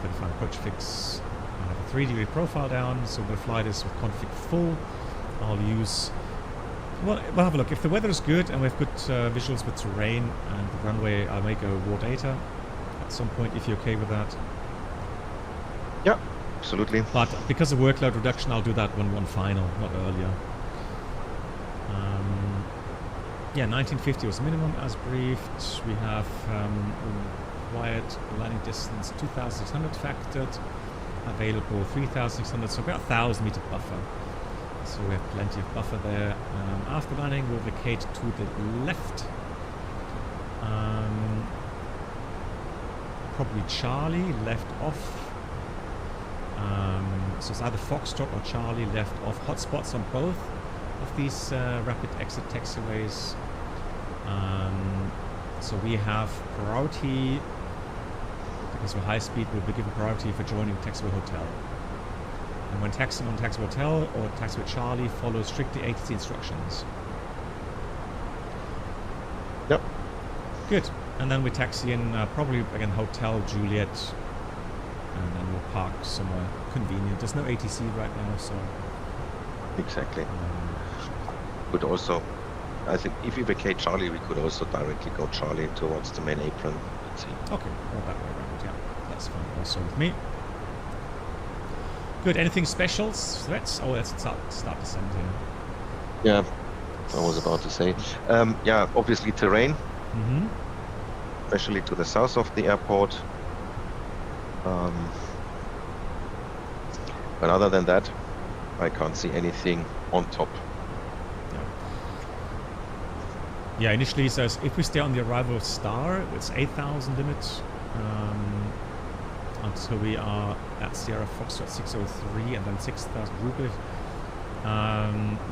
For the final approach fix, I have a 3-degree profile down, so we'll fly this with config full. I'll use. Well, we'll have a look. If the weather is good and we have good visuals with terrain and the runway, I may go raw data at some point, if you're okay with that. Yeah, absolutely. But because of workload reduction, I'll do that when one final, not earlier. Yeah, 1950 was minimum as briefed. We have required landing distance 2,600 factored, available 3,600, so about 1,000 meter buffer. So we have plenty of buffer there. After landing, we'll vacate to the left. Probably Charlie, left off. So it's either Foxtrot or Charlie, left off. Hotspots on both of these rapid exit taxiways. So we have priority, because we're high speed, we'll be given priority for joining taxiway hotel. And when taxiing on taxiway hotel or taxiway Charlie, follow strictly ATC instructions. Yep. Good. And then we taxi in probably again Hotel Juliet, and then we'll park somewhere convenient. There's no ATC right now, so exactly. Could also, I think, if we vacate Charlie, we could also directly go Charlie towards the main apron. Let's see. Okay, well, that way around. Yeah, that's fine. Also with me. Good. Anything specials? Threats? Oh, let's start descending. Yeah, I was about to say. Yeah, obviously terrain. Mm-hmm. Especially to the south of the airport. But other than that, I can't see anything on top. Yeah, initially it says if we stay on the arrival of Star, it's 8,000 limit until we are at Sierra Foxtrot 603 and then 6,000 Rublev.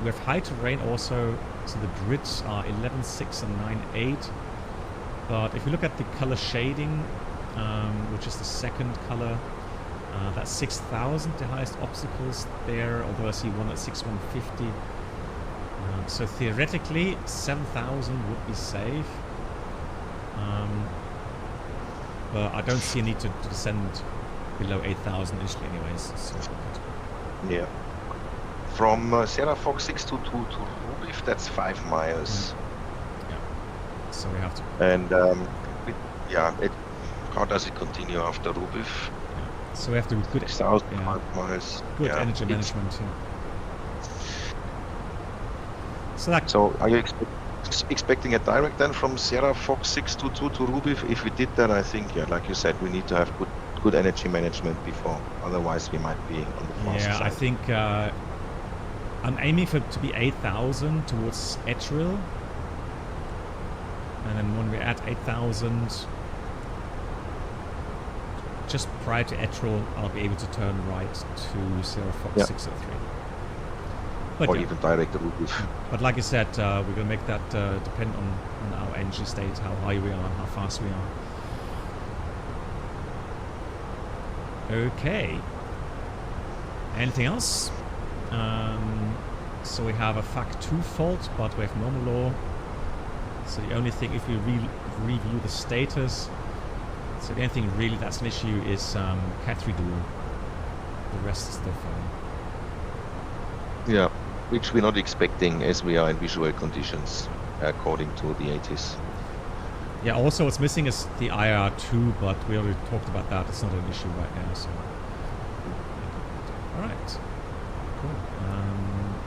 We have high terrain also, so the grids are 11.6 and 9.8. But if you look at the color shading, which is the second color, that's 6,000, the highest obstacles there, although I see one at 6,150. So theoretically, 7,000 would be safe. But I don't see a need to descend below 8,000 initially anyways. So. Yeah. From Sierra Fox 622 to Rubif, that's 5 miles. Yeah. So we have to... And how does it continue after Rubif? Yeah. So we have to do good... 6,000 miles. Good energy management, So are you expecting a direct then from Sierra Fox 622 to Rubif? If we did that, I think, like you said, we need to have good energy management before. Otherwise, we might be on the fast side. I think I'm aiming for it to be 8,000 towards Etril. And then when we're at 8,000, just prior to Etril, I'll be able to turn right to Sierra Fox 603. But or even direct the Rubif. But like I said, we're going to make that depend on our energy state, how high we are, how fast we are. Okay. Anything else? So we have a FAC2 fault, but we have normal law. So the only thing, if we review the status, so the only thing really that's an issue is Cat3 dual. The rest is still fine. Yeah, which we're not expecting as we are in visual conditions, according to the ATIS. Yeah, also what's missing is the IR2, but we already talked about that. It's not an issue right now, so... Alright. Cool.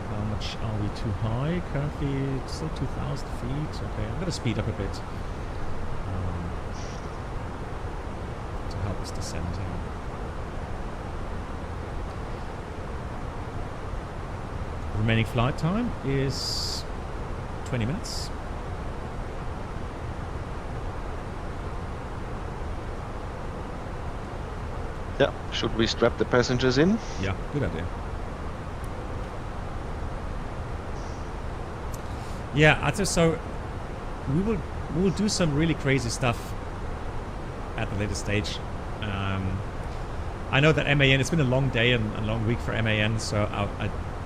How much are we too high? Currently, still 2,000 feet. Okay, I'm going to speed up a bit. To help us descend here. Remaining flight time is 20 minutes. Yeah, should we strap the passengers in? Yeah, good idea. Yeah, I'd say so. We will do some really crazy stuff at the later stage. I know that MAN, it's been a long day and a long week for MAN, so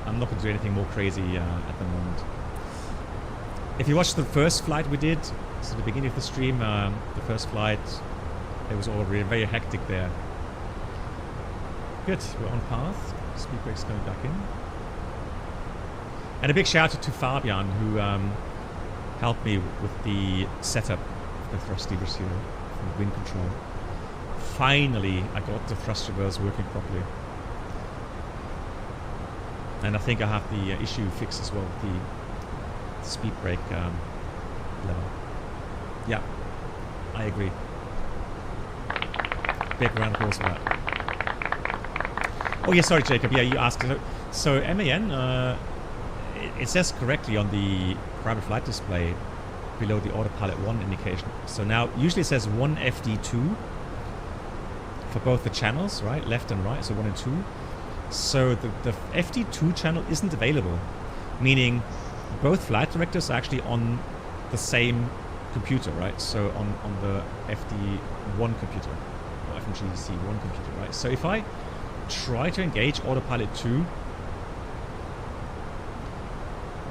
I'm not going to do anything more crazy at the moment. If you watched the first flight we did, so the beginning of the stream, the first flight, it was all really very hectic there. Good, we're on path. Speed brake's going back in. And a big shout out to Fabian, who helped me with the setup of the thrust levers here for wind control. Finally, I got the thrust reverse working properly. And I think I have the issue fixed as well with the speed brake level. Yeah, I agree. Big round of applause for that. Oh yeah, sorry Jacob, yeah, you asked. So MAN, it says correctly on the private flight display below the autopilot 1 indication. So now, usually it says 1 FD2 for both the channels, right? Left and right, so 1 and 2. So the FD2 channel isn't available, meaning both flight directors are actually on the same computer, right? So on the FD1 computer, or FMGC1 computer, right? So if I try to engage autopilot 2,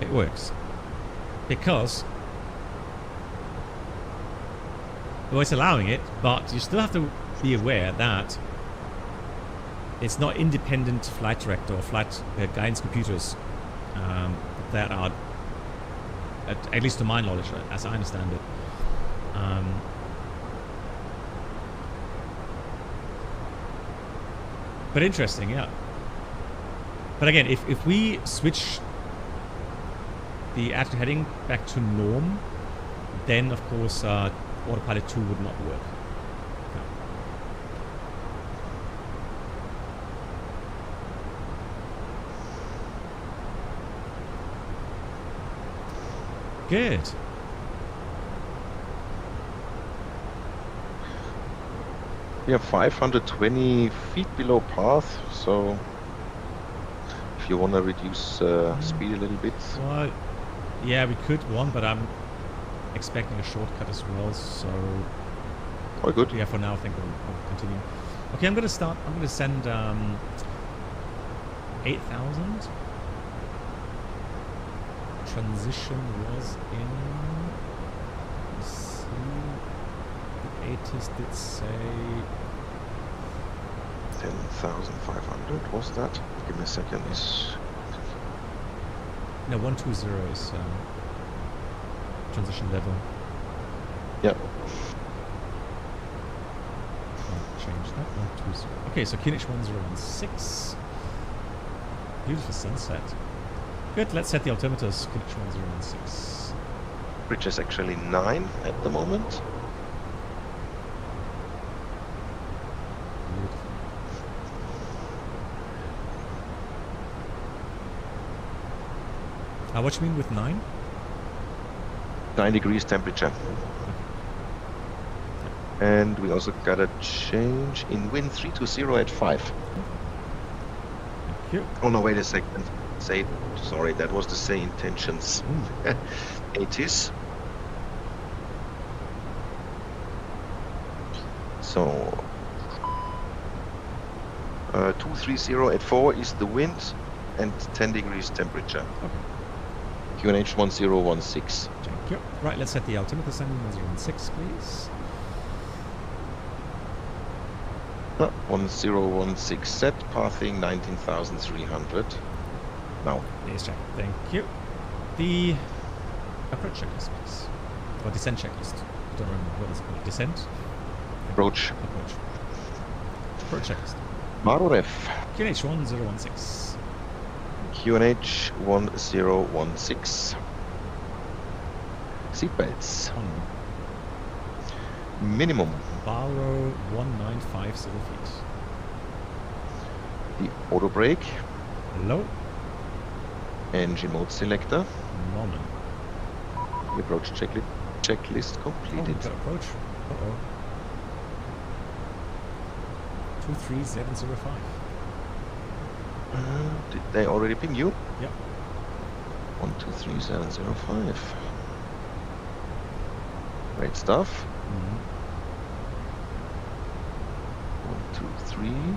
it works. Because well, it's allowing it, but you still have to be aware that it's not independent flight director or flight guidance computers that are, at least to my knowledge, as I understand it. But interesting, yeah. But again, if we switch the attitude heading back to norm, then of course autopilot 2 would not work. Good. We are 520 feet below path, so if you want to reduce speed a little bit. Well, yeah, we could one, but I'm expecting a shortcut as well, so... Oh, good. Yeah, for now I think we'll continue. Okay, I'm going to send 8,000. Transition was in... Let's see... The ATIS did say... 10,500 was that? Give me a second. No, 120 is transition level. Yep. I'll change that. 120. Okay, so QNH 1016. Beautiful sunset. Good, let's set the altimeters. QNH 1016. Bridge is actually 9 at the moment. What do you mean with 9? 9 degrees temperature. And we also got a change in wind 320 at 5. Thank you. Oh no, wait a second. Sorry, that was the say intentions. ATIS. So 230 at 4 is the wind and 10 degrees temperature. Okay. QNH 1016. Thank you. Right, let's set the altimeter sending 1016, please. 1016 set, pathing 19,300. Now. Please check. Thank you. The approach checklist, please. Or descent checklist. I don't remember what it's called. Descent? Approach. Approach checklist. Maroref. QNH 1016. QNH 1016. Seatbelts. Minimum. Barrow 1950 feet. The auto brake. Low. Engine mode selector. Normal. The approach checklist completed. Oh, approach. Uh-oh. 23705. Did they already ping you? Yep. 123705. Great stuff. 123.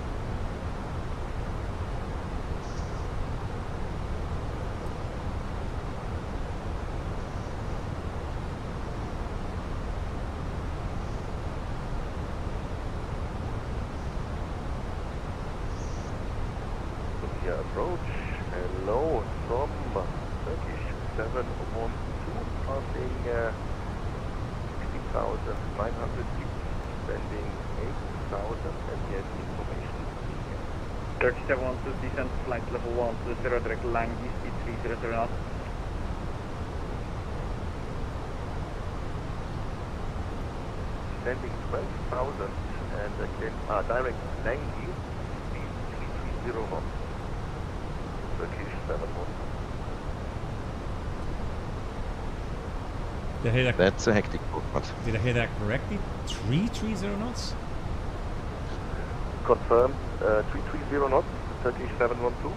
Approach, hello from Turkish 712, passing 16,900 feet, sending 8,000 and yet information. Turkish 712, descent flight level 1 to 0 direct line, speed 300 knots. descending 12,000 and again, direct 90, speed 330 knots. Turkish 7-1. Did I hear that? That's a hectic movement. Did I hear that correctly? 330 knots? Confirmed, 330 knots, Turkish 712.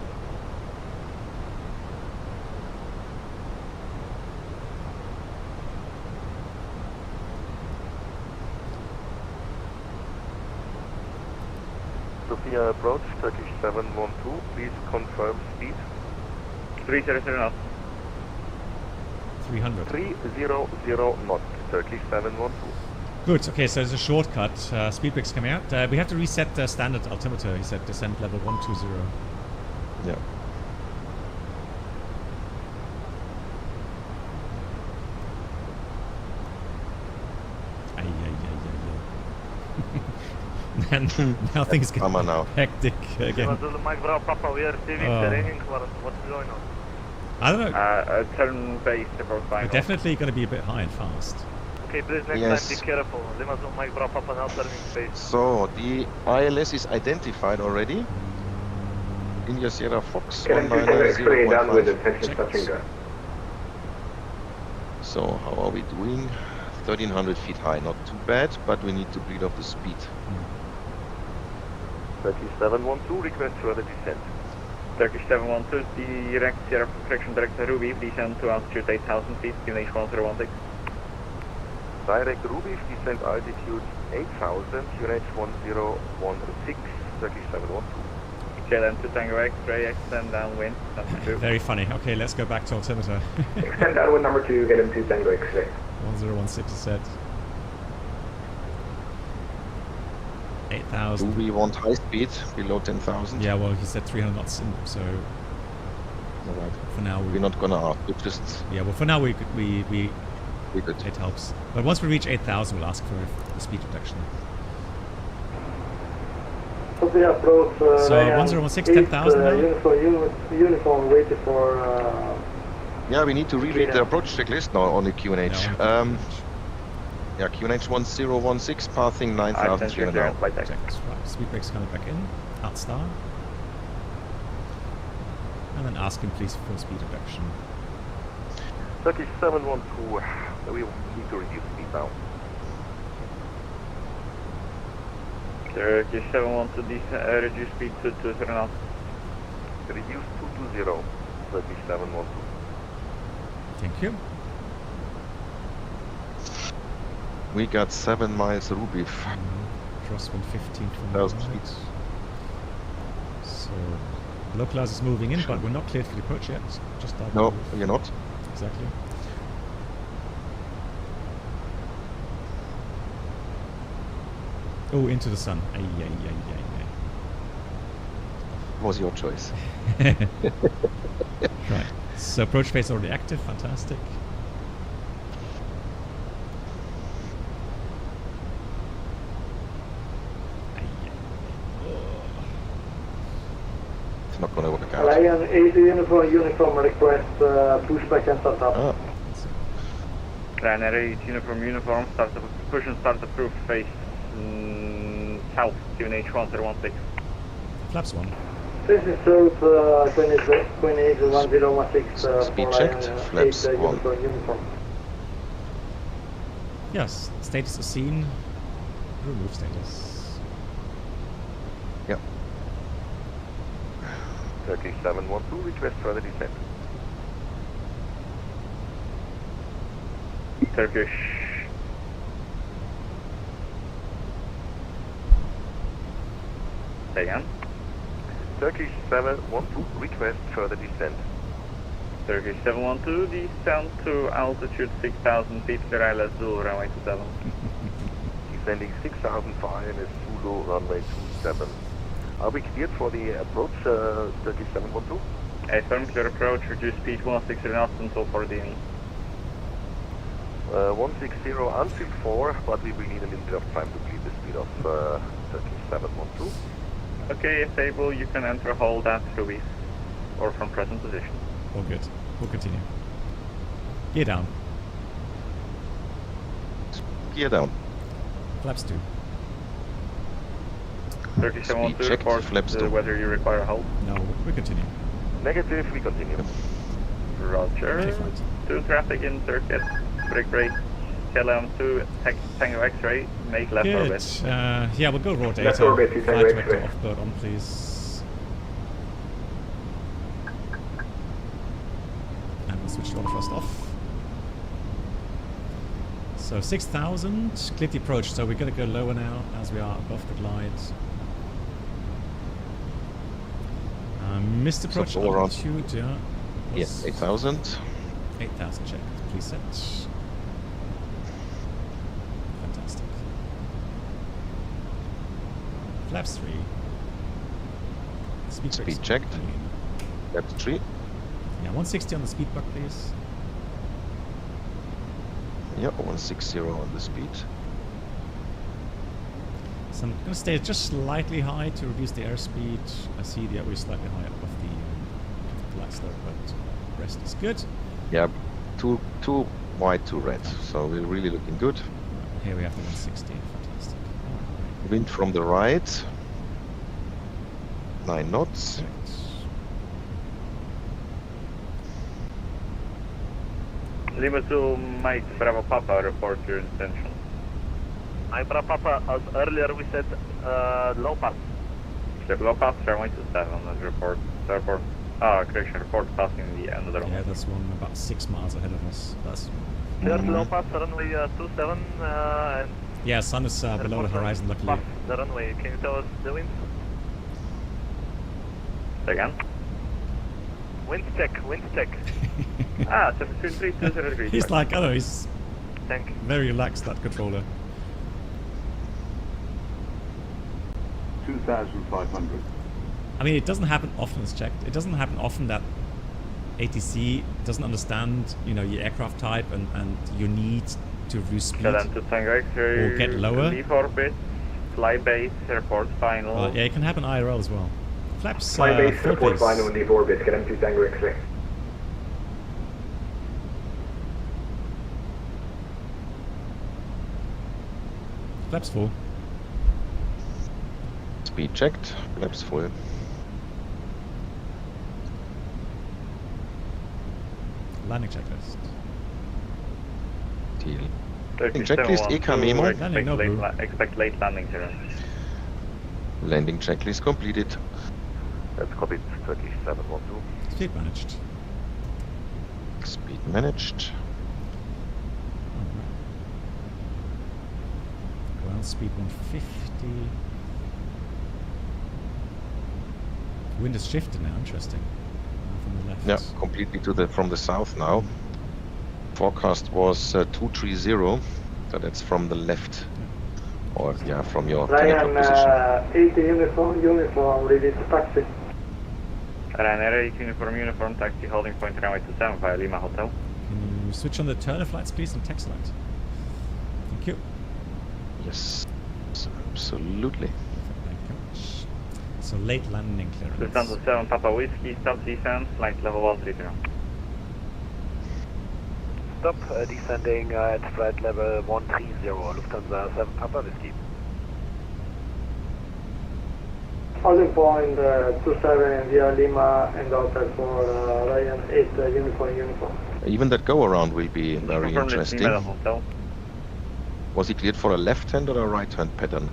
Sophia approach, Turkish 712, please confirm speed. 300 knots. 300. 300 knots, Turkish 712. Good, okay, so there's a shortcut. Speed brakes coming out. We have to reset the standard altimeter. He said descent level 120. Yeah. And now things get hectic again. Mike Bravo Papa, we are receiving terrain. What's going on? I don't know. Turn base about We're definitely going to be a bit high and fast. Okay, please next time be careful. Limazon Mike Bravo Papa now turning base. So the ILS is identified already. India Sierra Fox 190.5. So how are we doing? 1300 feet high, not too bad, but we need to breathe off the speed. 3712, request further descent. Turkish 712, direct Sierra correction director Ruby, descend to altitude 8000 feet, QNH 1016. Direct Ruby, descent altitude 8000, QNH 1016, Turkish 712. KLM 2 Tango X-ray, extend downwind, number 2. Very funny. Okay, let's go back to altimeter. Extend downwind number 2, get him 2 Tango X-ray. 1016 is set. 8,000. Do we want high speed below 10,000? Yeah, well, he said 300 knots, so alright. For now we're not gonna ask. We just well, for now we could good. It helps, but once we reach 8,000, we'll ask for a speed reduction. So 1016, 10,000 now. Uniform waited for. Yeah, we need to reread the approach checklist now on the QNH. Yeah, QNH 1016, passing 9,300 now. Right, speed brakes coming back in, out star. And then ask him please for speed reduction. Turkish 712, we need to reduce speed now. Turkish 712, reduce speed to 20 knots. Reduce 220, Turkish 712. Thank you. We got 7 miles Ruby. Crosswind 15 from the right. So localizer is moving in, but we're not cleared for the approach yet. Just no, you're not. Exactly. Oh, into the sun. Ay, ay, ay, ay, ay. Was your choice. Right. So approach phase already active. Fantastic. It's not going to work out. Lion 80 uniform request pushback and start up. Ryanair 8 uniform, start the push and start approved phase south, QNH 1016. Flaps 1. This is south, QNH 1016 speed for checked, flaps 1. Uniform. Yes, status is seen. Remove status. Yep. Turkish 712, request further descent. Turkish. Say again. Turkish 712, request further descent. Turkish 712, descend to altitude 6,000 feet, Kerala Zulu, runway 27. Descending 6,500 Zulu, runway 27. Are we cleared for the approach, Turkish 712? Affirm, clear approach, reduce speed 160 knots until 14. 160 until 4, but we will need a little bit of time to clear the speed of Turkish 712. Okay, if able, you can enter hold at Ruby, or from present position. All good. We'll continue. Gear down. Gear down. Flaps 2. 3712 report whether you require help. No, we continue. Negative, we continue. Roger. 2 traffic in circuit. Break. KLM 2, Tango X-ray, make left orbit. Yeah, we'll go raw data. Left orbit, you Flight Tango director X-ray. off-bird on, please. And we'll switch to auto thrust off. So 6,000, cleared the approach, so we're going to go lower now as we are above the glide. Missed approach So around- altitude, yeah. Yes, 8,000. 8,000 check, preset. Fantastic. Flaps 3. Speed checked. Flaps 3. Yeah, 160 on the speed buck, please. Yeah, 160 on the speed. So I'm going to stay just slightly high to reduce the airspeed. I see the we're slightly high above the flat slope, but the rest is good. Yeah, too white, too red. So we're really looking good. Here we have the 160. Fantastic. Wind from the right. 9 knots. Lima 2, Mike Bravo Papa, report your intention. Mike Bravo Papa, as earlier we said low pass. Low pass, runway 27, let's report. Airport. Correction, report passing the end of the runway. Yeah, that's one about 6 miles ahead of us. That's. There's low pass, runway 27, and Yeah, sun is below the horizon, luckily. pass the runway. Can you tell us the winds? Again? Wind check. 73203. He's like, oh, he's Thank you. very relaxed, that controller. 2,500. I mean, it doesn't happen often, it's checked. It doesn't happen often that ATC doesn't understand, you know, your aircraft type and your need to reduce speed. KLM 2 Tango X-ray, or get lower. leave orbit, fly base, report final. Yeah, it can happen IRL as well. Flaps, Fly base, full report pace. final, leave orbit, KLM 2 Tango X-ray. Flaps full. Speed checked. Flaps full. Landing checklist. Deal. 37, Checklist EK Memo. Expect late landing here. Landing checklist completed. That's copied 3712. Speed managed. Speed managed. Ground speed 150. Wind is shifted now, interesting. From the left. Yeah, completely from the south now. Forecast was 230, so that's from the left. Or yeah, from your Ryan, position. 80 uniform, ready to taxi. Ryanair 8 uniform, taxi holding point runway 27 via Lima Hotel. Can you switch on the turner flights, please, and taxi light? Thank you. Yes, absolutely. Thank you very much. So late landing clearance. Lufthansa 7 Papa Whiskey, stop descent, flight level 130. Stop, descending at flight level 130, Lufthansa 7 Papa Whiskey. Holding point 27 via Lima and outside for Ryan 8 uniform. Even that go around will be very Confirm this interesting. email hotel. Was he cleared for a left-hand or a right-hand pattern?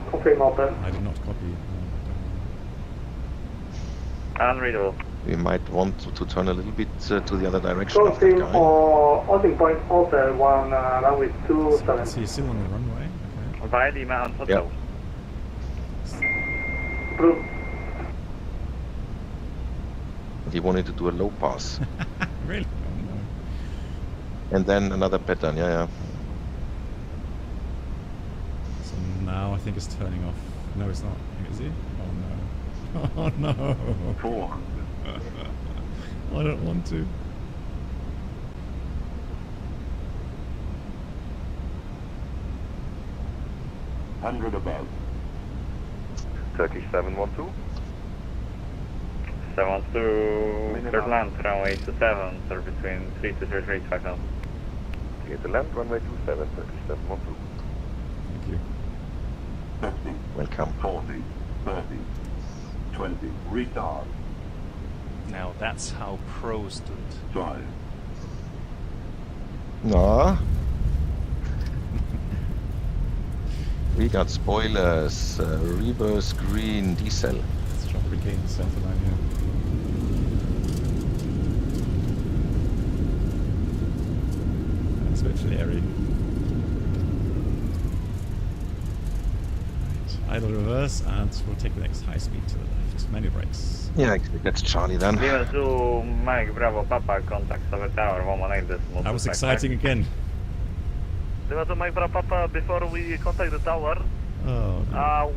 Confirm open. I did not copy. Unreadable. We might want to turn a little bit to the other direction of that Confirm guy. holding point hotel 1 runway 27. So he's still on the runway. Okay. Via Lima and hotel. Yep. Approved. He wanted to do a low pass. Really? Oh no. And then another pattern, yeah. So now I think it's turning off. No, it's not. Is it? Oh no. Oh no. 400. I don't want to. Hundred above. Turkish 712. 712, third land, runway 27, sir, between 3238 5000. clear to land, runway 27, 3712. Thank you. 50, Welcome. 40, 30, 20, retard. Now that's how pros do it. 5. No. We got spoilers, reverse green diesel. Let's try to regain the center line here. That's a bit flary. Right. Idle reverse, and we'll take the next high speed to the left. Manual brakes. Yeah, that's Charlie then. Lima Zoo, Mike Bravo Papa, contact Southern Tower, 118. That was exciting again. Lima Zoo, Mike Bravo Papa, before we contact the tower,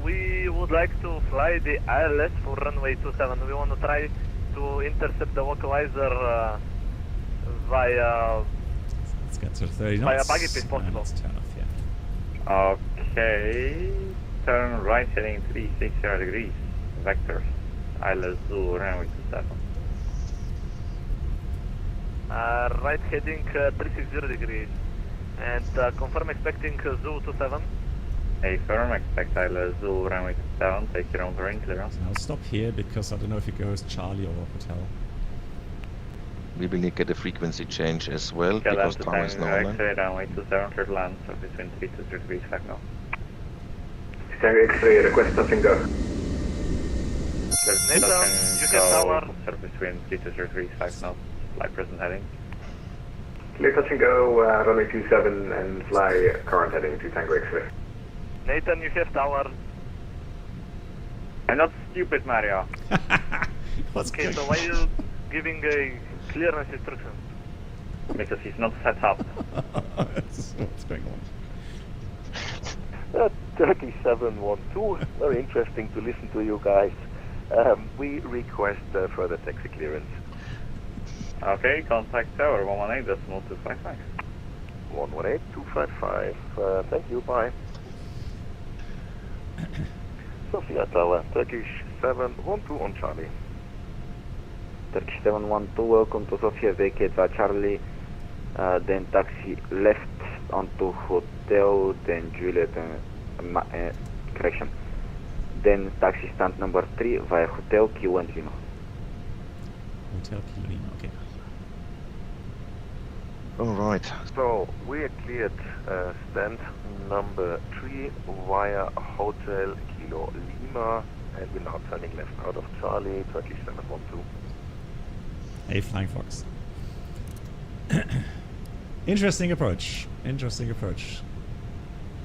we would like to fly the ILS for runway 27. We want to try to intercept the localizer via... Let's get to 30 knots. Via buggy if possible. Let's turn off, yeah. Okay, turn right heading 360 degrees, vectors, ILS Zoo, runway 27. Right heading 360 degrees. And confirm expecting Zoo 27. Affirm, expect ILS Zoo, runway 27, take your own terrain clearance. I'll stop here because I don't know if it goes Charlie or hotel. We will need to get a frequency change as well, Okay, because left tower is now on. X-ray, runway 27, clear to land, so between 3 to 3 degrees, back now. Tango X-ray, request touch and go. Clear to go, sir, between 3 to 3 degrees, 5 knots, flight present heading. Clear touch and go, runway 27 and fly current heading to Tango X-ray. Nathan, you have tower. I'm not stupid, Mario. Okay, so why are you giving a clearance instruction? Because he's not set up. What's going on? Turkey 712, very interesting to listen to you guys. We request further taxi clearance. Okay, contact tower 118.255. 118.255, thank you, bye. Sofia Tower, Turkish 712 on Charlie. Turkish 712, welcome to Sofia, vacate by Charlie, then taxi left onto hotel, then Juliet, correction, then taxi stand number 3 via hotel, Kilo and Lima. Hotel Kilo Lima, okay. Alright. So, we are cleared stand number 3 via Hotel Kilo Lima, and we're now turning left out of Charlie, Turkish 712. A Flying Fox. Interesting approach. Interesting approach.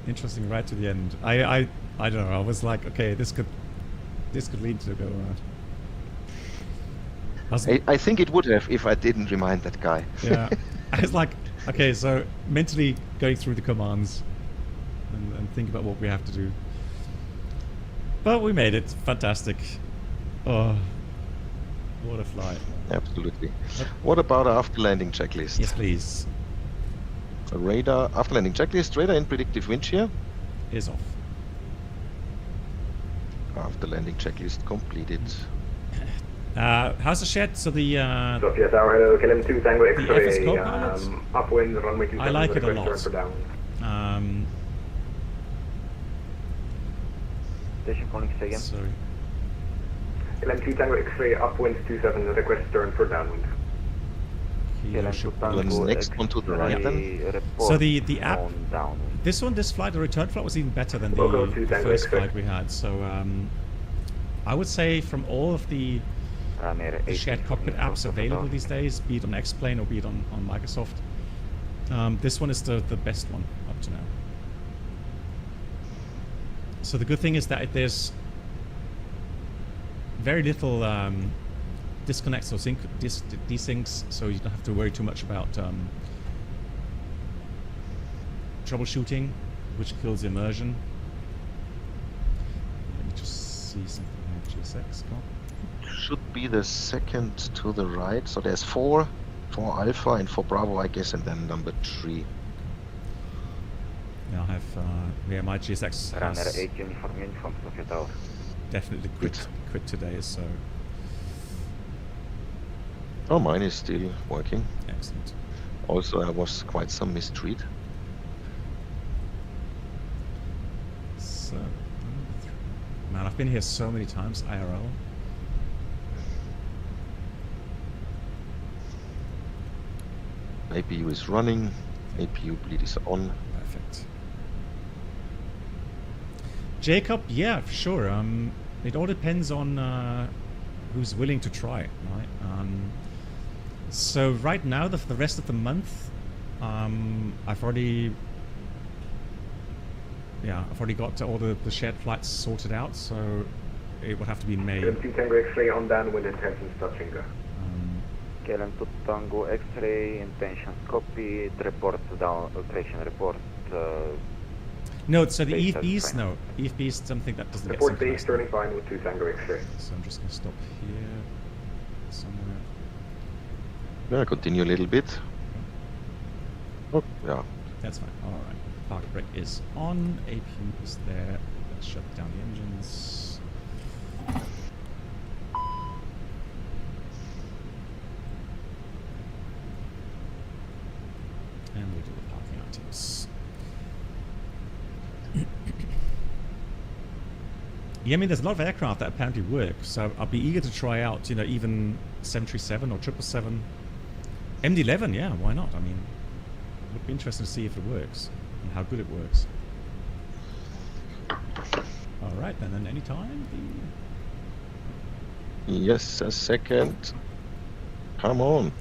Interesting right to the end. I don't know. I was like, okay, this could lead to go around. I think it would have if I didn't remind that guy. Yeah. I was like, okay, so mentally going through the commands and think about what we have to do. But we made it. Fantastic. Oh, what a flight. Absolutely. What about after landing checklist? Yes, please. Radar, after landing checklist, radar and predictive wind shear is off. After landing checklist completed. How's the shed? So the Sofia Tower, hello, KLM2 Tango X-ray, FSCopilot? upwind, runway 27. I like it a lot. Station calling again. Sorry. KLM2 Tango X-ray, upwind 27, request turn for downwind. Next one to the right then. So the app, this flight, the return flight was even better than the first flight we had. So I would say from all of the shared cockpit apps available these days, be it on X-Plane or be it on Microsoft, this one is the best one up to now. So the good thing is that there's very little disconnects or desyncs, so you don't have to worry too much about troubleshooting, which kills immersion. Let me just see something here. GSX, should be the second to the right. So there's 4 for Alpha and 4 Bravo, I guess, and then number 3. Yeah, I have. Yeah, my GSX has 8 uniform Sofia Tower. Definitely quit today, so. Oh, mine is still working. Excellent. Also, there was quite some mistreat. So, man, I've been here so many times, IRL. APU is running, APU bleed is on. Perfect. Jacob, yeah, sure. It all depends on who's willing to try it, right? So right now, the rest of the month, I've already got all the shared flights sorted out, so it would have to be in May. KLM2 Tango X-ray on down with intentions touching go. KLM2 Tango X-ray, intentions copy, report down, correction report. No, so the EFBs, no. EFB is something that doesn't get synchronized. Report base turning fine with 2 Tango X-ray. So I'm just going to stop here somewhere. Yeah, continue a little bit. Oh, yeah. That's fine. All right. Park brake is on. APU is there. Let's shut down the engines. And we'll do the parking items. Yeah, I mean, there's a lot of aircraft that apparently work, so I'll be eager to try out, even 737 or 777. MD-11, yeah, why not? I mean, it would be interesting to see if it works and how good it works. All right, and then anytime. Yes, a second. Come on.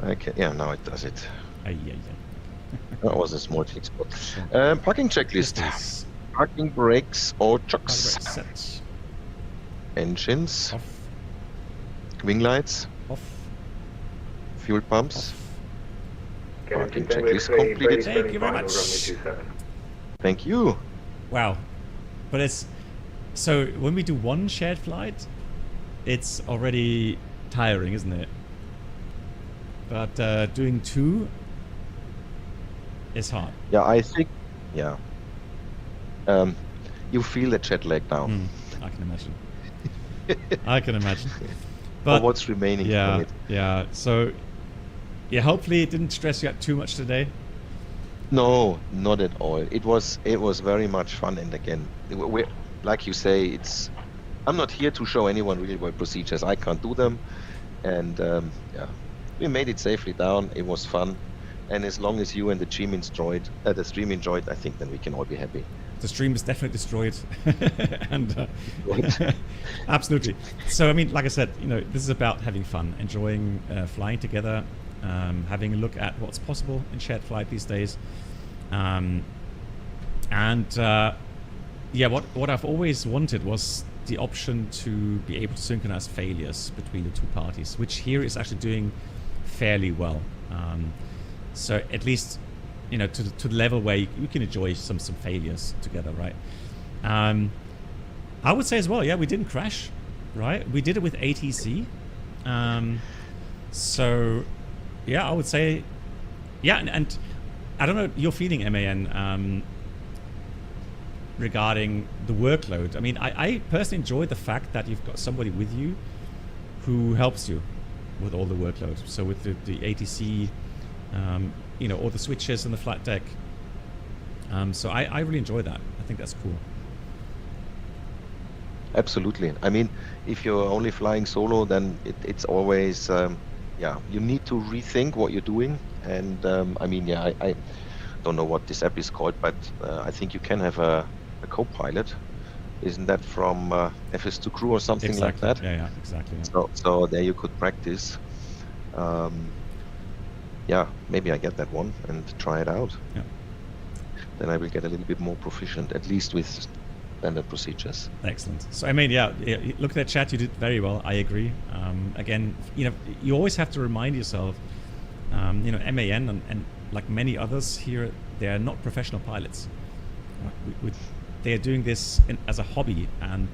Okay, yeah, now it does it. That was a small fix spot. Parking checklist. Parking brakes or chocks. Engines. Off. Wing lights. Off. Fuel pumps. Off. Parking checklist completed. Thank you very much. Thank you. Wow. But it's... So, when we do one shared flight, it's already tiring, isn't it? But doing two is hard. Yeah, I think... Yeah. You feel the jet lag now. I can imagine. I can imagine. But what's remaining from it. Yeah. So, yeah, hopefully it didn't stress you out too much today. No, not at all. It was very much fun, and again, like you say, I'm not here to show anyone real world procedures. I can't do them, and yeah, we made it safely down. It was fun, and as long as you and the stream enjoyed, I think then we can all be happy. The stream is definitely destroyed, and absolutely. So I mean, like I said, this is about having fun, enjoying flying together, having a look at what's possible in shared flight these days, yeah, what I've always wanted was the option to be able to synchronize failures between the two parties, which here is actually doing fairly well. So at least, to the level where you can enjoy some failures together, right? I would say as well, yeah, we didn't crash, right? We did it with ATC. So, yeah, I would say, yeah, and I don't know your feeling, MAN, regarding the workload. I mean, I personally enjoy the fact that you've got somebody with you who helps you with all the workload. So with the ATC, all the switches and the flight deck. So I really enjoy that. I think that's cool. Absolutely. I mean, if you're only flying solo, then it's always, yeah, you need to rethink what you're doing. And I mean, yeah, I don't know what this app is called, but I think you can have a co-pilot. Isn't that from FS2 Crew or something like that? Yeah, exactly. Yeah. So there you could practice. Yeah, maybe I get that one and try it out. Yeah. Then I will get a little bit more proficient, at least with standard procedures. Excellent. So I mean, yeah, look at that chat. You did very well. I agree. Again, you always have to remind yourself, MAN and like many others here, they are not professional pilots. They are doing this as a hobby and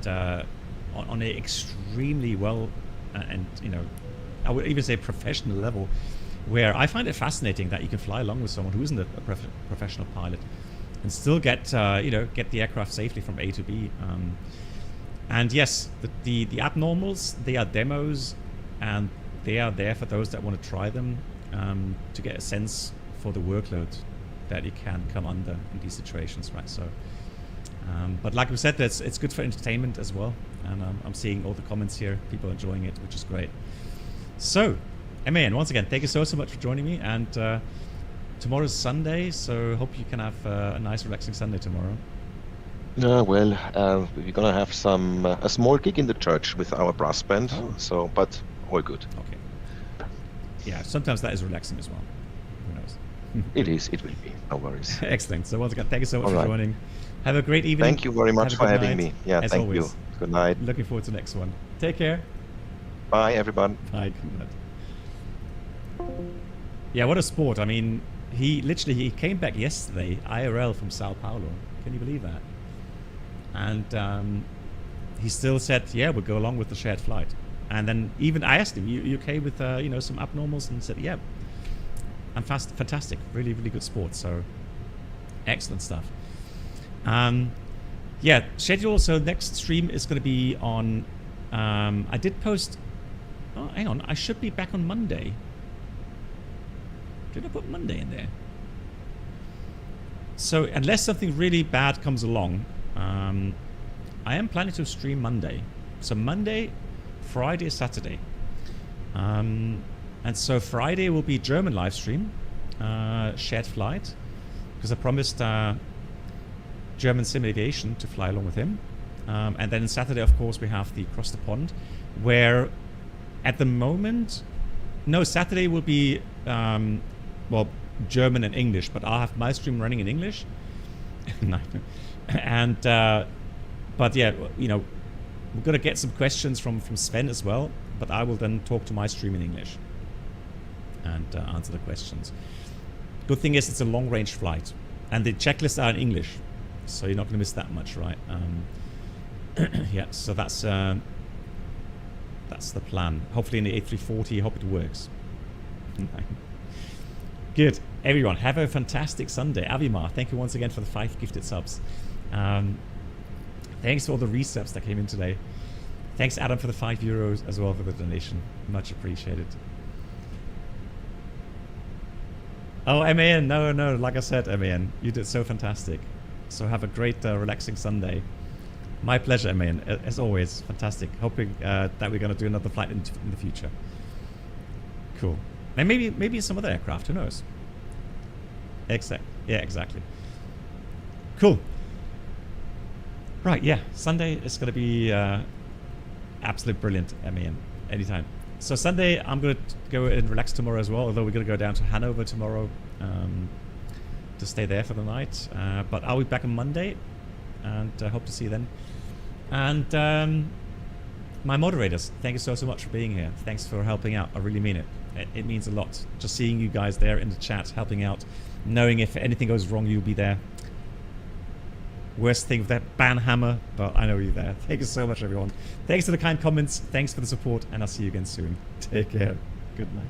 on a extremely well and I would even say professional level, where I find it fascinating that you can fly along with someone who isn't a professional pilot and still get get the aircraft safely from A to B. And yes, the abnormals, they are demos, and they are there for those that want to try them, to get a sense for the workload that you can come under in these situations, right? So, but like we said, it's good for entertainment as well. And I'm seeing all the comments here, people enjoying it, which is great. So, MAN, once again, thank you so much for joining me. And tomorrow's Sunday, so hope you can have a nice, relaxing Sunday tomorrow. Well, we're gonna have a small gig in the church with our brass band. Oh. So, but all good. Okay. Yeah, sometimes that is relaxing as well. Who knows? It is. It will be. No worries. Excellent. So once again, thank you so much All for right. joining. Have a great evening. Thank you very much for having night, me. Yeah, as thank always. you. Good night. Looking forward to the next one. Take care. Bye, everyone. Bye. Good night. Yeah, what a sport. I mean, he came back yesterday, IRL from Sao Paulo. Can you believe that? And he still said, yeah, we'll go along with the shared flight. And then even I asked him, you okay with some abnormals? And he said, yeah, I'm fantastic. Really, really good sport. So excellent stuff. Yeah, schedule. So next stream is going to be on, I did post, oh, hang on, I should be back on Monday. Did I put Monday in there? So unless something really bad comes along, I am planning to stream Monday. So Monday, Friday, Saturday. And so Friday will be German live stream, shared flight, because I promised German Sim Aviation to fly along with him. And then Saturday, of course, we have the Cross the Pond, where at the moment, no, Saturday will be, well, German and English, but I'll have my stream running in English. And, but yeah, we're going to get some questions from Sven as well, but I will then talk to my stream in English and answer the questions. Good thing is it's a long-range flight, and the checklists are in English, so you're not going to miss that much, right? Yeah, so that's the plan. Hopefully in the A340, I hope it works. Good. Everyone, have a fantastic Sunday. Avimar, thank you once again for the 5 gifted subs. Thanks for all the resubs that came in today. Thanks, Adam, for the €5 as well for the donation. Much appreciated. Oh, MAN, no, like I said, MAN, you did so fantastic. So have a great, relaxing Sunday. My pleasure, MAN, as always. Fantastic. Hoping that we're going to do another flight in the future. Cool. And maybe some other aircraft, who knows? Yeah, exactly. Cool. Right, yeah, Sunday is going to be absolutely brilliant, MAN, anytime. So Sunday, I'm going to go and relax tomorrow as well, although we're going to go down to Hanover tomorrow to stay there for the night. But I'll be back on Monday, and hope to see you then. And my moderators, thank you so much for being here. Thanks for helping out. I really mean it. It means a lot. Just seeing you guys there in the chat, helping out, knowing if anything goes wrong, you'll be there. Worst thing with that ban hammer, but I know you're there. Thank you so much, everyone. Thanks for the kind comments. Thanks for the support, and I'll see you again soon. Take care. Good night.